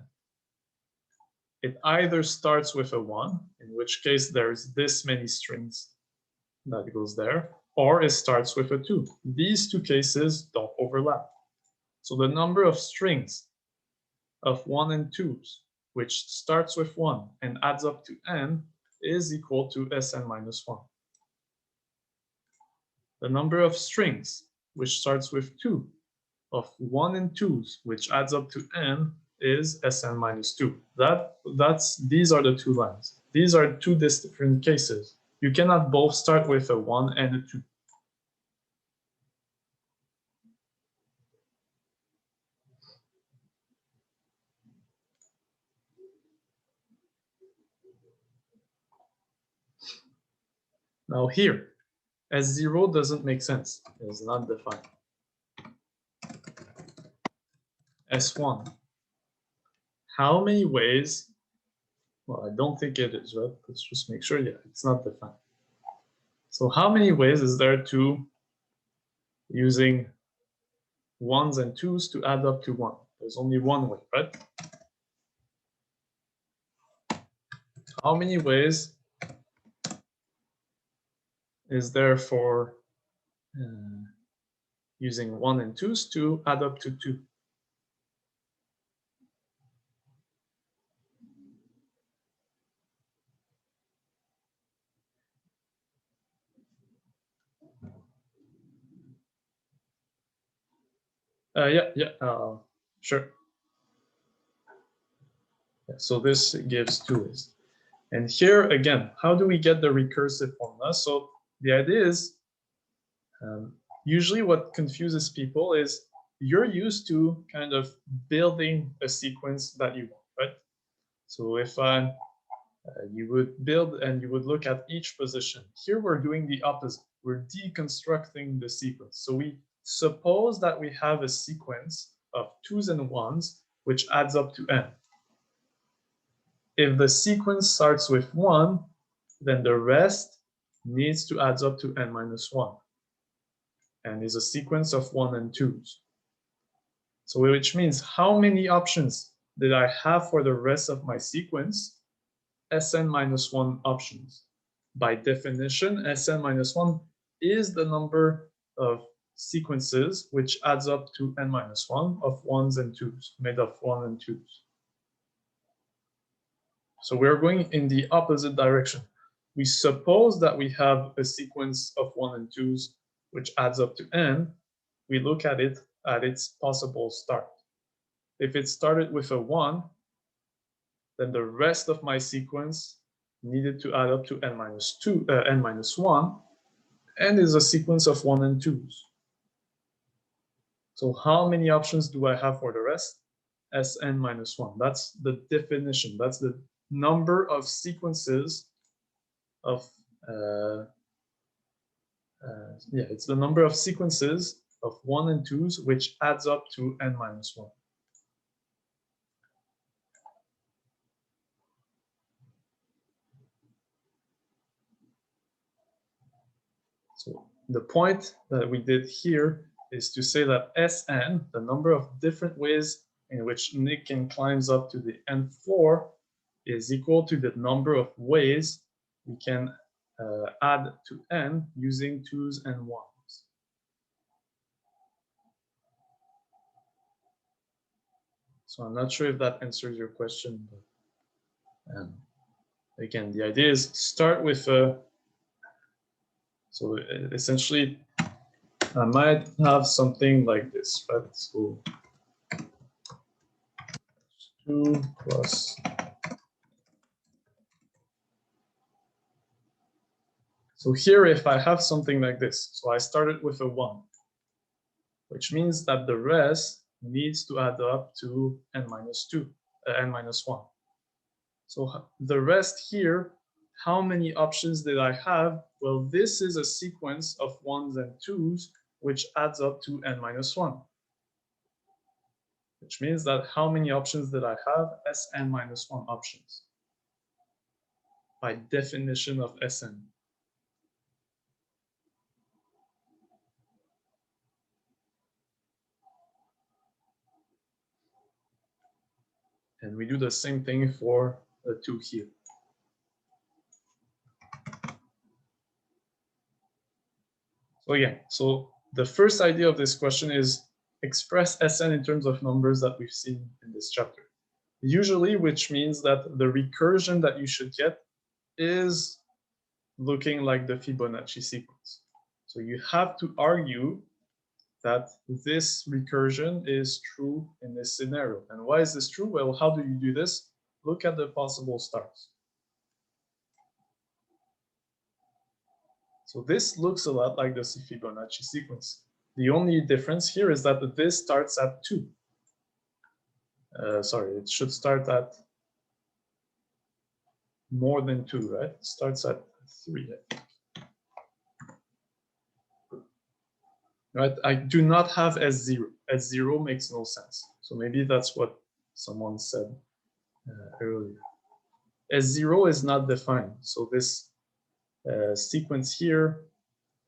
It either starts with a 1, in which case there's this many strings that goes there, or it starts with a 2. These two cases don't overlap. So the number of strings of 1 and 2s, which starts with 1 and adds up to n, is equal to Sn minus 1. The number of strings, which starts with 2, of 1 and 2s, which adds up to n, is Sn minus 2. These are the two lines. These are two different cases. You cannot both start with a 1 and a 2. Now here, S0 doesn't make sense. It's not defined. S1. How many ways? Well, I don't think it is, right? Let's just make sure. Yeah, it's not defined. So how many ways is there to using 1s and 2s to add up to 1? There's only one way, right? How many ways is there for using 1 and 2s to add up to 2? Sure. Yeah, so this gives 2 ways. And here again, how do we get the recursive formula? So the idea is, usually what confuses people is you're used to kind of building a sequence that you want, right? So if you would build and you would look at each position. Here we're doing the opposite. We're deconstructing the sequence. So we suppose that we have a sequence of 2s and 1s, which adds up to n. If the sequence starts with 1, then the rest needs to add up to n minus 1, and is a sequence of 1 and 2s. So which means how many options did I have for the rest of my sequence? Sn minus 1 options. By definition, Sn minus 1 is the number of sequences which adds up to n minus 1 of 1s and 2s, made of 1 and 2s. So we're going in the opposite direction. We suppose that we have a sequence of 1 and 2s which adds up to n. We look at it at its possible start. If it started with a 1, then the rest of my sequence needed to add up to n minus 1, and is a sequence of 1 and 2s. So how many options do I have for the rest? Sn minus 1. That's the definition. That's the number of sequences of, it's the number of sequences of 1 and 2s, which adds up to n minus 1. So the point that we did here is to say that Sn, the number of different ways in which Nick can climb up to the nth floor, is equal to the number of ways we can add to n using 2s and 1s. So I'm not sure if that answers your question, but again, the idea is start with a, so essentially I might have something like this, right? So 2 plus. So here, if I have something like this, so I started with a 1, which means that the rest needs to add up to n minus 2, n minus 1. So the rest here, how many options did I have? Well, this is a sequence of 1s and 2s, which adds up to n minus 1. Which means that how many options did I have? Sn minus 1 options. By definition of Sn. And we do the same thing for the 2 here. So again, so the first idea of this question is express Sn in terms of numbers that we've seen in this chapter. Usually, which means that the recursion that you should get is looking like the Fibonacci sequence. So you have to argue that this recursion is true in this scenario. And why is this true? Well, how do you do this? Look at the possible starts. So this looks a lot like the Fibonacci sequence. The only difference here is that this starts at 2. Sorry, it should start at more than 2, right? It starts at 3, I think. Right? I do not have S0. S0 makes no sense. So maybe that's what someone said earlier. S0 is not defined. So this sequence here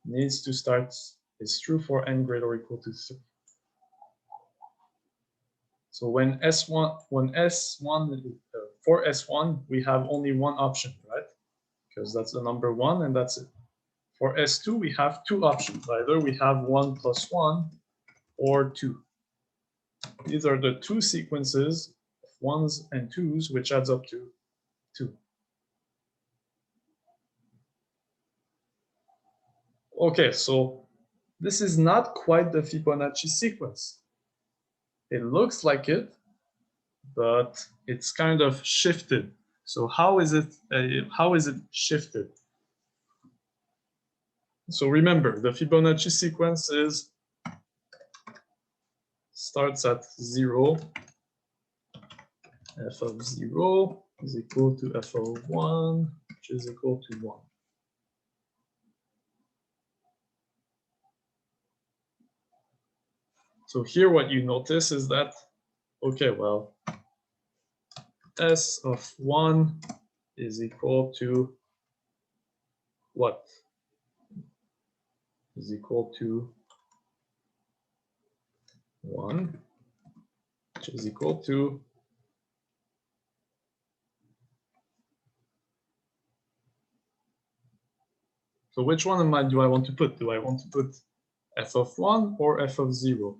needs to start, is true for n greater or equal to 3. So when S1, for S1, we have only one option, right? Because that's the number 1 and that's it. For S2, we have 2 options. Either we have 1 plus 1 or 2. These are the 2 sequences of 1s and 2s, which adds up to 2. Okay, so this is not quite the Fibonacci sequence. It looks like it, but it's kind of shifted. So how is it shifted? So remember, the Fibonacci sequence starts at 0. F of 0 is equal to f of 1, which is equal to 1. So here what you notice is that, okay, well, S of 1 is equal to what? Is equal to 1, which is equal to so which one do I want to put? Do I want to put f of 1 or f of 0?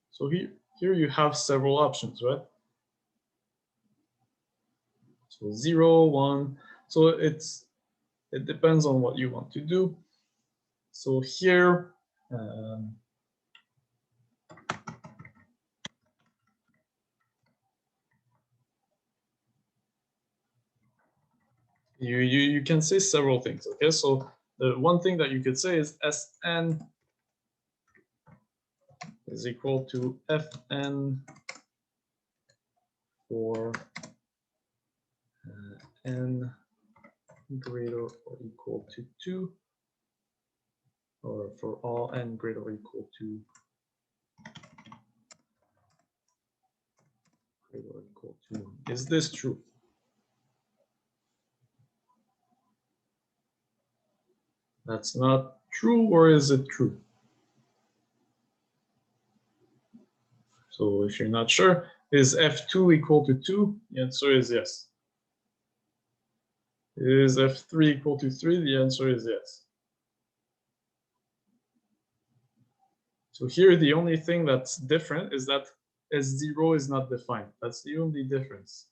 So here you have several options, right? So 0, 1. So it depends on what you want to do. So here, you can say several things. Okay, so the one thing that you could say is Sn is equal to Fn for n greater or equal to 2, or for all n greater or equal to greater or equal to 1. Is this true? That's not true, or is it true? So if you're not sure, is f2 equal to 2? The answer is yes. Is f3 equal to 3? The answer is yes. So here, the only thing that's different is that S0 is not defined. That's the only difference.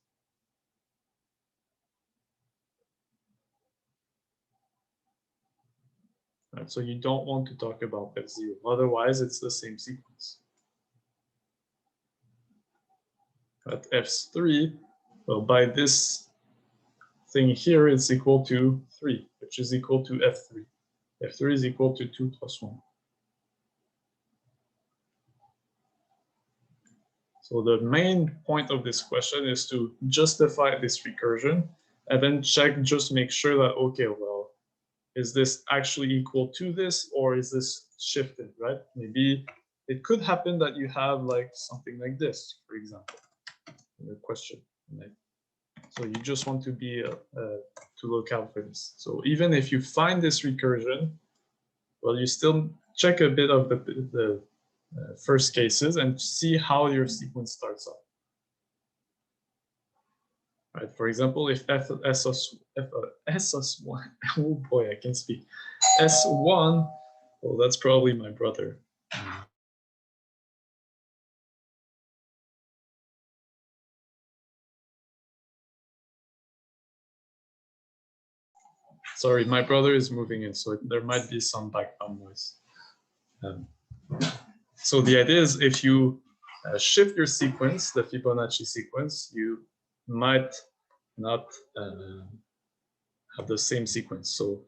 Right, so you don't want to talk about F0. Otherwise, it's the same sequence. At F3, well, by this thing here, it's equal to 3, which is equal to F3. F3 is equal to 2 plus 1. So the main point of this question is to justify this recursion and then check, just make sure that, okay, well, is this actually equal to this, or is this shifted, right? Maybe it could happen that you have like something like this, for example, in your question. Right? So you just want to be to look out for this. So even if you find this recursion, well, you still check a bit of the first cases and see how your sequence starts off. Right. For example, if S1, oh boy, I can speak. S1, well, that's probably my brother. Sorry, my brother is moving in, so there might be some background noise. So the idea is, if you shift your sequence, the Fibonacci sequence, you might not have the same sequence. So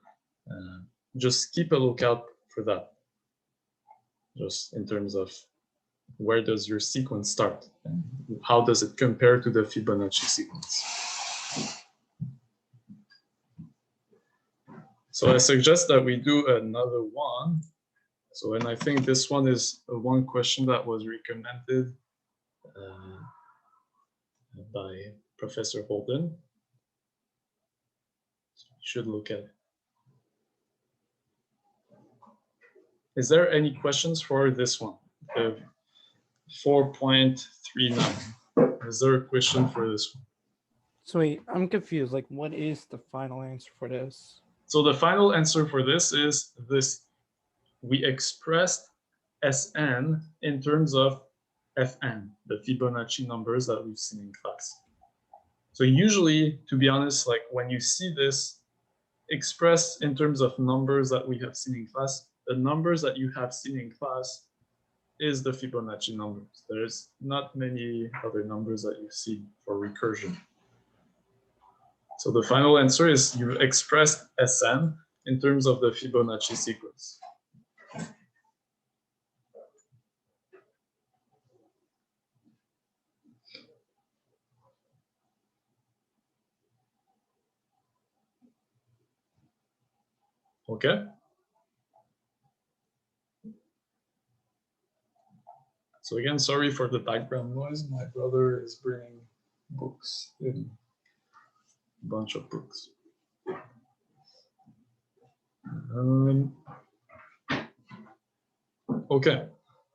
just keep a lookout for that. Just in terms of where does your sequence start and how does it compare to the Fibonacci sequence. So I suggest that we do another one. So, and I think this one is one question that was recommended by Professor Holden. So you should look at it. Is there any questions for this one? 4.39. Is there a question for this one? So wait, I'm confused. Like, what is the final answer for this? So the final answer for this is this. We expressed Sn in terms of Fn, the Fibonacci numbers that we've seen in class. So usually, to be honest, like when you see this expressed in terms of numbers that we have seen in class, the numbers that you have seen in class is the Fibonacci numbers. There's not many other numbers that you see for recursion. So the final answer is you expressed Sn in terms of the Fibonacci sequence. Okay. So again, sorry for the background noise. My brother is bringing books in, a bunch of books. Okay,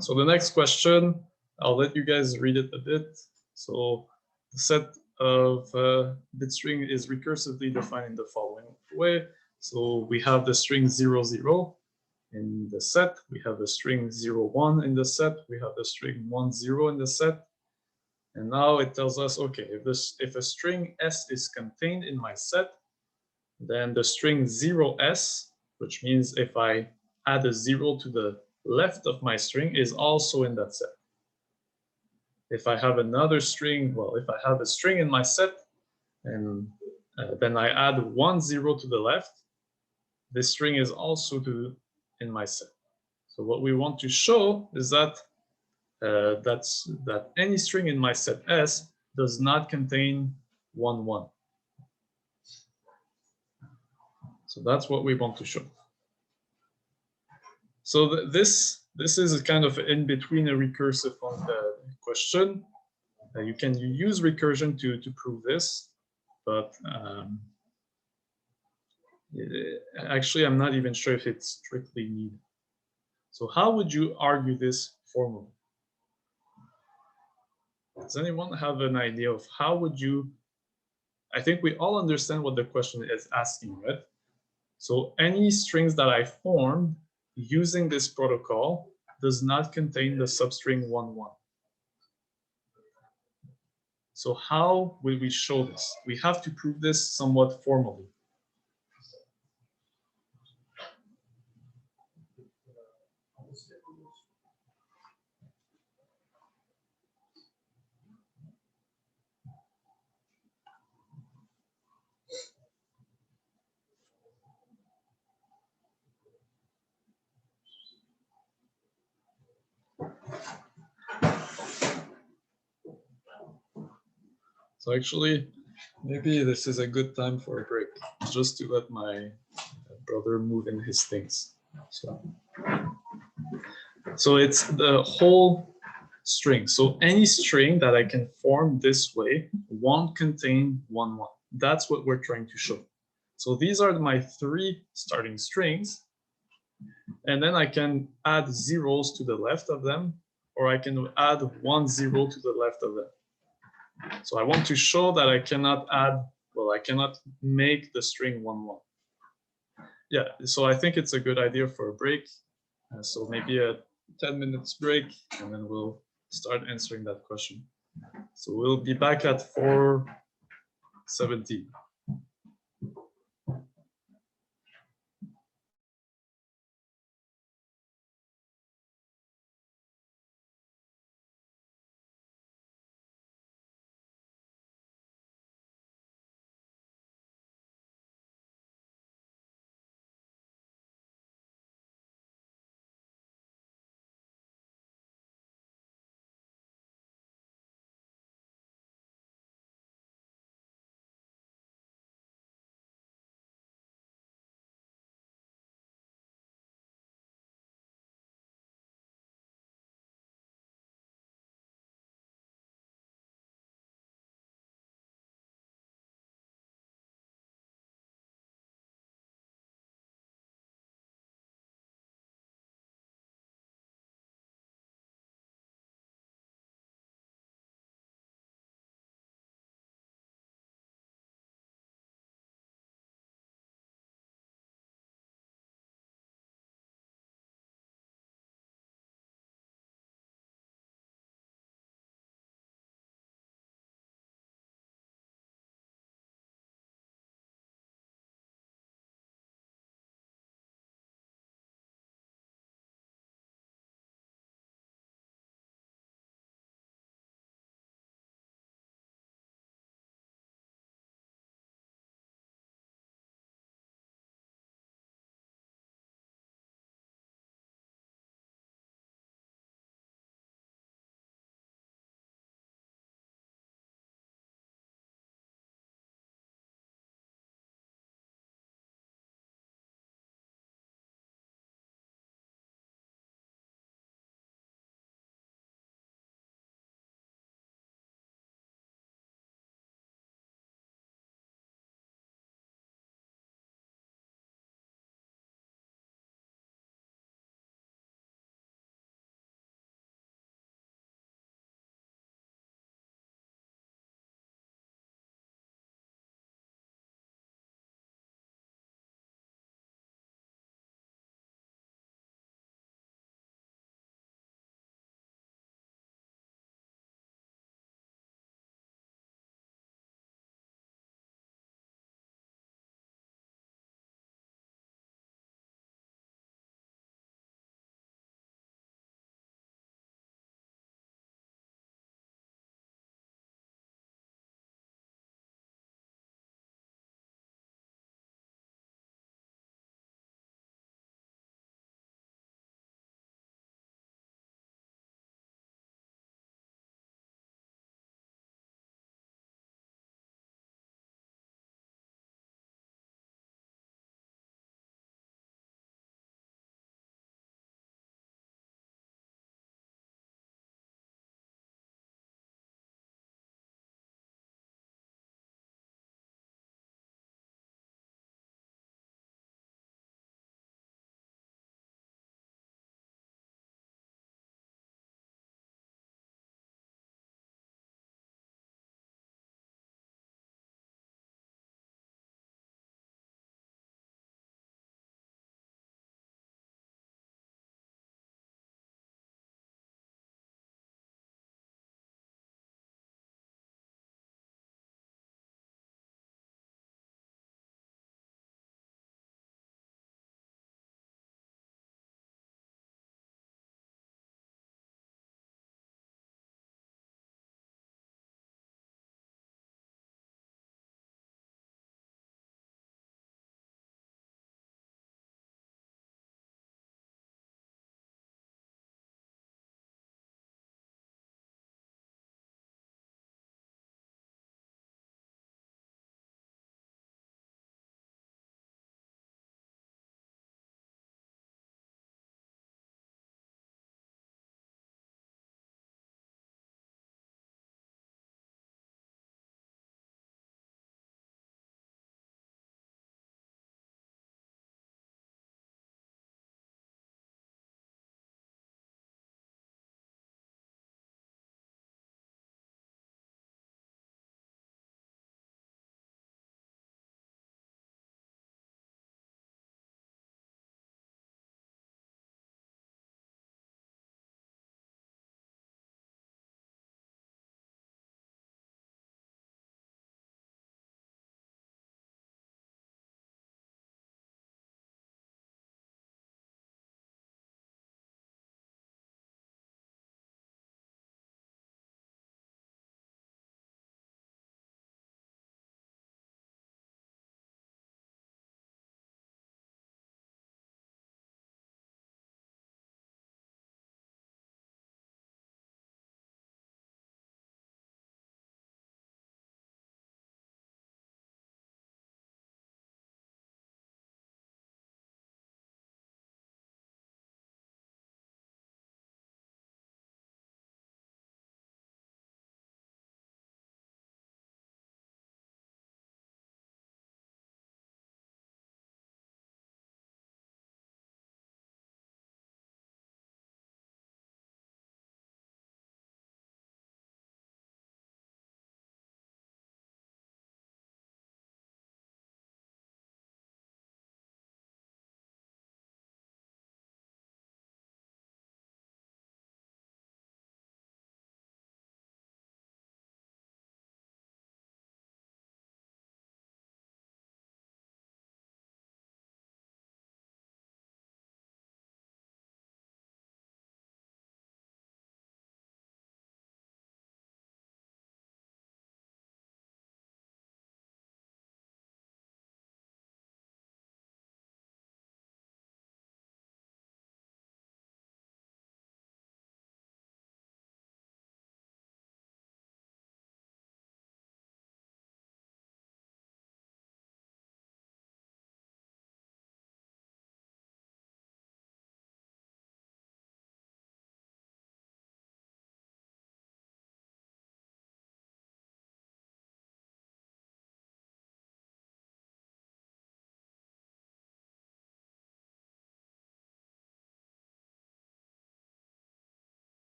so the next question, I'll let you guys read it a bit. So the set of bit string is recursively defined in the following way. So we have the string 0, 0 in the set. We have the string 0, 1 in the set. We have the string 1, 0 in the set. And now it tells us, okay, if a string S is contained in my set, then the string 0s, which means if I add a 0 to the left of my string, is also in that set. If I have another string, well, if I have a string in my set, and then I add 1, 0 to the left, this string is also in my set. So what we want to show is that that any string in my set S does not contain 1, 1. So that's what we want to show. So this is a kind of in between a recursive question. You can use recursion to prove this, but actually I'm not even sure if it's strictly needed. So how would you argue this formally? Does anyone have an idea of how would you? I think we all understand what the question is asking, right? So any strings that I formed using this protocol does not contain the substring 1, 1. So how will we show this? We have to prove this somewhat formally. So actually, maybe this is a good time for a break, just to let my brother move in his things. So it's the whole string. So any string that I can form this way won't contain 1, 1. That's what we're trying to show. So these are my 3 starting strings. And then I can add zeros to the left of them, or I can add 1, 0 to the left of them. So I want to show that I cannot add, well, I cannot make the string 1, 1. Yeah, so I think it's a good idea for a break. So maybe a 10 minutes break, and then we'll start answering that question. So we'll be back at 4:17.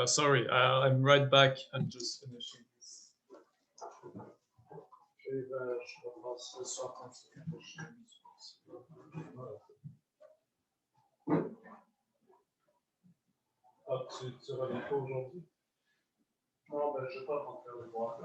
Sorry, I'm right back. I'm just finishing this. Tu reviens pas aujourd'hui? Non, ben, je vais pas rentrer le voir.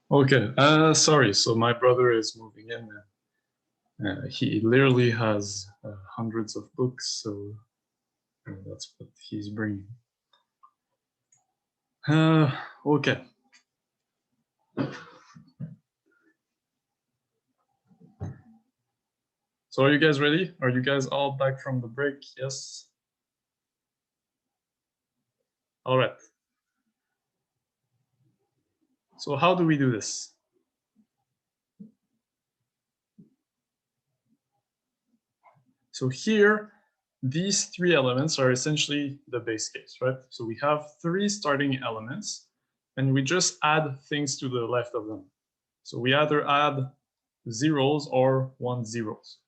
Okay, sorry. So my brother is moving in. He literally has hundreds of books, so that's what he's bringing. Okay. So are you guys ready? Are you guys all back from the break? Yes. All right. So how do we do this? So here, these three elements are essentially the base case, right? So we have three starting elements, and we just add things to the left of them. So we either add zeros or 1 zeros.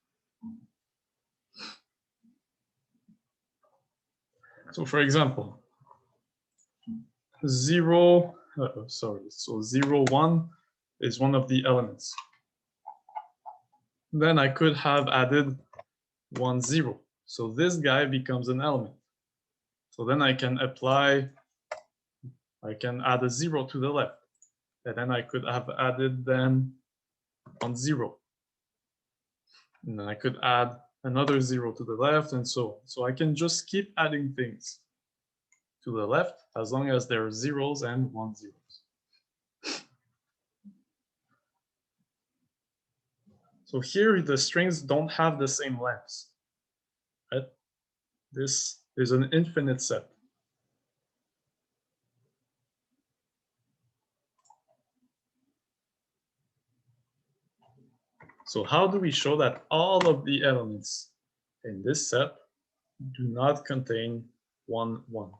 So for example, 0, sorry, so 0, 1 is one of the elements. Then I could have added 1, 0. So this guy becomes an element. So then I can apply, I can add a 0 to the left. And then I could have added then 1, 0. And then I could add another 0 to the left and so on. So I can just keep adding things to the left as long as there are zeros and 1 zeros. So here the strings don't have the same lengths, right? This is an infinite set. So how do we show that all of the elements in this set do not contain 1, 1?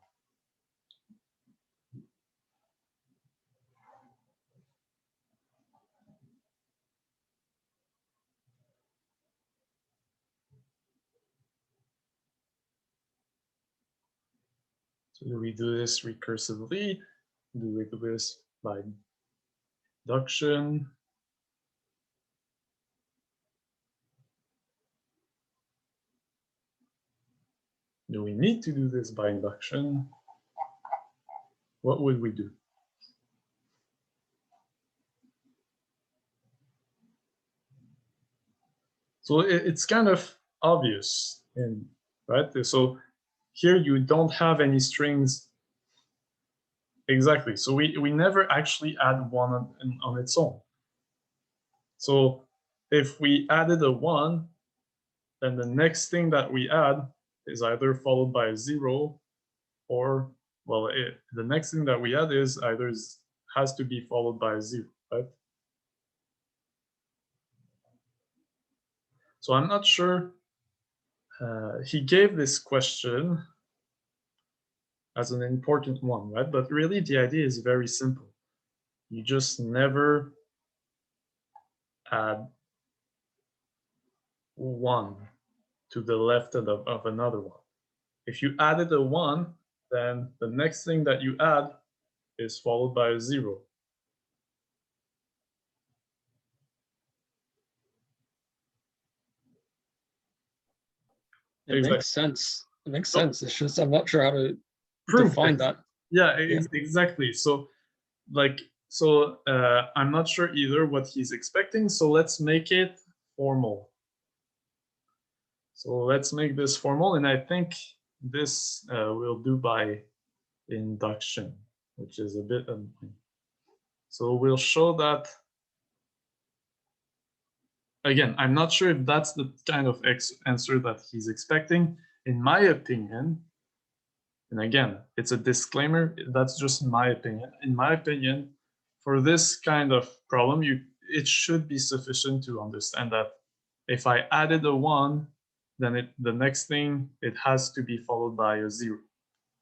So do we do this recursively? Do we do this by induction? Do we need to do this by induction? What would we do? So it's kind of obvious, right? So here you don't have any strings. Exactly. So we never actually add 1 on its own. So if we added a 1, then the next thing that we add is either followed by a 0 or, well, the next thing that we add is either has to be followed by a 0, right? So I'm not sure. He gave this question as an important one, right? But really the idea is very simple. You just never add 1 to the left of another one. If you added a 1, then the next thing that you add is followed by a 0. It Exactly. makes sense. It makes So- sense. It's just I'm not sure how to Prove define it. that. Yeah, Yeah. exactly. So I'm not sure either what he's expecting. So let's make it formal. So let's make this formal, and I think this we'll do by induction, which is a bit annoying. So we'll show that. Again, I'm not sure if that's the kind of answer that he's expecting. In my opinion, And again, it's a disclaimer. That's just my opinion. In my opinion, for this kind of problem, it should be sufficient to understand that if I added a 1, then the next thing, it has to be followed by a 0,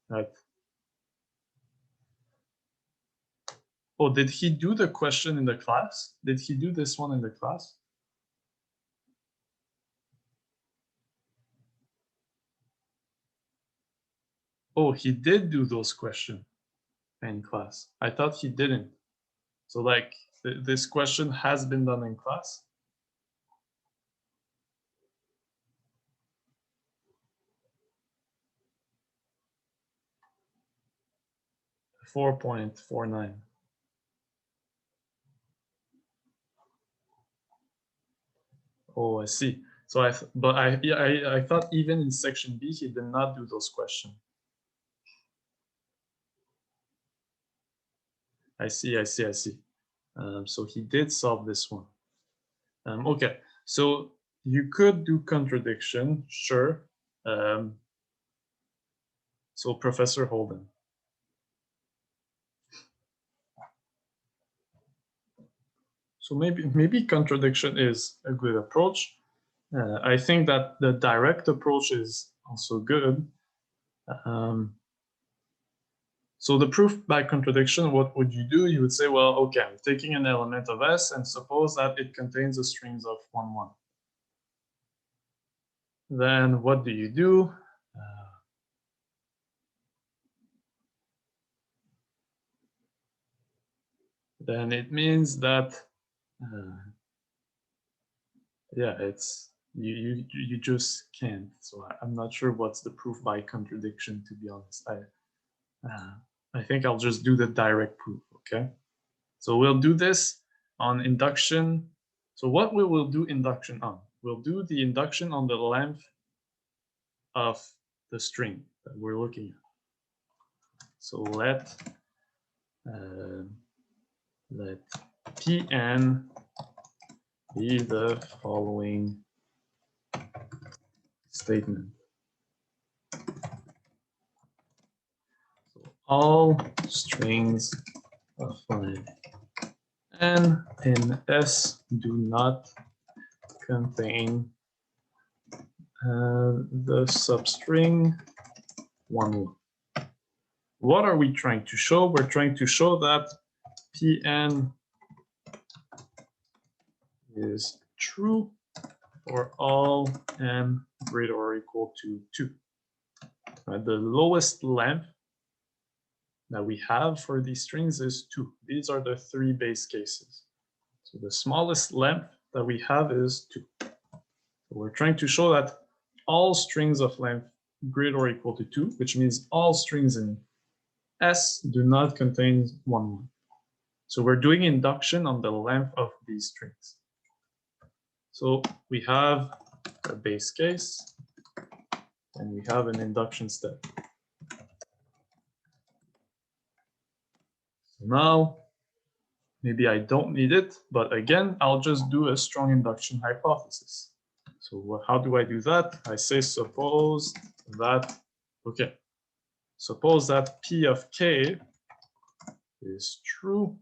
right? Oh, did he do the question in the class? Did he do this one in the class? Oh, he did do those questions in class. I thought he didn't. So like this question has been done in class. .49. Oh, I see. So I thought even in section B he did not do those questions. I see. So he did solve this one. Okay, so you could do contradiction, sure. So Professor Holden. So maybe contradiction is a good approach. I think that the direct approach is also good. So the proof by contradiction, what would you do? You would say, well, okay, I'm taking an element of S and suppose that it contains a strings of 1, 1. Then what do you do? Then it means that, yeah, it's you just can't. So I'm not sure what's the proof by contradiction, to be honest. I think I'll just do the direct proof, okay? So we'll do this on induction. So what we will do induction on? We'll do the induction on the length of the string that we're looking at. So let Pn be the following statement. So all strings of length n in S do not contain the substring 1, 1. What are we trying to show? We're trying to show that Pn is true for all n greater or equal to 2. The lowest length that we have for these strings is 2. These are the 3 base cases. So the smallest length that we have is 2. So we're trying to show that all strings of length greater or equal to 2, which means all strings in S do not contain 1, 1. So we're doing induction on the length of these strings. So we have a base case and we have an induction step. So now, maybe I don't need it, but again, I'll just do a strong induction hypothesis. So how do I do that? I say suppose that, okay, suppose that P of K is true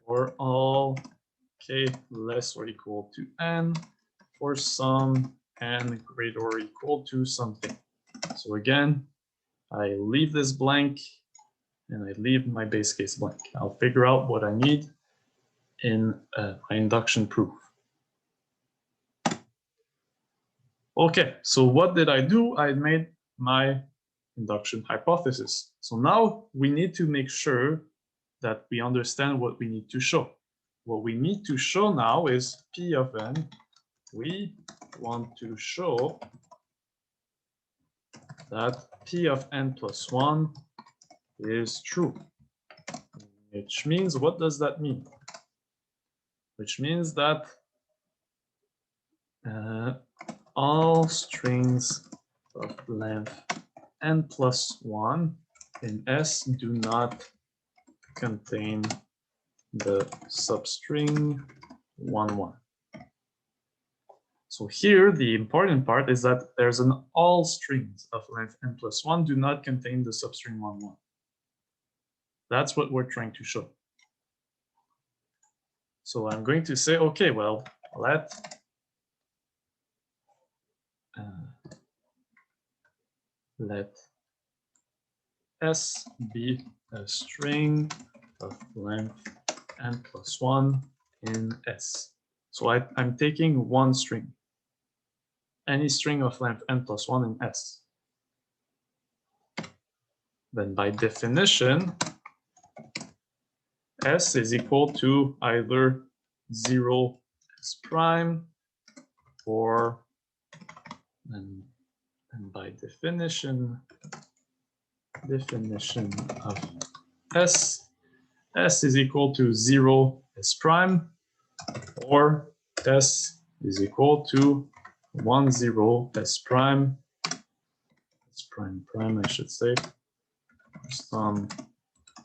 for all K less or equal to N for some N greater or equal to something. So again, I leave this blank and I leave my base case blank. I'll figure out what I need in my induction proof. Okay, so what did I do? I made my induction hypothesis. So now we need to make sure that we understand what we need to show. What we need to show now is P of n. We want to show that P of n plus 1 is true. Which means, what does that mean? Which means that all strings of length n plus 1 in S do not contain the substring 1, 1. So here, the important part is that there's an all strings of length n plus 1 do not contain the substring 1, 1. That's what we're trying to show. So I'm going to say, okay, well, let S be a string of length n plus 1 in S. So I'm taking one string, any string of length n plus 1 in S. Then by definition, S is equal to either 0 S prime or, and by definition of S is equal to 0 S prime, or S is equal to 1, 0 S prime, I should say, some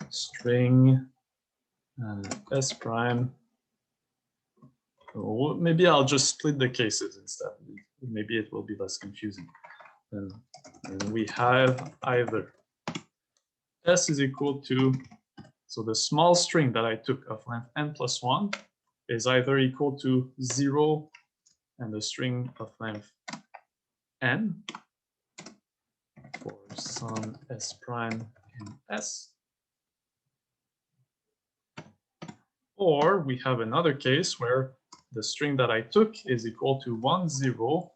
string S prime. Or maybe I'll just split the cases instead. Maybe it will be less confusing. And we have either S is equal to, so the small string that I took of length n plus 1 is either equal to 0 and the string of length n for some S prime in S. Or we have another case where the string that I took is equal to 1, 0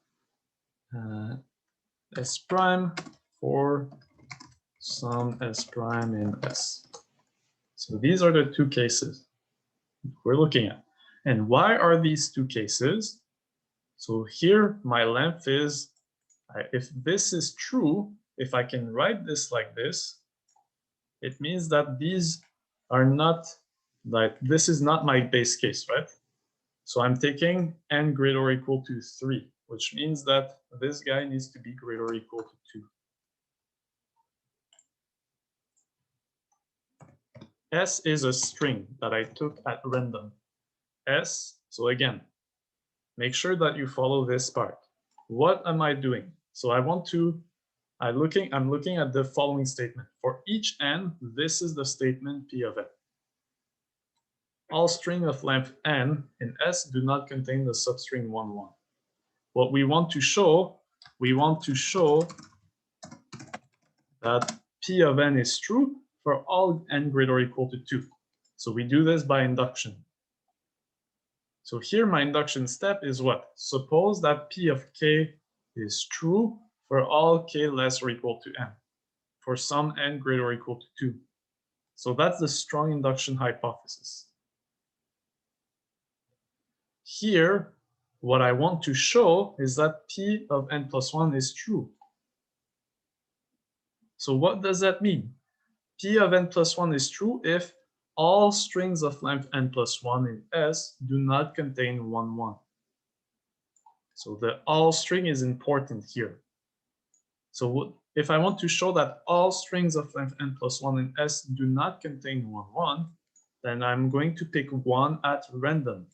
S prime for some S prime in S. So these are the two cases we're looking at. And why are these two cases? So here my length is, if this is true, if I can write this like this, it means that these are not, like, this is not my base case, right? So I'm taking n greater or equal to 3, which means that this guy needs to be greater or equal to 2. S is a string that I took at random. S, so again, make sure that you follow this part. What am I doing? So I want to, I'm looking at the following statement. For each n, this is the statement P of n. All string of length n in S do not contain the substring 1, 1. What we want to show that P of n is true for all n greater or equal to 2. So we do this by induction. So here my induction step is what? Suppose that P of k is true for all k less or equal to n, for some n greater or equal to 2. So that's the strong induction hypothesis. Here, what I want to show is that P of n plus 1 is true. So what does that mean? P of n plus 1 is true if all strings of length n plus 1 in S do not contain 1, 1. So the all string is important here. So if I want to show that all strings of length n plus 1 in S do not contain 1, 1, then I'm going to pick one at random.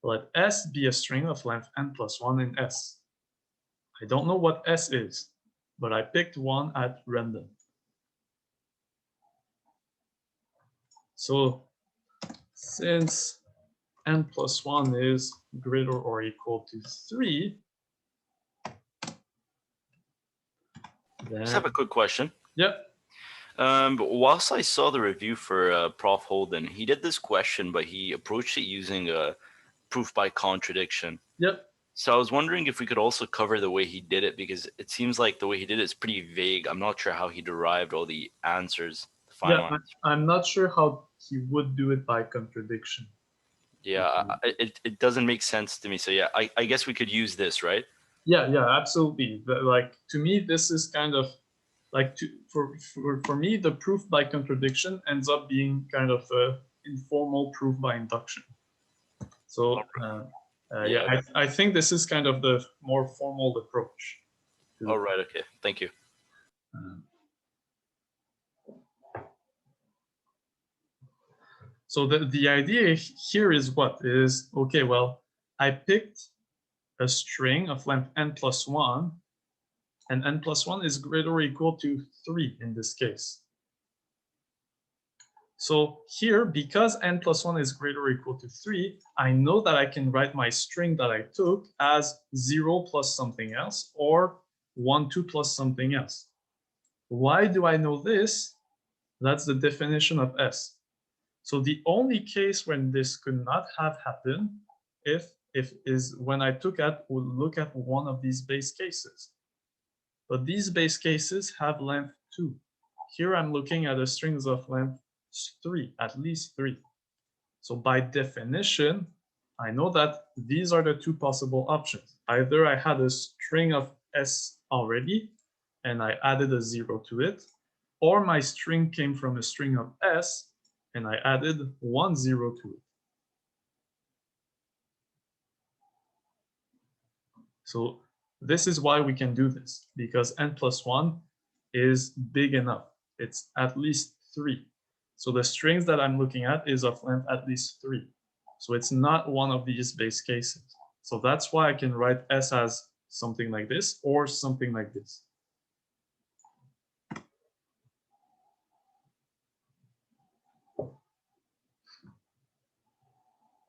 Let S be a string of length n plus 1 in S. I don't know what S is, but I picked one at random. So since n plus 1 is greater or equal to 3, then... Just have a quick question. Yep. Whilst I saw the review for Prof. Holden, he did this question, but he approached it using a proof by contradiction. Yep. So I was wondering if we could also cover the way he did it, because it seems like the way he did it is pretty vague. I'm not sure how he derived all the answers, the final answer. I'm not sure how he would do it by contradiction. Yeah, it doesn't make sense to me. So yeah, I guess we could use this, right? Yeah, absolutely. But like, to me, this is kind of like, for me, the proof by contradiction ends up being kind of a informal proof by induction. So yeah, I think this is kind of the more formal approach. All right. Okay. Thank you. So the idea here is what is, okay, well, I picked a string of length n plus 1, and n plus 1 is greater or equal to 3 in this case. So here, because n plus 1 is greater or equal to 3, I know that I can write my string that I took as 0 plus something else, or 1, 2 plus something else. Why do I know this? That's the definition of S. So the only case when this could not have happened is when I look at one of these base cases. But these base cases have length 2. Here I'm looking at a strings of length 3, at least 3. So by definition, I know that these are the two possible options. Either I had a string of S already, and I added a 0 to it, or my string came from a string of S, and I added 1 0 to it. So this is why we can do this, because n plus 1 is big enough. It's at least 3. So the strings that I'm looking at is of length at least 3. So it's not one of these base cases. So that's why I can write S as something like this or something like this.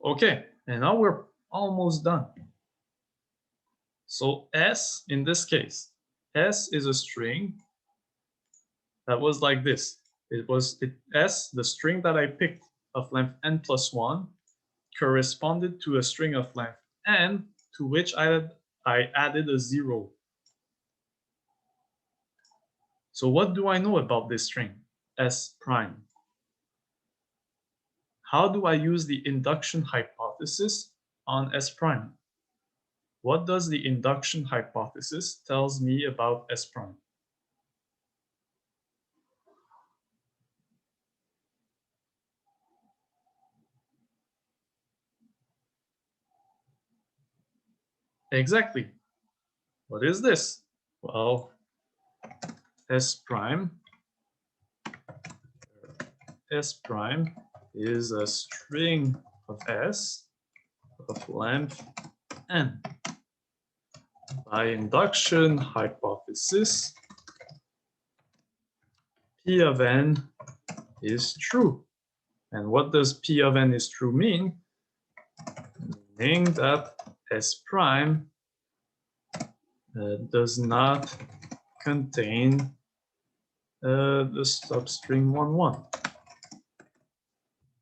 Okay, and now we're almost done. So S, in this case, S is a string that was like this. S, the string that I picked of length n plus 1, corresponded to a string of length n to which I added a 0. So what do I know about this string, S prime? How do I use the induction hypothesis on S prime? What does the induction hypothesis tells me about S prime? Exactly. What is this? Well, S prime is a string of S of length n. By induction hypothesis, P of n is true. And what does P of n is true mean? Meaning that S prime does not contain the substring 1, 1.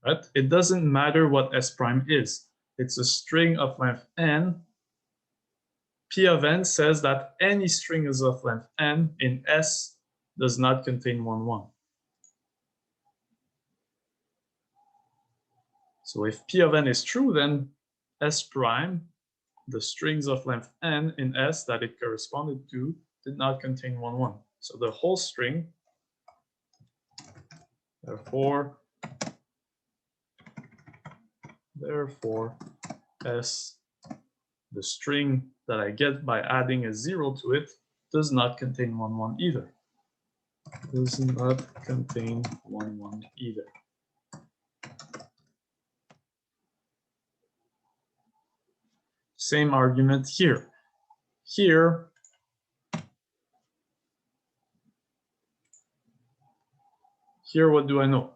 Right? It doesn't matter what S prime is. It's a string of length n. P of n says that any string is of length n in S does not contain 1, 1. So if P of n is true, then S prime, the strings of length n in S that it corresponded to, did not contain 1, 1. So the whole string, therefore S, the string that I get by adding a 0 to it, does not contain 1, 1 either. Does not contain 1, 1 either. Same argument here. Here, what do I know?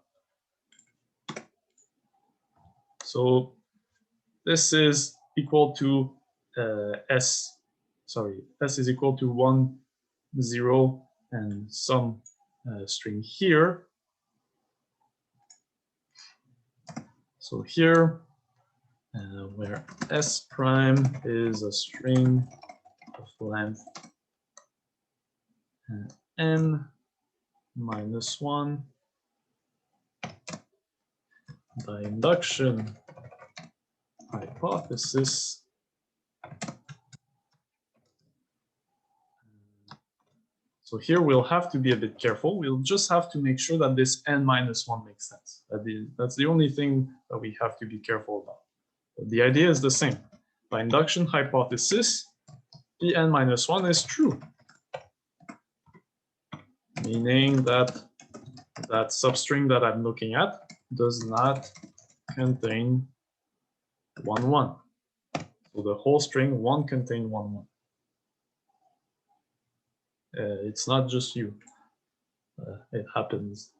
So this is equal to S is equal to 1, 0, and some string here. So here, where S prime is a string of length n minus 1, by induction hypothesis, so here we'll have to be a bit careful. We'll just have to make sure that this n minus 1 makes sense. That's the only thing that we have to be careful about. But the idea is the same. By induction hypothesis, Pn minus 1 is true, meaning that that substring that I'm looking at does not contain 1, 1. So the whole string 1 contain 1, 1. It's not just you. It happens.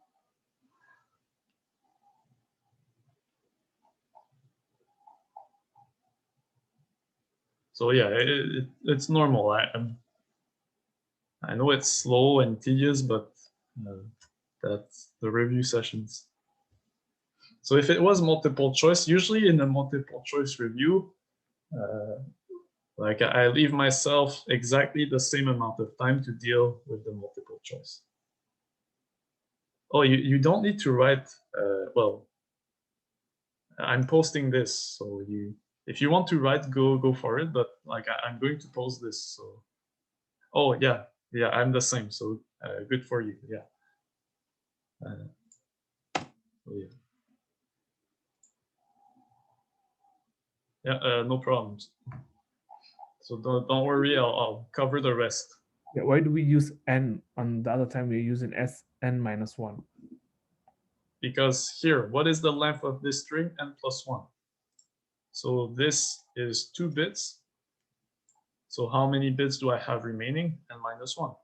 So yeah, it's normal. I know it's slow and tedious, but that's the review sessions. So if it was multiple choice, usually in a multiple choice review, like I leave myself exactly the same amount of time to deal with the multiple choice. Oh, you don't need to write, well, I'm posting this, so if you want to write, go for it, but like I'm going to post this, so. Oh yeah, I'm the same, so good for you, yeah. So yeah. Yeah, no problems. So don't worry, I'll cover the rest. Yeah, why do we use n on the other time we're using n minus 1? Because here, what is the length of this string? N plus 1. So this is 2 bits. So how many bits do I have remaining? N minus 1.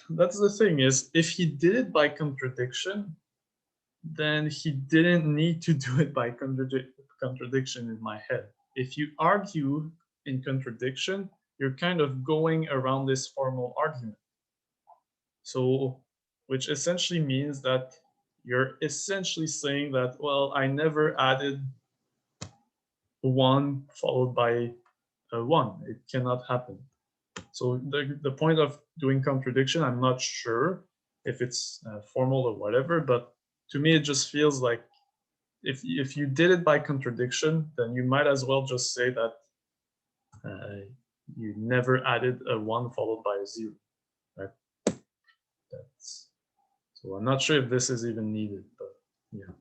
That's the thing is, if he did it by contradiction, then he didn't need to do it by contradiction in my head. If you argue in contradiction, you're kind of going around this formal argument. So, which essentially means that you're essentially saying that, well, I never added 1 followed by a 1. It cannot happen. So the point of doing contradiction, I'm not sure if it's formal or whatever, but to me, it just feels like if you did it by contradiction, then you might as well just say that you never added a 1 followed by a 0, right? So I'm not sure if this is even needed, but yeah.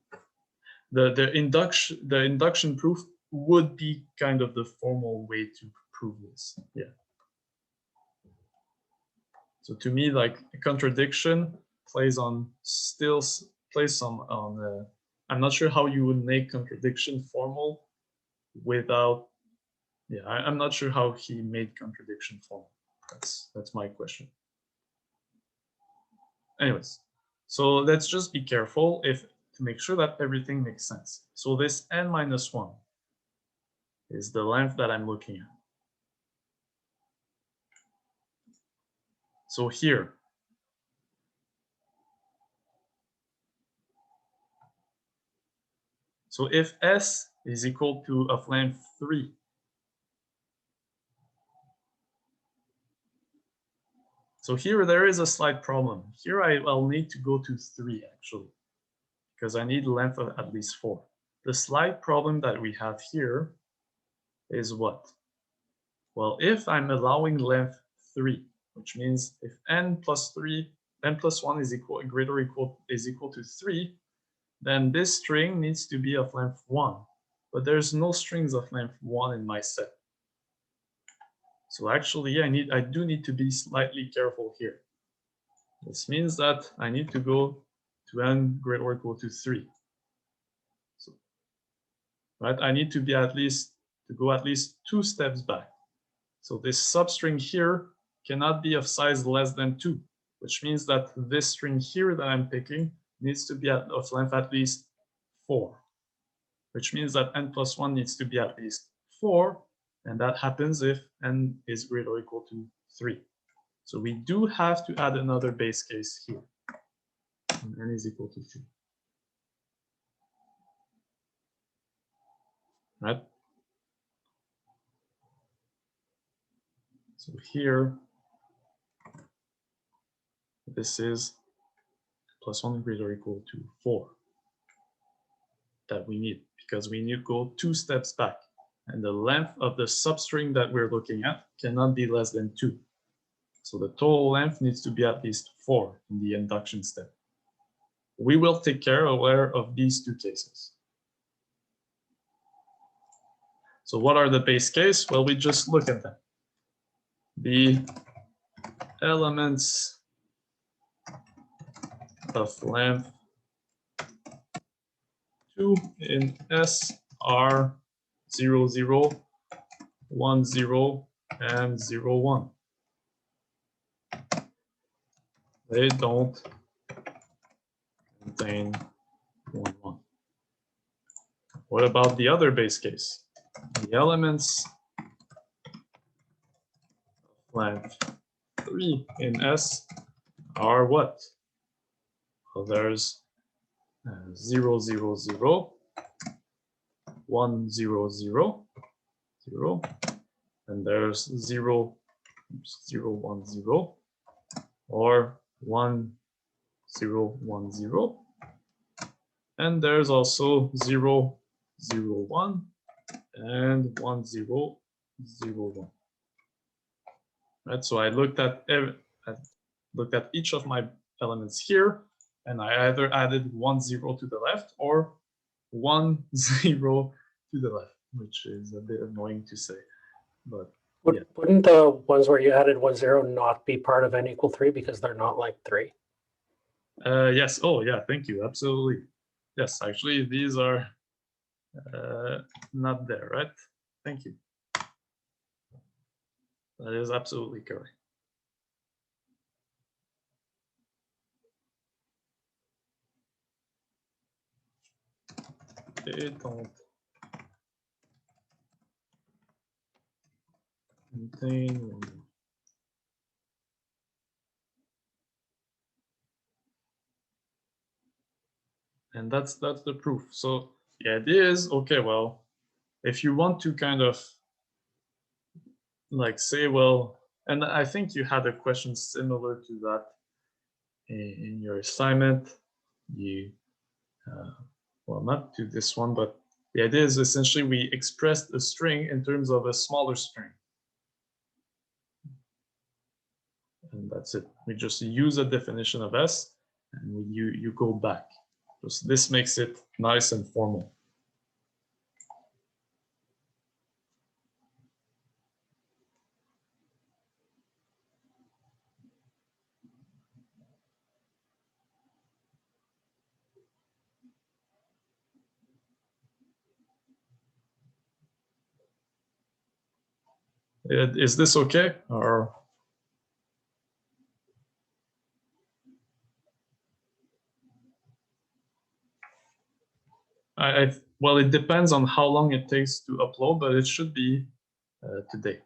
The induction proof would be kind of the formal way to prove this, yeah. So to me, like a contradiction plays some on. I'm not sure how you would make contradiction formal without. Yeah, I'm not sure how he made contradiction formal. That's my question. Anyways, so let's just be careful to make sure that everything makes sense. So this n minus 1 is the length that I'm looking at. So here, so if S is equal to of length 3, so here there is a slight problem. Here I'll need to go to 3 actually, because I need length of at least 4. The slight problem that we have here is what? Well, if I'm allowing length 3, which means if n plus 1 is equal to 3, then this string needs to be of length 1. But there's no strings of length 1 in my set. So actually, I do need to be slightly careful here. This means that I need to go to n greater or equal to 3. So, right, I need to go at least 2 steps back. So this substring here cannot be of size less than 2, which means that this string here that I'm picking needs to be of length at least 4, which means that n plus 1 needs to be at least 4, and that happens if n is greater or equal to 3. So we do have to add another base case here, and n is equal to 3. Right? So here, this is plus 1 greater or equal to 4 that we need, because we need to go 2 steps back. And the length of the substring that we're looking at cannot be less than 2. So the total length needs to be at least 4 in the induction step. We will take care of these 2 cases. So what are the base case? Well, we just look at them. The elements of length 2 in S are 0, 0, 1, 0, and 0, 1. They don't contain 1, 1. What about the other base case? The elements of length 3 in S are what? Well, there's 0, 0, 0, 1, 0, 0, 0, and there's 0, 0, 1, 0, or 1, 0, 1, 0, and there's also 0, 0, 1, and 1, 0, 0, 1. Right, so I looked at each of my elements here, and I either added 1, 0 to the left or 1, 0 to the left, which is a bit annoying to say, but yeah. Wouldn't the ones where you added 1, 0 not be part of n equal 3 because they're not like 3? Yes. Oh, yeah. Thank you. Absolutely. Yes. Actually, these are not there, right? Thank you. That is absolutely correct. They don't contain 1. And that's the proof. So the idea is, okay, well, if you want to kind of like say, well, and I think you had a question similar to that in your assignment. You, well, not to this one, but the idea is essentially we expressed a string in terms of a smaller string. And that's it. We just use a definition of S, and you go back. Just this makes it nice and formal. Is this okay? Or well, it depends on how long it takes to upload, but it should be today.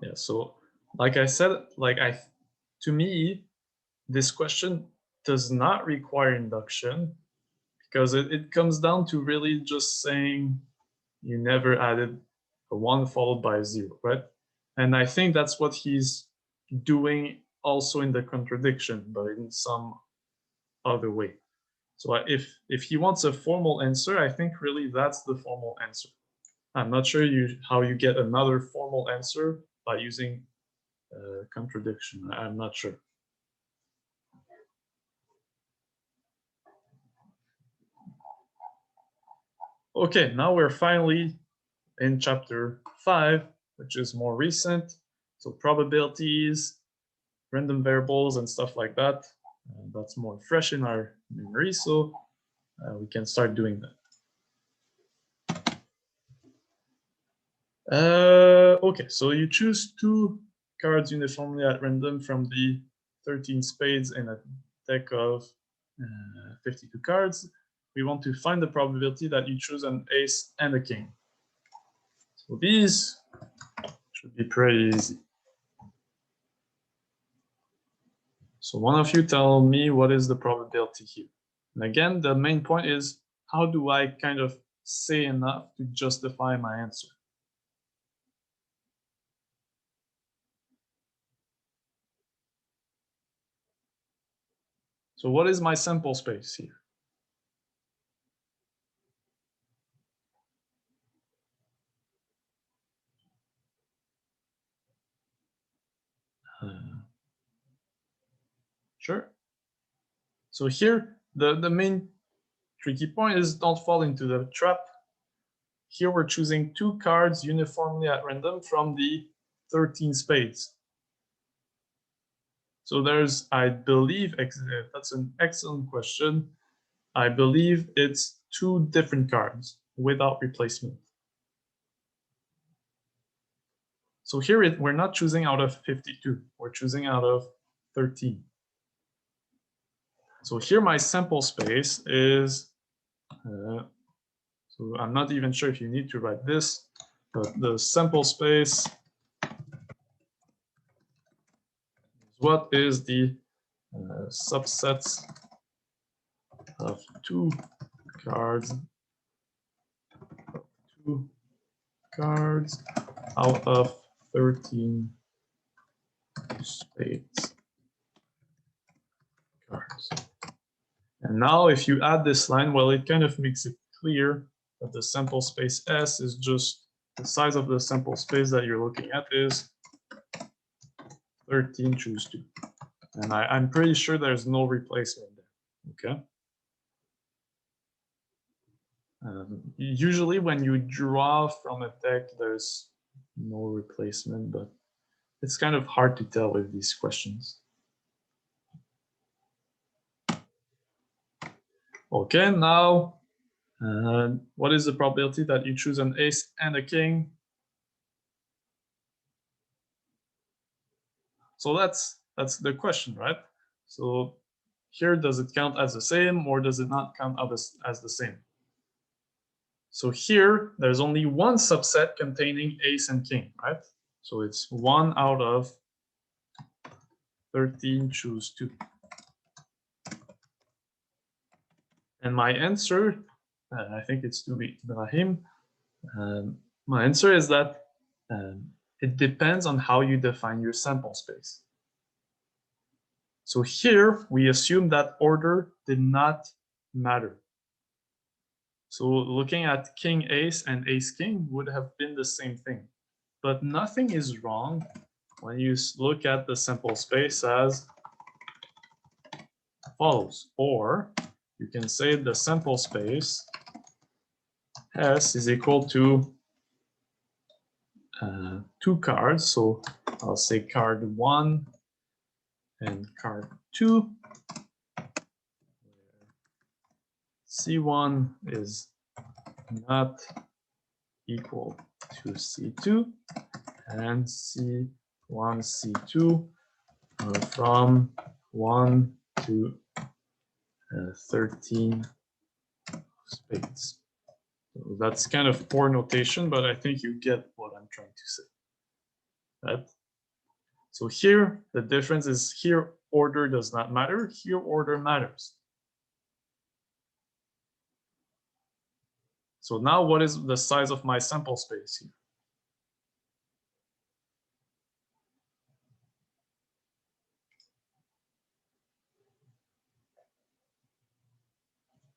Yeah, so like I said, to me, this question does not require induction because it comes down to really just saying you never added a 1 followed by a 0, right? And I think that's what he's doing also in the contradiction, but in some other way. So if he wants a formal answer, I think really that's the formal answer. I'm not sure how you get another formal answer by using contradiction. I'm not sure. Okay, now we're finally in chapter 5, which is more recent. So probabilities, random variables, and stuff like that. That's more fresh in our memory, so we can start doing that. Okay, so you choose 2 cards uniformly at random from the 13 spades in a deck of 52 cards. We want to find the probability that you choose an ace and a king. So these should be pretty easy. So one of you tell me what is the probability here. And again, the main point is how do I kind of say enough to justify my answer? So what is my sample space here? Sure. So here, the main tricky point is don't fall into the trap. Here we're choosing 2 cards uniformly at random from the 13 spades. So there's, I believe, that's an excellent question. I believe it's 2 different cards without replacement. So here we're not choosing out of 52, we're choosing out of 13. So here my sample space is, so I'm not even sure if you need to write this, but the sample space is what is the subsets of 2 cards, out of 13 spades cards. And now if you add this line, well, it kind of makes it clear that the sample space S is just the size of the sample space that you're looking at is 13 choose 2. And I'm pretty sure there's no replacement there, okay? Usually when you draw from a deck, there's no replacement, but it's kind of hard to tell with these questions. Okay, now, what is the probability that you choose an ace and a king? So that's the question, right? So here, does it count as the same or does it not count as the same? So here, there's only one subset containing ace and king, right? So it's 1 out of 13 choose 2. And my answer, I think it's to be Ibrahim. My answer is that it depends on how you define your sample space. So here we assume that order did not matter. So looking at king ace and ace king would have been the same thing. But nothing is wrong when you look at the sample space as follows. Or you can say the sample space S is equal to 2 cards. So I'll say card 1 and card 2. C1 is not equal to C2, and C1, C2 from 1 to 13 spades. So that's kind of poor notation, but I think you get what I'm trying to say, right? So here, the difference is here order does not matter, here order matters. So now what is the size of my sample space here?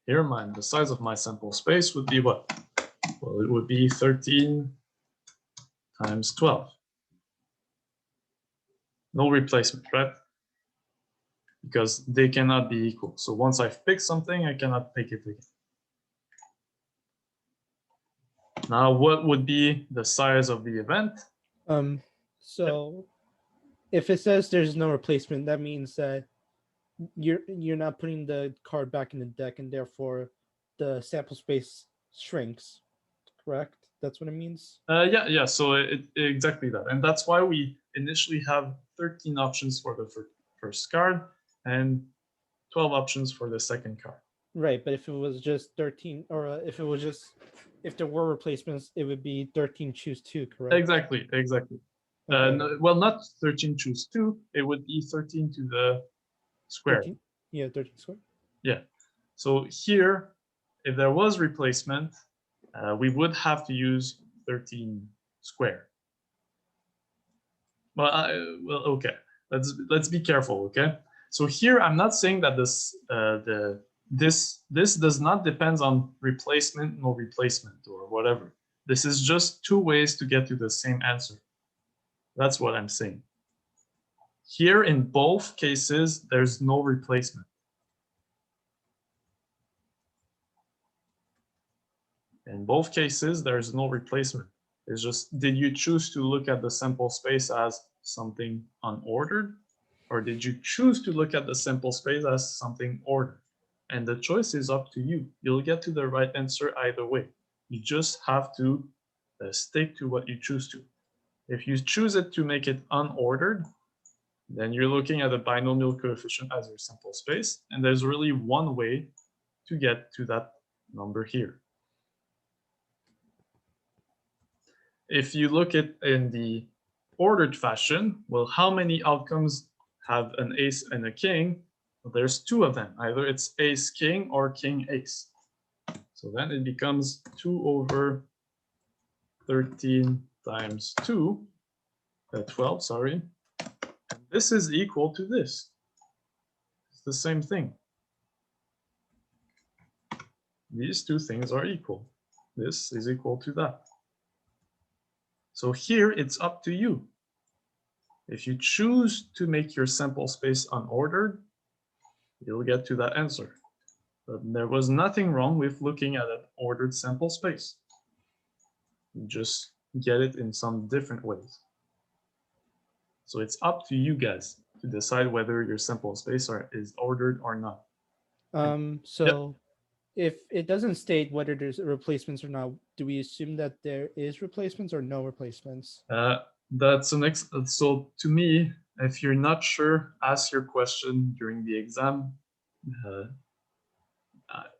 Here, the size of my sample space would be what? Well, it would be 13 times 12. No replacement, right? Because they cannot be equal. So once I've picked something, I cannot pick it again. Now, what would be the size of the event? So if it says there's no replacement, that means that you're not putting the card back in the deck, and therefore the sample space shrinks. Correct? That's what it means. Yeah. So exactly that, and that's why we initially have 13 options for the first card and 12 options for the second card. Right, but if it was just 13, or if there were replacements, it would be 13 choose 2, correct? Exactly. Okay. No, well, not 13 choose 2. It would be 13 to the square. 13, yeah, 13 square. Yeah. So here, if there was replacement, we would have to use 13 square. Well, okay. Let's be careful, okay? So here, I'm not saying that this does not depend on replacement, no replacement, or whatever. This is just 2 ways to get to the same answer. That's what I'm saying. Here, in both cases, there's no replacement. In both cases, there's no replacement. It's just, did you choose to look at the sample space as something unordered? Or did you choose to look at the sample space as something ordered? And the choice is up to you. You'll get to the right answer either way. You just have to stick to what you choose to. If you choose it to make it unordered, then you're looking at a binomial coefficient as your sample space. And there's really one way to get to that number here. If you look at in the ordered fashion, well, how many outcomes have an ace and a king? Well, there's two of them. Either it's ace king or king ace. So then it becomes 2 over 13 times 2, 12, sorry. And this is equal to this. It's the same thing. These two things are equal. This is equal to that. So here it's up to you. If you choose to make your sample space unordered, you'll get to that answer. But there was nothing wrong with looking at an ordered sample space. You just get it in some different ways. So it's up to you guys to decide whether your sample space is ordered or not. So if it doesn't state whether there's replacements or not, do we assume that there is replacements or no replacements? That's an so to me, if you're not sure, ask your question during the exam.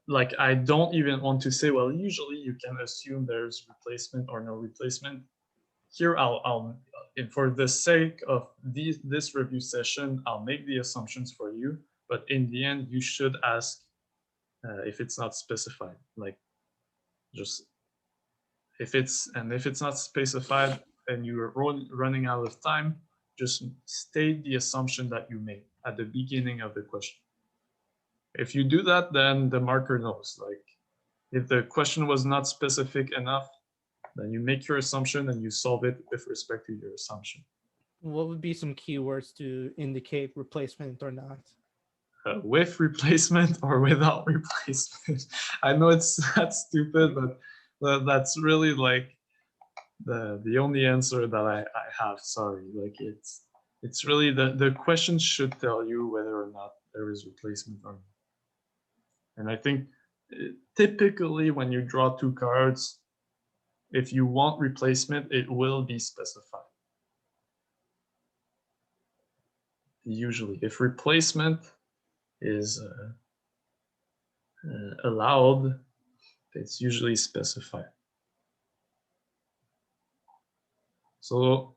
Like, I don't even want to say, well, usually you can assume there's replacement or no replacement. Here, and for the sake of this review session, I'll make the assumptions for you. But in the end, you should ask if it's not specified. Like, just if it's not specified and you're running out of time, just state the assumption that you made at the beginning of the question. If you do that, then the marker knows. Like, if the question was not specific enough, then you make your assumption and you solve it with respect to your assumption. What would be some keywords to indicate replacement or not? With replacement or without replacement. I know that's stupid, but that's really like the only answer that I have. Sorry, like it's really the question should tell you whether or not there is replacement or not. And I think typically when you draw two cards, if you want replacement, it will be specified. Usually, if replacement is allowed, it's usually specified. So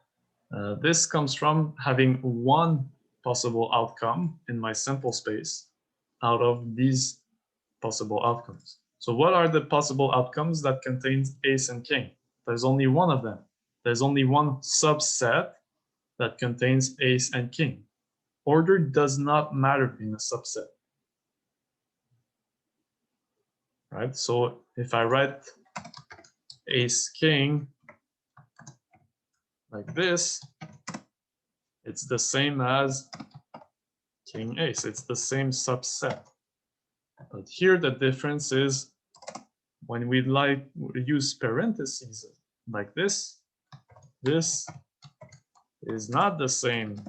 this comes from having one possible outcome in my sample space out of these possible outcomes. So what are the possible outcomes that contains ace and king? There's only one of them. There's only one subset that contains ace and king. Order does not matter in a subset. Right? So if I write ace king like this, it's the same as king ace. It's the same subset. But here the difference is when we use parentheses like this, this is not the same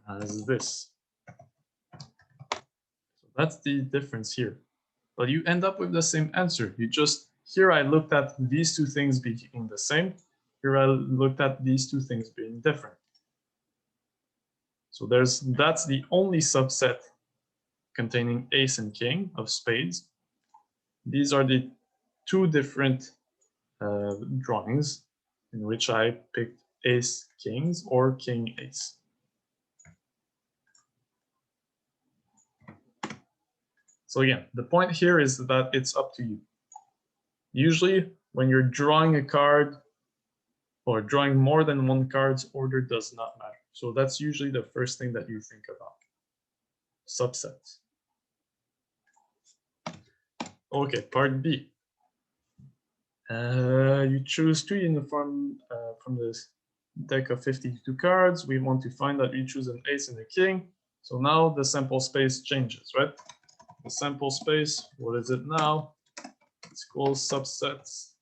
as this. So that's the difference here. But you end up with the same answer. You just, here I looked at these two things being the same. Here I looked at these two things being different. So that's the only subset containing ace and king of spades. These are the two different drawings in which I picked ace kings or king ace. So again, the point here is that it's up to you. Usually when you're drawing a card or drawing more than one card's order does not matter. So that's usually the first thing that you think about. Subsets. Okay, part B. You choose two uniform from this deck of 52 cards. We want to find that you choose an ace and a king. So now the sample space changes, right? The sample space, what is it now? It's called subsets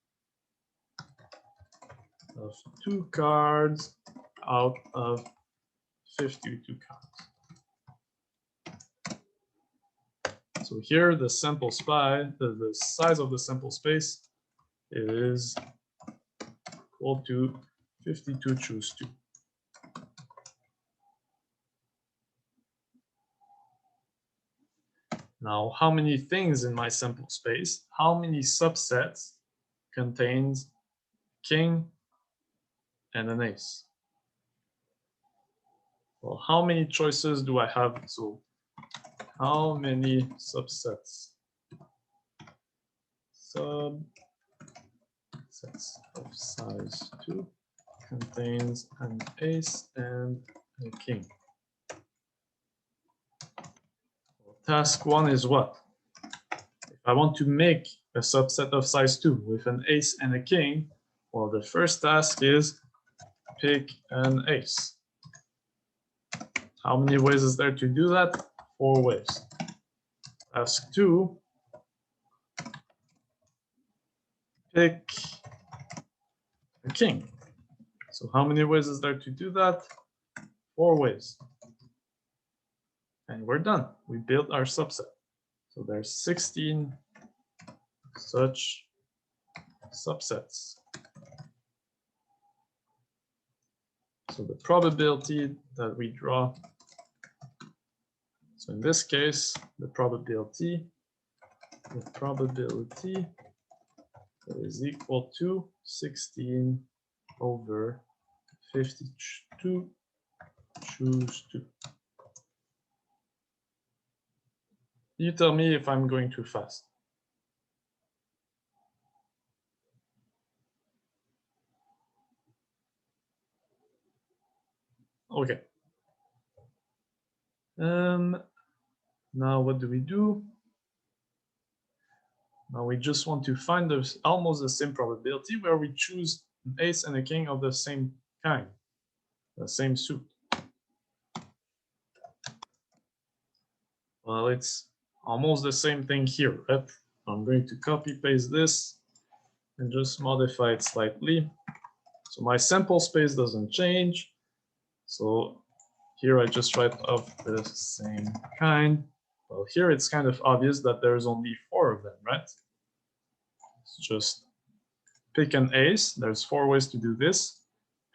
of 2 cards out of 52 cards. So here the sample space, the size of the sample space is equal to 52 choose 2. Now, how many things in my sample space, how many subsets contains king and an ace? Well, how many choices do I have? So how many subsets? Subsets of size 2 contains an ace and a king. Well, task 1 is what? If I want to make a subset of size 2 with an ace and a king, well, the first task is pick an ace. How many ways is there to do that? 4 ways. Task 2, pick a king. So how many ways is there to do that? 4 ways. And we're done. We built our subset. So there's 16 such subsets. So the probability that we draw, so in this case, the probability is equal to 16 over 52 choose 2. You tell me if I'm going too fast. Okay. Now what do we do? Now we just want to find almost the same probability where we choose an ace and a king of the same kind, the same suit. Well, it's almost the same thing here, right? I'm going to copy paste this and just modify it slightly. So my sample space doesn't change. So here I just write of the same kind. Well, here it's kind of obvious that there's only 4 of them, right? Let's just pick an ace. There's 4 ways to do this.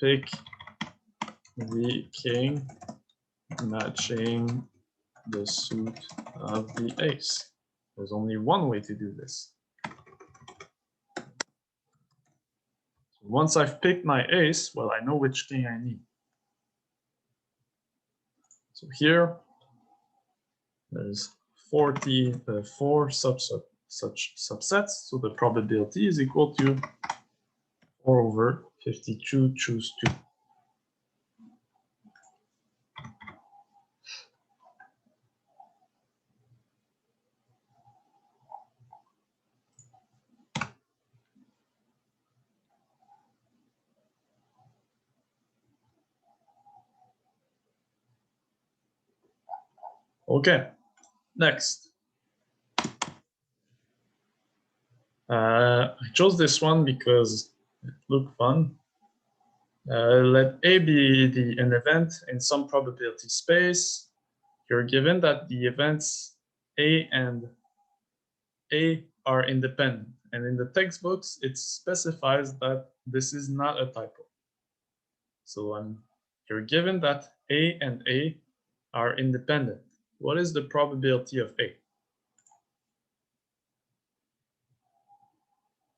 Pick the king matching the suit of the ace. There's only 1 way to do this. Once I've picked my ace, well, I know which king I need. So here, there's 44 such subsets. So the probability is equal to 4 over 52 choose 2. Okay, next. I chose this one because it looked fun. Let A be an event in some probability space. You're given that the events A and A are independent. And in the textbooks, it specifies that this is not a typo. So you're given that A and A are independent. What is the probability of A?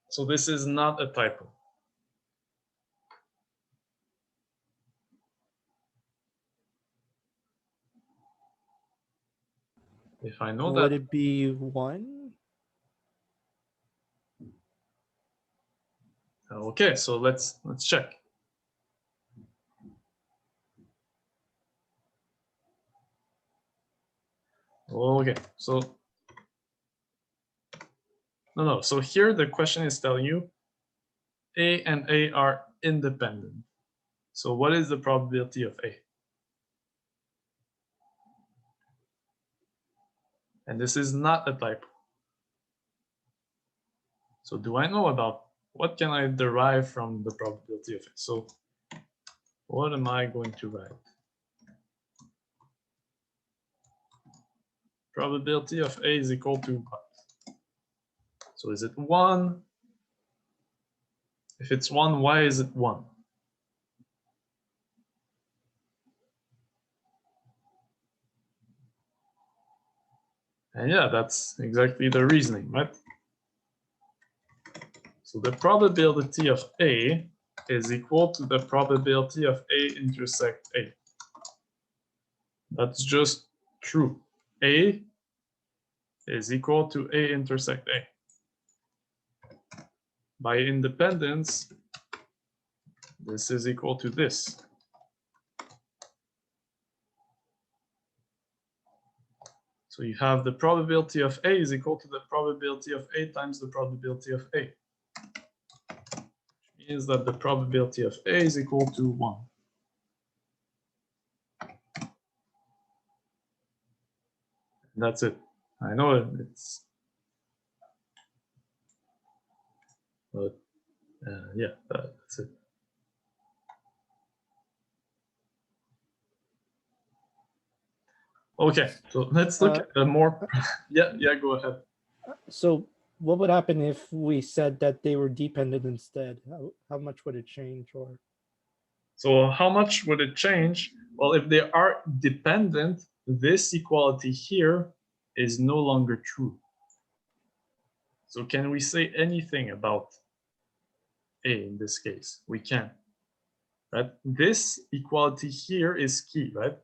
So this is not a typo. If I know that, Would it be 1? okay, so let's check. Okay, so no. So here the question is telling you A and A are independent. So what is the probability of A? And this is not a typo. So do I know about what can I derive from the probability of A? So what am I going to write? Probability of A is equal to what? So is it 1? If it's 1, why is it 1? And yeah, that's exactly the reasoning, right? So the probability of A is equal to the probability of A intersect A. That's just true. A is equal to A intersect A. By independence, this is equal to this. So you have the probability of A is equal to the probability of A times the probability of A. Which means that the probability of A is equal to 1. And that's it. I know it's, but yeah, that's it. Okay, so let's look at a more, yeah, go ahead. So what would happen if we said that they were dependent instead? How much would it change? Or so how much would it change? Well, if they are dependent, this equality here is no longer true. So can we say anything about A in this case? We can, right? This equality here is key, right?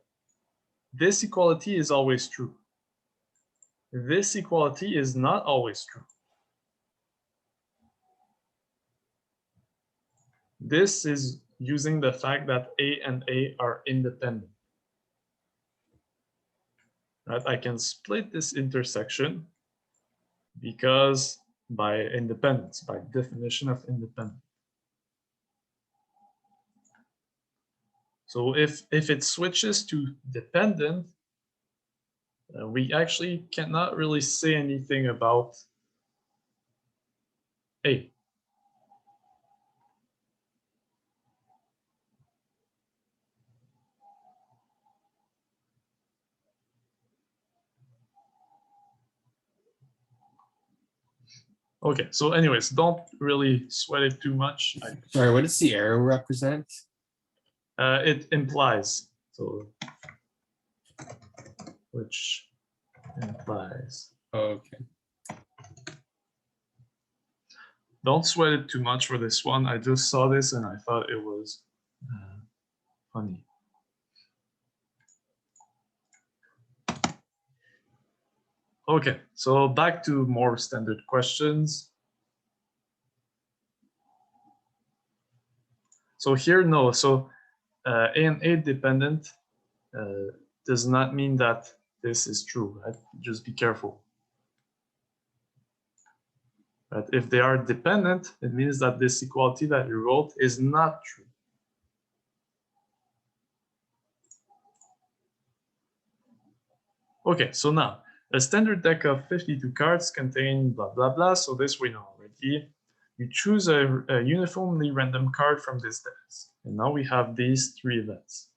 This equality is always true. This equality is not always true. This is using the fact that A and A are independent. Right? I can split this intersection because by independence, by definition of independence. So if it switches to dependent, we actually cannot really say anything about A. Okay, so anyways, don't really sweat it too much. Sorry, what does the arrow represent? It implies, so which implies. Oh, okay. Don't sweat it too much for this one. I just saw this and I thought it was funny. Okay, so back to more standard questions. So here, no. So A and A dependent does not mean that this is true, right? Just be careful. But if they are dependent, it means that this equality that you wrote is not true. Okay, so now a standard deck of 52 cards contain blah, blah, blah. So this we know already. You choose a uniformly random card from this deck. And now we have these 3 events.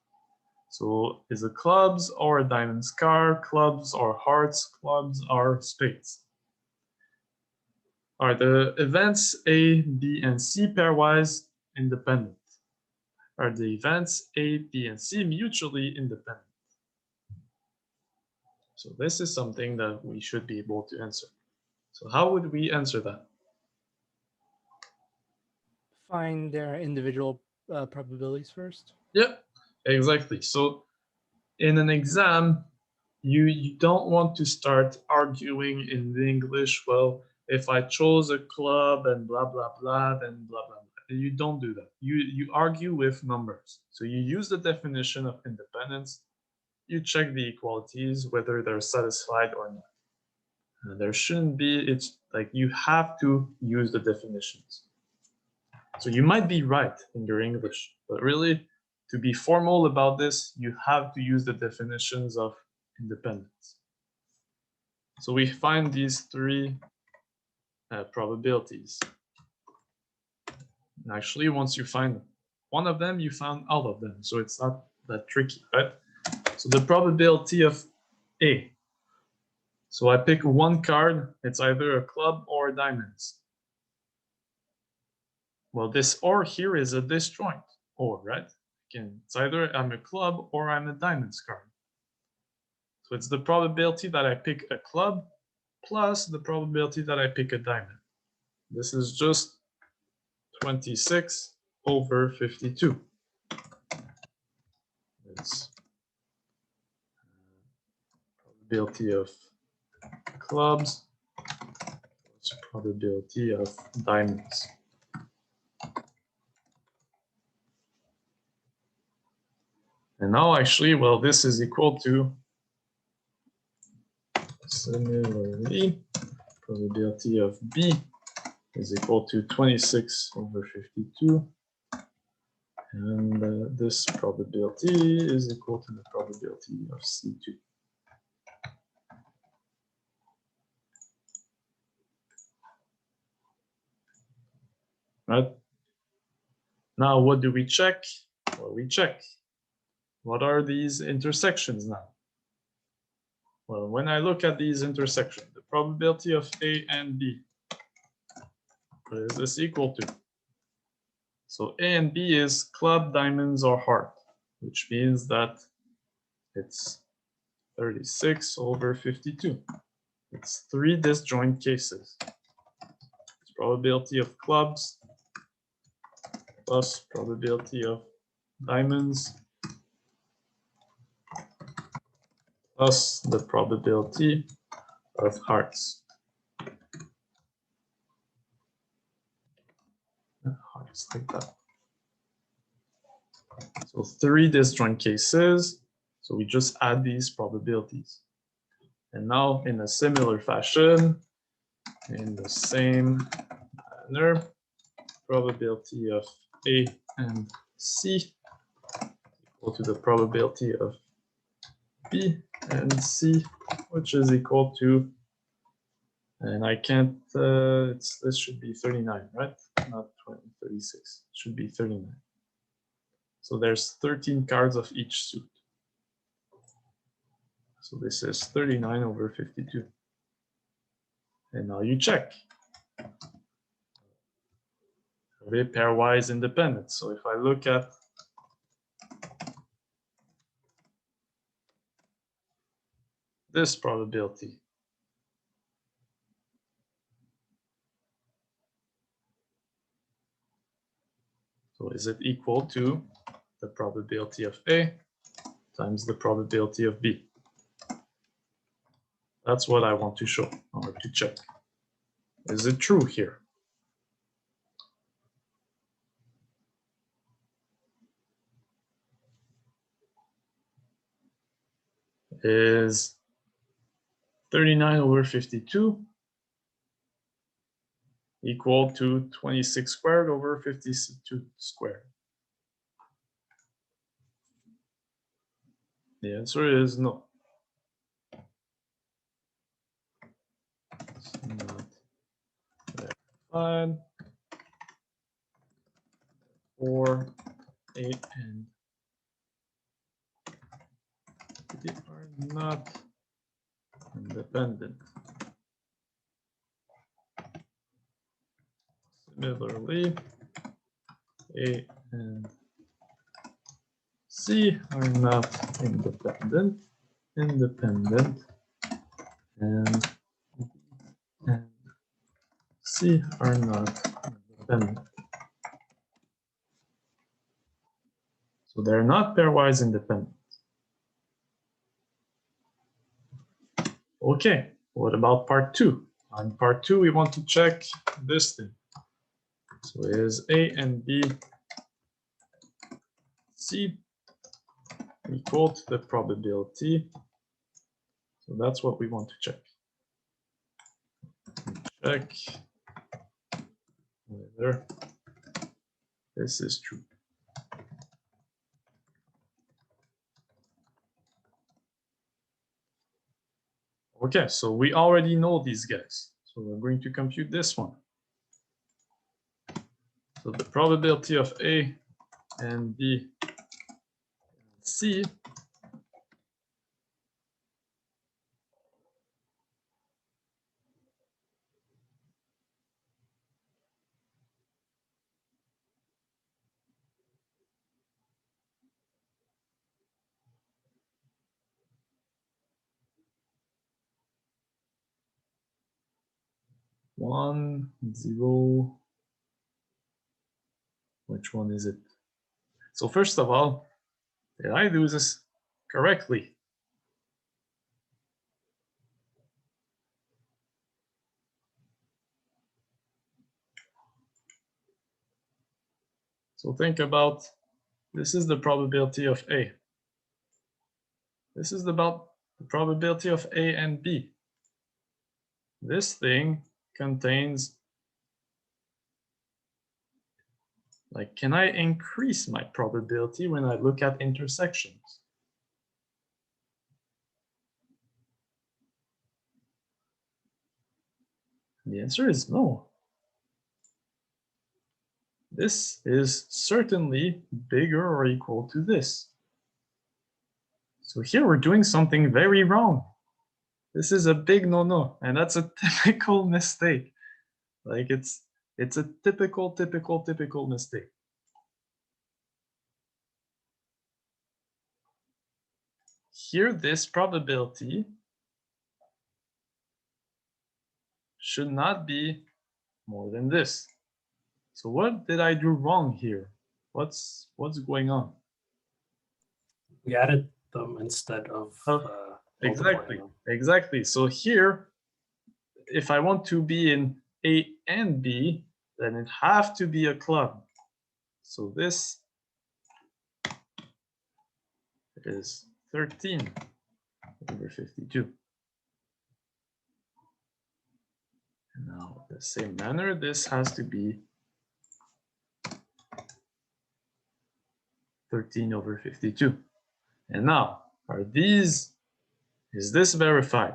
So is it clubs or a diamonds card, clubs or hearts, clubs or spades? Are the events A, B, and C pairwise independent? Are the events A, B, and C mutually independent? So this is something that we should be able to answer. So how would we answer that? find their individual probabilities first. Yeah, exactly. So in an exam, you don't want to start arguing in the English, well, if I chose a club and blah, blah, blah, then blah, blah, blah. You don't do that. You argue with numbers. So you use the definition of independence. You check the equalities, whether they're satisfied or not. And there shouldn't be, it's like you have to use the definitions. So you might be right in your English, but really to be formal about this, you have to use the definitions of independence. So we find these 3 probabilities. And actually, once you find one of them, you found all of them. So it's not that tricky, right? So the probability of A. So I pick one card. It's either a club or a diamonds. Well, this or here is a disjoint or, right? Again, it's either I'm a club or I'm a diamonds card. So it's the probability that I pick a club plus the probability that I pick a diamond. This is just 26 over 52. It's probability of clubs plus probability of diamonds. And now actually, well, this is equal to, similarly, probability of B is equal to 26 over 52. And this probability is equal to the probability of C2. Right? Now, what do we check? Well, we check. What are these intersections now? Well, when I look at these intersections, the probability of A and B, what is this equal to? So A and B is club, diamonds, or heart, which means that it's 36 over 52. It's 3 disjoint cases. It's probability of clubs plus probability of diamonds plus the probability of hearts. Hearts like that. So 3 disjoint cases. So we just add these probabilities. And now in a similar fashion, in the same manner, probability of A and C equal to the probability of B and C, which is equal to, and I can't, this should be 39, right? Not 20, 36, it should be 39. So there's 13 cards of each suit. So this is 39 over 52. And now you check. Are they pairwise independent? So if I look at this probability, so is it equal to the probability of A times the probability of B? That's what I want to show or to check. Is it true here? Is 39 over 52 equal to 26 squared over 52 squared? The answer is no. It's not verified. 4, 8, and they are not independent. Similarly, A and C are not independent, and C are not independent. So they're not pairwise independent. Okay, what about part 2? On part 2, we want to check this thing. So is A and B, C equal to the probability? So that's what we want to check. Check whether this is true. Okay, so we already know these guys. So we're going to compute this one. So the probability of A and B and C one, zero. Which one is it? So first of all, did I do this correctly? So think about, this is the probability of A. This is about the probability of A and B. This thing contains, like, can I increase my probability when I look at intersections? The answer is no. This is certainly bigger or equal to this. So here we're doing something very wrong. This is a big no-no, and that's a typical mistake. Like it's a typical mistake. Here, this probability should not be more than this. So what did I do wrong here? What's going on? We added them instead of multiplying them. Exactly. So here, if I want to be in A and B, then it have to be a club. So this is 13 over 52. And now, the same manner, this has to be 13 over 52. And now, is this verified?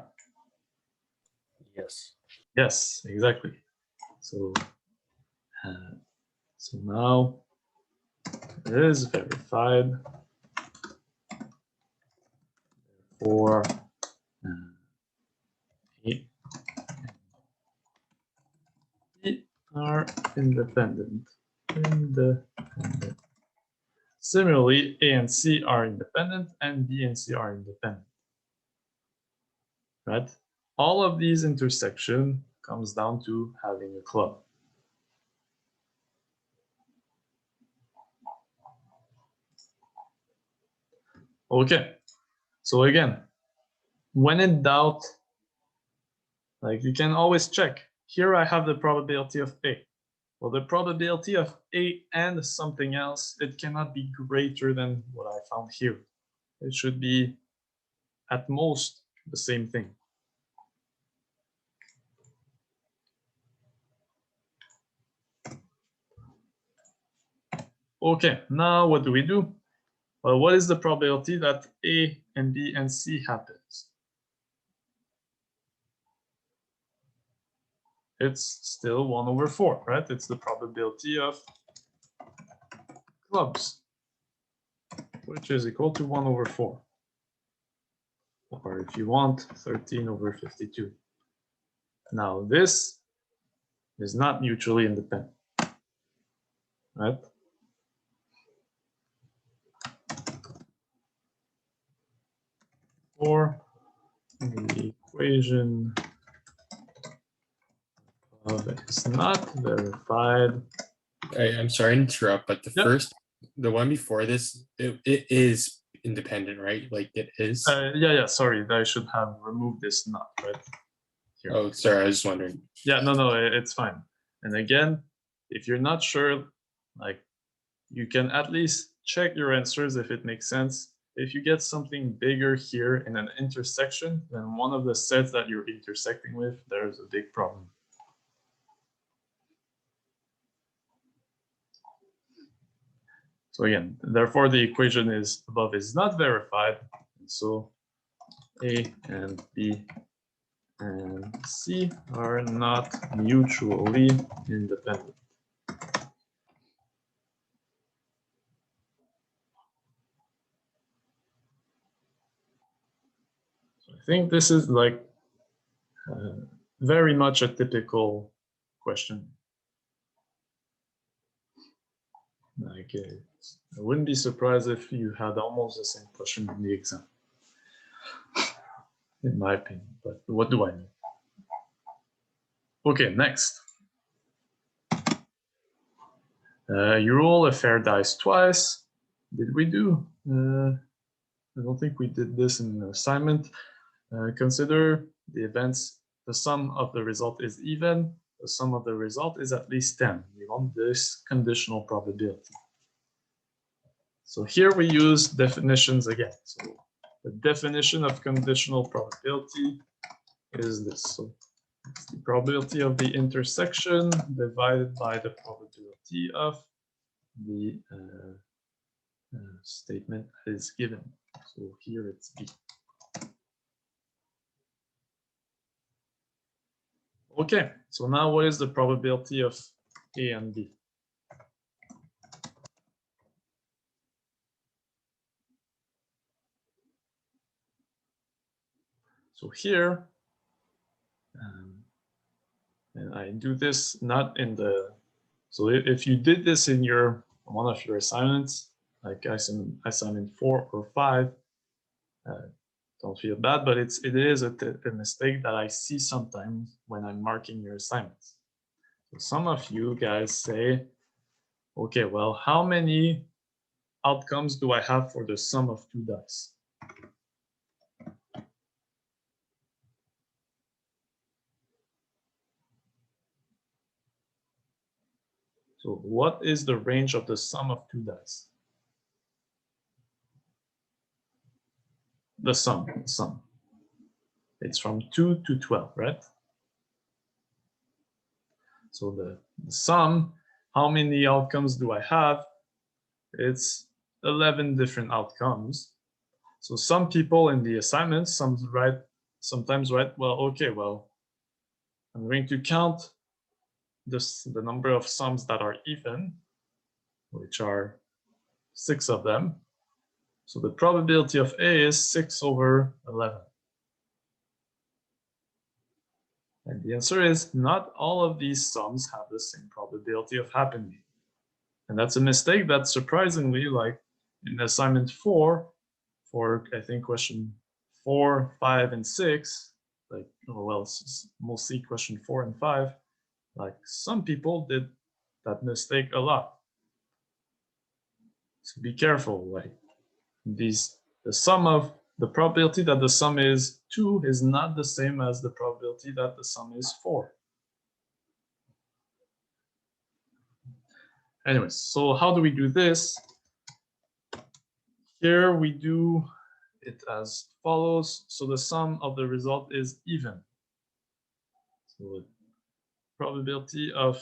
Yes. Yes, exactly. So, so now it is verified for A are independent. Similarly, A and C are independent, and B and C are independent. Right? All of these intersection comes down to having a club. Okay. So again, when in doubt, like you can always check. Here I have the probability of A. Well, the probability of A and something else, it cannot be greater than what I found here. It should be at most the same thing. Okay, now what do? Well, what is the probability that A and B and C happens? It's still 1 over 4, right? It's the probability of clubs, which is equal to 1 over 4. Or if you want, 13 over 52. Now this is not mutually independent, right? Or the equation of is not verified. I'm sorry to interrupt, but the one before this, it is independent, right? Like it is. Yeah. Sorry, I should have removed this not, right? Here. Oh, sorry. I was just wondering. Yeah, no, it's fine. And again, if you're not sure, like you can at least check your answers if it makes sense. If you get something bigger here in an intersection, then one of the sets that you're intersecting with, there's a big problem. So again, therefore the equation is above is not verified. And so A and B and C are not mutually independent. think this is like very much a typical question. Like, I wouldn't be surprised if you had almost the same question in the exam, in my opinion, but what do I know? Okay, next. You roll a fair dice twice. Did we do? I don't think we did this in the assignment. Consider the events, the sum of the result is even, the sum of the result is at least 10. We want this conditional probability. So here we use definitions again. So the definition of conditional probability is this. So it's the probability of the intersection divided by the probability of the statement that is given. So here it's B. Okay, so now what is the probability of A and B? So here, and I do this not in the, so if you did this in your one of your assignments, like assignment 4 or 5, don't feel bad, but it is a mistake that I see sometimes when I'm marking your assignments. So some of you guys say, okay, well, how many outcomes do I have for the sum of two dice? So what is the range of the sum of two dice? The sum. It's from 2 to 12, right? So the sum, how many outcomes do I have? It's 11 different outcomes. So some people in the assignments, sometimes write, well, okay, well, I'm going to count the number of sums that are even, which are 6 of them. So the probability of A is 6 over 11. And the answer is not all of these sums have the same probability of happening. And that's a mistake that surprisingly, like in assignment 4, for I think question 4, 5, and 6, like, well, mostly question 4 and 5, like some people did that mistake a lot. So be careful, like the probability that the sum is 2 is not the same as the probability that the sum is 4. Anyways, so how do we do this? Here we do it as follows. So the sum of the result is even. So the probability of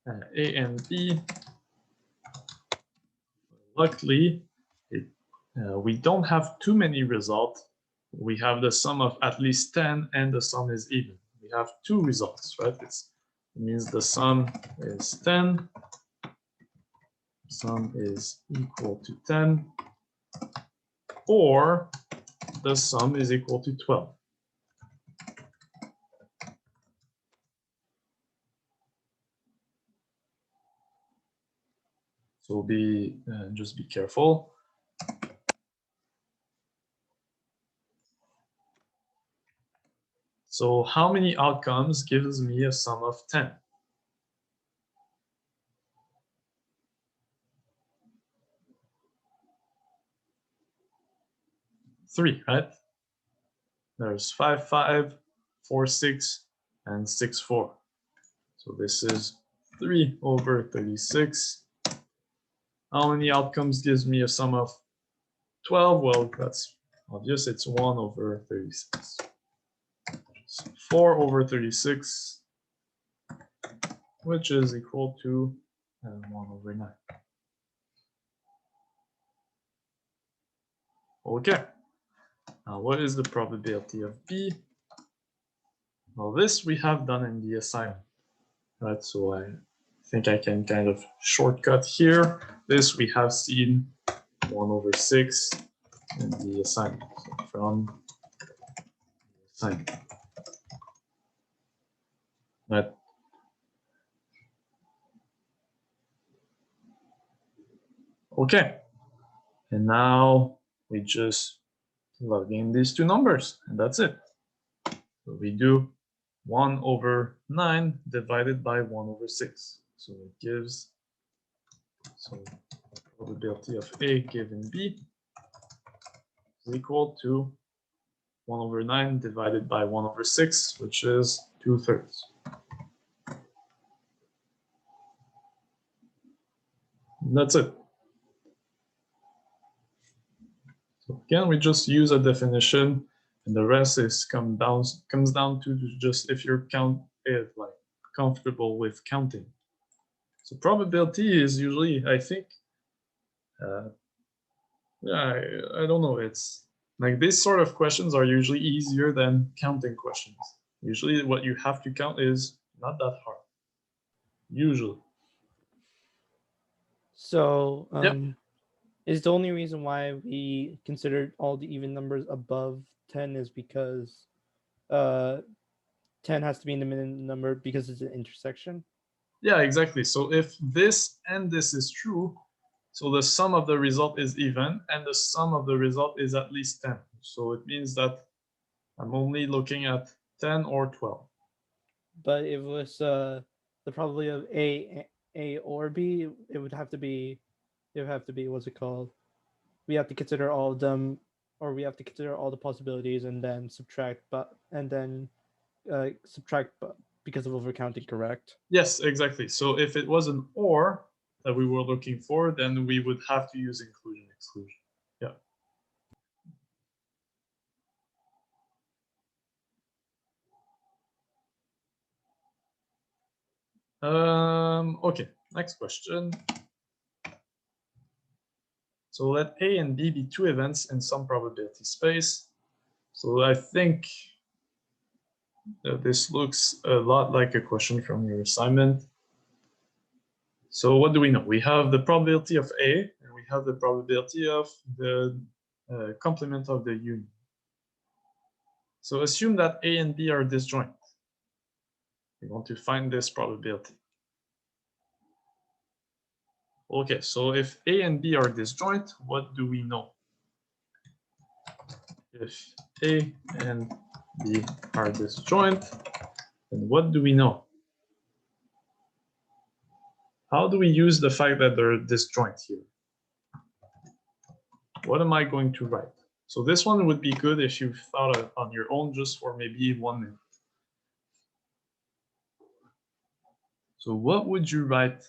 A and B, luckily, we don't have too many results. We have the sum of at least 10 and the sum is even. We have 2 results, right? It means the sum is 10, sum is equal to 10, or the sum is equal to 12. So just be careful. So how many outcomes gives me a sum of 10? 3, right? There's 5, 5, 4, 6, and 6, 4. So this is 3 over 36. How many outcomes gives me a sum of 12? Well, that's obvious. It's 1 over 36. So 4 over 36, which is equal to 1 over 9. Okay. Now, what is the probability of B? Well, this we have done in the assignment, right? So I think I can kind of shortcut here. This we have seen 1 over 6 in the assignment. So from sign. Right. Okay, and now we just plug in these two numbers, and that's it. So we do 1/9 divided by 1/6. So it gives, so probability of A given B is equal to 1/9 divided by 1/6, which is 2/3. And that's it. So again, we just use a definition, and the rest is comes down to just if you're like comfortable with counting. So probability is usually, I think, yeah, I don't know. It's like these sort of questions are usually easier than counting questions. Usually, what you have to count is not that hard. Usually. So Yep. is the only reason why we considered all the even numbers above 10 is because 10 has to be in the minimum number because it's an intersection? Yeah, exactly. So if this and this is true, so the sum of the result is even, and the sum of the result is at least 10. So it means that I'm only looking at 10 or 12. But if it was the probability of A or B, it would have to be, what's it called? We have to consider all of them, or we have to consider all the possibilities and then subtract, subtract because of overcounting, correct? Yes, exactly. So if it was an or that we were looking for, then we would have to use inclusion, exclusion. Yeah. Okay, next question. So let A and B be two events in some probability space. So I think this looks a lot like a question from your assignment. So what do we know? We have the probability of A, and we have the probability of the complement of the union. So assume that A and B are disjoint. We want to find this probability. Okay, so if A and B are disjoint, what do we know? If A and B are disjoint, then what do we know? How do we use the fact that they're disjoint here? What am I going to write? So this one would be good if you thought of on your own just for maybe 1 minute. So what would you write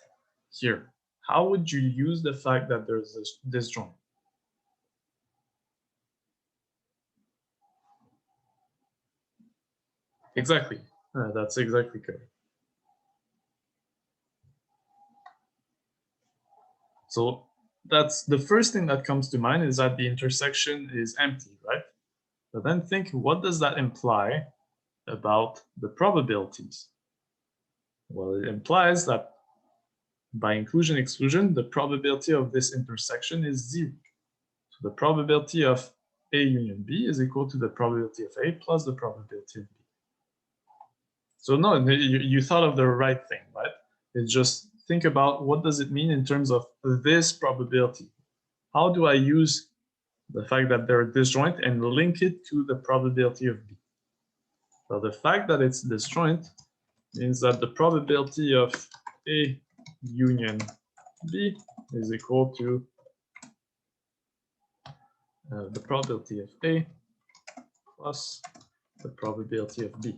here? How would you use the fact that there's this disjoint? Exactly. That's exactly correct. So that's the first thing that comes to mind is that the intersection is empty, right? But then think, what does that imply about the probabilities? Well, it implies that by inclusion exclusion, the probability of this intersection is 0. So the probability of A union B is equal to the probability of A plus the probability of B. So no, you thought of the right thing, right? It's just think about what does it mean in terms of this probability. How do I use the fact that they're disjoint and link it to the probability of B? So the fact that it's disjoint means that the probability of A union B is equal to the probability of A plus the probability of B.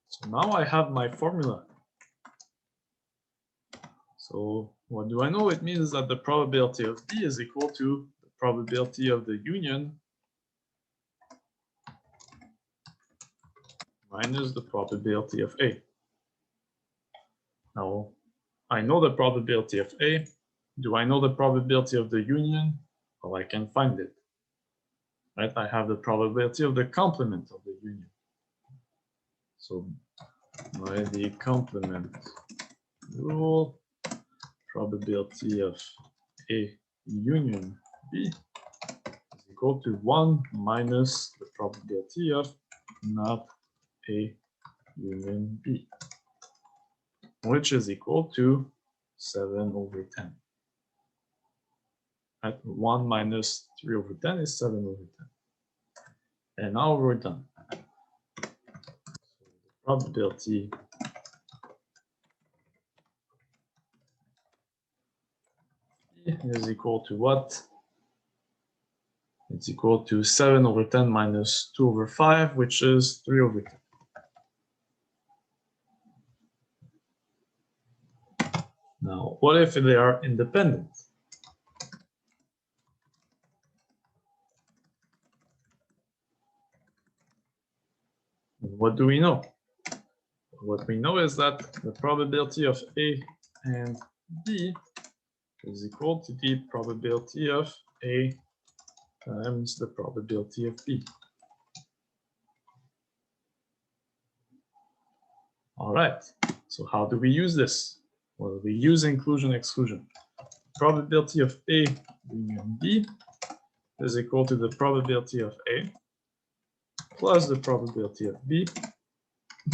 So now I have my formula. So what do I know? It means that the probability of B is equal to the probability of the union minus the probability of A. Now, I know the probability of A. Do I know the probability of the union? Well, I can find it. Right? I have the probability of the complement of the union. So by the complement rule, probability of A union B is equal to 1 minus the probability of not A union B, which is equal to 7/10. At 1 minus 3/10 is 7/10. And now we're done. So the probability is equal to what? It's equal to 7/10 minus 2/5, which is 3/10. Now, what if they are independent? What do we know? What we know is that the probability of A and B is equal to the probability of A times the probability of B. All right, so how do we use this? Well, we use inclusion exclusion. Probability of A union B is equal to the probability of A plus the probability of B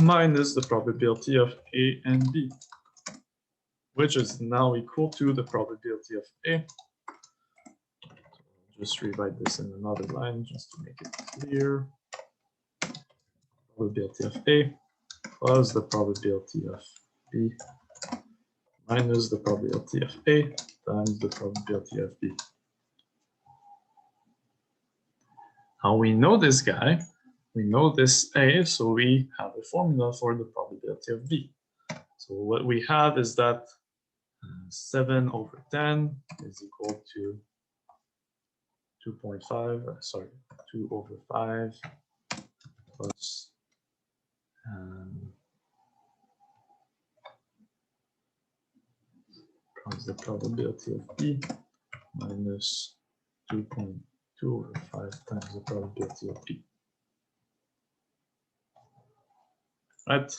minus the probability of A and B, which is now equal to the probability of A. Just rewrite this in another line just to make it clear. Probability of A plus the probability of B minus the probability of A times the probability of B. How we know this guy? We know this A, so we have a formula for the probability of B. So what we have is that 7/10 is equal to 2.5, sorry, 2/5 plus the probability of B minus 2.2/5 times the probability of B. Right?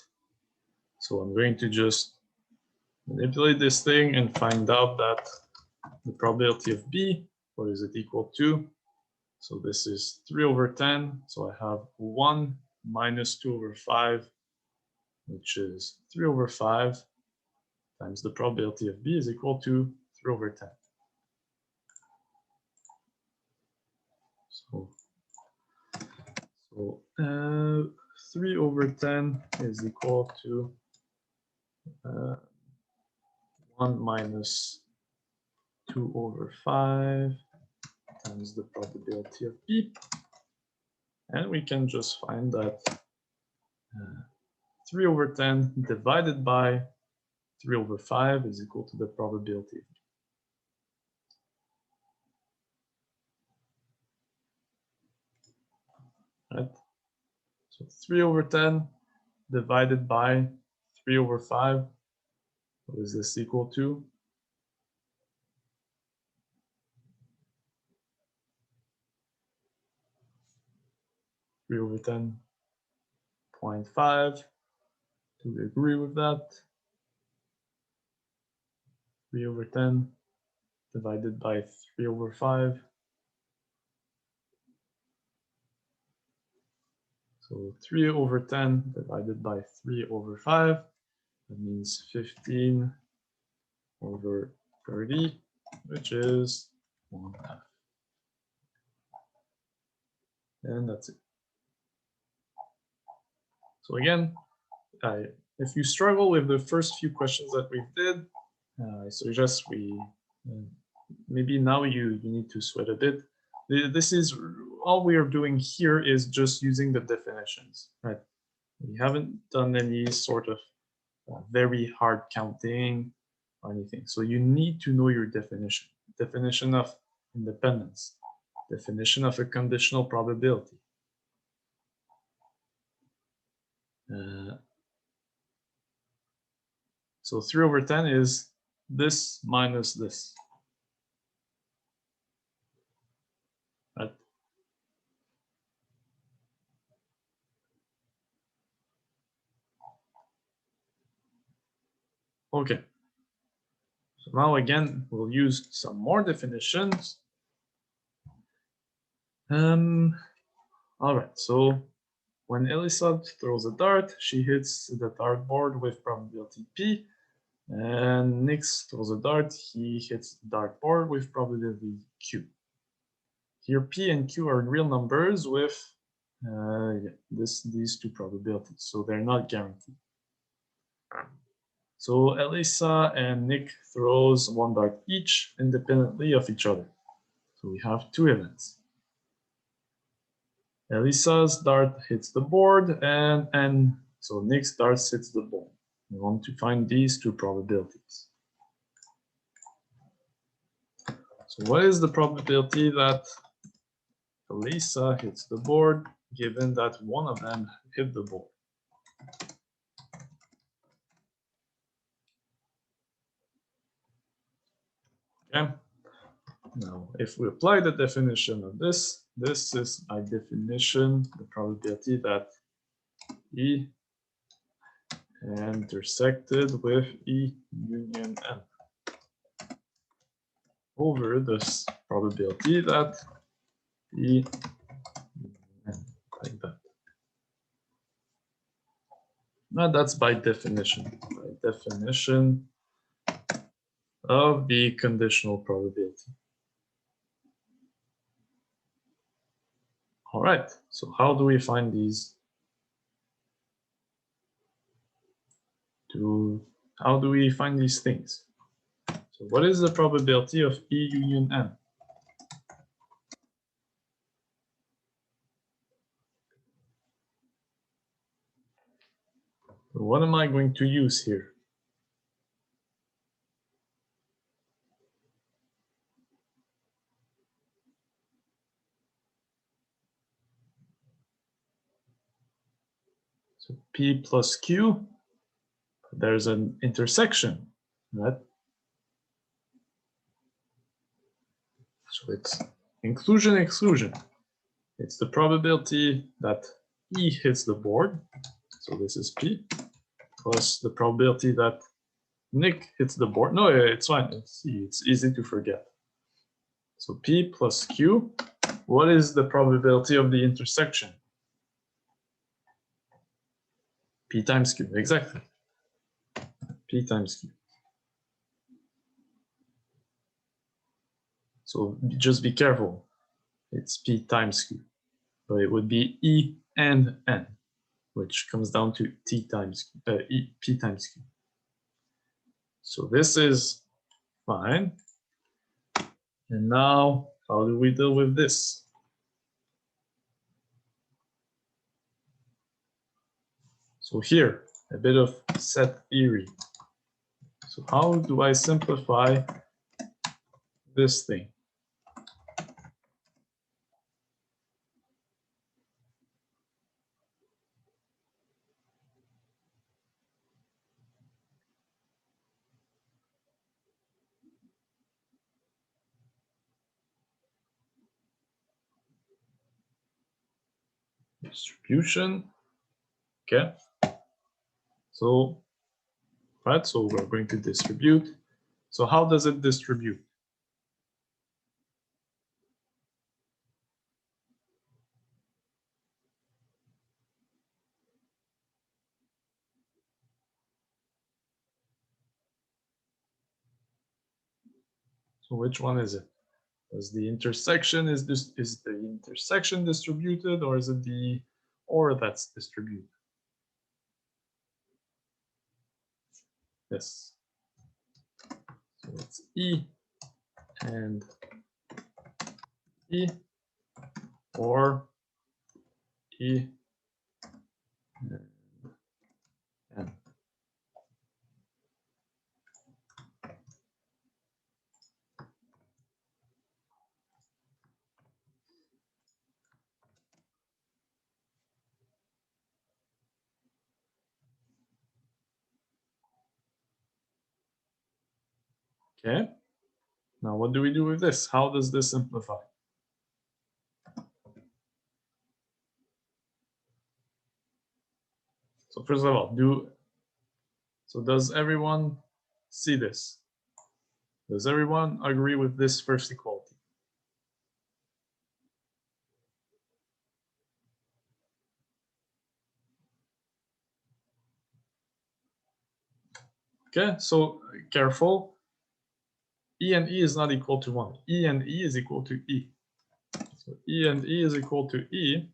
So I'm going to just manipulate this thing and find out that the probability of B, what is it equal to? So this is 3/10. So I have 1 minus 2/5, which is 3/5 times the probability of B is equal to 3/10. So 3/10 is equal to 1 minus 2/5 times the probability of B. And we can just find that 3/10 divided by 3/5 is equal to the probability. Right? So 3/10 divided by 3/5, what is this equal to? Three over 10.5. Do we agree with that? 3/10 divided by 3/5. So 3/10 divided by 3/5, that means 15/30, which is 1/2. And that's it. So again, if you struggle with the first few questions that we did, I suggest we maybe now you need to sweat a bit. This is all we are doing here is just using the definitions, right? We haven't done any sort of very hard counting or anything. So you need to know your definition. Definition of independence. Definition of a conditional probability. So 3/10 is this minus this. Right? Okay. So now again, we'll use some more definitions. All right, so when Elisa throws a dart, she hits the dartboard with probability P, and Nick throws a dart, he hits the dartboard with probability Q. Here, P and Q are real numbers with these two probabilities, so they're not guaranteed. So Elisa and Nick throws one dart each independently of each other. So we have two events. Elisa's dart hits the board, and so Nick's dart hits the ball. We want to find these two probabilities. So what is the probability that Elisa hits the board, given that one of them hit the board? Okay. Now, if we apply the definition of this, this is by definition the probability that E intersected with E union N over this probability that E N, like that. Now that's by definition of the conditional probability. All right, so how do we find these? How do we find these things? So what is the probability of E union N? So what am I going to use here? So P plus Q, there's an intersection, right? So it's inclusion, exclusion. It's the probability that E hits the board, so this is P, plus the probability that Nick hits the board. No, it's fine, it's easy to forget. So P plus Q, what is the probability of the intersection? P times Q, exactly. P times Q. So just be careful. It's P times Q. So it would be E and N, which comes down to T times P times Q. So this is fine. And now, how do we deal with this? So here, a bit of set theory. So how do I simplify this thing? Distribution, okay. So, right, so we're going to distribute. So how does it distribute? So which one is it? Is the intersection is the intersection distributed, or is it the OR that's distributed? Yes. So it's E and E, or E and N. Okay. Now what do we do with this? How does this simplify? So first of all, does everyone see this? Does everyone agree with this first equality? Okay, so careful. E and E is not equal to 1. E and E is equal to E. So E and E is equal to E.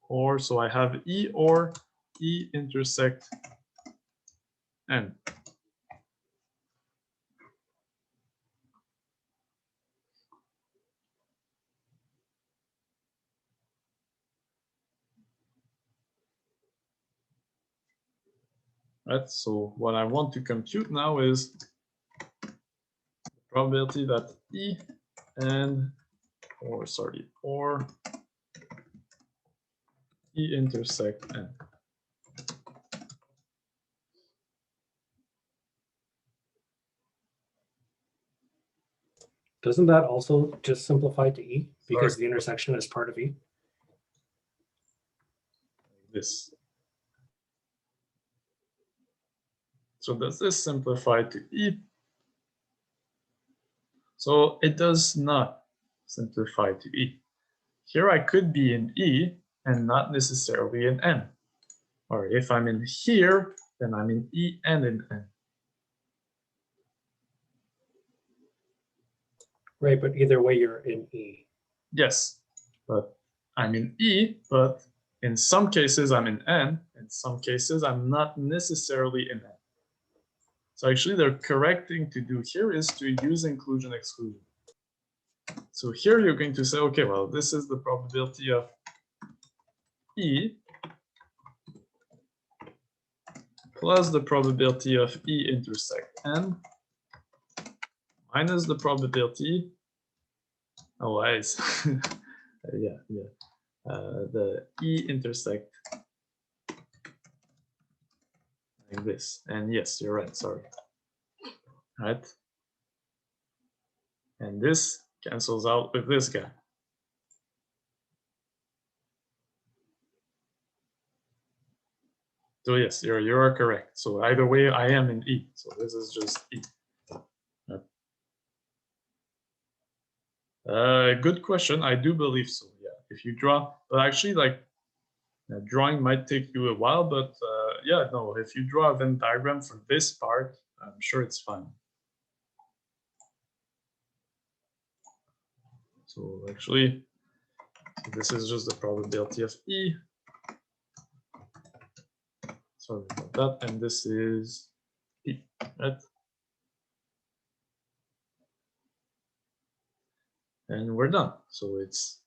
Or so I have E or E intersect N. Right, so what I want to compute now is the probability that E and, or sorry, or E intersect N. Doesn't that also just simplify to E because Sorry. the intersection is part of E? This. So does this simplify to E? So it does not simplify to E. Here I could be in E and not necessarily in N. Or if I'm in here, then I'm in E and in N. Right, but either way you're in E. Yes, but I'm in E, but in some cases I'm in N, in some cases I'm not necessarily in N. So actually the correct thing to do here is to use inclusion exclusion. So here you're going to say, okay, well, this is the probability of E plus the probability of E intersect N minus the probability, oh, yeah, the E intersect like this. And yes, you're right, sorry. Right? And this cancels out with this guy. So yes, you are correct. So either way, I am in E. So this is just E. Good question. I do believe so. Yeah, if you draw, but actually, like drawing might take you a while. But yeah, no. If you draw a Venn diagram for this part, I'm sure it's fine. So actually, this is just the probability of E. Sorry about that. And this is E, right? And we're done. So it's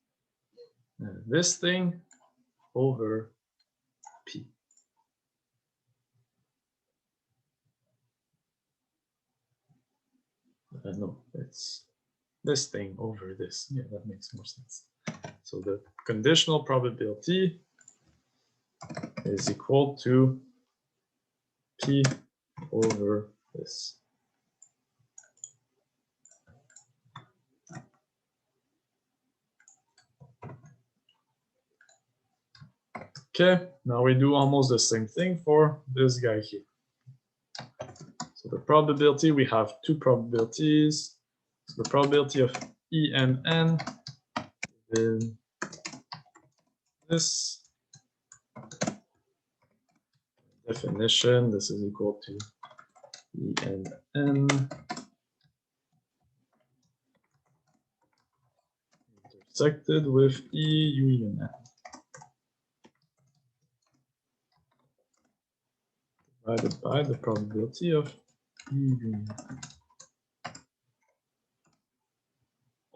this thing over P. No, it's this thing over this. Yeah, that makes more sense. So the conditional probability is equal to P over this. Okay, now we do almost the same thing for this guy here. So the probability, we have two probabilities. So the probability of E and N is this definition. This is equal to E and N intersected with E union N. Divided by the probability of E union.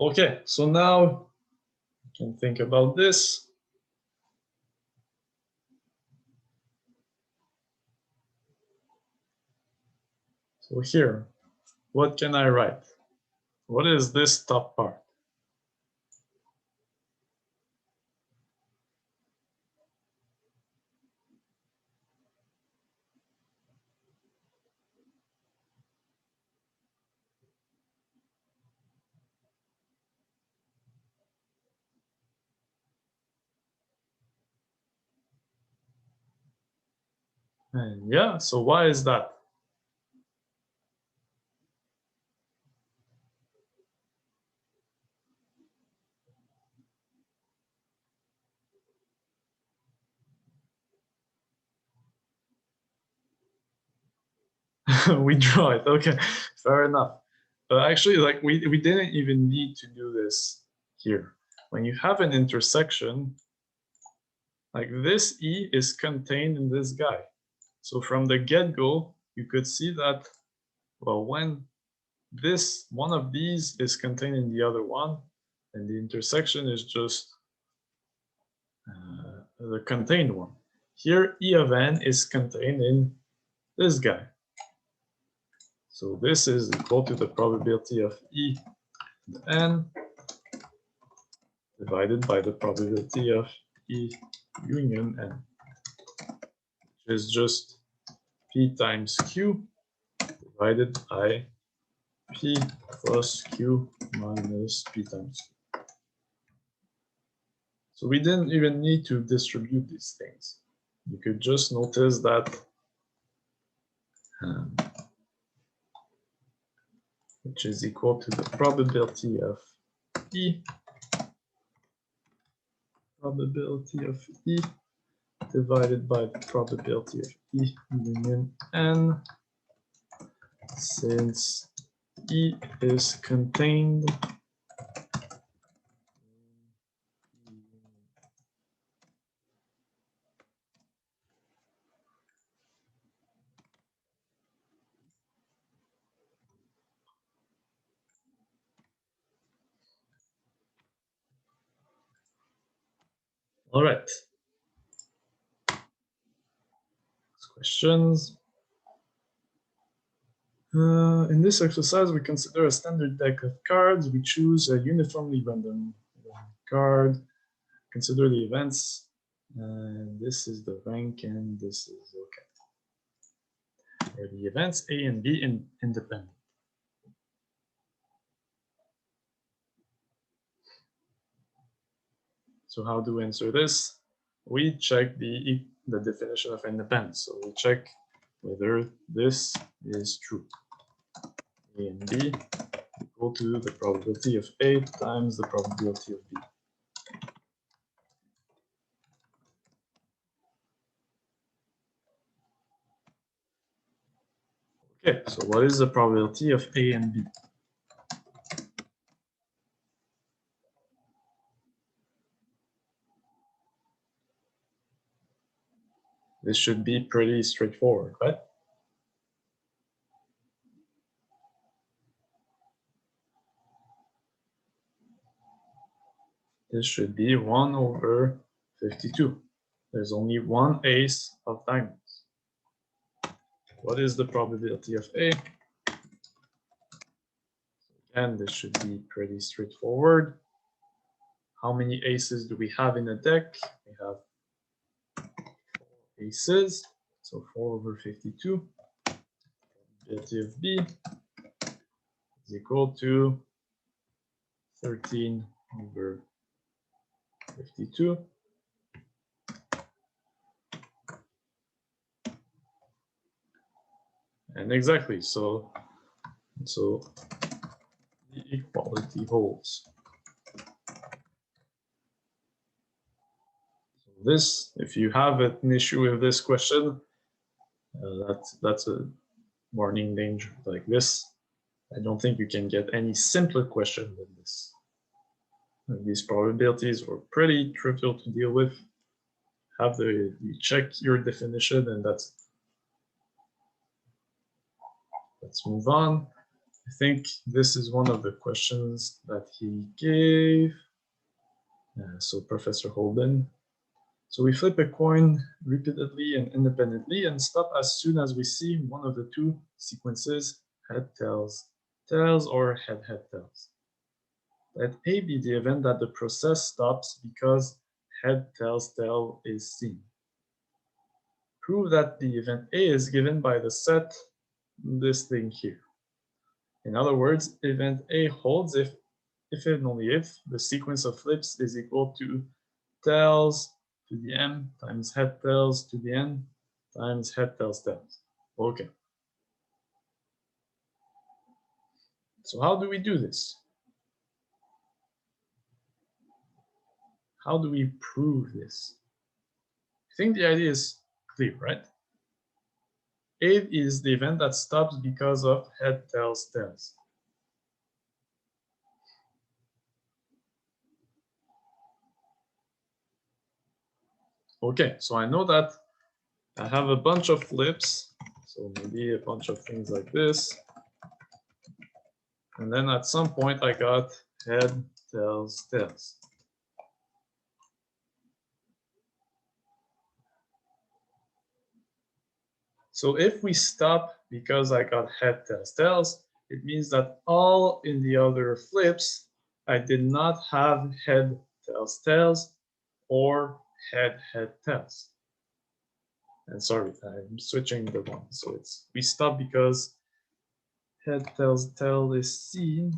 Okay, so now you can think about this. So here, what can I write? What is this top part? And yeah, so why is that? We draw it. Okay, fair enough. But actually, like we didn't even need to do this here. When you have an intersection, like this E is contained in this guy. So from the get-go, you could see that, well, when this one of these is contained in the other one, and the intersection is just the contained one. Here, E of n is contained in this guy. So this is equal to the probability of E n divided by the probability of E union n, which is just P times Q divided by P plus Q minus P times Q. So we didn't even need to distribute these things. You could just notice that which is equal to the probability of E divided by the probability of E union n, since E is contained All right. Questions? In this exercise, we consider a standard deck of cards. We choose a uniformly random card, consider the events. This is the rank, and this is okay. Are the events A and B independent? So how do we answer this? We check the definition of independence. So we check whether this is true. A and B equal to the probability of A times the probability of B. Okay, so what is the probability of A and B? This should be pretty straightforward, right? This should be 1 over 52. There's only one ace of diamonds. What is the probability of A? Again, this should be pretty straightforward. How many aces do we have in a deck? We have 4 aces, so 4 over 52. Probability of B is equal to 13 over 52. And exactly, so the equality holds. So this, if you have an issue with this question, that's a warning danger like this. I don't think you can get any simpler question than this. And these probabilities were pretty trivial to deal with. You check your definition, and that's. Let's move on. I think this is one of the questions that he gave. So Professor Holden. So we flip a coin repeatedly and independently and stop as soon as we see one of the two sequences, head, tails, tails, or head, head, tails. Let A be the event that the process stops because head, tails, tail is seen. Prove that the event A is given by the set, this thing here. In other words, event A holds if and only if the sequence of flips is equal to tails to the m times head tails to the n times head tails tails. Okay. So how do we do this? How do we prove this? I think the idea is clear, right? 8 is the event that stops because of head, tails, tails. Okay, so I know that I have a bunch of flips, so maybe a bunch of things like this. And then at some point I got head, tails, tails. So if we stop because I got head, tails, tails, it means that all in the other flips, I did not have head, tails, tails, or head, head, tails. And sorry, I'm switching the one. So it's we stop because head, tails, tail is seen,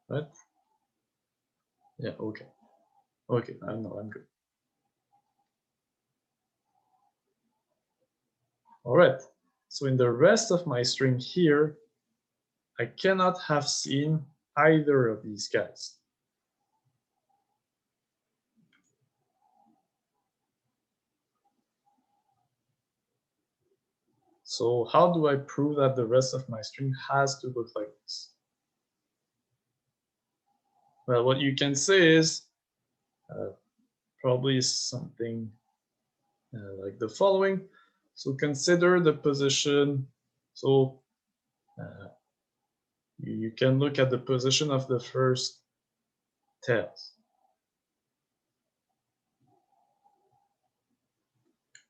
right? Yeah, okay. Okay, I know, I'm good. All right, so in the rest of my string here, I cannot have seen either of these guys. So how do I prove that the rest of my string has to look like this? Well, what you can say is probably something like the following. So consider the position. So you can look at the position of the first tails.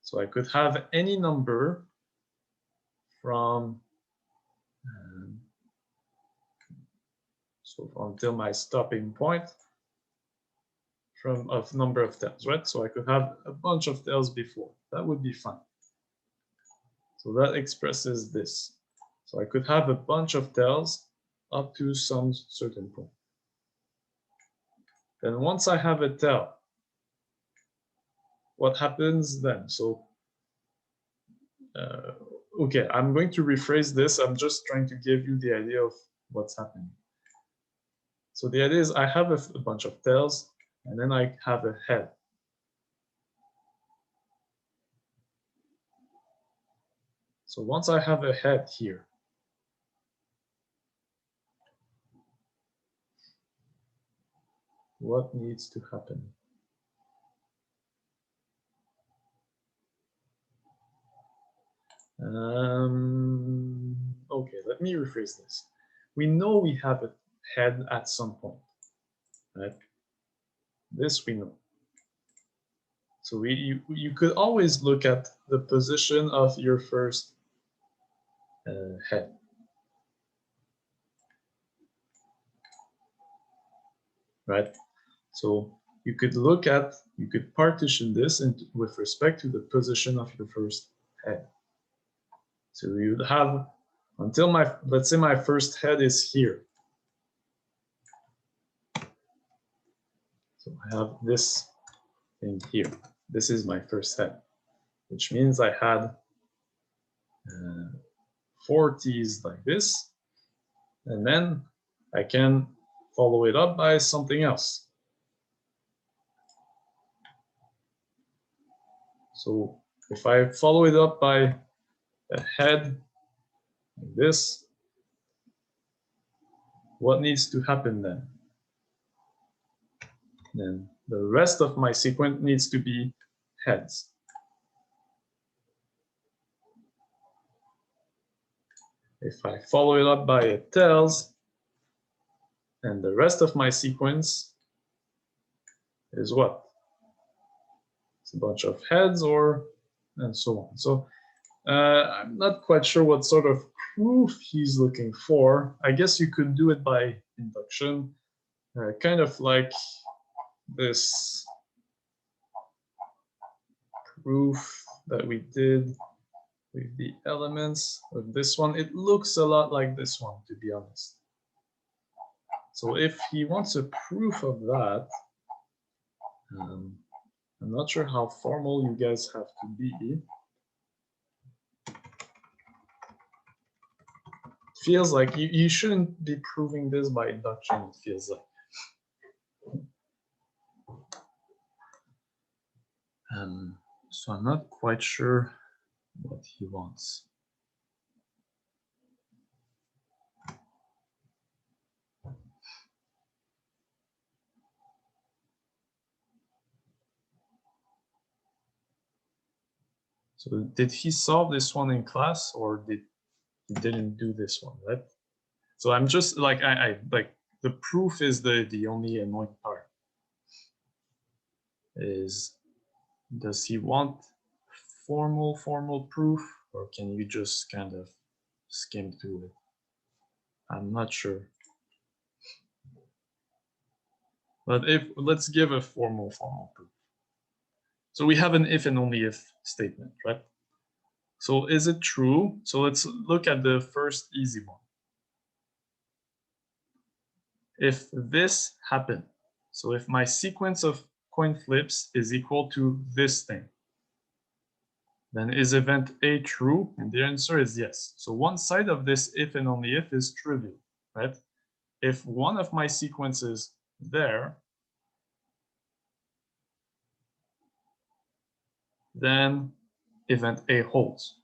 So I could have any number from so until my stopping point from of number of tails, right? So I could have a bunch of tails before. That would be fine. So that expresses this. So I could have a bunch of tails up to some certain point. Then once I have a tail, what happens then? So, okay, I'm going to rephrase this. I'm just trying to give you the idea of what's happening. So the idea is I have a bunch of tails, and then I have a head. So once I have a head here, what needs to happen? Okay, let me rephrase this. We know we have a head at some point, right? This we know. So you could always look at the position of your first head. Right? So you could partition this with respect to the position of your first head. So you'd have until let's say my first head is here. So I have this thing here. This is my first head, which means I had 4 T's like this, and then I can follow it up by something else. So if I follow it up by a head like this, what needs to happen then? Then the rest of my sequence needs to be heads. If I follow it up by a tails, and the rest of my sequence is what? It's a bunch of heads and so on. So I'm not quite sure what sort of proof he's looking for. I guess you could do it by induction, kind of like this proof that we did with the elements of this one. It looks a lot like this one, to be honest. So if he wants a proof of that, I'm not sure how formal you guys have to be. It feels like you shouldn't be proving this by induction, it feels like. So I'm not quite sure what he wants. So did he solve this one in class, or he didn't do this one, right? So I'm just like, I like, the proof is the only annoying part. Is, does he want formal proof, or can you just kind of skim through it? I'm not sure. But let's give a formal proof. So we have an if and only if statement, right? So is it true? So let's look at the first easy one. If this happened, so if my sequence of coin flips is equal to this thing, then is event A true? And the answer is yes. So one side of this if and only if is trivial, right? If one of my sequences there, then event A holds,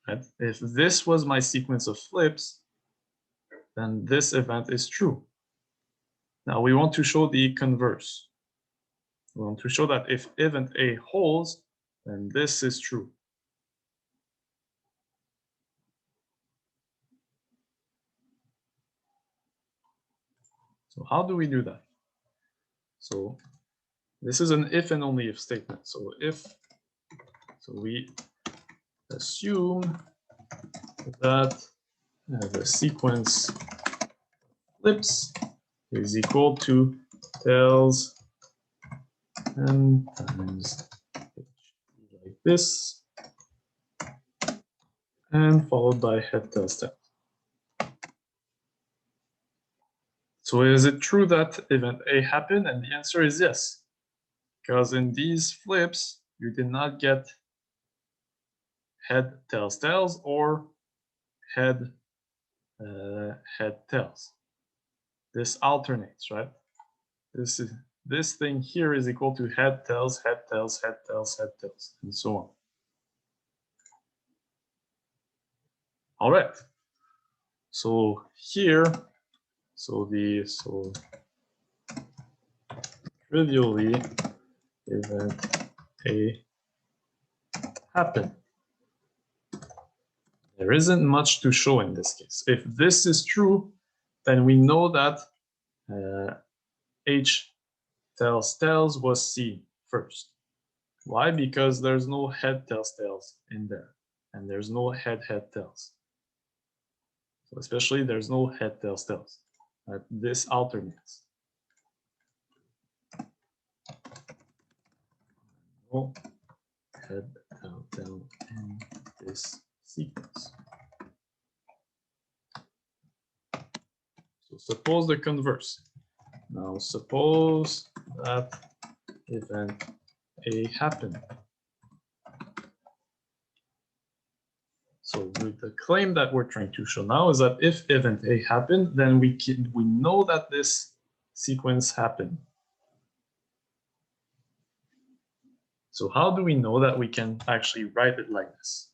right? If this was my sequence of flips, then this event is true. Now we want to show the converse. We want to show that if event A holds, then this is true. So how do we do that? So this is an if and only if statement. So we assume that the sequence flips is equal to tails n times like this, and followed by head, tails, tails. So is it true that event A happened? And the answer is yes, because in these flips, you did not get head, tails, tails, or head, tails. This alternates, right? This thing here is equal to head, tails, head, tails, head, tails, head, tails, and so on. All right. So here, so trivially, event A happened. There isn't much to show in this case. If this is true, then we know that H tails tails was seen first. Why? Because there's no head tails tails in there, and there's no head tails. So especially there's no head tails tails. Right? This alternates. No head tail tail in this sequence. So suppose the converse. Now suppose that event A happened. So the claim that we're trying to show now is that if event A happened, then we know that this sequence happened. So how do we know that we can actually write it like this?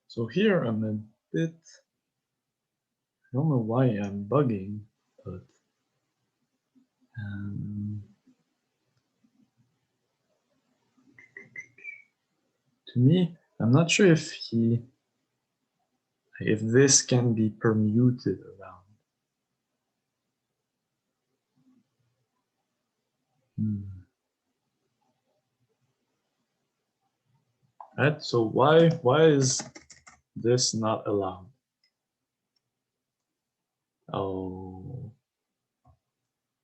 So here I'm a bit, I don't know why I'm bugging, but to me, I'm not sure if this can be permuted around. Right, so why is this not allowed? Oh,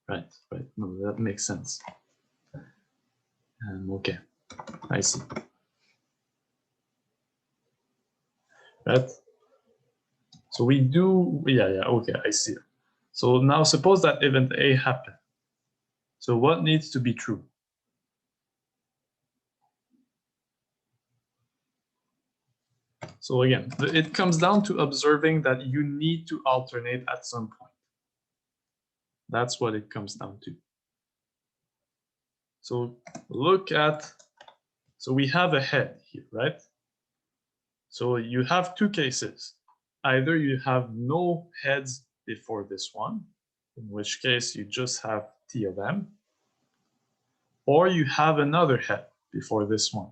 right, no, that makes sense. Okay, I see. Right, so we do, yeah, okay, I see it. So now suppose that event A happened. So what needs to be true? So again, it comes down to observing that you need to alternate at some point. That's what it comes down to. So look at, so we have a head here, right? So you have two cases. Either you have no heads before this one, in which case you just have T of M, or you have another head before this one.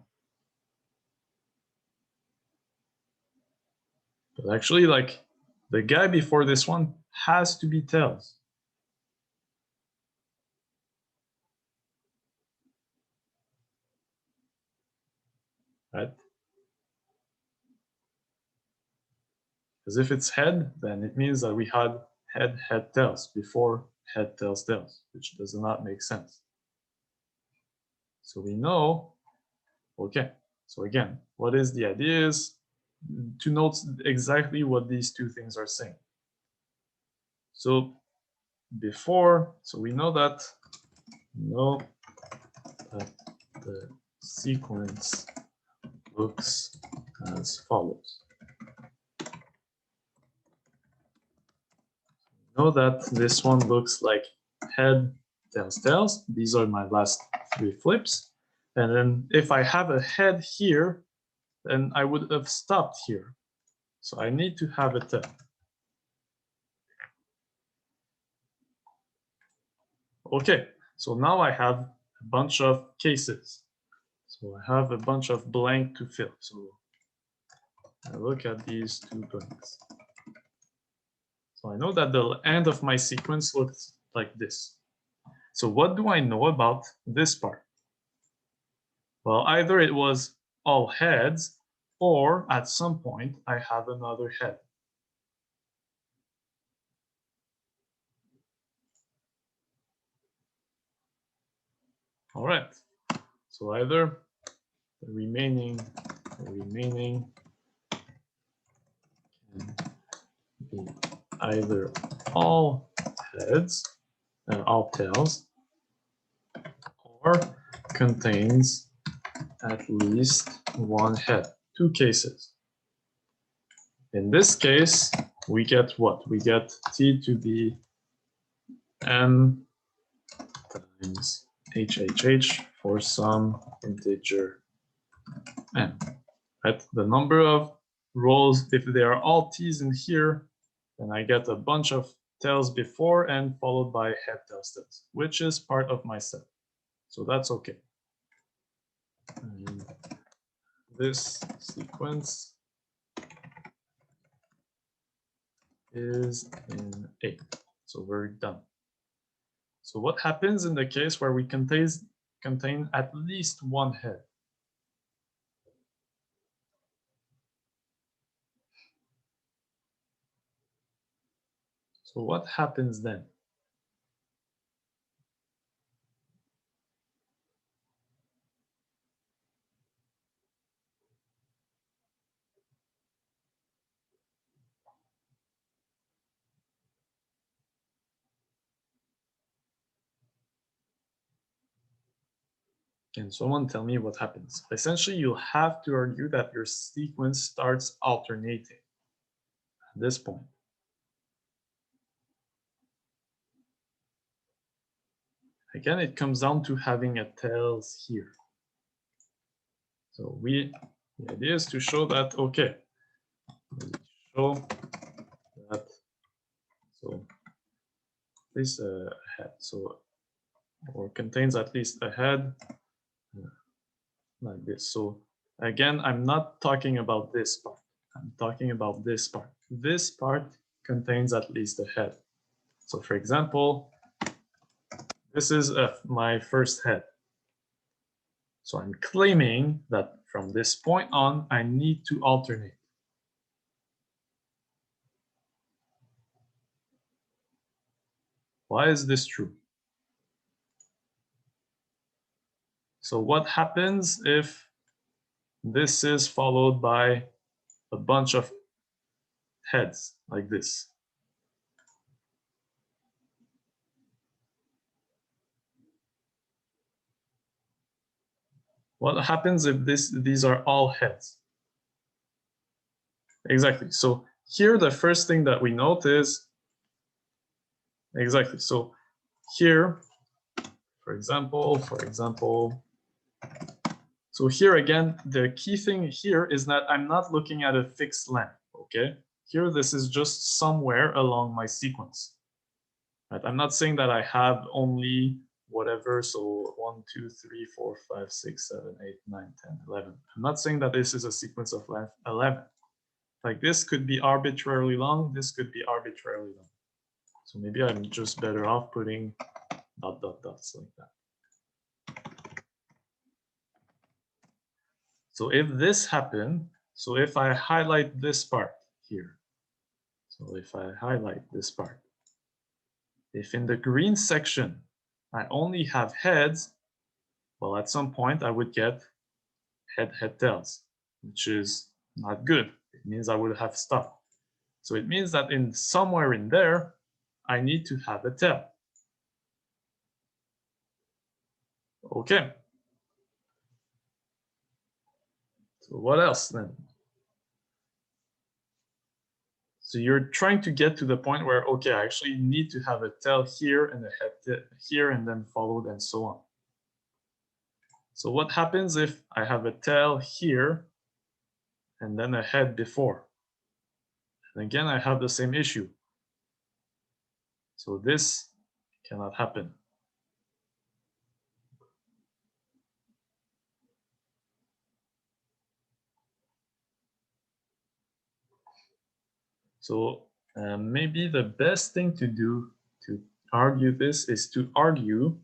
But actually, like, the guy before this one has to be tails. Right? Because if it's head, then it means that we had head, head, tails before head, tails, tails, which does not make sense. So we know, okay, so again, what is the idea is to note exactly what these two things are saying. So before, so we know that the sequence looks as follows. Know that this one looks like head, tails, tails. These are my last three flips. And then if I have a head here, then I would have stopped here. So I need to have a tail. Okay, so now I have a bunch of cases. So I have a bunch of blank to fill. So I look at these two blanks. So I know that the end of my sequence looks like this. So what do I know about this part? Well, either it was all heads, or at some point I have another head. All right, so either the remaining can be either all heads and all tails, or contains at least one head. Two cases. In this case, we get what? We get T to the M times HHH for some integer M. Right? The number of rows, if they are all T's in here, then I get a bunch of tails before and followed by head, tails, tails, which is part of my set. So that's okay. And this sequence is in A. So we're done. So what happens in the case where we contain at least one head? So what happens then? Can someone tell me what happens? Essentially, you'll have to argue that your sequence starts alternating at this point. Again, it comes down to having a tails here. So the idea is to show that, okay, show that, so this head, so, or contains at least a head like this. So again, I'm not talking about this part. I'm talking about this part. This part contains at least a head. So for example, this is my first head. So I'm claiming that from this point on, I need to alternate. Why is this true? So what happens if this is followed by a bunch of heads like this? What happens if these are all heads? Exactly. So here, the first thing that we note is, exactly. So here, for example, so here again, the key thing here is that I'm not looking at a fixed length, okay? Here, this is just somewhere along my sequence. Right? I'm not saying that I have only whatever, so 1, 2, 3, 4, 5, 6, 7, 8, 9, 10, 11. I'm not saying that this is a sequence of length 11. Like this could be arbitrarily long, this could be arbitrarily long. So maybe I'm just better off putting ... dots like that. So if this happened, so if I highlight this part here, so if I highlight this part, if in the green section I only have heads, well, at some point I would get head tails, which is not good. It means I would have stopped. So it means that in somewhere in there, I need to have a tail. Okay. So what else then? So you're trying to get to the point where, okay, I actually need to have a tail here and a head here and then followed and so on. So what happens if I have a tail here and then a head before? And again, I have the same issue. So this cannot happen. So maybe the best thing to do to argue this is to argue.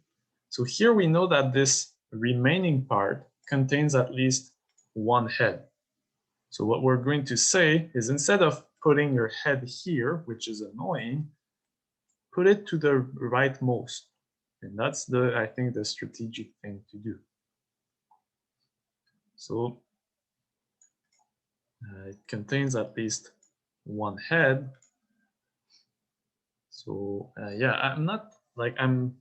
So here we know that this remaining part contains at least one head. So what we're going to say is, instead of putting your head here, which is annoying, put it to the rightmost. And that's I think the strategic thing to do. So it contains at least one head. So yeah, I'm not like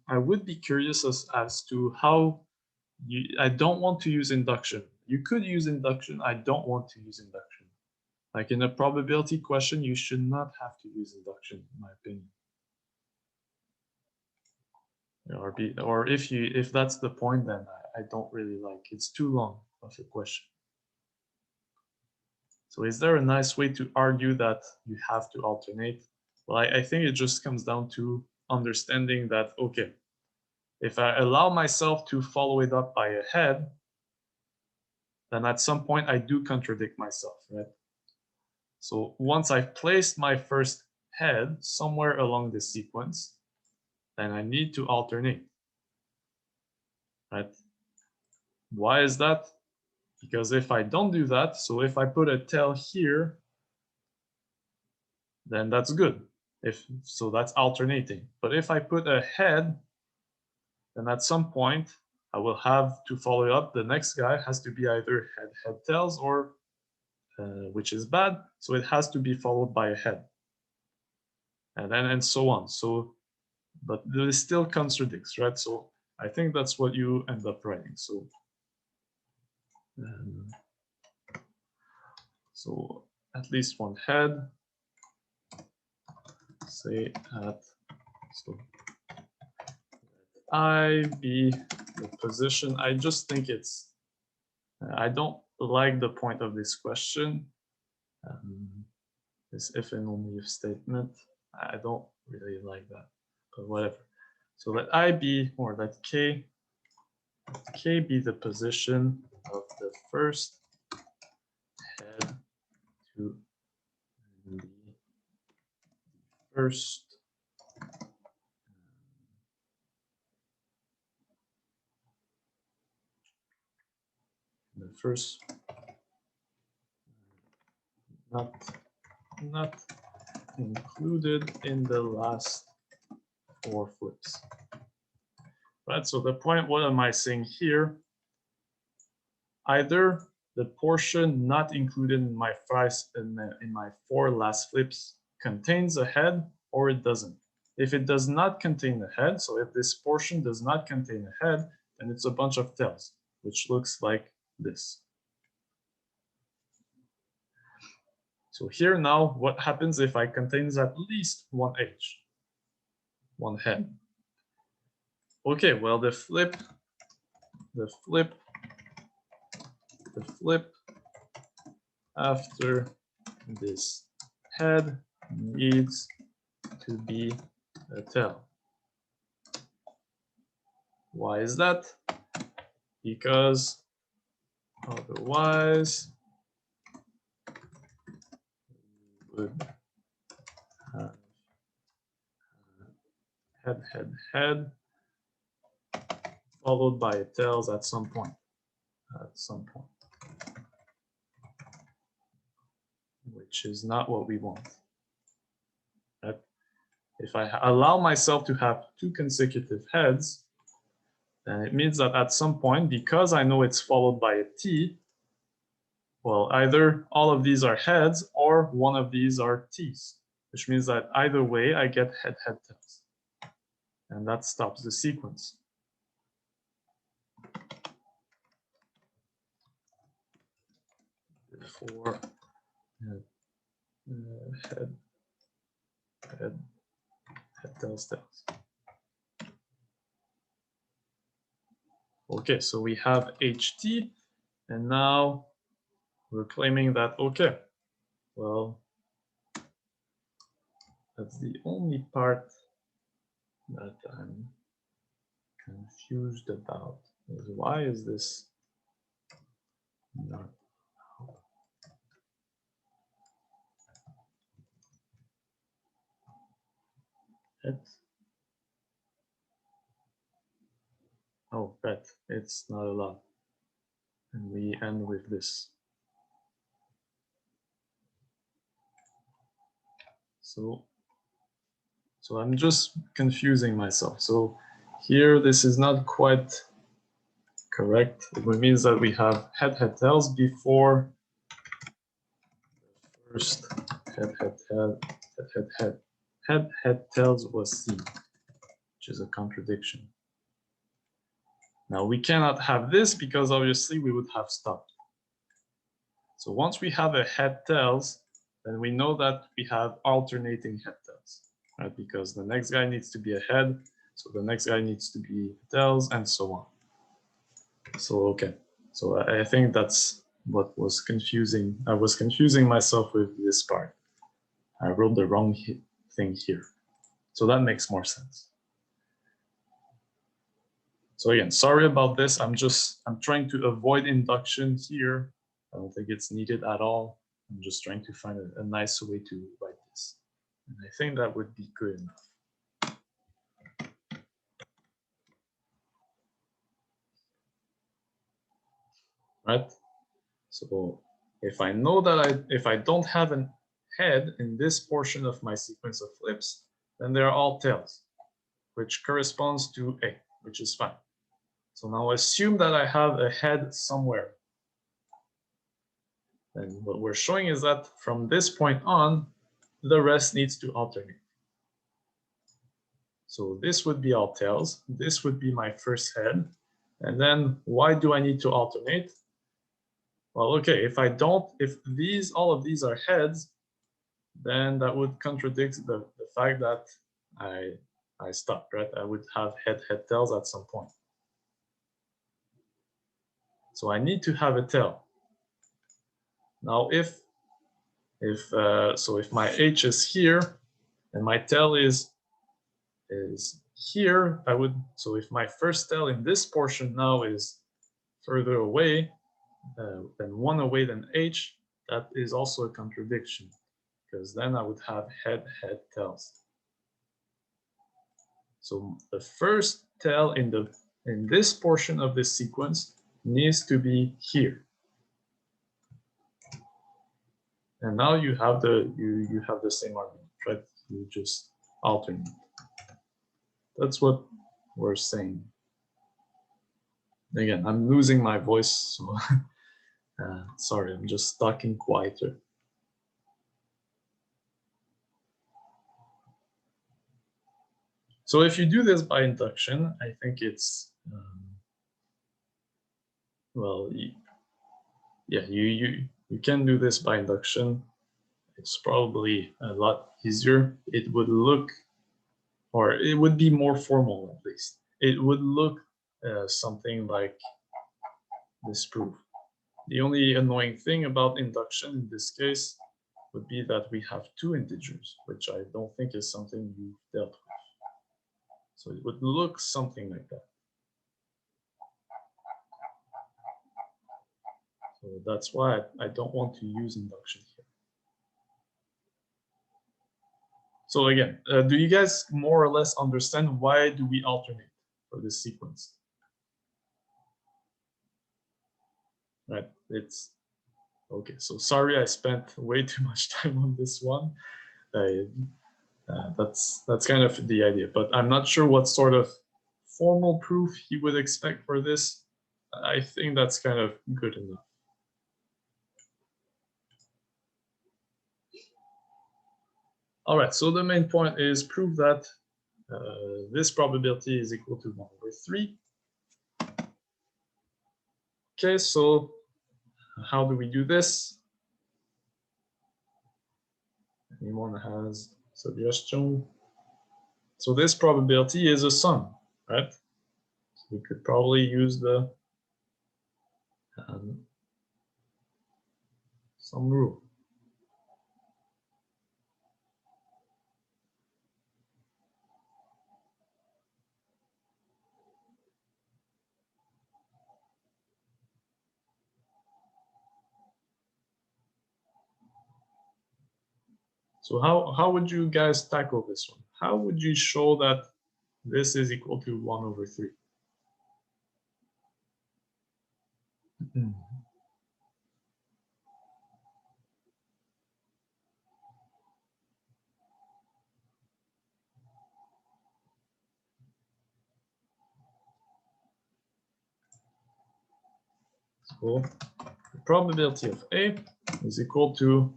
I would be curious as to how I don't want to use induction. You could use induction. I don't want to use induction. Like in a probability question, you should not have to use induction, in my opinion. Or if that's the point, then I don't really like. It's too long of a question. So is there a nice way to argue that you have to alternate? Well, I think it just comes down to understanding that, okay, if I allow myself to follow it up by a head, then at some point I do contradict myself, right? So once I've placed my first head somewhere along the sequence, then I need to alternate, right? Why is that? Because if I don't do that, so if I put a tail here, then that's good. So that's alternating. But if I put a head, then at some point I will have to follow up. The next guy has to be either head tails, or which is bad. So it has to be followed by a head, and so on. So, but this still contradicts, right? So I think that's what you end up writing. So, so at least one head. Say at so I be the position. I just think it's. I don't like the point of this question. This if and only if statement. I don't really like that, but whatever. So let I be, or let K be the position of the first head to the first not included in the last 4 flips. Right, so the point, what am I saying here? Either the portion not included in my in my 4 last flips contains a head, or it doesn't. If it does not contain a head, so if this portion does not contain a head, then it's a bunch of tails, which looks like this. So here now, what happens if I contains at least one edge, one head? Okay, well, the flip after this head needs to be a tail. Why is that? Because otherwise we would have head followed by tails at some point. Which is not what we want. Right? If I allow myself to have two consecutive heads, then it means that at some point, because I know it's followed by a T, well, either all of these are heads or one of these are T's, which means that either way I get head, tails. And that stops the sequence. Therefore, head, tails. Okay, so we have HT, and now we're claiming that, okay, well, that's the only part that I'm confused about. Is why is this not? Oh, bet it's not allowed. And we end with this. So I'm just confusing myself. So here, this is not quite correct. It means that we have head, tails before the first head, tails was seen, which is a contradiction. Now we cannot have this because obviously we would have stopped. So once we have a head tails, then we know that we have alternating head tails, right? Because the next guy needs to be a head, so the next guy needs to be tails, and so on. So okay, so I think that's what was confusing. I was confusing myself with this part. I wrote the wrong thing here. So that makes more sense. So again, sorry about this. I'm trying to avoid induction here. I don't think it's needed at all. I'm just trying to find a nice way to write this. And I think that would be good enough. Right? So if I know that if I don't have a head in this portion of my sequence of flips, then they're all tails, which corresponds to A, which is fine. So now assume that I have a head somewhere. And what we're showing is that from this point on, the rest needs to alternate. So this would be all tails. This would be my first head. And then why do I need to alternate? Well, okay, if all of these are heads, then that would contradict the fact that I stopped, right? I would have head, tails at some point. So I need to have a tail. Now, if my H is here and my tail is here, so if my first tail in this portion now is further away than one away than H, that is also a contradiction, because then I would have head, tails. So the first tail in this portion of this sequence needs to be here. And now you have the same argument, right? You just alternate. That's what we're saying. Again, I'm losing my voice, so sorry, I'm just talking quieter. So if you do this by induction, I think it's well, yeah, you can do this by induction. it's probably a lot easier. It would look, or it would be more formal at least. It would look something like this proof. The only annoying thing about induction in this case would be that we have two integers, which I don't think is something you've dealt with. So it would look something like that. So that's why I don't want to use induction here. So again, do you guys more or less understand why do we alternate for this sequence? Right, it's okay. So sorry, I spent way too much time on this one. That's kind of the idea, but I'm not sure what sort of formal proof you would expect for this. I think that's kind of good enough. All right, so the main point is prove that this probability is equal to 1/3. Okay, so how do we do this? Anyone has suggestion? So this probability is a sum, right? So we could probably use the sum rule. So how would you guys tackle this one? How would you show that this is equal to 1/3? So the probability of A is equal to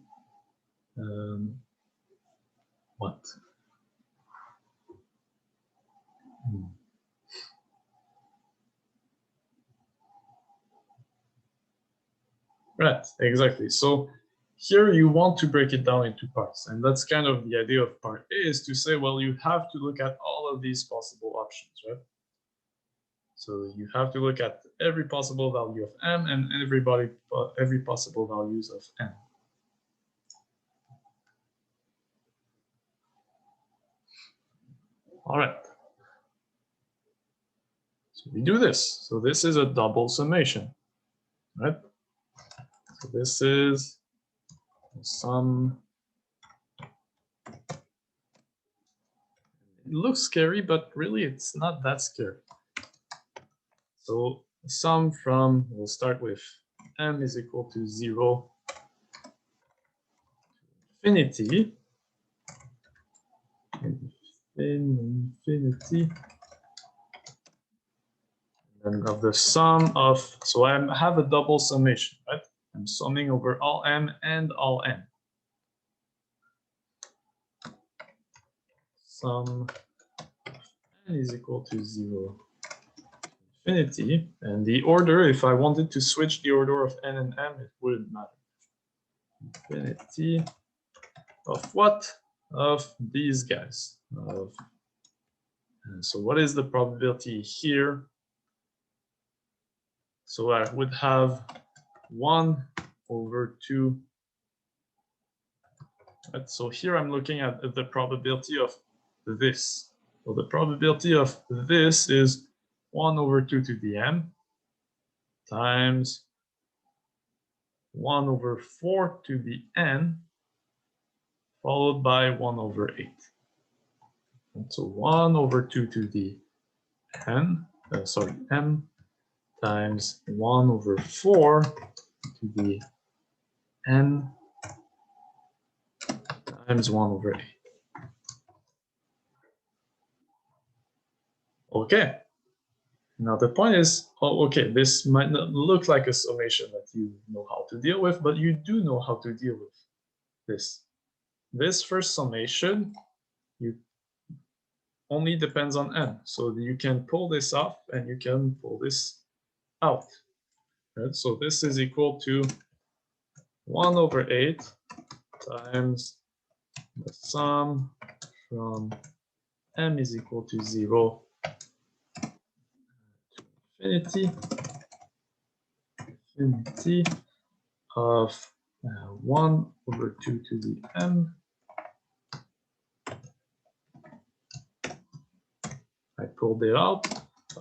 what? Right, exactly. So here you want to break it down into parts, and that's kind of the idea of part A, is to say, well, you have to look at all of these possible options, right? So you have to look at every possible value of M and every possible values of N. All right. So we do this. So this is a double summation, right? So this is the sum. It looks scary, but really it's not that scary. So the sum from, we'll start with M is equal to 0 to infinity. Infinity. And of the sum of, so I have a double summation, right? I'm summing over all M and all N. Sum N is equal to 0 to infinity. And the order, if I wanted to switch the order of N and M, it wouldn't matter. Infinity of what? Of these guys. So what is the probability here? So I would have 1/2. Right? So here I'm looking at the probability of this. So the probability of this is 1/2 to the M times 1/4 to the N, followed by 1/8. And so 1/2 to the N, M, times 1/4 to the N times 1/8. Okay. Now the point is, oh, okay, this might not look like a summation that you know how to deal with, but you do know how to deal with this. This first summation, you only depends on N. So you can pull this off and you can pull this out. Right? So this is equal to 1/8 times the sum from m is equal to 0 to infinity of 1 over 2 to the m. I pulled it out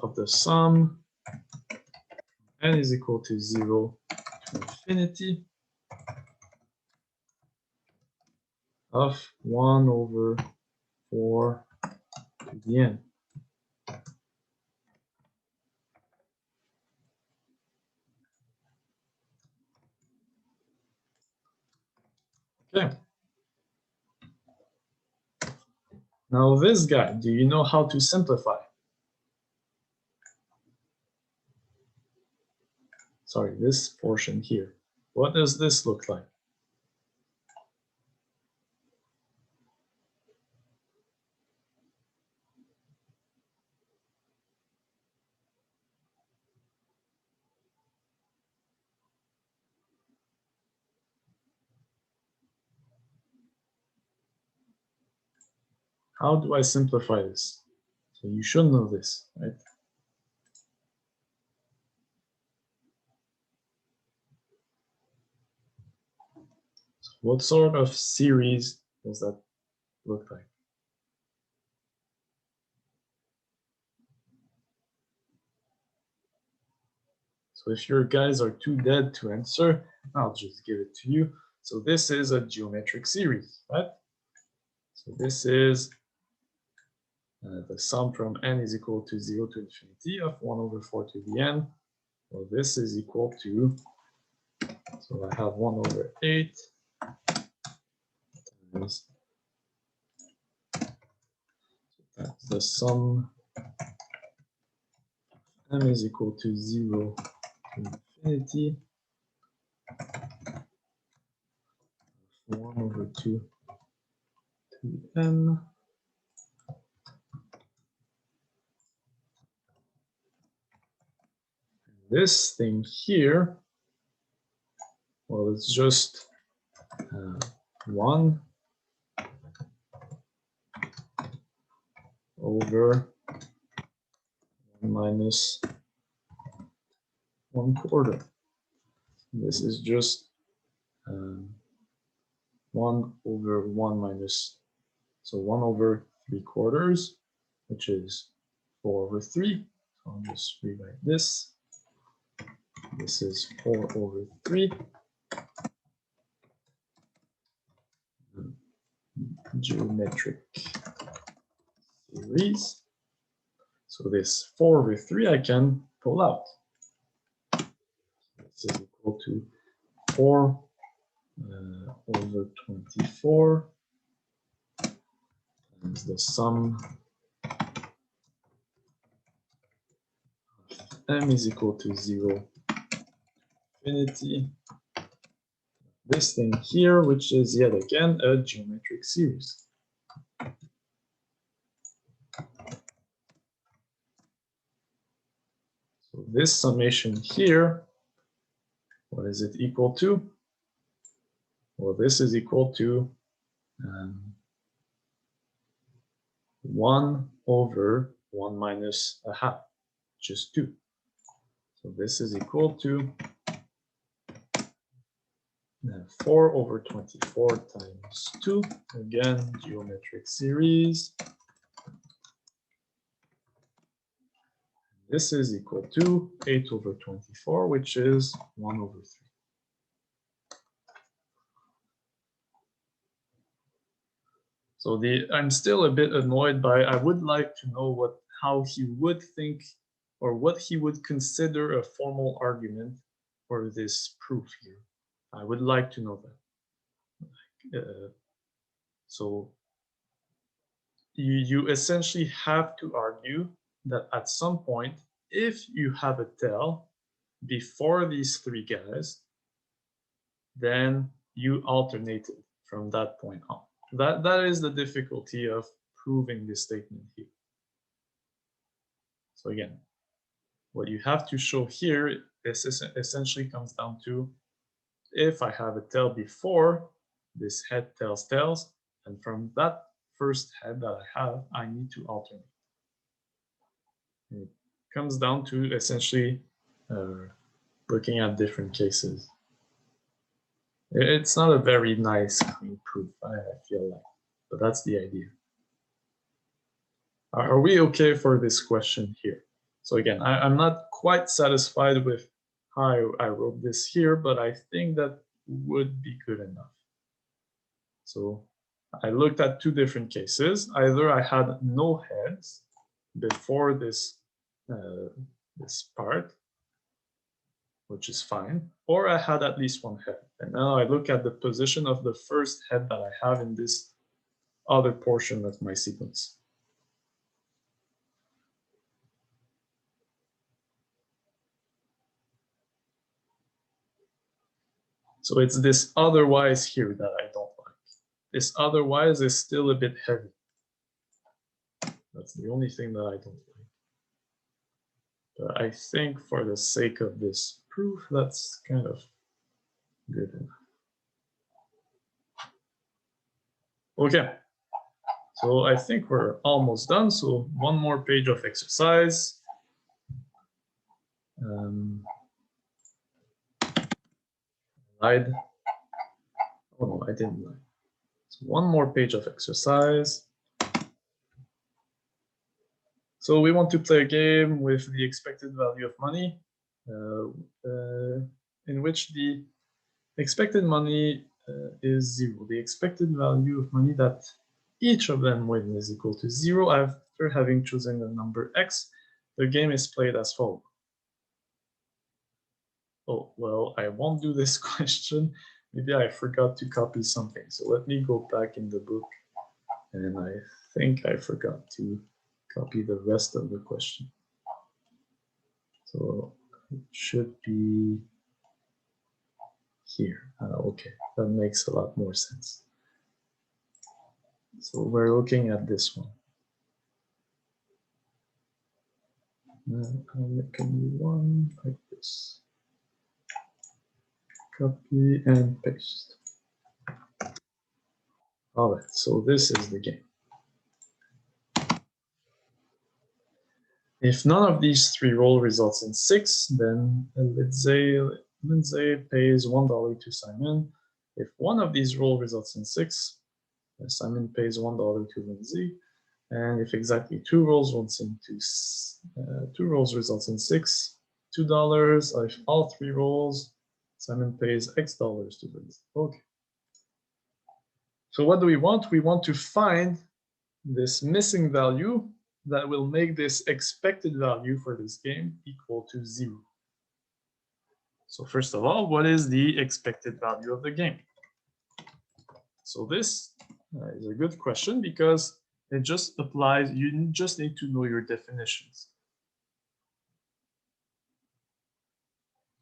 of the sum n is equal to 0 to infinity of 1 over 4 to the n. Okay. Now this guy, do you know how to simplify? Sorry, this portion here. What does this look like? How do I simplify this? So you should know this, right? So what sort of series does that look like? So if your guys are too dead to answer, I'll just give it to you. So this is a geometric series, right? So this is the sum from n is equal to 0 to infinity of 1 over 4 to the n. Well, this is equal to, so I have 1 over 8 times that's the sum m is equal to 0 to infinity 1 over 2 to m. This thing here, well, it's just 1 over 1 minus 1/4. This is just 1 over 1 minus, so 1 over 3/4, which is 4 over 3. So I'll just rewrite this. This is 4 over 3. Geometric series. So this 4 over 3 I can pull out. This is equal to 4 over 24 times the sum of m is equal to 0 infinity. This thing here, which is yet again a geometric series. So this summation here, what is it equal to? Well, this is equal to 1 over 1 minus a half, which is 2. So this is equal to 4 over 24 times 2. Again, geometric series. This is equal to 8 over 24, which is 1 over 3. So I'm still a bit annoyed by, I would like to know how he would think or what he would consider a formal argument for this proof here. I would like to know that. So you essentially have to argue that at some point, if you have a tail before these three guys, then you alternate it from that point on. That is the difficulty of proving this statement here. So again, what you have to show here is essentially comes down to, if I have a tail before, this head, tails, tails, and from that first head that I have, I need to alternate. It comes down to essentially looking at different cases. It's not a very nice clean proof, I feel like, but that's the idea. Are we okay for this question here? So again, I'm not quite satisfied with how I wrote this here, but I think that would be good enough. So I looked at two different cases. Either I had no heads before this this part, which is fine, or I had at least one head. And now I look at the position of the first head that I have in this other portion of my sequence. So it's this otherwise here that I don't like. This otherwise is still a bit heavy. That's the only thing that I don't like. But I think for the sake of this proof, that's kind of good enough. Okay, so I think we're almost done. So one more page of exercise. Lied. Oh no, I didn't lie. So one more page of exercise. So we want to play a game with the expected value of money, in which the expected money is 0. The expected value of money that each of them win is equal to 0 after having chosen the number x. The game is played as follows. Oh, well, I won't do this question. Maybe I forgot to copy something. So let me go back in the book. And I think I forgot to copy the rest of the question. So it should be here. Okay, that makes a lot more sense. So we're looking at this one. I'll make a new one like this. Copy and paste. All right, so this is the game. If none of these three roll results in 6, then Lindsay pays $1 to Simon. If one of these roll results in 6, Simon pays $1 to Lindsay. And if exactly two rolls results in 6, $2. If all three rolls, Simon pays X dollars to Lindsay. Okay. So what do we want? We want to find this missing value that will make this expected value for this game equal to 0. So first of all, what is the expected value of the game? So this is a good question because it just applies, you just need to know your definitions.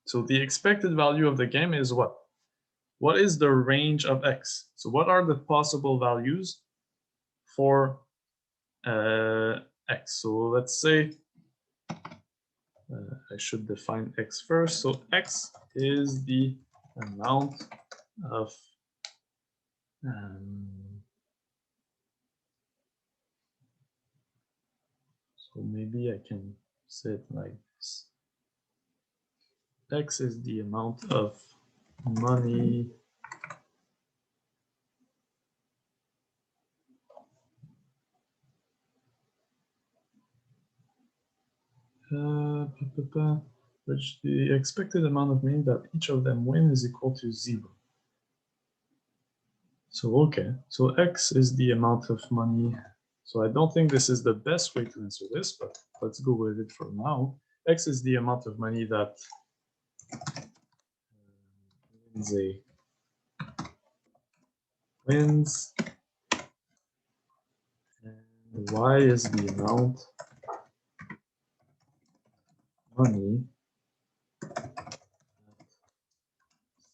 So the expected value of the game is what? What is the range of x? So what are the possible values for x? So let's say, I should define x first. So x is the amount of so maybe I can say it like this. X is the amount of money which the expected amount of money that each of them win is equal to 0. So okay, so X is the amount of money. So I don't think this is the best way to answer this, but let's go with it for now. X is the amount of money that Lindsay wins, and Y is the amount of money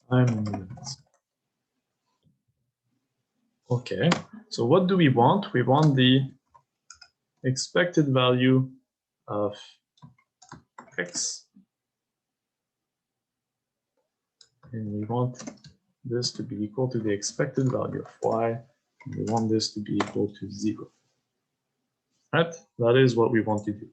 Simon wins. Okay, so what do we want? We want the expected value of X, and we want this to be equal to the expected value of y. And we want this to be equal to 0. Right? That is what we want to do.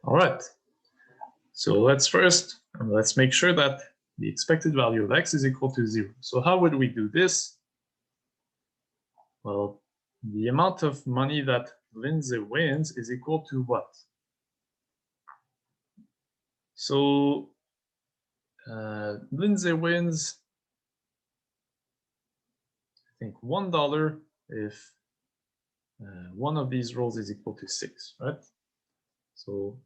All right. So let's make sure that the expected value of x is equal to 0. So how would we do this? Well, the amount of money that Lindsay wins is equal to what? So Lindsay wins, I think, $1 if one of these rolls is equal to 6, right? So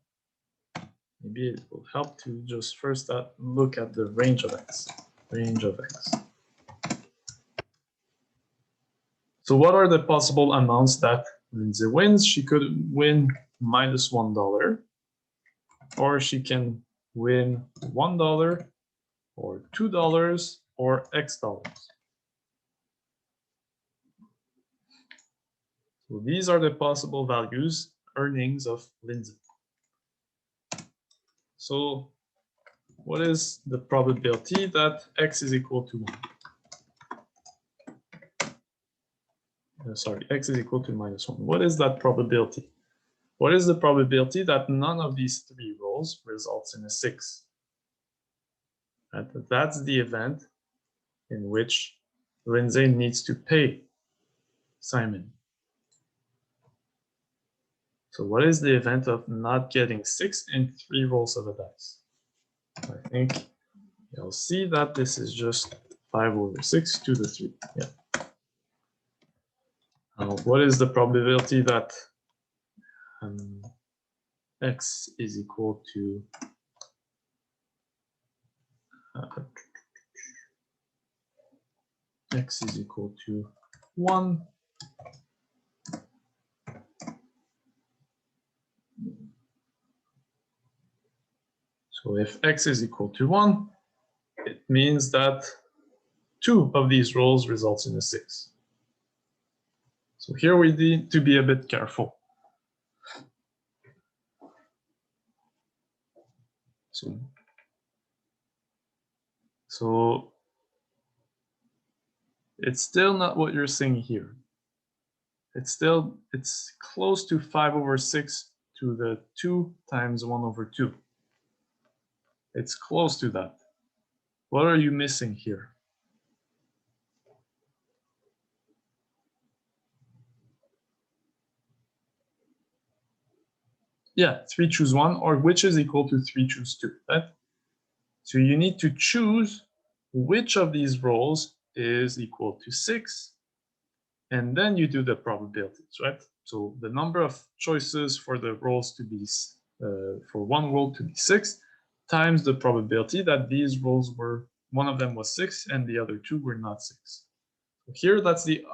maybe it will help to just first look at the range of x. Range of x. So what are the possible amounts that Lindsay wins? She could win -$1, or she can win $1, or $2, or X dollars. So these are the possible values, earnings of Lindsay. So what is the probability that X is equal to 1? Sorry, X is equal to -1. What is that probability? What is the probability that none of these 3 rolls results in a 6? That's the event in which Lindsay needs to pay Simon. So what is the event of not getting 6 in 3 rolls of a dice? I think you'll see that this is just 5/6 to the 3. Yeah. What is the probability that x is equal to x is equal to 1? So if x is equal to 1, it means that 2 of these rolls results in a 6. So here we need to be a bit careful. So it's still not what you're seeing here. It's close to 5/6 to the 2 times 1/2. It's close to that. What are you missing here? Yeah, 3 choose 1, or which is equal to 3 choose 2, right? So you need to choose which of these rolls is equal to 6, and then you do the probabilities, right? So the number of choices for the rolls to be, for one roll to be 6, times the probability that these rolls were, one of them was 6 and the other 2 were not 6. Here, that's the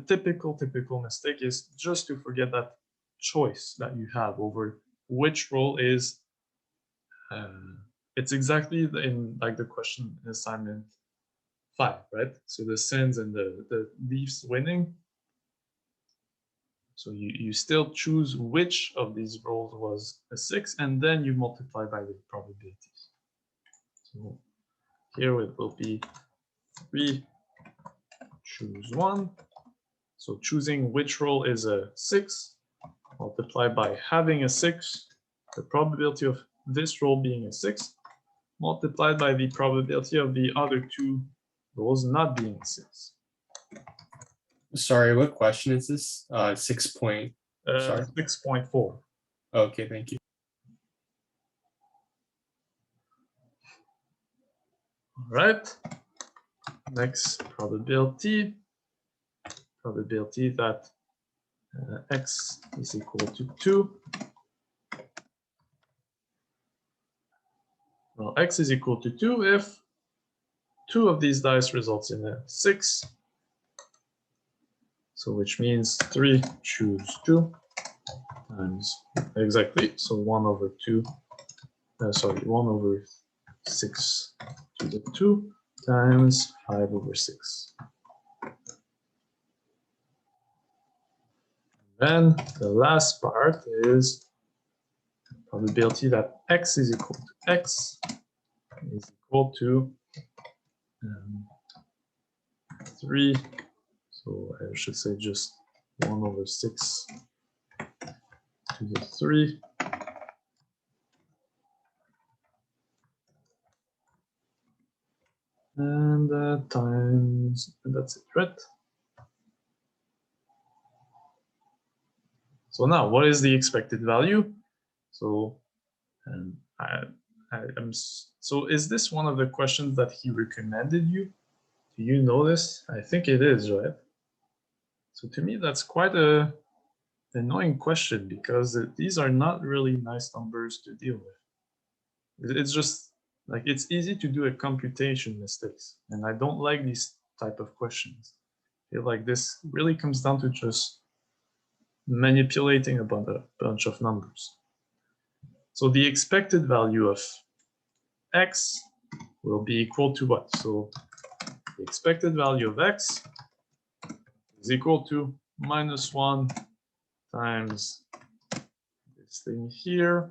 typical mistake, is just to forget that choice that you have over which roll is. It's exactly in like the question in assignment 5, right? So the Sens and the Leafs winning. So you still choose which of these rolls was a 6, and then you multiply by the probabilities. So here it will be 3 choose 1. So choosing which roll is a 6, multiplied by having a 6, the probability of this roll being a 6, multiplied by the probability of the other 2 rolls not being a 6. Sorry, what question is this? 6 point. Sorry. 6.4. Okay, thank you. All right. Next probability. Probability that x is equal to 2. Well, x is equal to 2 if 2 of these dice results in a 6. So which means 3 choose 2 times, exactly, so 1/2, 1/6 to the 2 times 5/6. Then the last part is probability that x is equal to x is equal to 3. So I should say just 1/6 to the 3. And times, and that's it, right? So now, what is the expected value? So, so is this one of the questions that he recommended you? Do you know this? I think it is, right? So to me, that's quite a annoying question because these are not really nice numbers to deal with. It's just like it's easy to do a computation mistakes, and I don't like these type of questions. I feel like this really comes down to just manipulating a bunch of numbers. So the expected value of x will be equal to what? So the expected value of x is equal to -1 times this thing here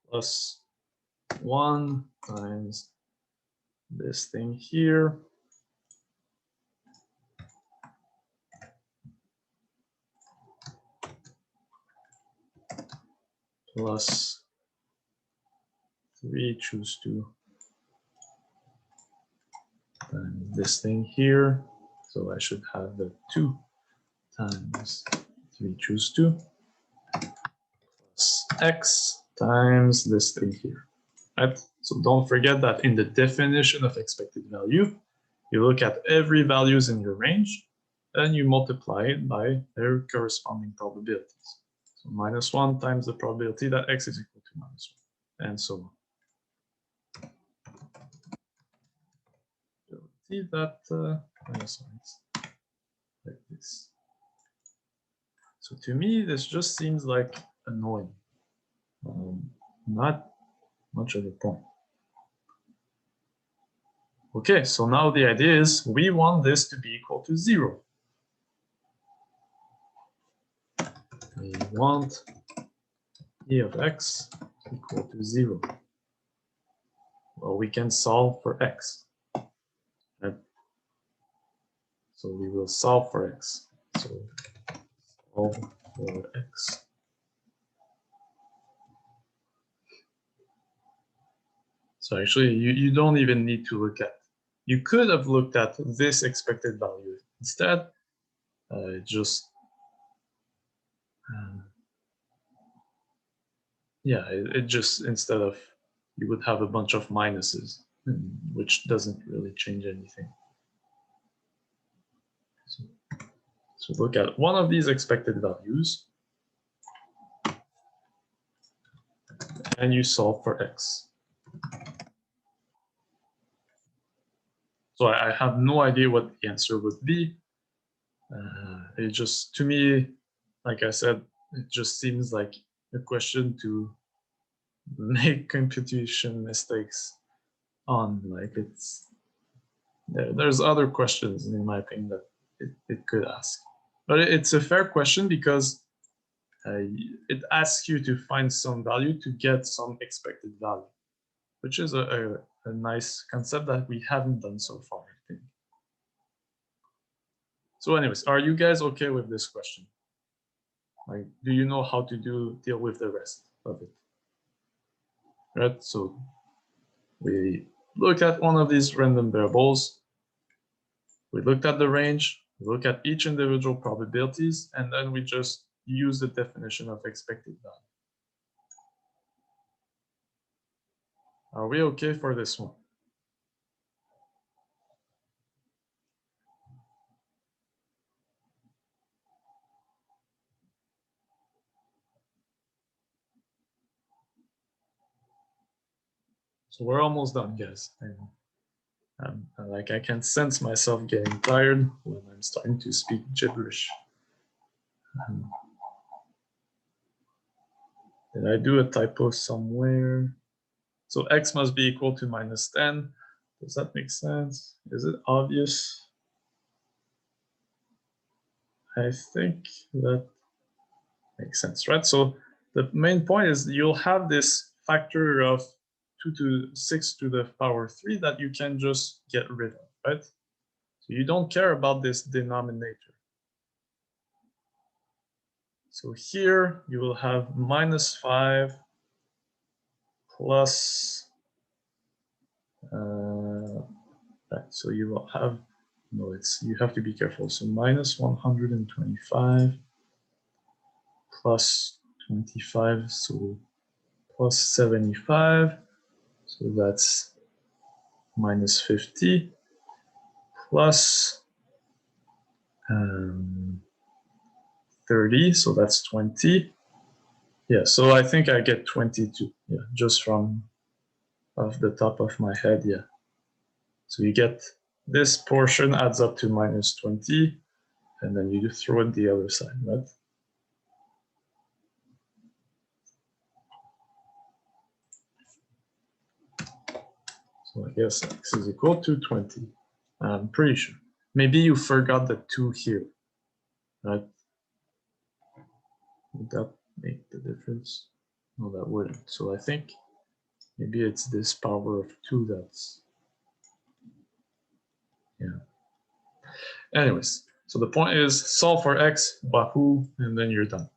plus 1 times this thing here plus 3 choose 2 times this thing here. So I should have the 2 times 3 choose 2 plus x times this thing here. Right? So don't forget that in the definition of expected value, you look at every values in your range and you multiply it by their corresponding probabilities. So -1 times the probability that x is equal to -1, and so on. See that like this. So to me, this just seems like annoying. Not much of a point. Okay, so now the idea is we want this to be equal to 0. We want e of x equal to 0. Well, we can solve for x. Right? So we will solve for x. So solve for x. So actually, you don't even need to look at. You could have looked at this expected value. Instead, it just, instead of, you would have a bunch of minuses, which doesn't really change anything. So look at one of these expected values, and you solve for x. So I have no idea what the answer would be. It just, to me, like I said, it just seems like a question to make computation mistakes on. Like there's other questions, in my opinion, that it could ask. But it's a fair question because it asks you to find some value to get some expected value, which is a nice concept that we haven't done so far, I think. So anyways, are you guys okay with this question? Like, do you know how to deal with the rest of it? Right, so we look at one of these random variables, we looked at the range, we look at each individual probabilities, and then we just use the definition of expected value. Are we okay for this one? So we're almost done, guys. Like I can sense myself getting tired when I'm starting to speak gibberish. Did I do a typo somewhere? So x must be equal to -10. Does that make sense? Is it obvious? I think that makes sense, right? So the main point is you'll have this factor of 2 to 6 to the power 3 that you can just get rid of, right? So you don't care about this denominator. So here you will have -5 plus, right, so you will have, no, you have to be careful. So -125 plus 25, so plus 75. So that's -50 plus 30, so that's 20. Yeah, so I think I get 22, yeah, just from off the top of my head, yeah. So you get this portion adds up to -20, and then you just throw it the other side, right? So I guess x is equal to 20. I'm pretty sure. Maybe you forgot the 2 here, right? Would that make the difference? No, that wouldn't. So I think maybe it's this power of 2 that's, yeah. Anyways, so the point is solve for x, Wahoo, and then you're done.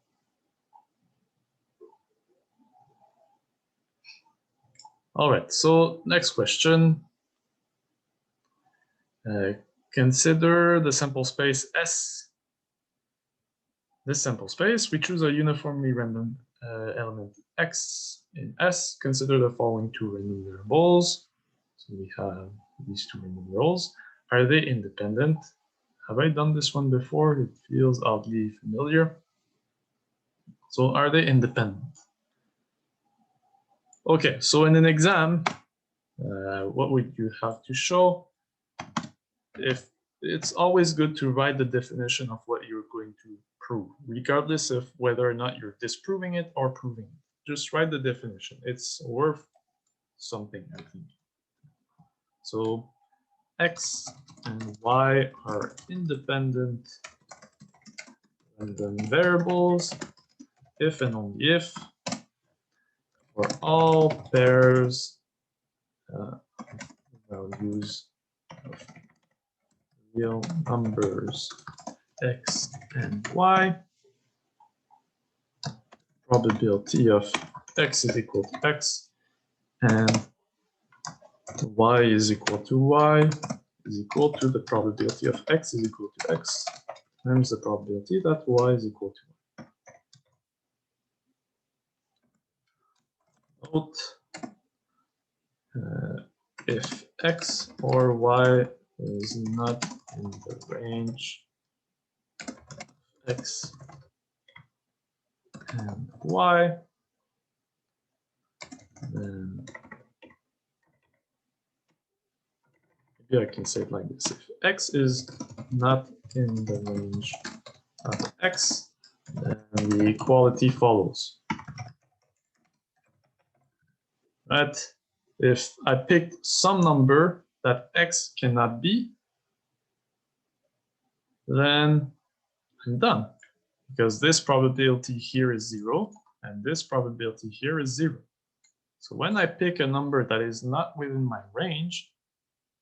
All right, so next question. Consider the sample space S. This sample space, we choose a uniformly random element x in S. Consider the following 2 random variables. So we have these 2 random variables. Are they independent? Have I done this one before? It feels oddly familiar. So are they independent? Okay, so in an exam, what would you have to show? If it's always good to write the definition of what you're going to prove, regardless of whether or not you're disproving it or proving it. Just write the definition. It's worth something, I think. So x and y are independent random variables if and only if for all pairs values of real numbers x and y, probability of x is equal to x and y is equal to y is equal to the probability of x is equal to x times the probability that y is equal to y. Note, if x or y is not in the range x and y, then maybe I can say it like this. If x is not in the range of x, then the equality follows. Right? If I picked some number that x cannot be, then I'm done. Because this probability here is 0, and this probability here is 0. So when I pick a number that is not within my range,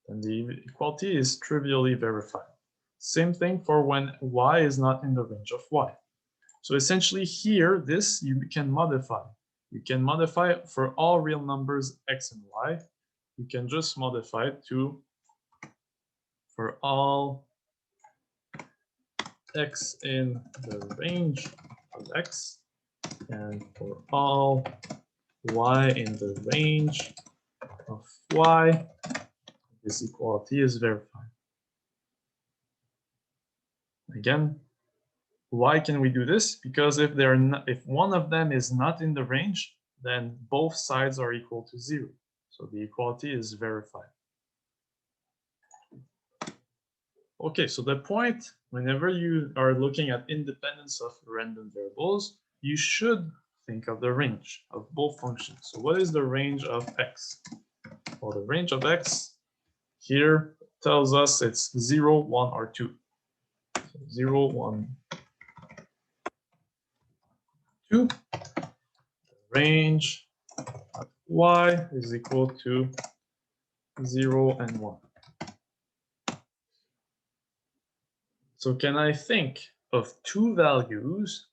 then the equality is trivially verified. Same thing for when y is not in the range of y. So essentially here, this you can modify. You can modify it for all real numbers x and y. You can just modify it to for all x in the range of x and for all y in the range of y, this equality is verified. Again, why can we do this? Because if they're not, if one of them is not in the range, then both sides are equal to 0. So the equality is verified. Okay, so the point, whenever you are looking at independence of random variables, you should think of the range of both functions. So what is the range of x? Well, the range of x here tells us it's 0, 1, or 2. So 0, 1, 2. The range of y is equal to 0 and 1. So can I think of two values?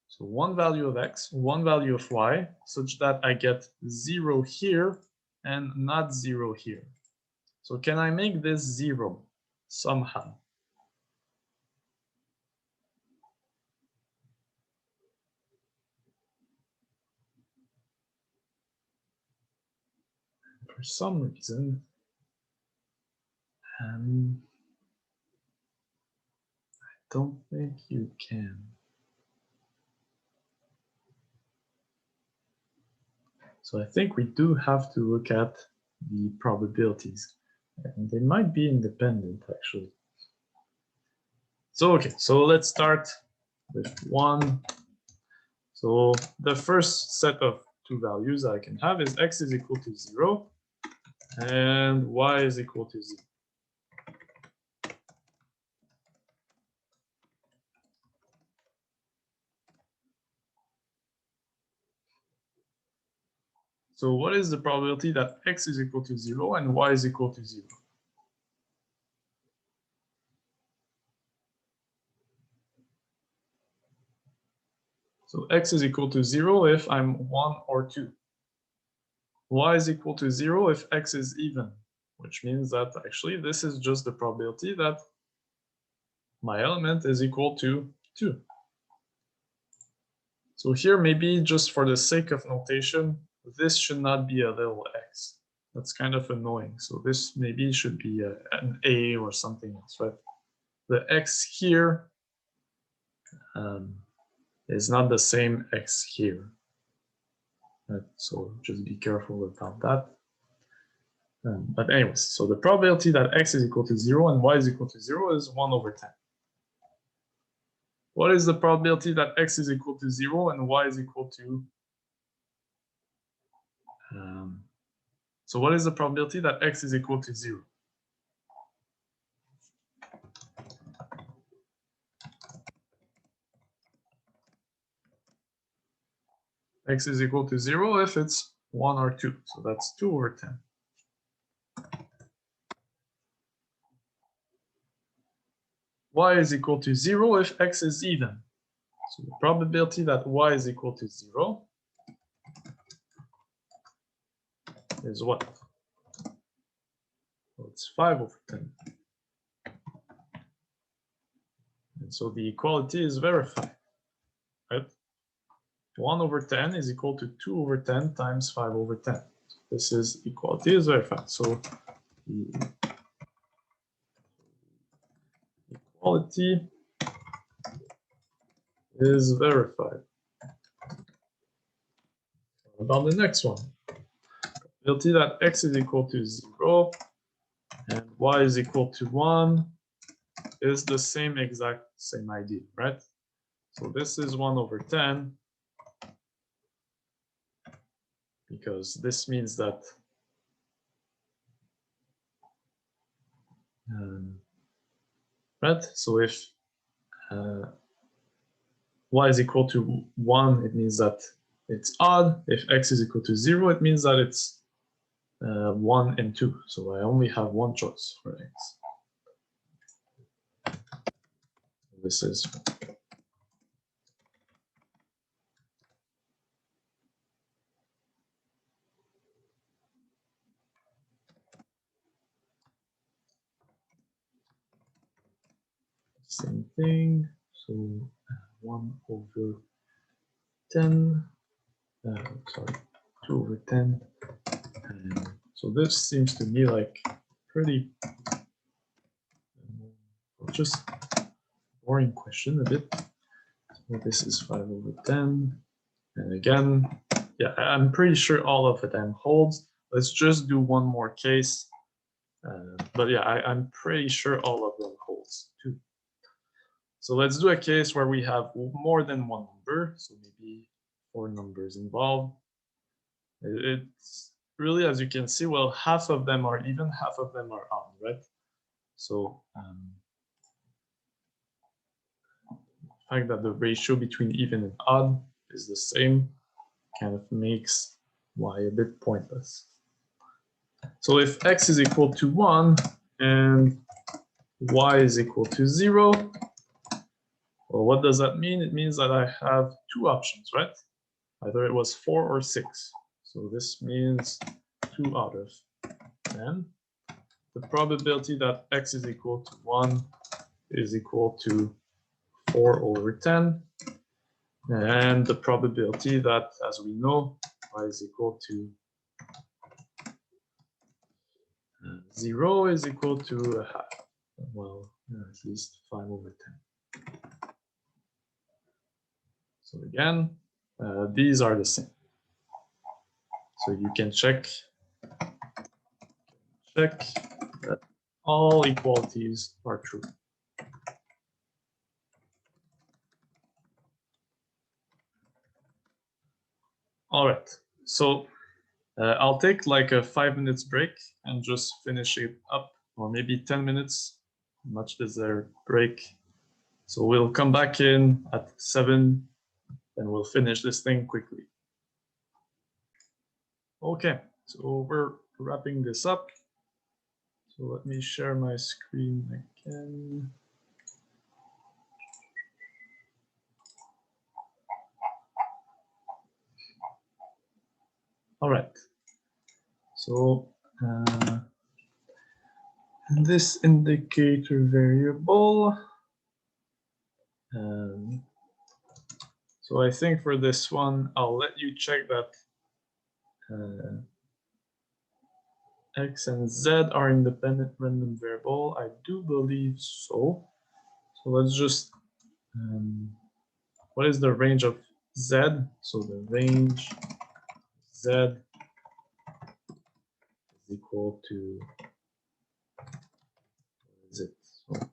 So one value of x, one value of y, such that I get 0 here and not 0 here. So can I make this 0 somehow? For some reason, I don't think you can. So I think we do have to look at the probabilities, and they might be independent actually. So okay, so let's start with 1. So the first set of two values I can have is x is equal to 0 and y is equal to 0. So what is the probability that x is equal to 0 and y is equal to 0? So x is equal to 0 if I'm 1 or 2. Y is equal to 0 if x is even, which means that actually this is just the probability that my element is equal to 2. So here, maybe just for the sake of notation, this should not be a little x. That's kind of annoying. So this maybe should be an A or something else, right? The x here is not the same x here. Right? So just be careful about that. But anyways, so the probability that x is equal to 0 and y is equal to 0 is 1 over 10. What is the probability that x is equal to 0 and y is equal to... so what is the probability that x is equal to 0? X is equal to 0 if it's 1 or 2. So that's 2 over 10. Y is equal to 0 if x is even. So the probability that y is equal to 0 is what? Well, it's 5 over 10. And so the equality is verified, right? 1 over 10 is equal to 2 over 10 times 5 over 10. So this is equality is verified. So the equality is verified. What about the next one? Probability that x is equal to 0 and y is equal to 1 is the same exact same idea, right? So this is 1 over 10 because this means that right? So if y is equal to 1, it means that it's odd. If x is equal to 0, it means that it's 1 and 2. So I only have one choice for x. This is same thing. So 1 over 10. Sorry, 2 over 10. And so this seems to me like pretty just boring question a bit. So this is 5 over 10. And again, yeah, I'm pretty sure all of them holds. Let's just do one more case. But yeah, I'm pretty sure all of them holds too. So let's do a case where we have more than one number, so maybe 4 numbers involved. It's really, as you can see, well, half of them are even, half of them are odd, right? So the fact that the ratio between even and odd is the same kind of makes y a bit pointless. So if x is equal to 1 and y is equal to 0, well, what does that mean? It means that I have 2 options, right? Either it was 4 or 6. So this means 2 out of 10. The probability that x is equal to 1 is equal to 4 over 10. And the probability that, as we know, y is equal to 0 is equal to a half. Well, at least 5 over 10. So again, these are the same. So you can check that all equalities are true. All right, so I'll take like a 5 minutes break and just finish it up, or maybe 10 minutes, much deserved break. So we'll come back in at 7 and we'll finish this thing quickly. Okay, so we're wrapping this up. So let me share my screen again. All right, so this indicator variable. So I think for this one, I'll let you check that x and z are independent random variable. I do believe so. So let's just, what is the range of z? So the range z is equal to, what is it? So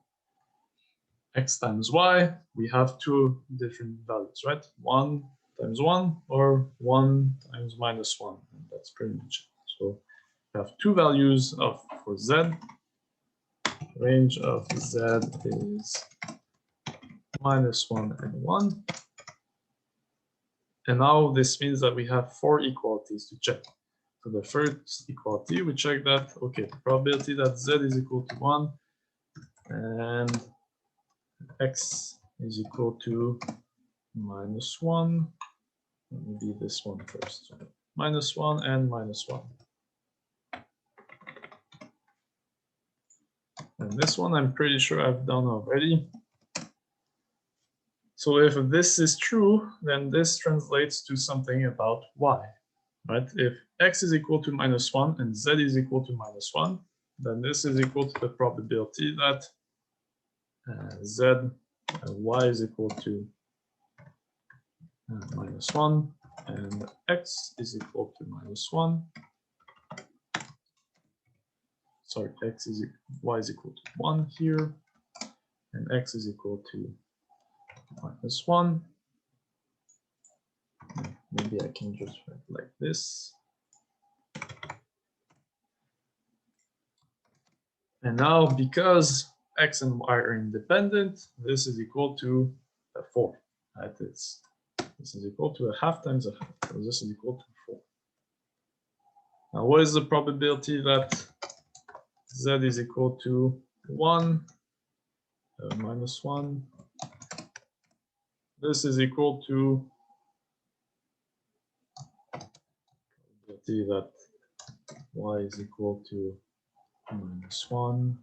x times y, we have 2 different values, right? 1 times 1 or 1 times minus 1. And that's pretty much it. So we have 2 values for z. Range of z is minus 1 and 1. And now this means that we have 4 equalities to check. So the first equality, we check that, okay, the probability that z is equal to 1 and x is equal to minus 1. Let me do this one first. So minus 1 and minus 1. And this one I'm pretty sure I've done already. So if this is true, then this translates to something about y, right? If x is equal to minus 1 and z is equal to minus 1, then this is equal to the probability that z and y is equal to minus 1 and x is equal to minus 1. Sorry, y is equal to 1 here, and x is equal to minus 1. Maybe I can just write like this. And now, because x and y are independent, this is equal to 4. Right? This is equal to a half times a half. So this is equal to 4. Now, what is the probability that z is equal to 1 minus 1? This is equal to probability that y is equal to minus 1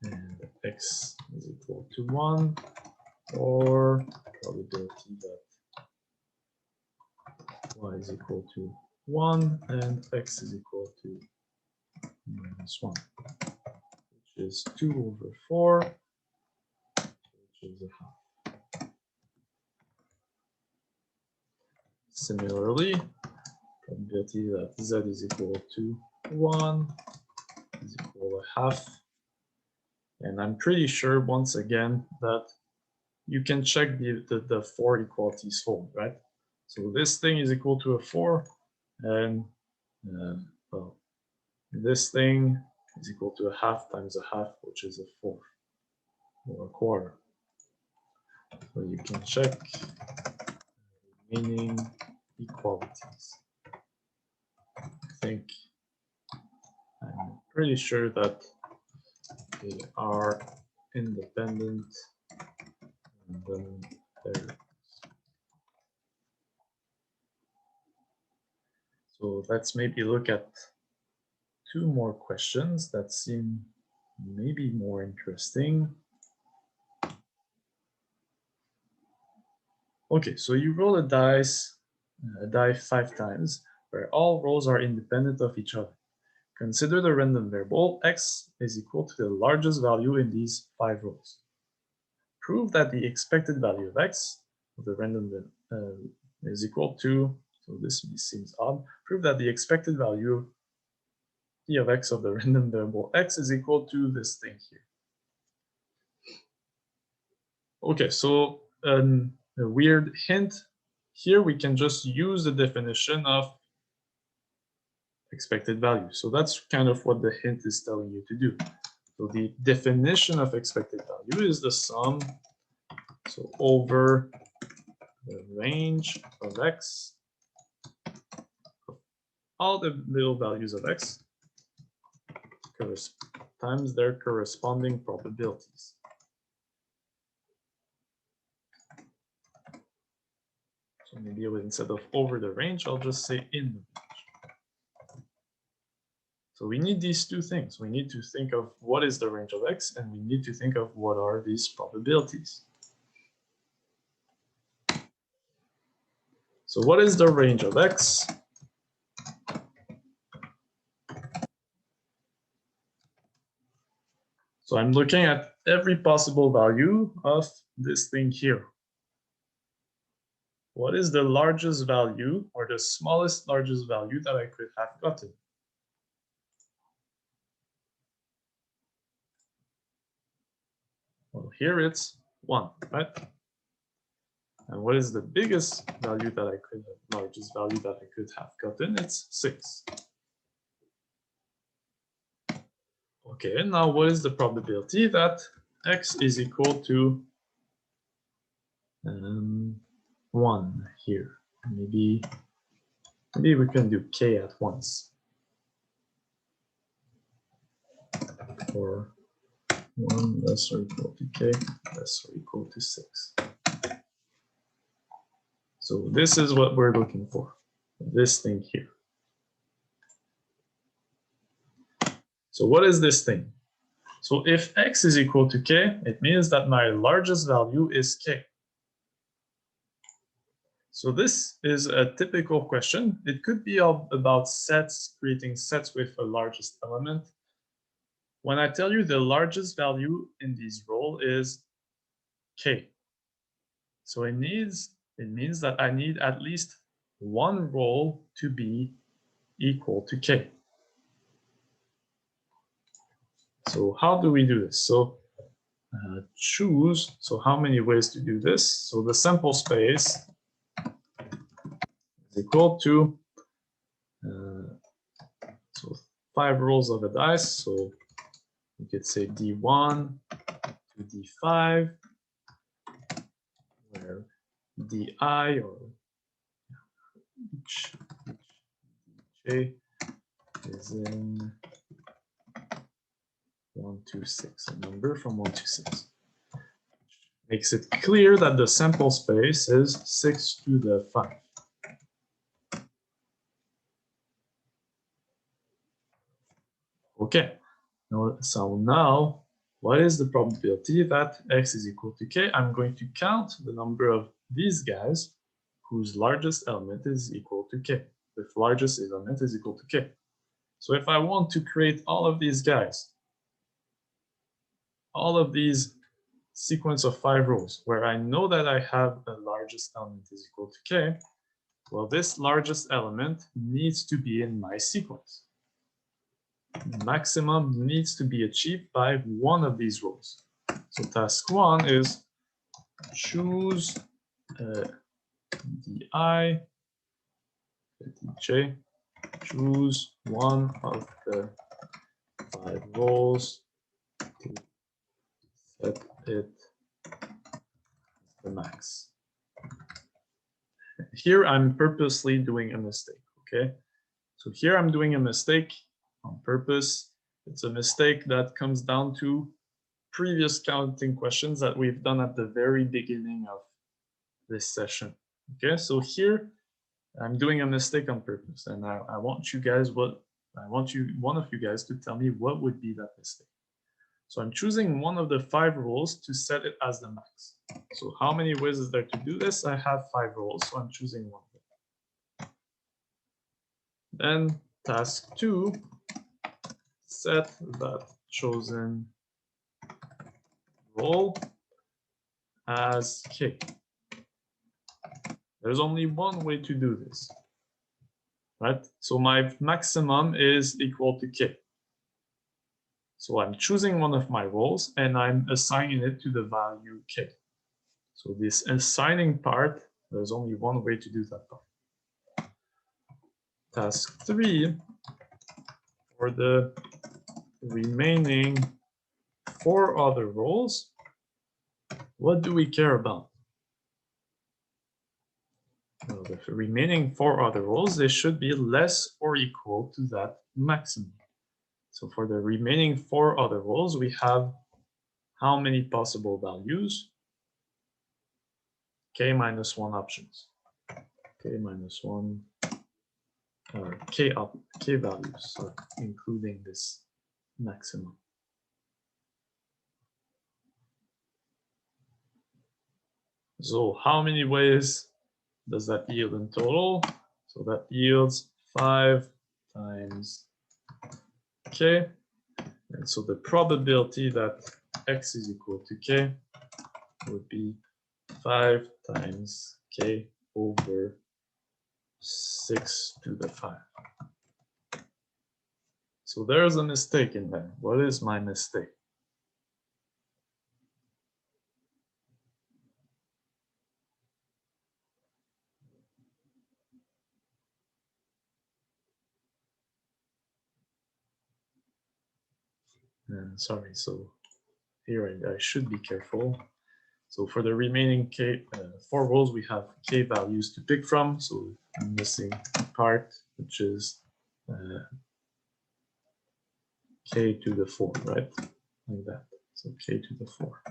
and x is equal to 1, or probability that y is equal to 1 and x is equal to minus 1, which is 2 over 4, which is a half. Similarly, probability that z is equal to 1 is equal to half. And I'm pretty sure, once again, that you can check the 4 equalities hold, right? So this thing is equal to a 4, and well, this thing is equal to a half times a half, which is a 4 or a quarter. So you can check remaining equalities. I'm pretty sure that they are independent. And then there. So let's maybe look at 2 more questions that seem maybe more interesting. Okay, so you roll a die 5 times, where all rows are independent of each other. Consider the random variable x is equal to the largest value in these 5 rows. Prove that the expected value of x of the random is equal to, so this seems odd, prove that the expected value p of x of the random variable x is equal to this thing here. Okay, so a weird hint here, we can just use the definition of expected value. So that's kind of what the hint is telling you to do. So the definition of expected value is the sum, so over the range of x, of all the little values of x, times their corresponding probabilities. So maybe instead of over the range, I'll just say in the range. So we need these 2 things. We need to think of what is the range of x, and we need to think of what are these probabilities. So what is the range of x? So I'm looking at every possible value of this thing here. What is the largest value or the smallest largest value that I could have gotten? Well, here it's 1, right? And what is the biggest value that I could have, largest value that I could have gotten? It's 6. Okay, and now what is the probability that x is equal to 1 here? Maybe we can do k at once. Or 1 less or equal to k less or equal to 6. So this is what we're looking for, this thing here. So what is this thing? So if x is equal to k, it means that my largest value is k. So this is a typical question. It could be about sets, creating sets with a largest element. When I tell you the largest value in this row is k, so it means that I need at least 1 row to be equal to k. So how do we do this? So choose, so how many ways to do this? So the sample space is equal to so 5 rolls of a dice. So you could say D1 to D5, where DI or each J is in 1 to 6, a number from 1 to 6. Makes it clear that the sample space is 6 to the 5. Okay, so now what is the probability that x is equal to k? I'm going to count the number of these guys whose largest element is equal to k. The largest element is equal to k. So if I want to create all of these guys, all of these sequence of 5 rows where I know that I have the largest element is equal to k, well, this largest element needs to be in my sequence. Maximum needs to be achieved by one of these rows. So task 1 is choose di, dj, choose one of the 5 roles to set it the max. Here I'm purposely doing a mistake, okay? So here I'm doing a mistake on purpose. It's a mistake that comes down to previous counting questions that we've done at the very beginning of this session. Okay, so here I'm doing a mistake on purpose, and I want you guys one of you guys to tell me what would be that mistake. So I'm choosing one of the 5 roles to set it as the max. So how many ways is there to do this? I have 5 roles, so I'm choosing one of them. Then task 2, set that chosen role as k. There's only one way to do this, right? So my maximum is equal to k. So I'm choosing one of my roles and I'm assigning it to the value k. So this assigning part, there's only one way to do that part. Task 3, for the remaining 4 other roles, what do we care about? Well, the remaining 4 other roles, they should be less or equal to that maximum. So for the remaining 4 other roles, we have how many possible values? K minus 1 options. K minus 1, or K values, sorry, including this maximum. So how many ways does that yield in total? So that yields 5 times k. And so the probability that x is equal to k would be 5 times k over 6 to the 5. So there's a mistake in there. What is my mistake? Sorry, so here I should be careful. So for the remaining k 4 rows, we have k values to pick from. So I'm missing a part, which is k to the 4, right? Like that. So k to the 4.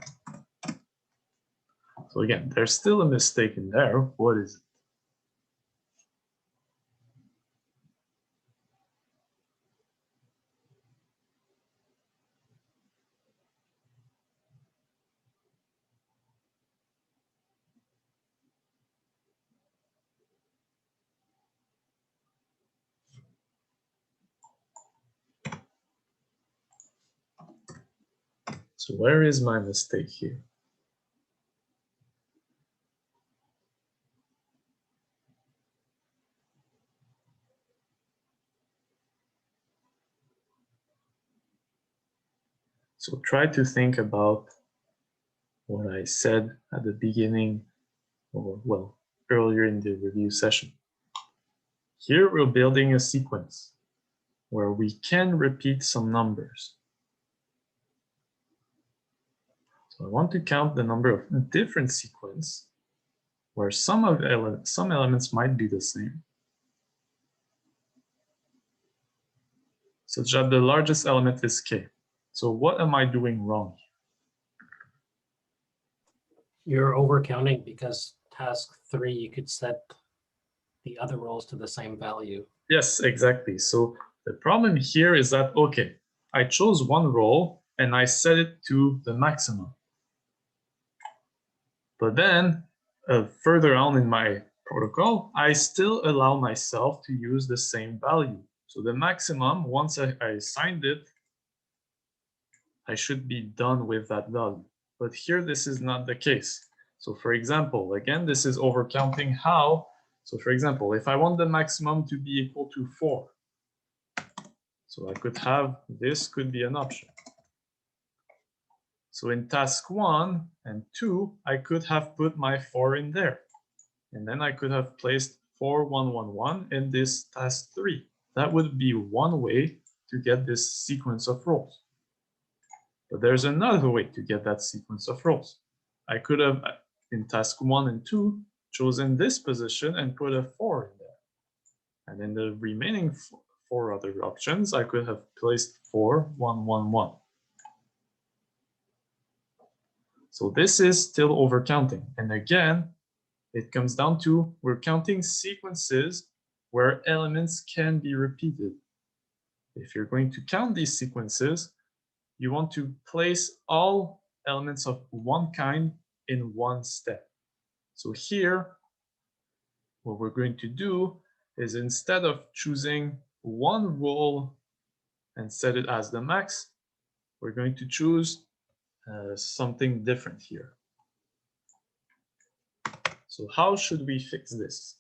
So again, there's still a mistake in there. What is it? So where is my mistake here? So try to think about what I said at the beginning, or well, earlier in the review session. Here we're building a sequence where we can repeat some numbers. So I want to count the number of different sequences where some elements might be the same, such that the largest element is k. So what am I doing wrong? You're overcounting because task 3, you could set the other roles to the same value. Yes, exactly. So the problem here is that, okay, I chose one role and I set it to the maximum. But then further on in my protocol, I still allow myself to use the same value. So the maximum, once I assigned it, I should be done with that value. But here, this is not the case. So for example, again, this is overcounting how. So for example, if I want the maximum to be equal to 4, so I could have, this could be an option. So in task 1 and 2, I could have put my 4 in there. And then I could have placed 4, 1, 1, 1 in this task 3. That would be one way to get this sequence of rows. But there's another way to get that sequence of rows. I could have, in task 1 and 2, chosen this position and put a 4 in there. And in the remaining 4 other options, I could have placed 4, 1, 1, 1. So this is still overcounting. And again, it comes down to we're counting sequences where elements can be repeated. If you're going to count these sequences, you want to place all elements of one kind in one step. So here, what we're going to do is instead of choosing one role and set it as the max, we're going to choose something different here. So how should we fix this?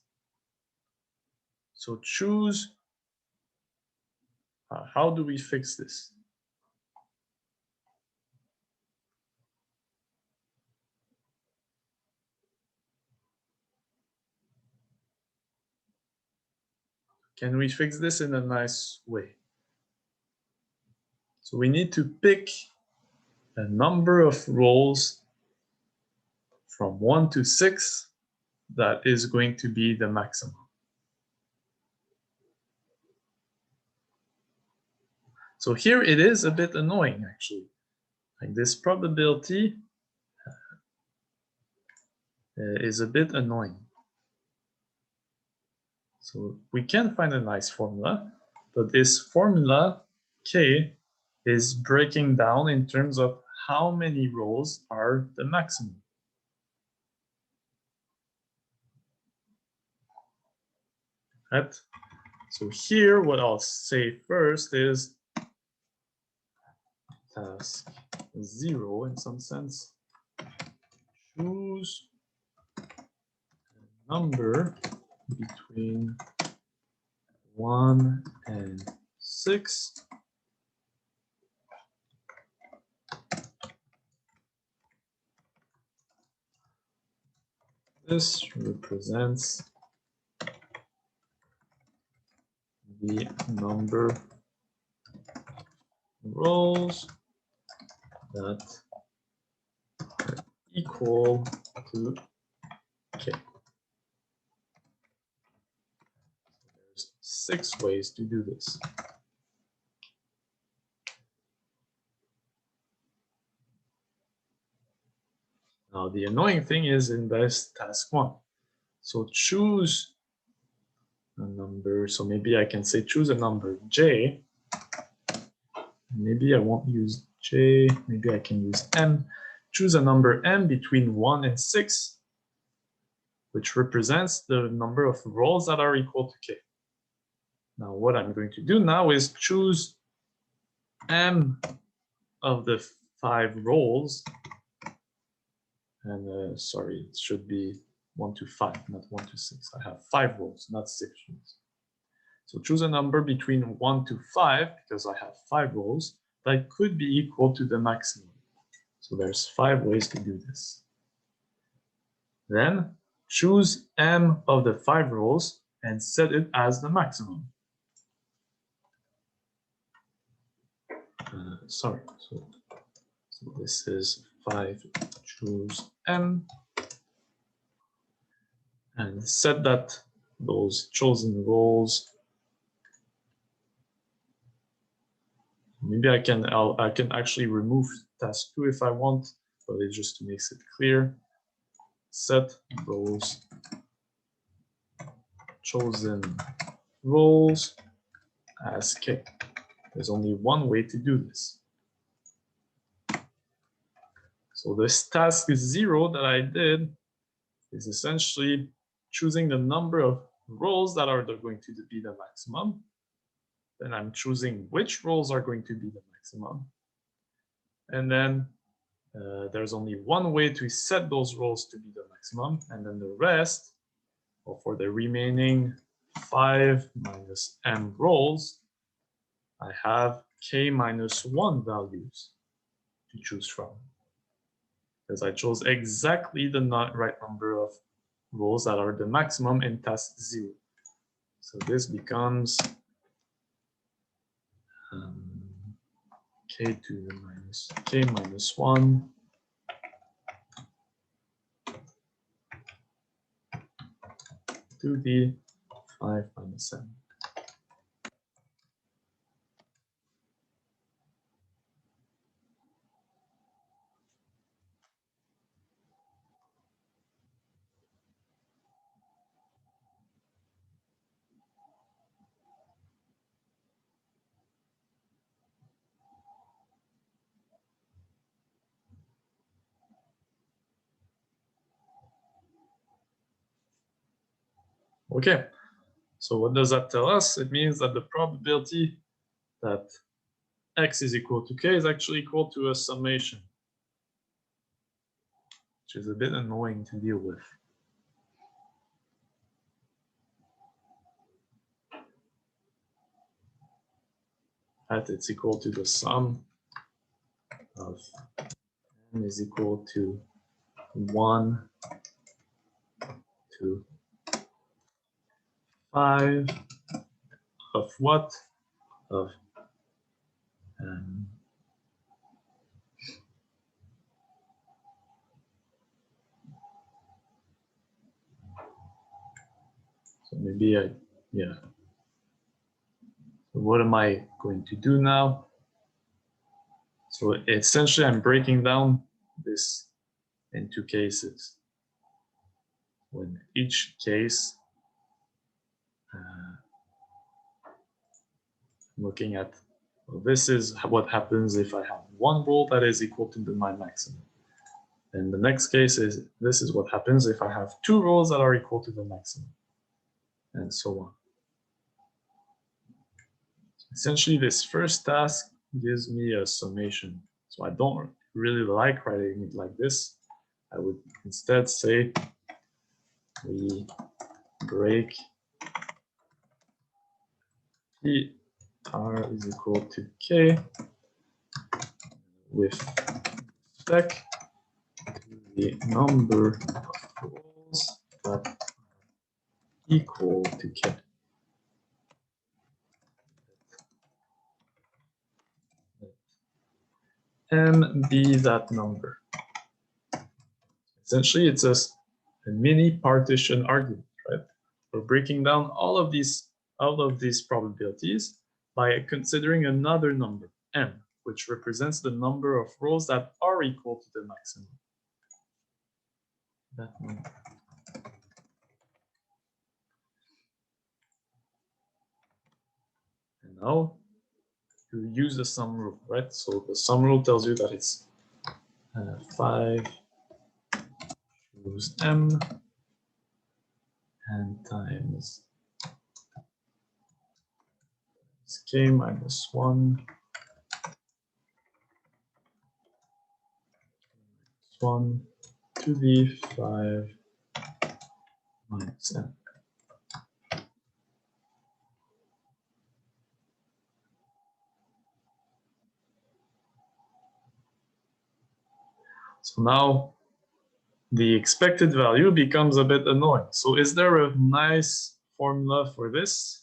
So choose, how do we fix this? Can we fix this in a nice way? So we need to pick a number of roles from 1 to 6 that is going to be the maximum. So here it is a bit annoying, actually. Like this probability is a bit annoying. So we can find a nice formula, but this formula K is breaking down in terms of how many rows are the maximum. Right? So here, what I'll say first is task 0 in some sense. Choose a number between 1 and 6. This represents the number of rows that are equal to K. There's 6 ways to do this. Now the annoying thing is in this task 1. So choose a number. So maybe I can say choose a number J. Maybe I won't use J. Maybe I can use M. Choose a number M between 1 and 6, which represents the number of rows that are equal to K. Now what I'm going to do now is choose M of the 5 rows. And sorry, it should be 1 to 5, not 1 to 6. I have 5 rows, not 6 rows. So choose a number between 1 to 5, because I have 5 rows, that could be equal to the maximum. So there's 5 ways to do this. Then choose M of the 5 rows and set it as the maximum. Sorry, so this is 5, choose M, and set that those chosen roles. Maybe I can actually remove task 2 if I want, but it just makes it clear. Set those chosen roles as K. There's only one way to do this. So this task 0 that I did is essentially choosing the number of roles that are going to be the maximum. Then I'm choosing which roles are going to be the maximum. And then there's only one way to set those roles to be the maximum. And then the rest, or for the remaining 5 minus M roles, I have K minus 1 values to choose from. because I chose exactly the right number of rows that are the maximum in task 0. So this becomes k to the minus k minus 1 to the 5 minus 7. Okay, so what does that tell us? It means that the probability that x is equal to k is actually equal to a summation, which is a bit annoying to deal with. That it's equal to the sum of n is equal to 1 to 5 of what? Of so maybe yeah. So what am I going to do now? So essentially I'm breaking down this into cases. When each case, looking at, well, this is what happens if I have one rule that is equal to my maximum. And the next case is, this is what happens if I have two rows that are equal to the maximum, and so on. Essentially, this first task gives me a summation. So I don't really like writing it like this. I would instead say we break P r is equal to k with respect to the number of rows that are equal to k. And be that number. Essentially, it's a mini partition argument, right? We're breaking down all of these probabilities by considering another number, n, which represents the number of rows that are equal to the maximum. That number. And now you use the sum rule, right? So the sum rule tells you that it's 5 choose m and times k minus 1 to the 5 minus m. So now the expected value becomes a bit annoying. So is there a nice formula for this?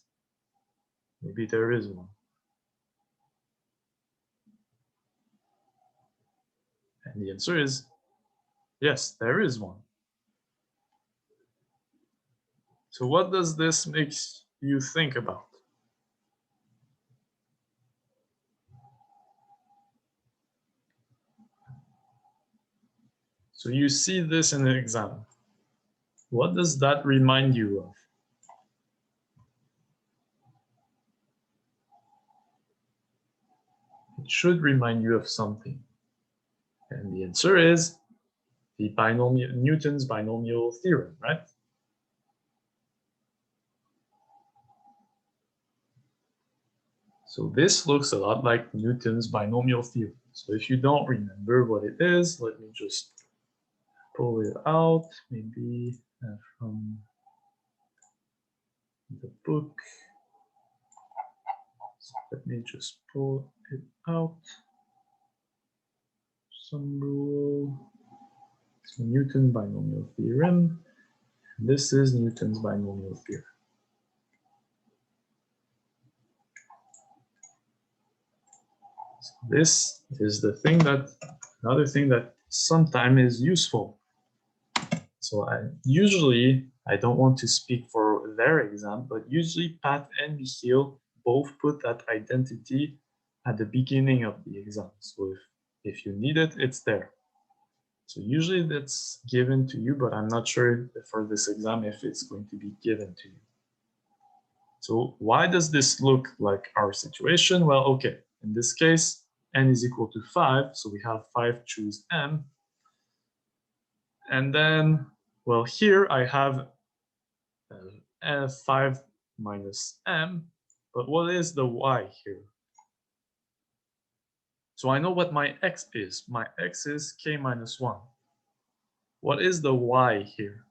Maybe there is one. And the answer is yes, there is one. So what does this make you think about? So you see this in an exam. What does that remind you of? It should remind you of something. And the answer is the Newton's binomial theorem, right? So this looks a lot like Newton's binomial theorem. So if you don't remember what it is, let me just pull it out, maybe from the book. So let me just pull it out. Some rule. So Newton binomial theorem. This is Newton's binomial theorem. So this is the thing that, another thing that sometimes is useful. So I don't want to speak for their exam, but usually Pat and Michiel both put that identity at the beginning of the exam. So if you need it, it's there. So usually that's given to you, but I'm not sure for this exam if it's going to be given to you. So why does this look like our situation? Well, okay, in this case, n is equal to 5, so we have 5 choose m. And then, well, here I have 5 minus m, but what is the y here? So I know what my x is. My x is k minus 1. What is the y here?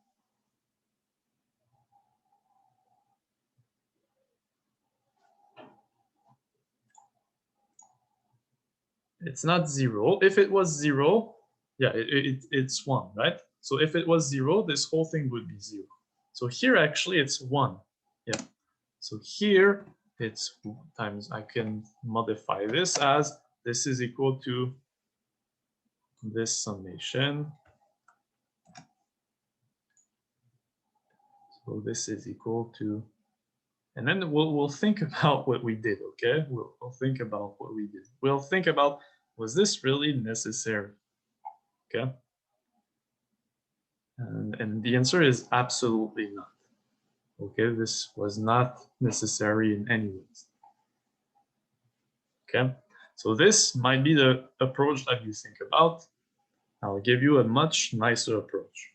It's not 0. If it was 0, yeah, it's 1, right? So if it was 0, this whole thing would be 0. So here actually it's 1. Yeah. So here it's times, I can modify this as this is equal to this summation. So this is equal to, and then we'll think about what we did, okay? We'll think about what we did. We'll think about, was this really necessary? Okay. And the answer is absolutely not. Okay, this was not necessary in any ways. Okay, so this might be the approach that you think about. I'll give you a much nicer approach.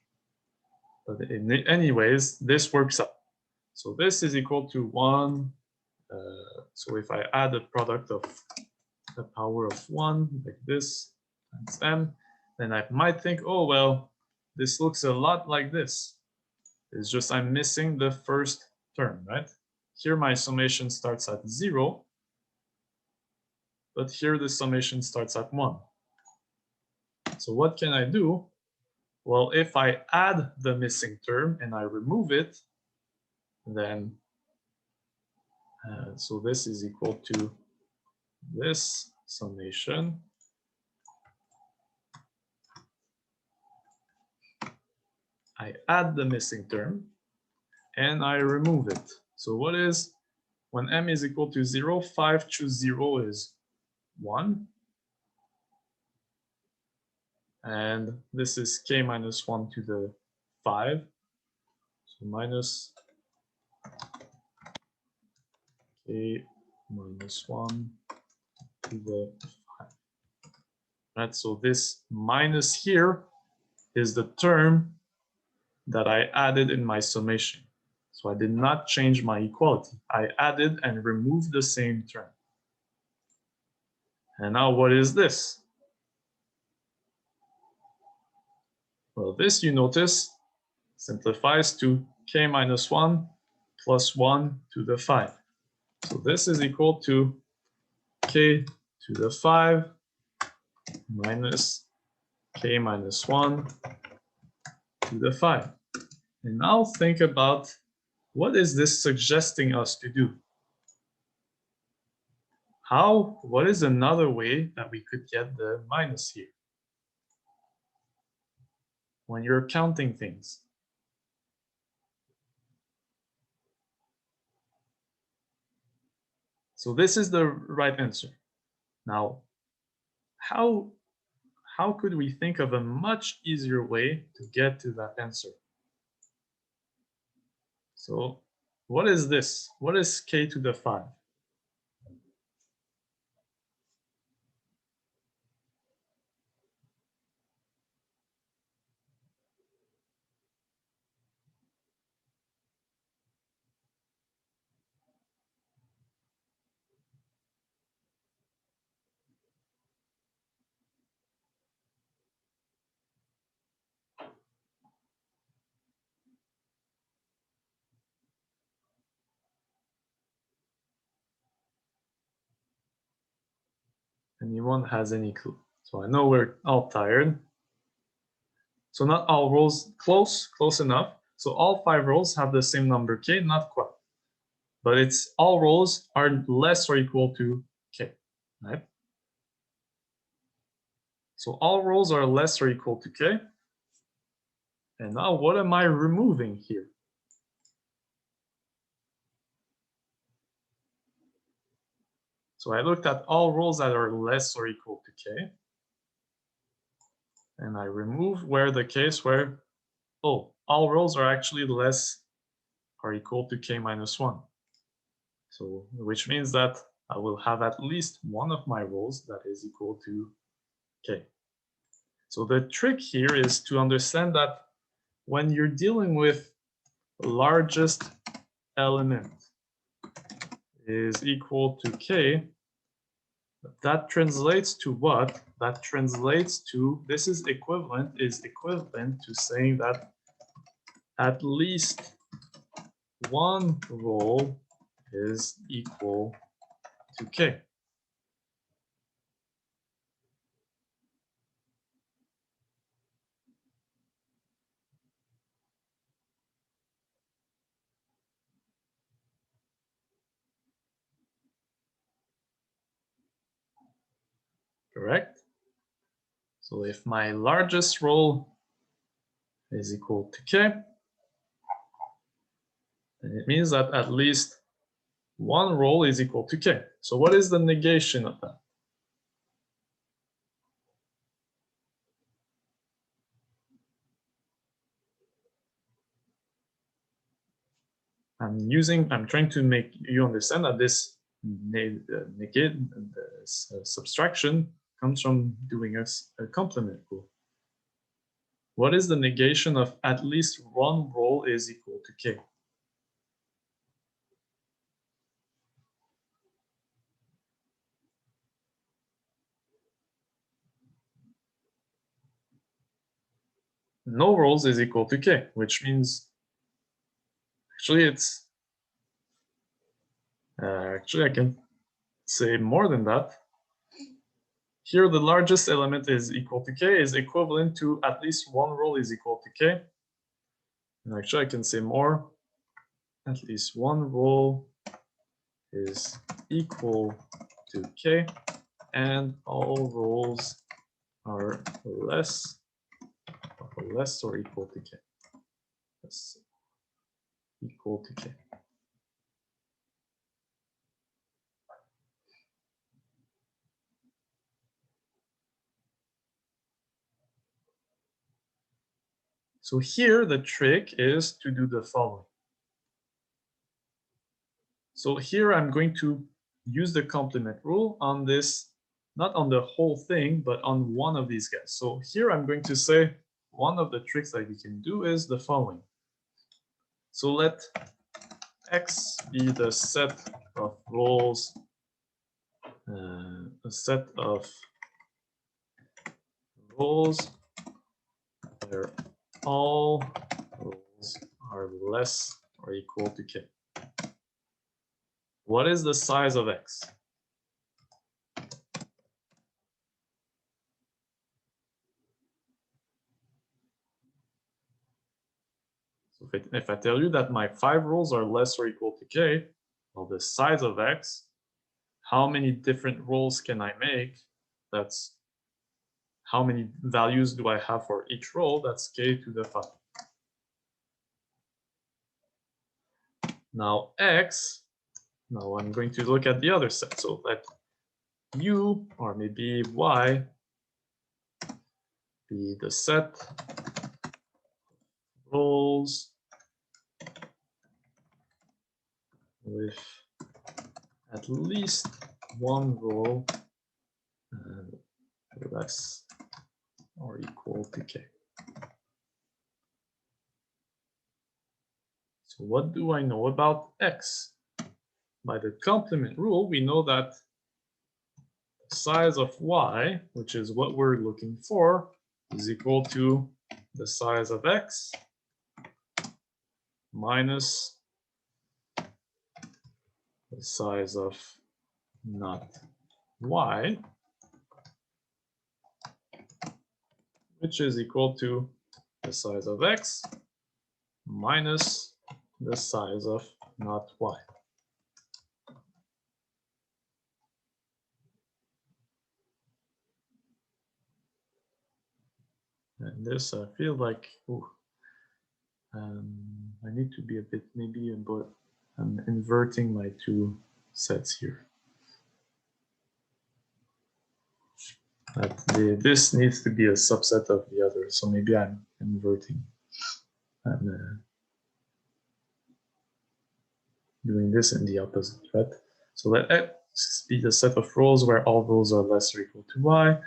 But in anyways, this works out. So this is equal to 1. So if I add a product of the power of 1, like this, times m, then I might think, oh, well, this looks a lot like this. It's just I'm missing the first term, right? Here my summation starts at 0, but here the summation starts at 1. So what can I do? Well, if I add the missing term and I remove it, then so this is equal to this summation. I add the missing term and I remove it. So what is, when m is equal to 0, 5 choose 0 is 1. And this is k minus 1 to the 5. So minus k minus 1 to the 5. Right, so this minus here is the term that I added in my summation. So I did not change my equality. I added and removed the same term. And now what is this? Well, this, you notice, simplifies to k minus 1 plus 1 to the 5. So this is equal to k to the 5 minus k minus 1 to the 5. And now think about, what is this suggesting us to do? What is another way that we could get the minus here? When you're counting things. So this is the right answer. Now, how could we think of a much easier way to get to that answer? So what is this? What is k to the 5? Anyone has any clue? So I know we're all tired. So not all rows, close enough. So all 5 rows have the same number k, not quite. But it's all rows are less or equal to k, right? So all rows are less or equal to k. And now what am I removing here? So I looked at all rows that are less or equal to k. And I remove where the case where, oh, all rows are actually less or equal to k minus 1. So which means that I will have at least one of my rows that is equal to k. So the trick here is to understand that when you're dealing with largest element is equal to k, that translates to what? That translates to, this is equivalent to saying that at least one row is equal to k. Correct? So if my largest row is equal to k, then it means that at least one row is equal to k. So what is the negation of that? I'm trying to make you understand that this subtraction comes from doing a complement rule. What is the negation of at least one row is equal to k? No rows is equal to k, which means actually it's actually I can say more than that. Here the largest element is equal to k is equivalent to at least one row is equal to k. And actually I can say more. At least one row is equal to k, and all rows are less or equal to k. Less equal to k. So here the trick is to do the following. So here I'm going to use the complement rule on this, not on the whole thing, but on one of these guys. So here I'm going to say one of the tricks that you can do is the following. So let X be the set of rows, a set of rows where all rows are less or equal to k. What is the size of X? So if I tell you that my 5 rows are less or equal to k, well, the size of X, how many different rows can I make? That's how many values do I have for each row? That's k to the 5. Now X, now I'm going to look at the other set. So let U, or maybe Y, be the set rows with at least one row less or equal to k. So what do I know about X? By the complement rule, we know that the size of Y, which is what we're looking for, is equal to the size of X minus the size of not Y, which is equal to the size of x minus the size of not y. And this, I feel like, ooh, I need to be a bit, maybe, but I'm inverting my two sets here. This needs to be a subset of the other, so maybe I'm inverting. I'm doing this in the opposite, right? So let X be the set of rows where all rows are less or equal to y,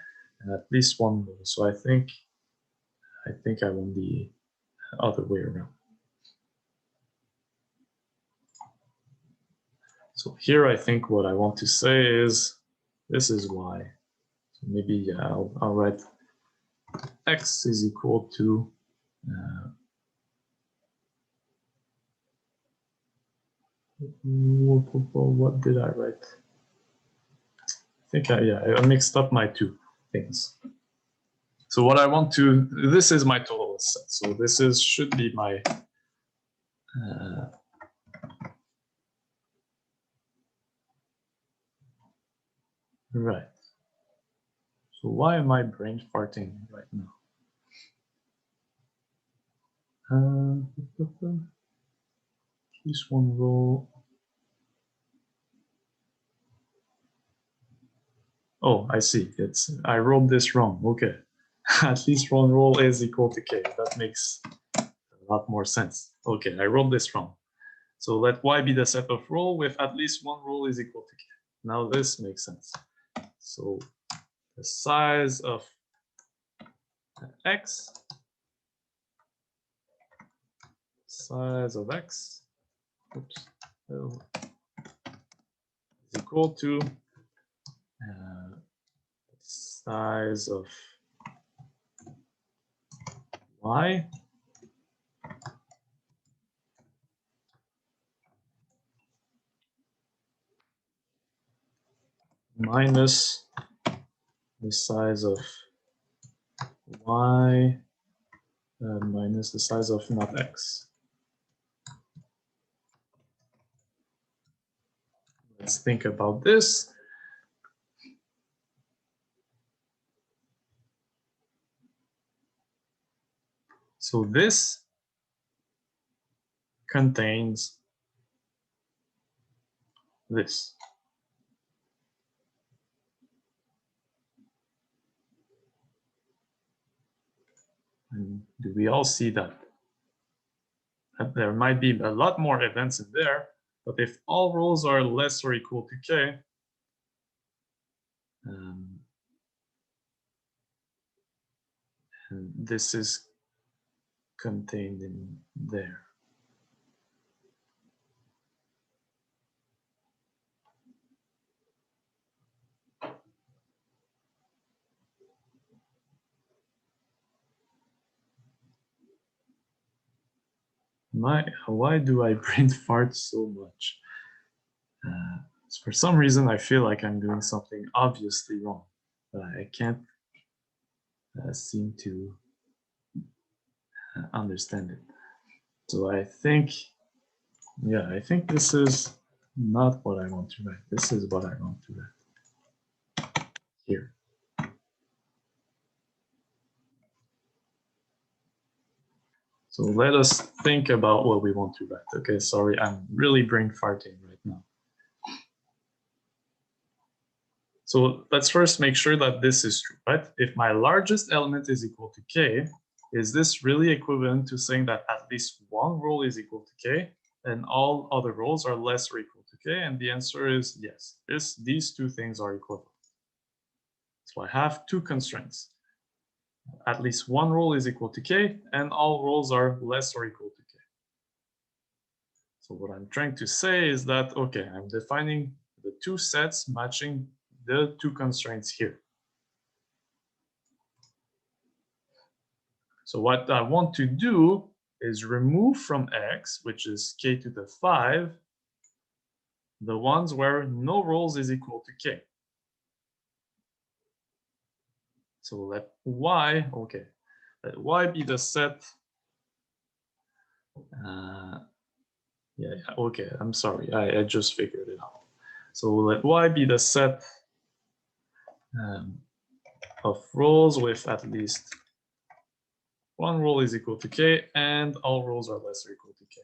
and at least one row. So I think I want the other way around. So here I think what I want to say is this is y. So maybe yeah, I'll write x is equal to what did I write? I think I mixed up my two things. So what I want to, this is my total set. So this should be my right. So why am I brain farting right now? This one row. Oh, I see. I wrote this wrong. Okay. At least one row is equal to k. That makes a lot more sense. Okay, I wrote this wrong. So let y be the set of row with at least one row is equal to k. Now this makes sense. So the size of x, oops, is equal to size of y minus the size of y minus the size of not x. Let's think about this. So this contains this. And do we all see that? There might be a lot more events in there, but if all rows are less or equal to k, and this is contained in there. Why do I brain fart so much? For some reason, I feel like I'm doing something obviously wrong, but I can't seem to understand it. So I think, yeah, I think this is not what I want to write. This is what I want to write here. So let us think about what we want to write. Okay, sorry, I'm really brain farting right now. So let's first make sure that this is true, right? If my largest element is equal to k, is this really equivalent to saying that at least one row is equal to k and all other rows are less or equal to k? And the answer is yes. These two things are equivalent. So I have two constraints. At least one row is equal to k and all rows are less or equal to k. So what I'm trying to say is that, okay, I'm defining the two sets matching the two constraints here. So what I want to do is remove from x, which is k to the 5, the ones where no rows is equal to k. So let y, okay, let Y be the set. Yeah, okay, I'm sorry, I just figured it out. So let Y be the set of rows with at least one row is equal to K, and all rows are less or equal to K.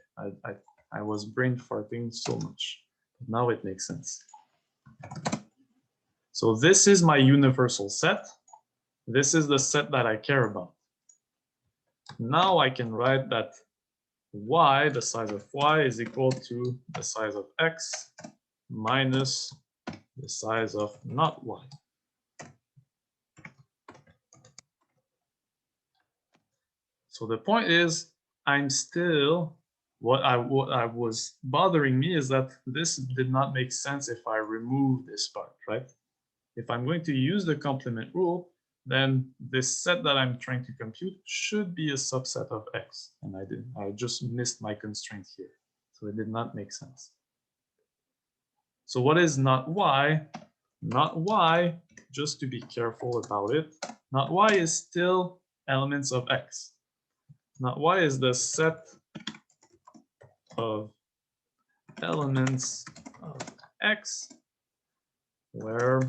I was brain farting so much, but now it makes sense. So this is my universal set. This is the set that I care about. Now I can write that Y, the size of Y, is equal to the size of X minus the size of not Y. So the point is, I'm still, what I was bothering me is that this did not make sense if I remove this part, right? If I'm going to use the complement rule, then this set that I'm trying to compute should be a subset of X. And I just missed my constraint here. So it did not make sense. So what is not Y? Not Y, just to be careful about it, not Y is still elements of X. Not Y is the set of elements of X where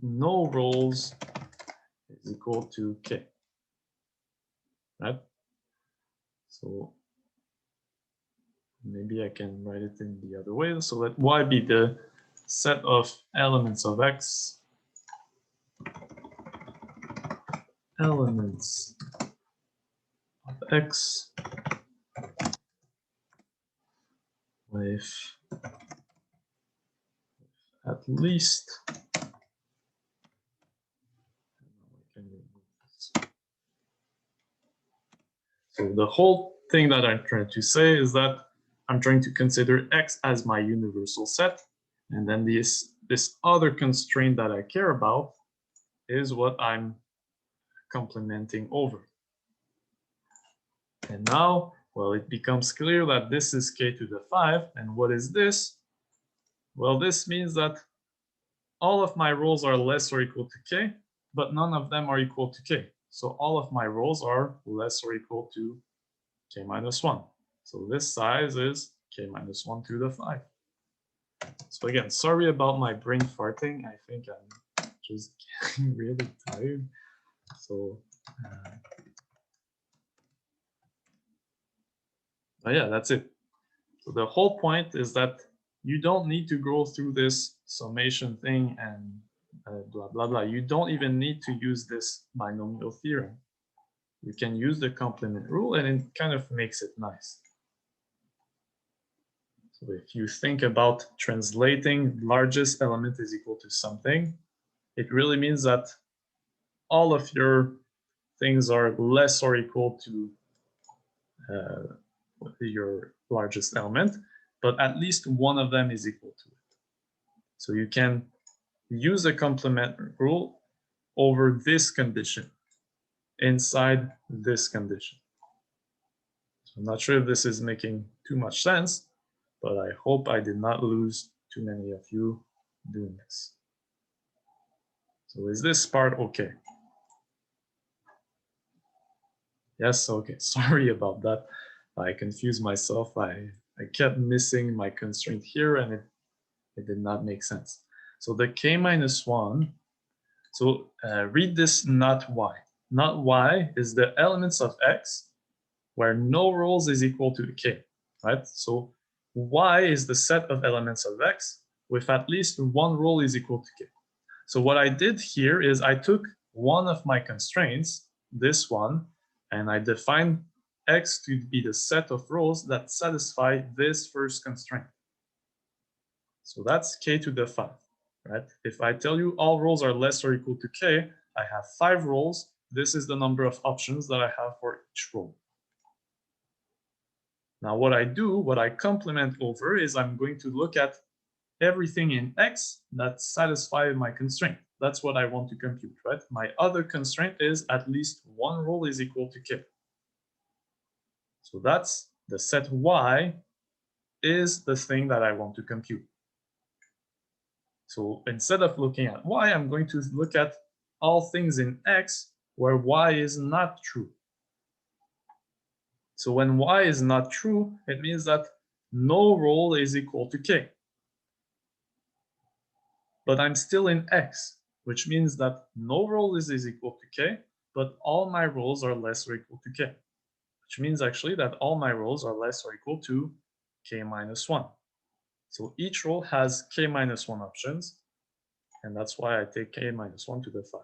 no rows is equal to K, right? So maybe I can write it in the other way. So let Y be the set of elements of X, elements of X with at least, so the whole thing that I'm trying to say is that I'm trying to consider X as my universal set, and then this other constraint that I care about is what I'm complementing over. And now, well, it becomes clear that this is K to the 5, and what is this? Well, this means that all of my rows are less or equal to K, but none of them are equal to K. So all of my rows are less or equal to K minus 1. So this size is K minus 1 to the 5. So again, sorry about my brain farting. I think I'm just getting really tired. So, but yeah, that's it. So the whole point is that you don't need to go through this summation thing and blah, blah, blah. You don't even need to use this binomial theorem. You can use the complement rule and it kind of makes it nice. So if you think about translating largest element is equal to something, it really means that all of your things are less or equal to your largest element, but at least one of them is equal to it. So you can use the complement rule over this condition inside this condition. So I'm not sure if this is making too much sense, but I hope I did not lose too many of you doing this. So is this part okay? Yes, okay, sorry about that. I confused myself. I kept missing my constraint here and it did not make sense. So the K minus 1, so read this not Y. Not Y is the elements of X where no rows is equal to K, right? So Y is the set of elements of X with at least one row is equal to K. So what I did here is I took one of my constraints, this one, and I defined X to be the set of rows that satisfy this first constraint. So that's K to the 5, right? If I tell you all rows are less or equal to K, I have 5 rows. This is the number of options that I have for each row. Now what I do, what I complement over is I'm going to look at everything in X that satisfies my constraint. That's what I want to compute, right? My other constraint is at least one row is equal to K. So that's the set Y is the thing that I want to compute. So instead of looking at y, I'm going to look at all things in x where y is not true. So when y is not true, it means that no roll is equal to k. But I'm still in x, which means that no roll is equal to k, but all my rolls are less or equal to k, which means actually that all my rolls are less or equal to k minus 1. So each roll has k minus 1 options, and that's why I take k minus 1 to the 5.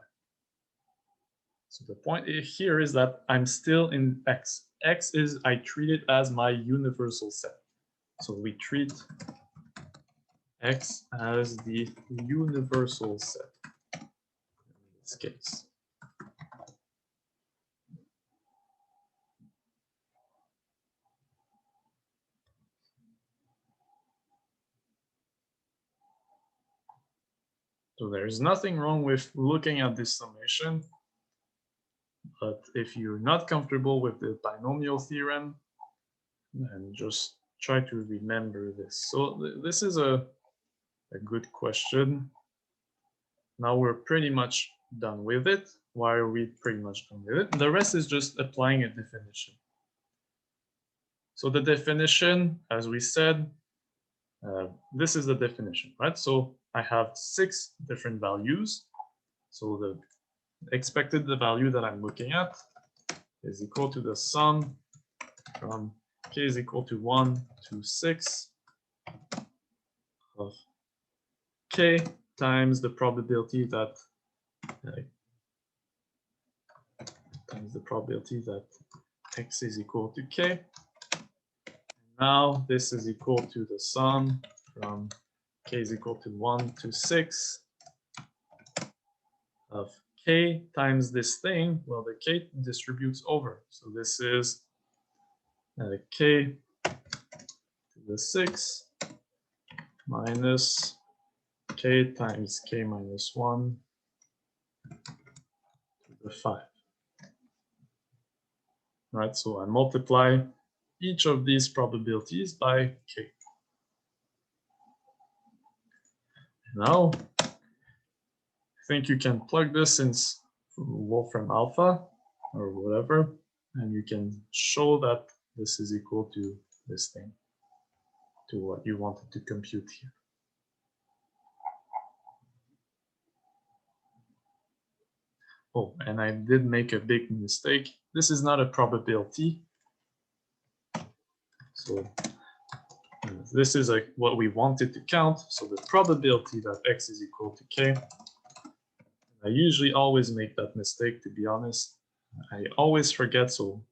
So the point here is that I'm still in x. X is, I treat it as my universal set. So we treat x as the universal set in this case. So there's nothing wrong with looking at this summation, but if you're not comfortable with the binomial theorem, then just try to remember this. So this is a good question. Now we're pretty much done with it. Why are we pretty much done with it? The rest is just applying a definition. So the definition, as we said, this is the definition, right? So I have 6 different values. So the expected value that I'm looking at is equal to the sum from k is equal to 1 to 6 of k times the probability that x is equal to k. Now this is equal to the sum from k is equal to 1 to 6 of k times this thing. Well, the k distributes over. So this is k to the 6 minus k times k minus 1 to the 5. Right, so I multiply each of these probabilities by k. Now, I think you can plug this in Wolfram Alpha or whatever, and you can show that this is equal to this thing, to what you wanted to compute here. Oh, and I did make a big mistake. This is not a probability. So this is what we wanted to count. So the probability that x is equal to k. I usually always make that mistake, to be honest. I always forget, so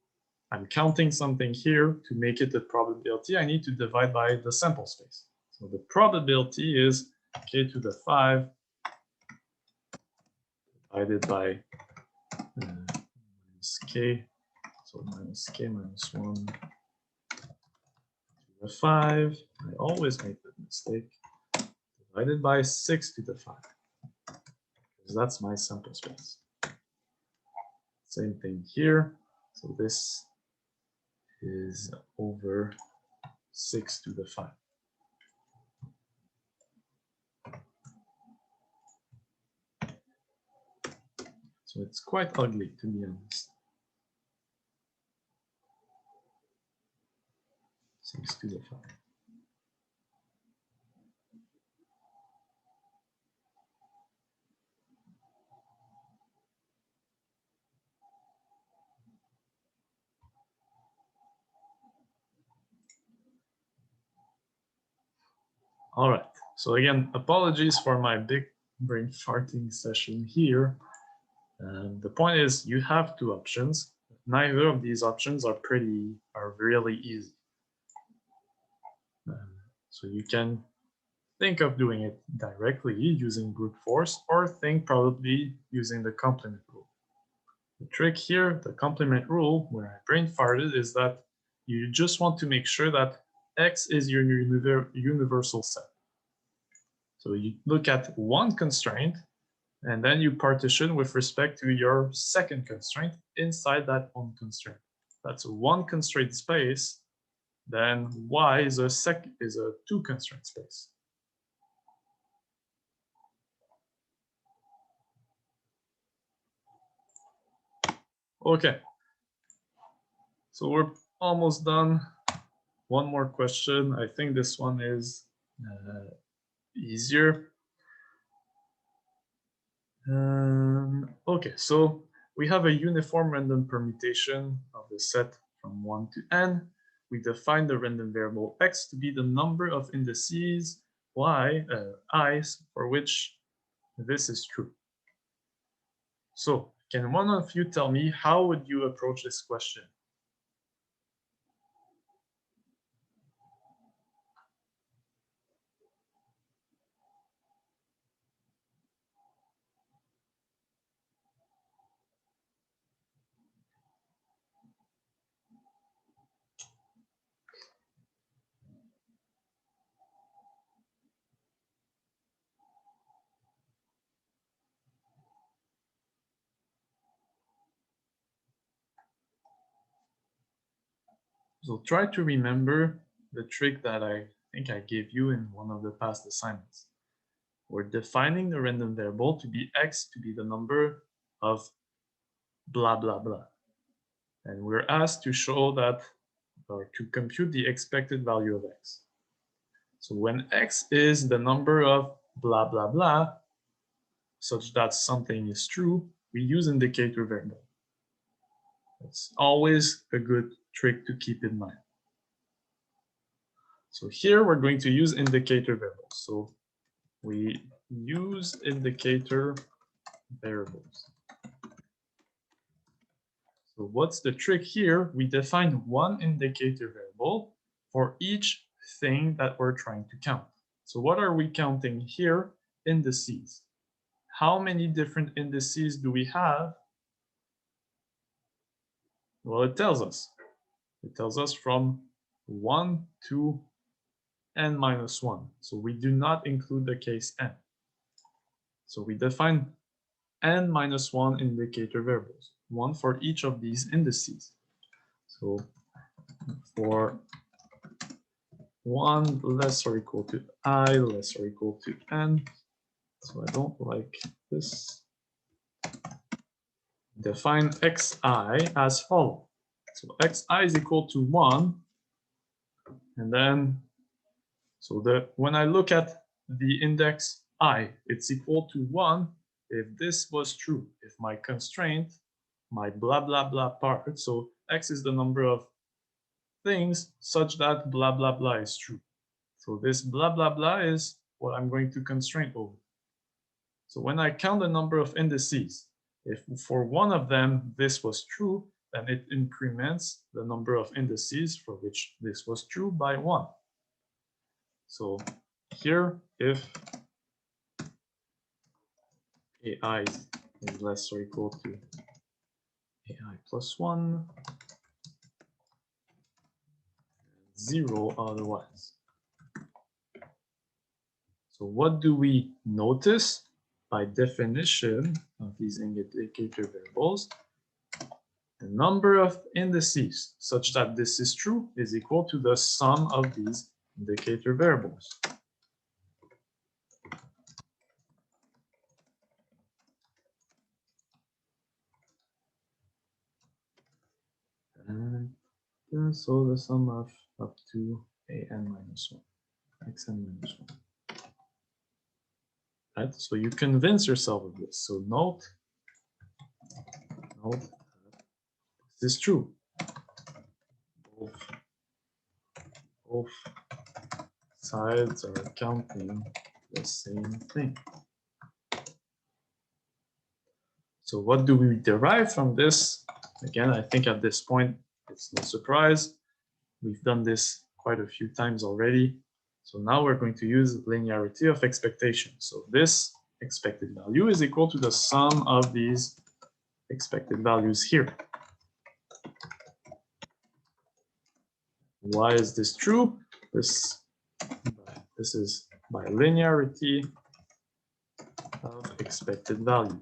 I'm counting something here. To make it a probability, I need to divide by the sample space. So the probability is k to the 5 divided by minus k. So minus k minus 1 to the 5. I always make that mistake. Divided by 6 to the 5. Because that's my sample space. Same thing here. So this is over 6 to the 5. So it's quite ugly, to be honest. 6 to the 5. All right. So again, apologies for my big brain farting session here. The point is, you have 2 options. Neither of these options are really easy. So you can think of doing it directly using brute force, or think probably using the complement rule. The trick here, the complement rule, where I brain farted, is that you just want to make sure that x is your universal set. So you look at one constraint, and then you partition with respect to your second constraint inside that one constraint. That's a 1 constraint space. Then y is a 2 constraint space. Okay. So we're almost done. One more question. I think this one is easier. Okay, so we have a uniform random permutation of the set from 1 to n. We define the random variable x to be the number of indices i's for which this is true. So can one of you tell me how would you approach this question? So try to remember the trick that I think I gave you in one of the past assignments. We're defining the random variable to be x to be the number of blah, blah, blah. And we're asked to show that, or to compute the expected value of x. So when x is the number of blah, blah, blah, such that something is true, we use indicator variable. It's always a good trick to keep in mind. So here we're going to use indicator variables. So we use indicator variables. So what's the trick here? We define one indicator variable for each thing that we're trying to count. So what are we counting here? Indices. How many different indices do we have? Well, it tells us. It tells us from 1 to n minus 1. So we do not include the case n. So we define n minus 1 indicator variables, one for each of these indices. So for 1 less or equal to I less or equal to n. So I don't like this. Define xi as follows. So xi is equal to 1. And then, so when I look at the index I, it's equal to 1 if this was true, if my constraint, my blah, blah, blah part, so x is the number of things such that blah, blah, blah is true. So this blah, blah, blah is what I'm going to constrain over. So when I count the number of indices, if for one of them this was true, then it increments the number of indices for which this was true by 1. So here, if AI is less or equal to AI plus 1, 0 otherwise. So what do we notice by definition of these indicator variables? The number of indices such that this is true is equal to the sum of these indicator variables. And so the sum of up to an minus 1, xn minus 1. Right, so you convince yourself of this. So note this is true. Both sides are counting the same thing. So what do we derive from this? Again, I think at this point, it's no surprise. We've done this quite a few times already. So now we're going to use linearity of expectation. So this expected value is equal to the sum of these expected values here. Why is this true? This is by linearity of expected value.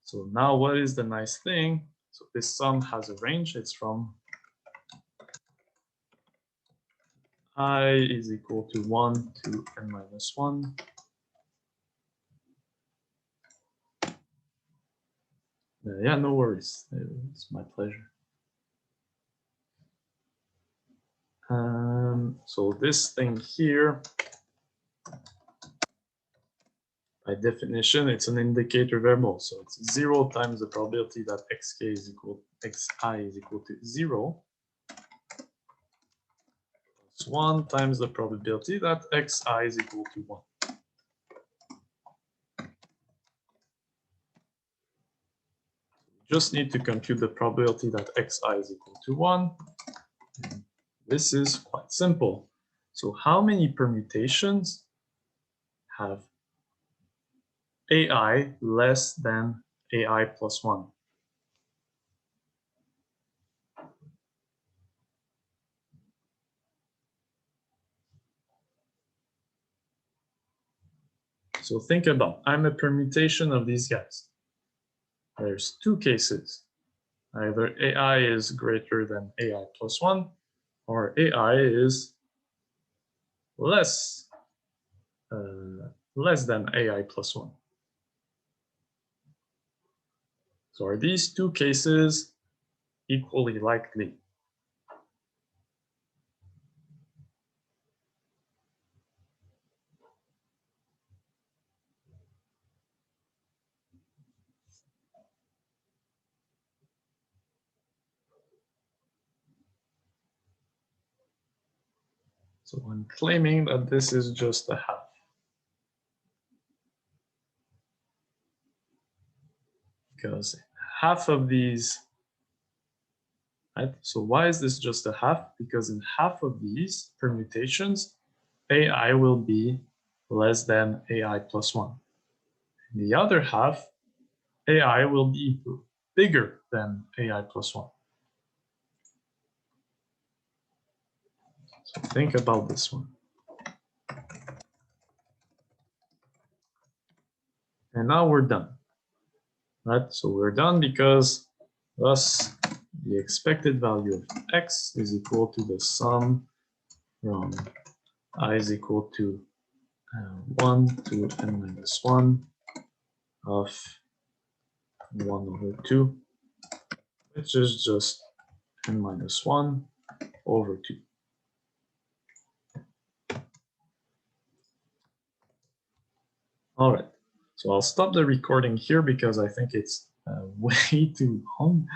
So now what is the nice thing? So this sum has a range. It's from I is equal to 1 to n minus 1. Yeah, no worries. It's my pleasure. So this thing here, by definition, it's an indicator variable. So it's 0 times the probability that xi is equal to 0, plus 1 times the probability that xi is equal to 1. Just need to compute the probability that xi is equal to 1. This is quite simple. So how many permutations have ai less than ai plus 1? So think about, I'm a permutation of these guys. There's two cases. Either ai is greater than ai plus 1, or ai is less than ai plus 1. So are these two cases equally likely? So I'm claiming that this is just a half. Because half of these, right? So why is this just a half? Because in half of these permutations, ai will be less than ai plus 1. In the other half, ai will be bigger than ai plus 1. So think about this one. And now we're done, right? So we're done because thus the expected value of x is equal to the sum from I is equal to 1 to n minus 1 of 1 over 2, which is just n minus 1 over 2. All right, so I'll stop the recording here because I think it's way too long.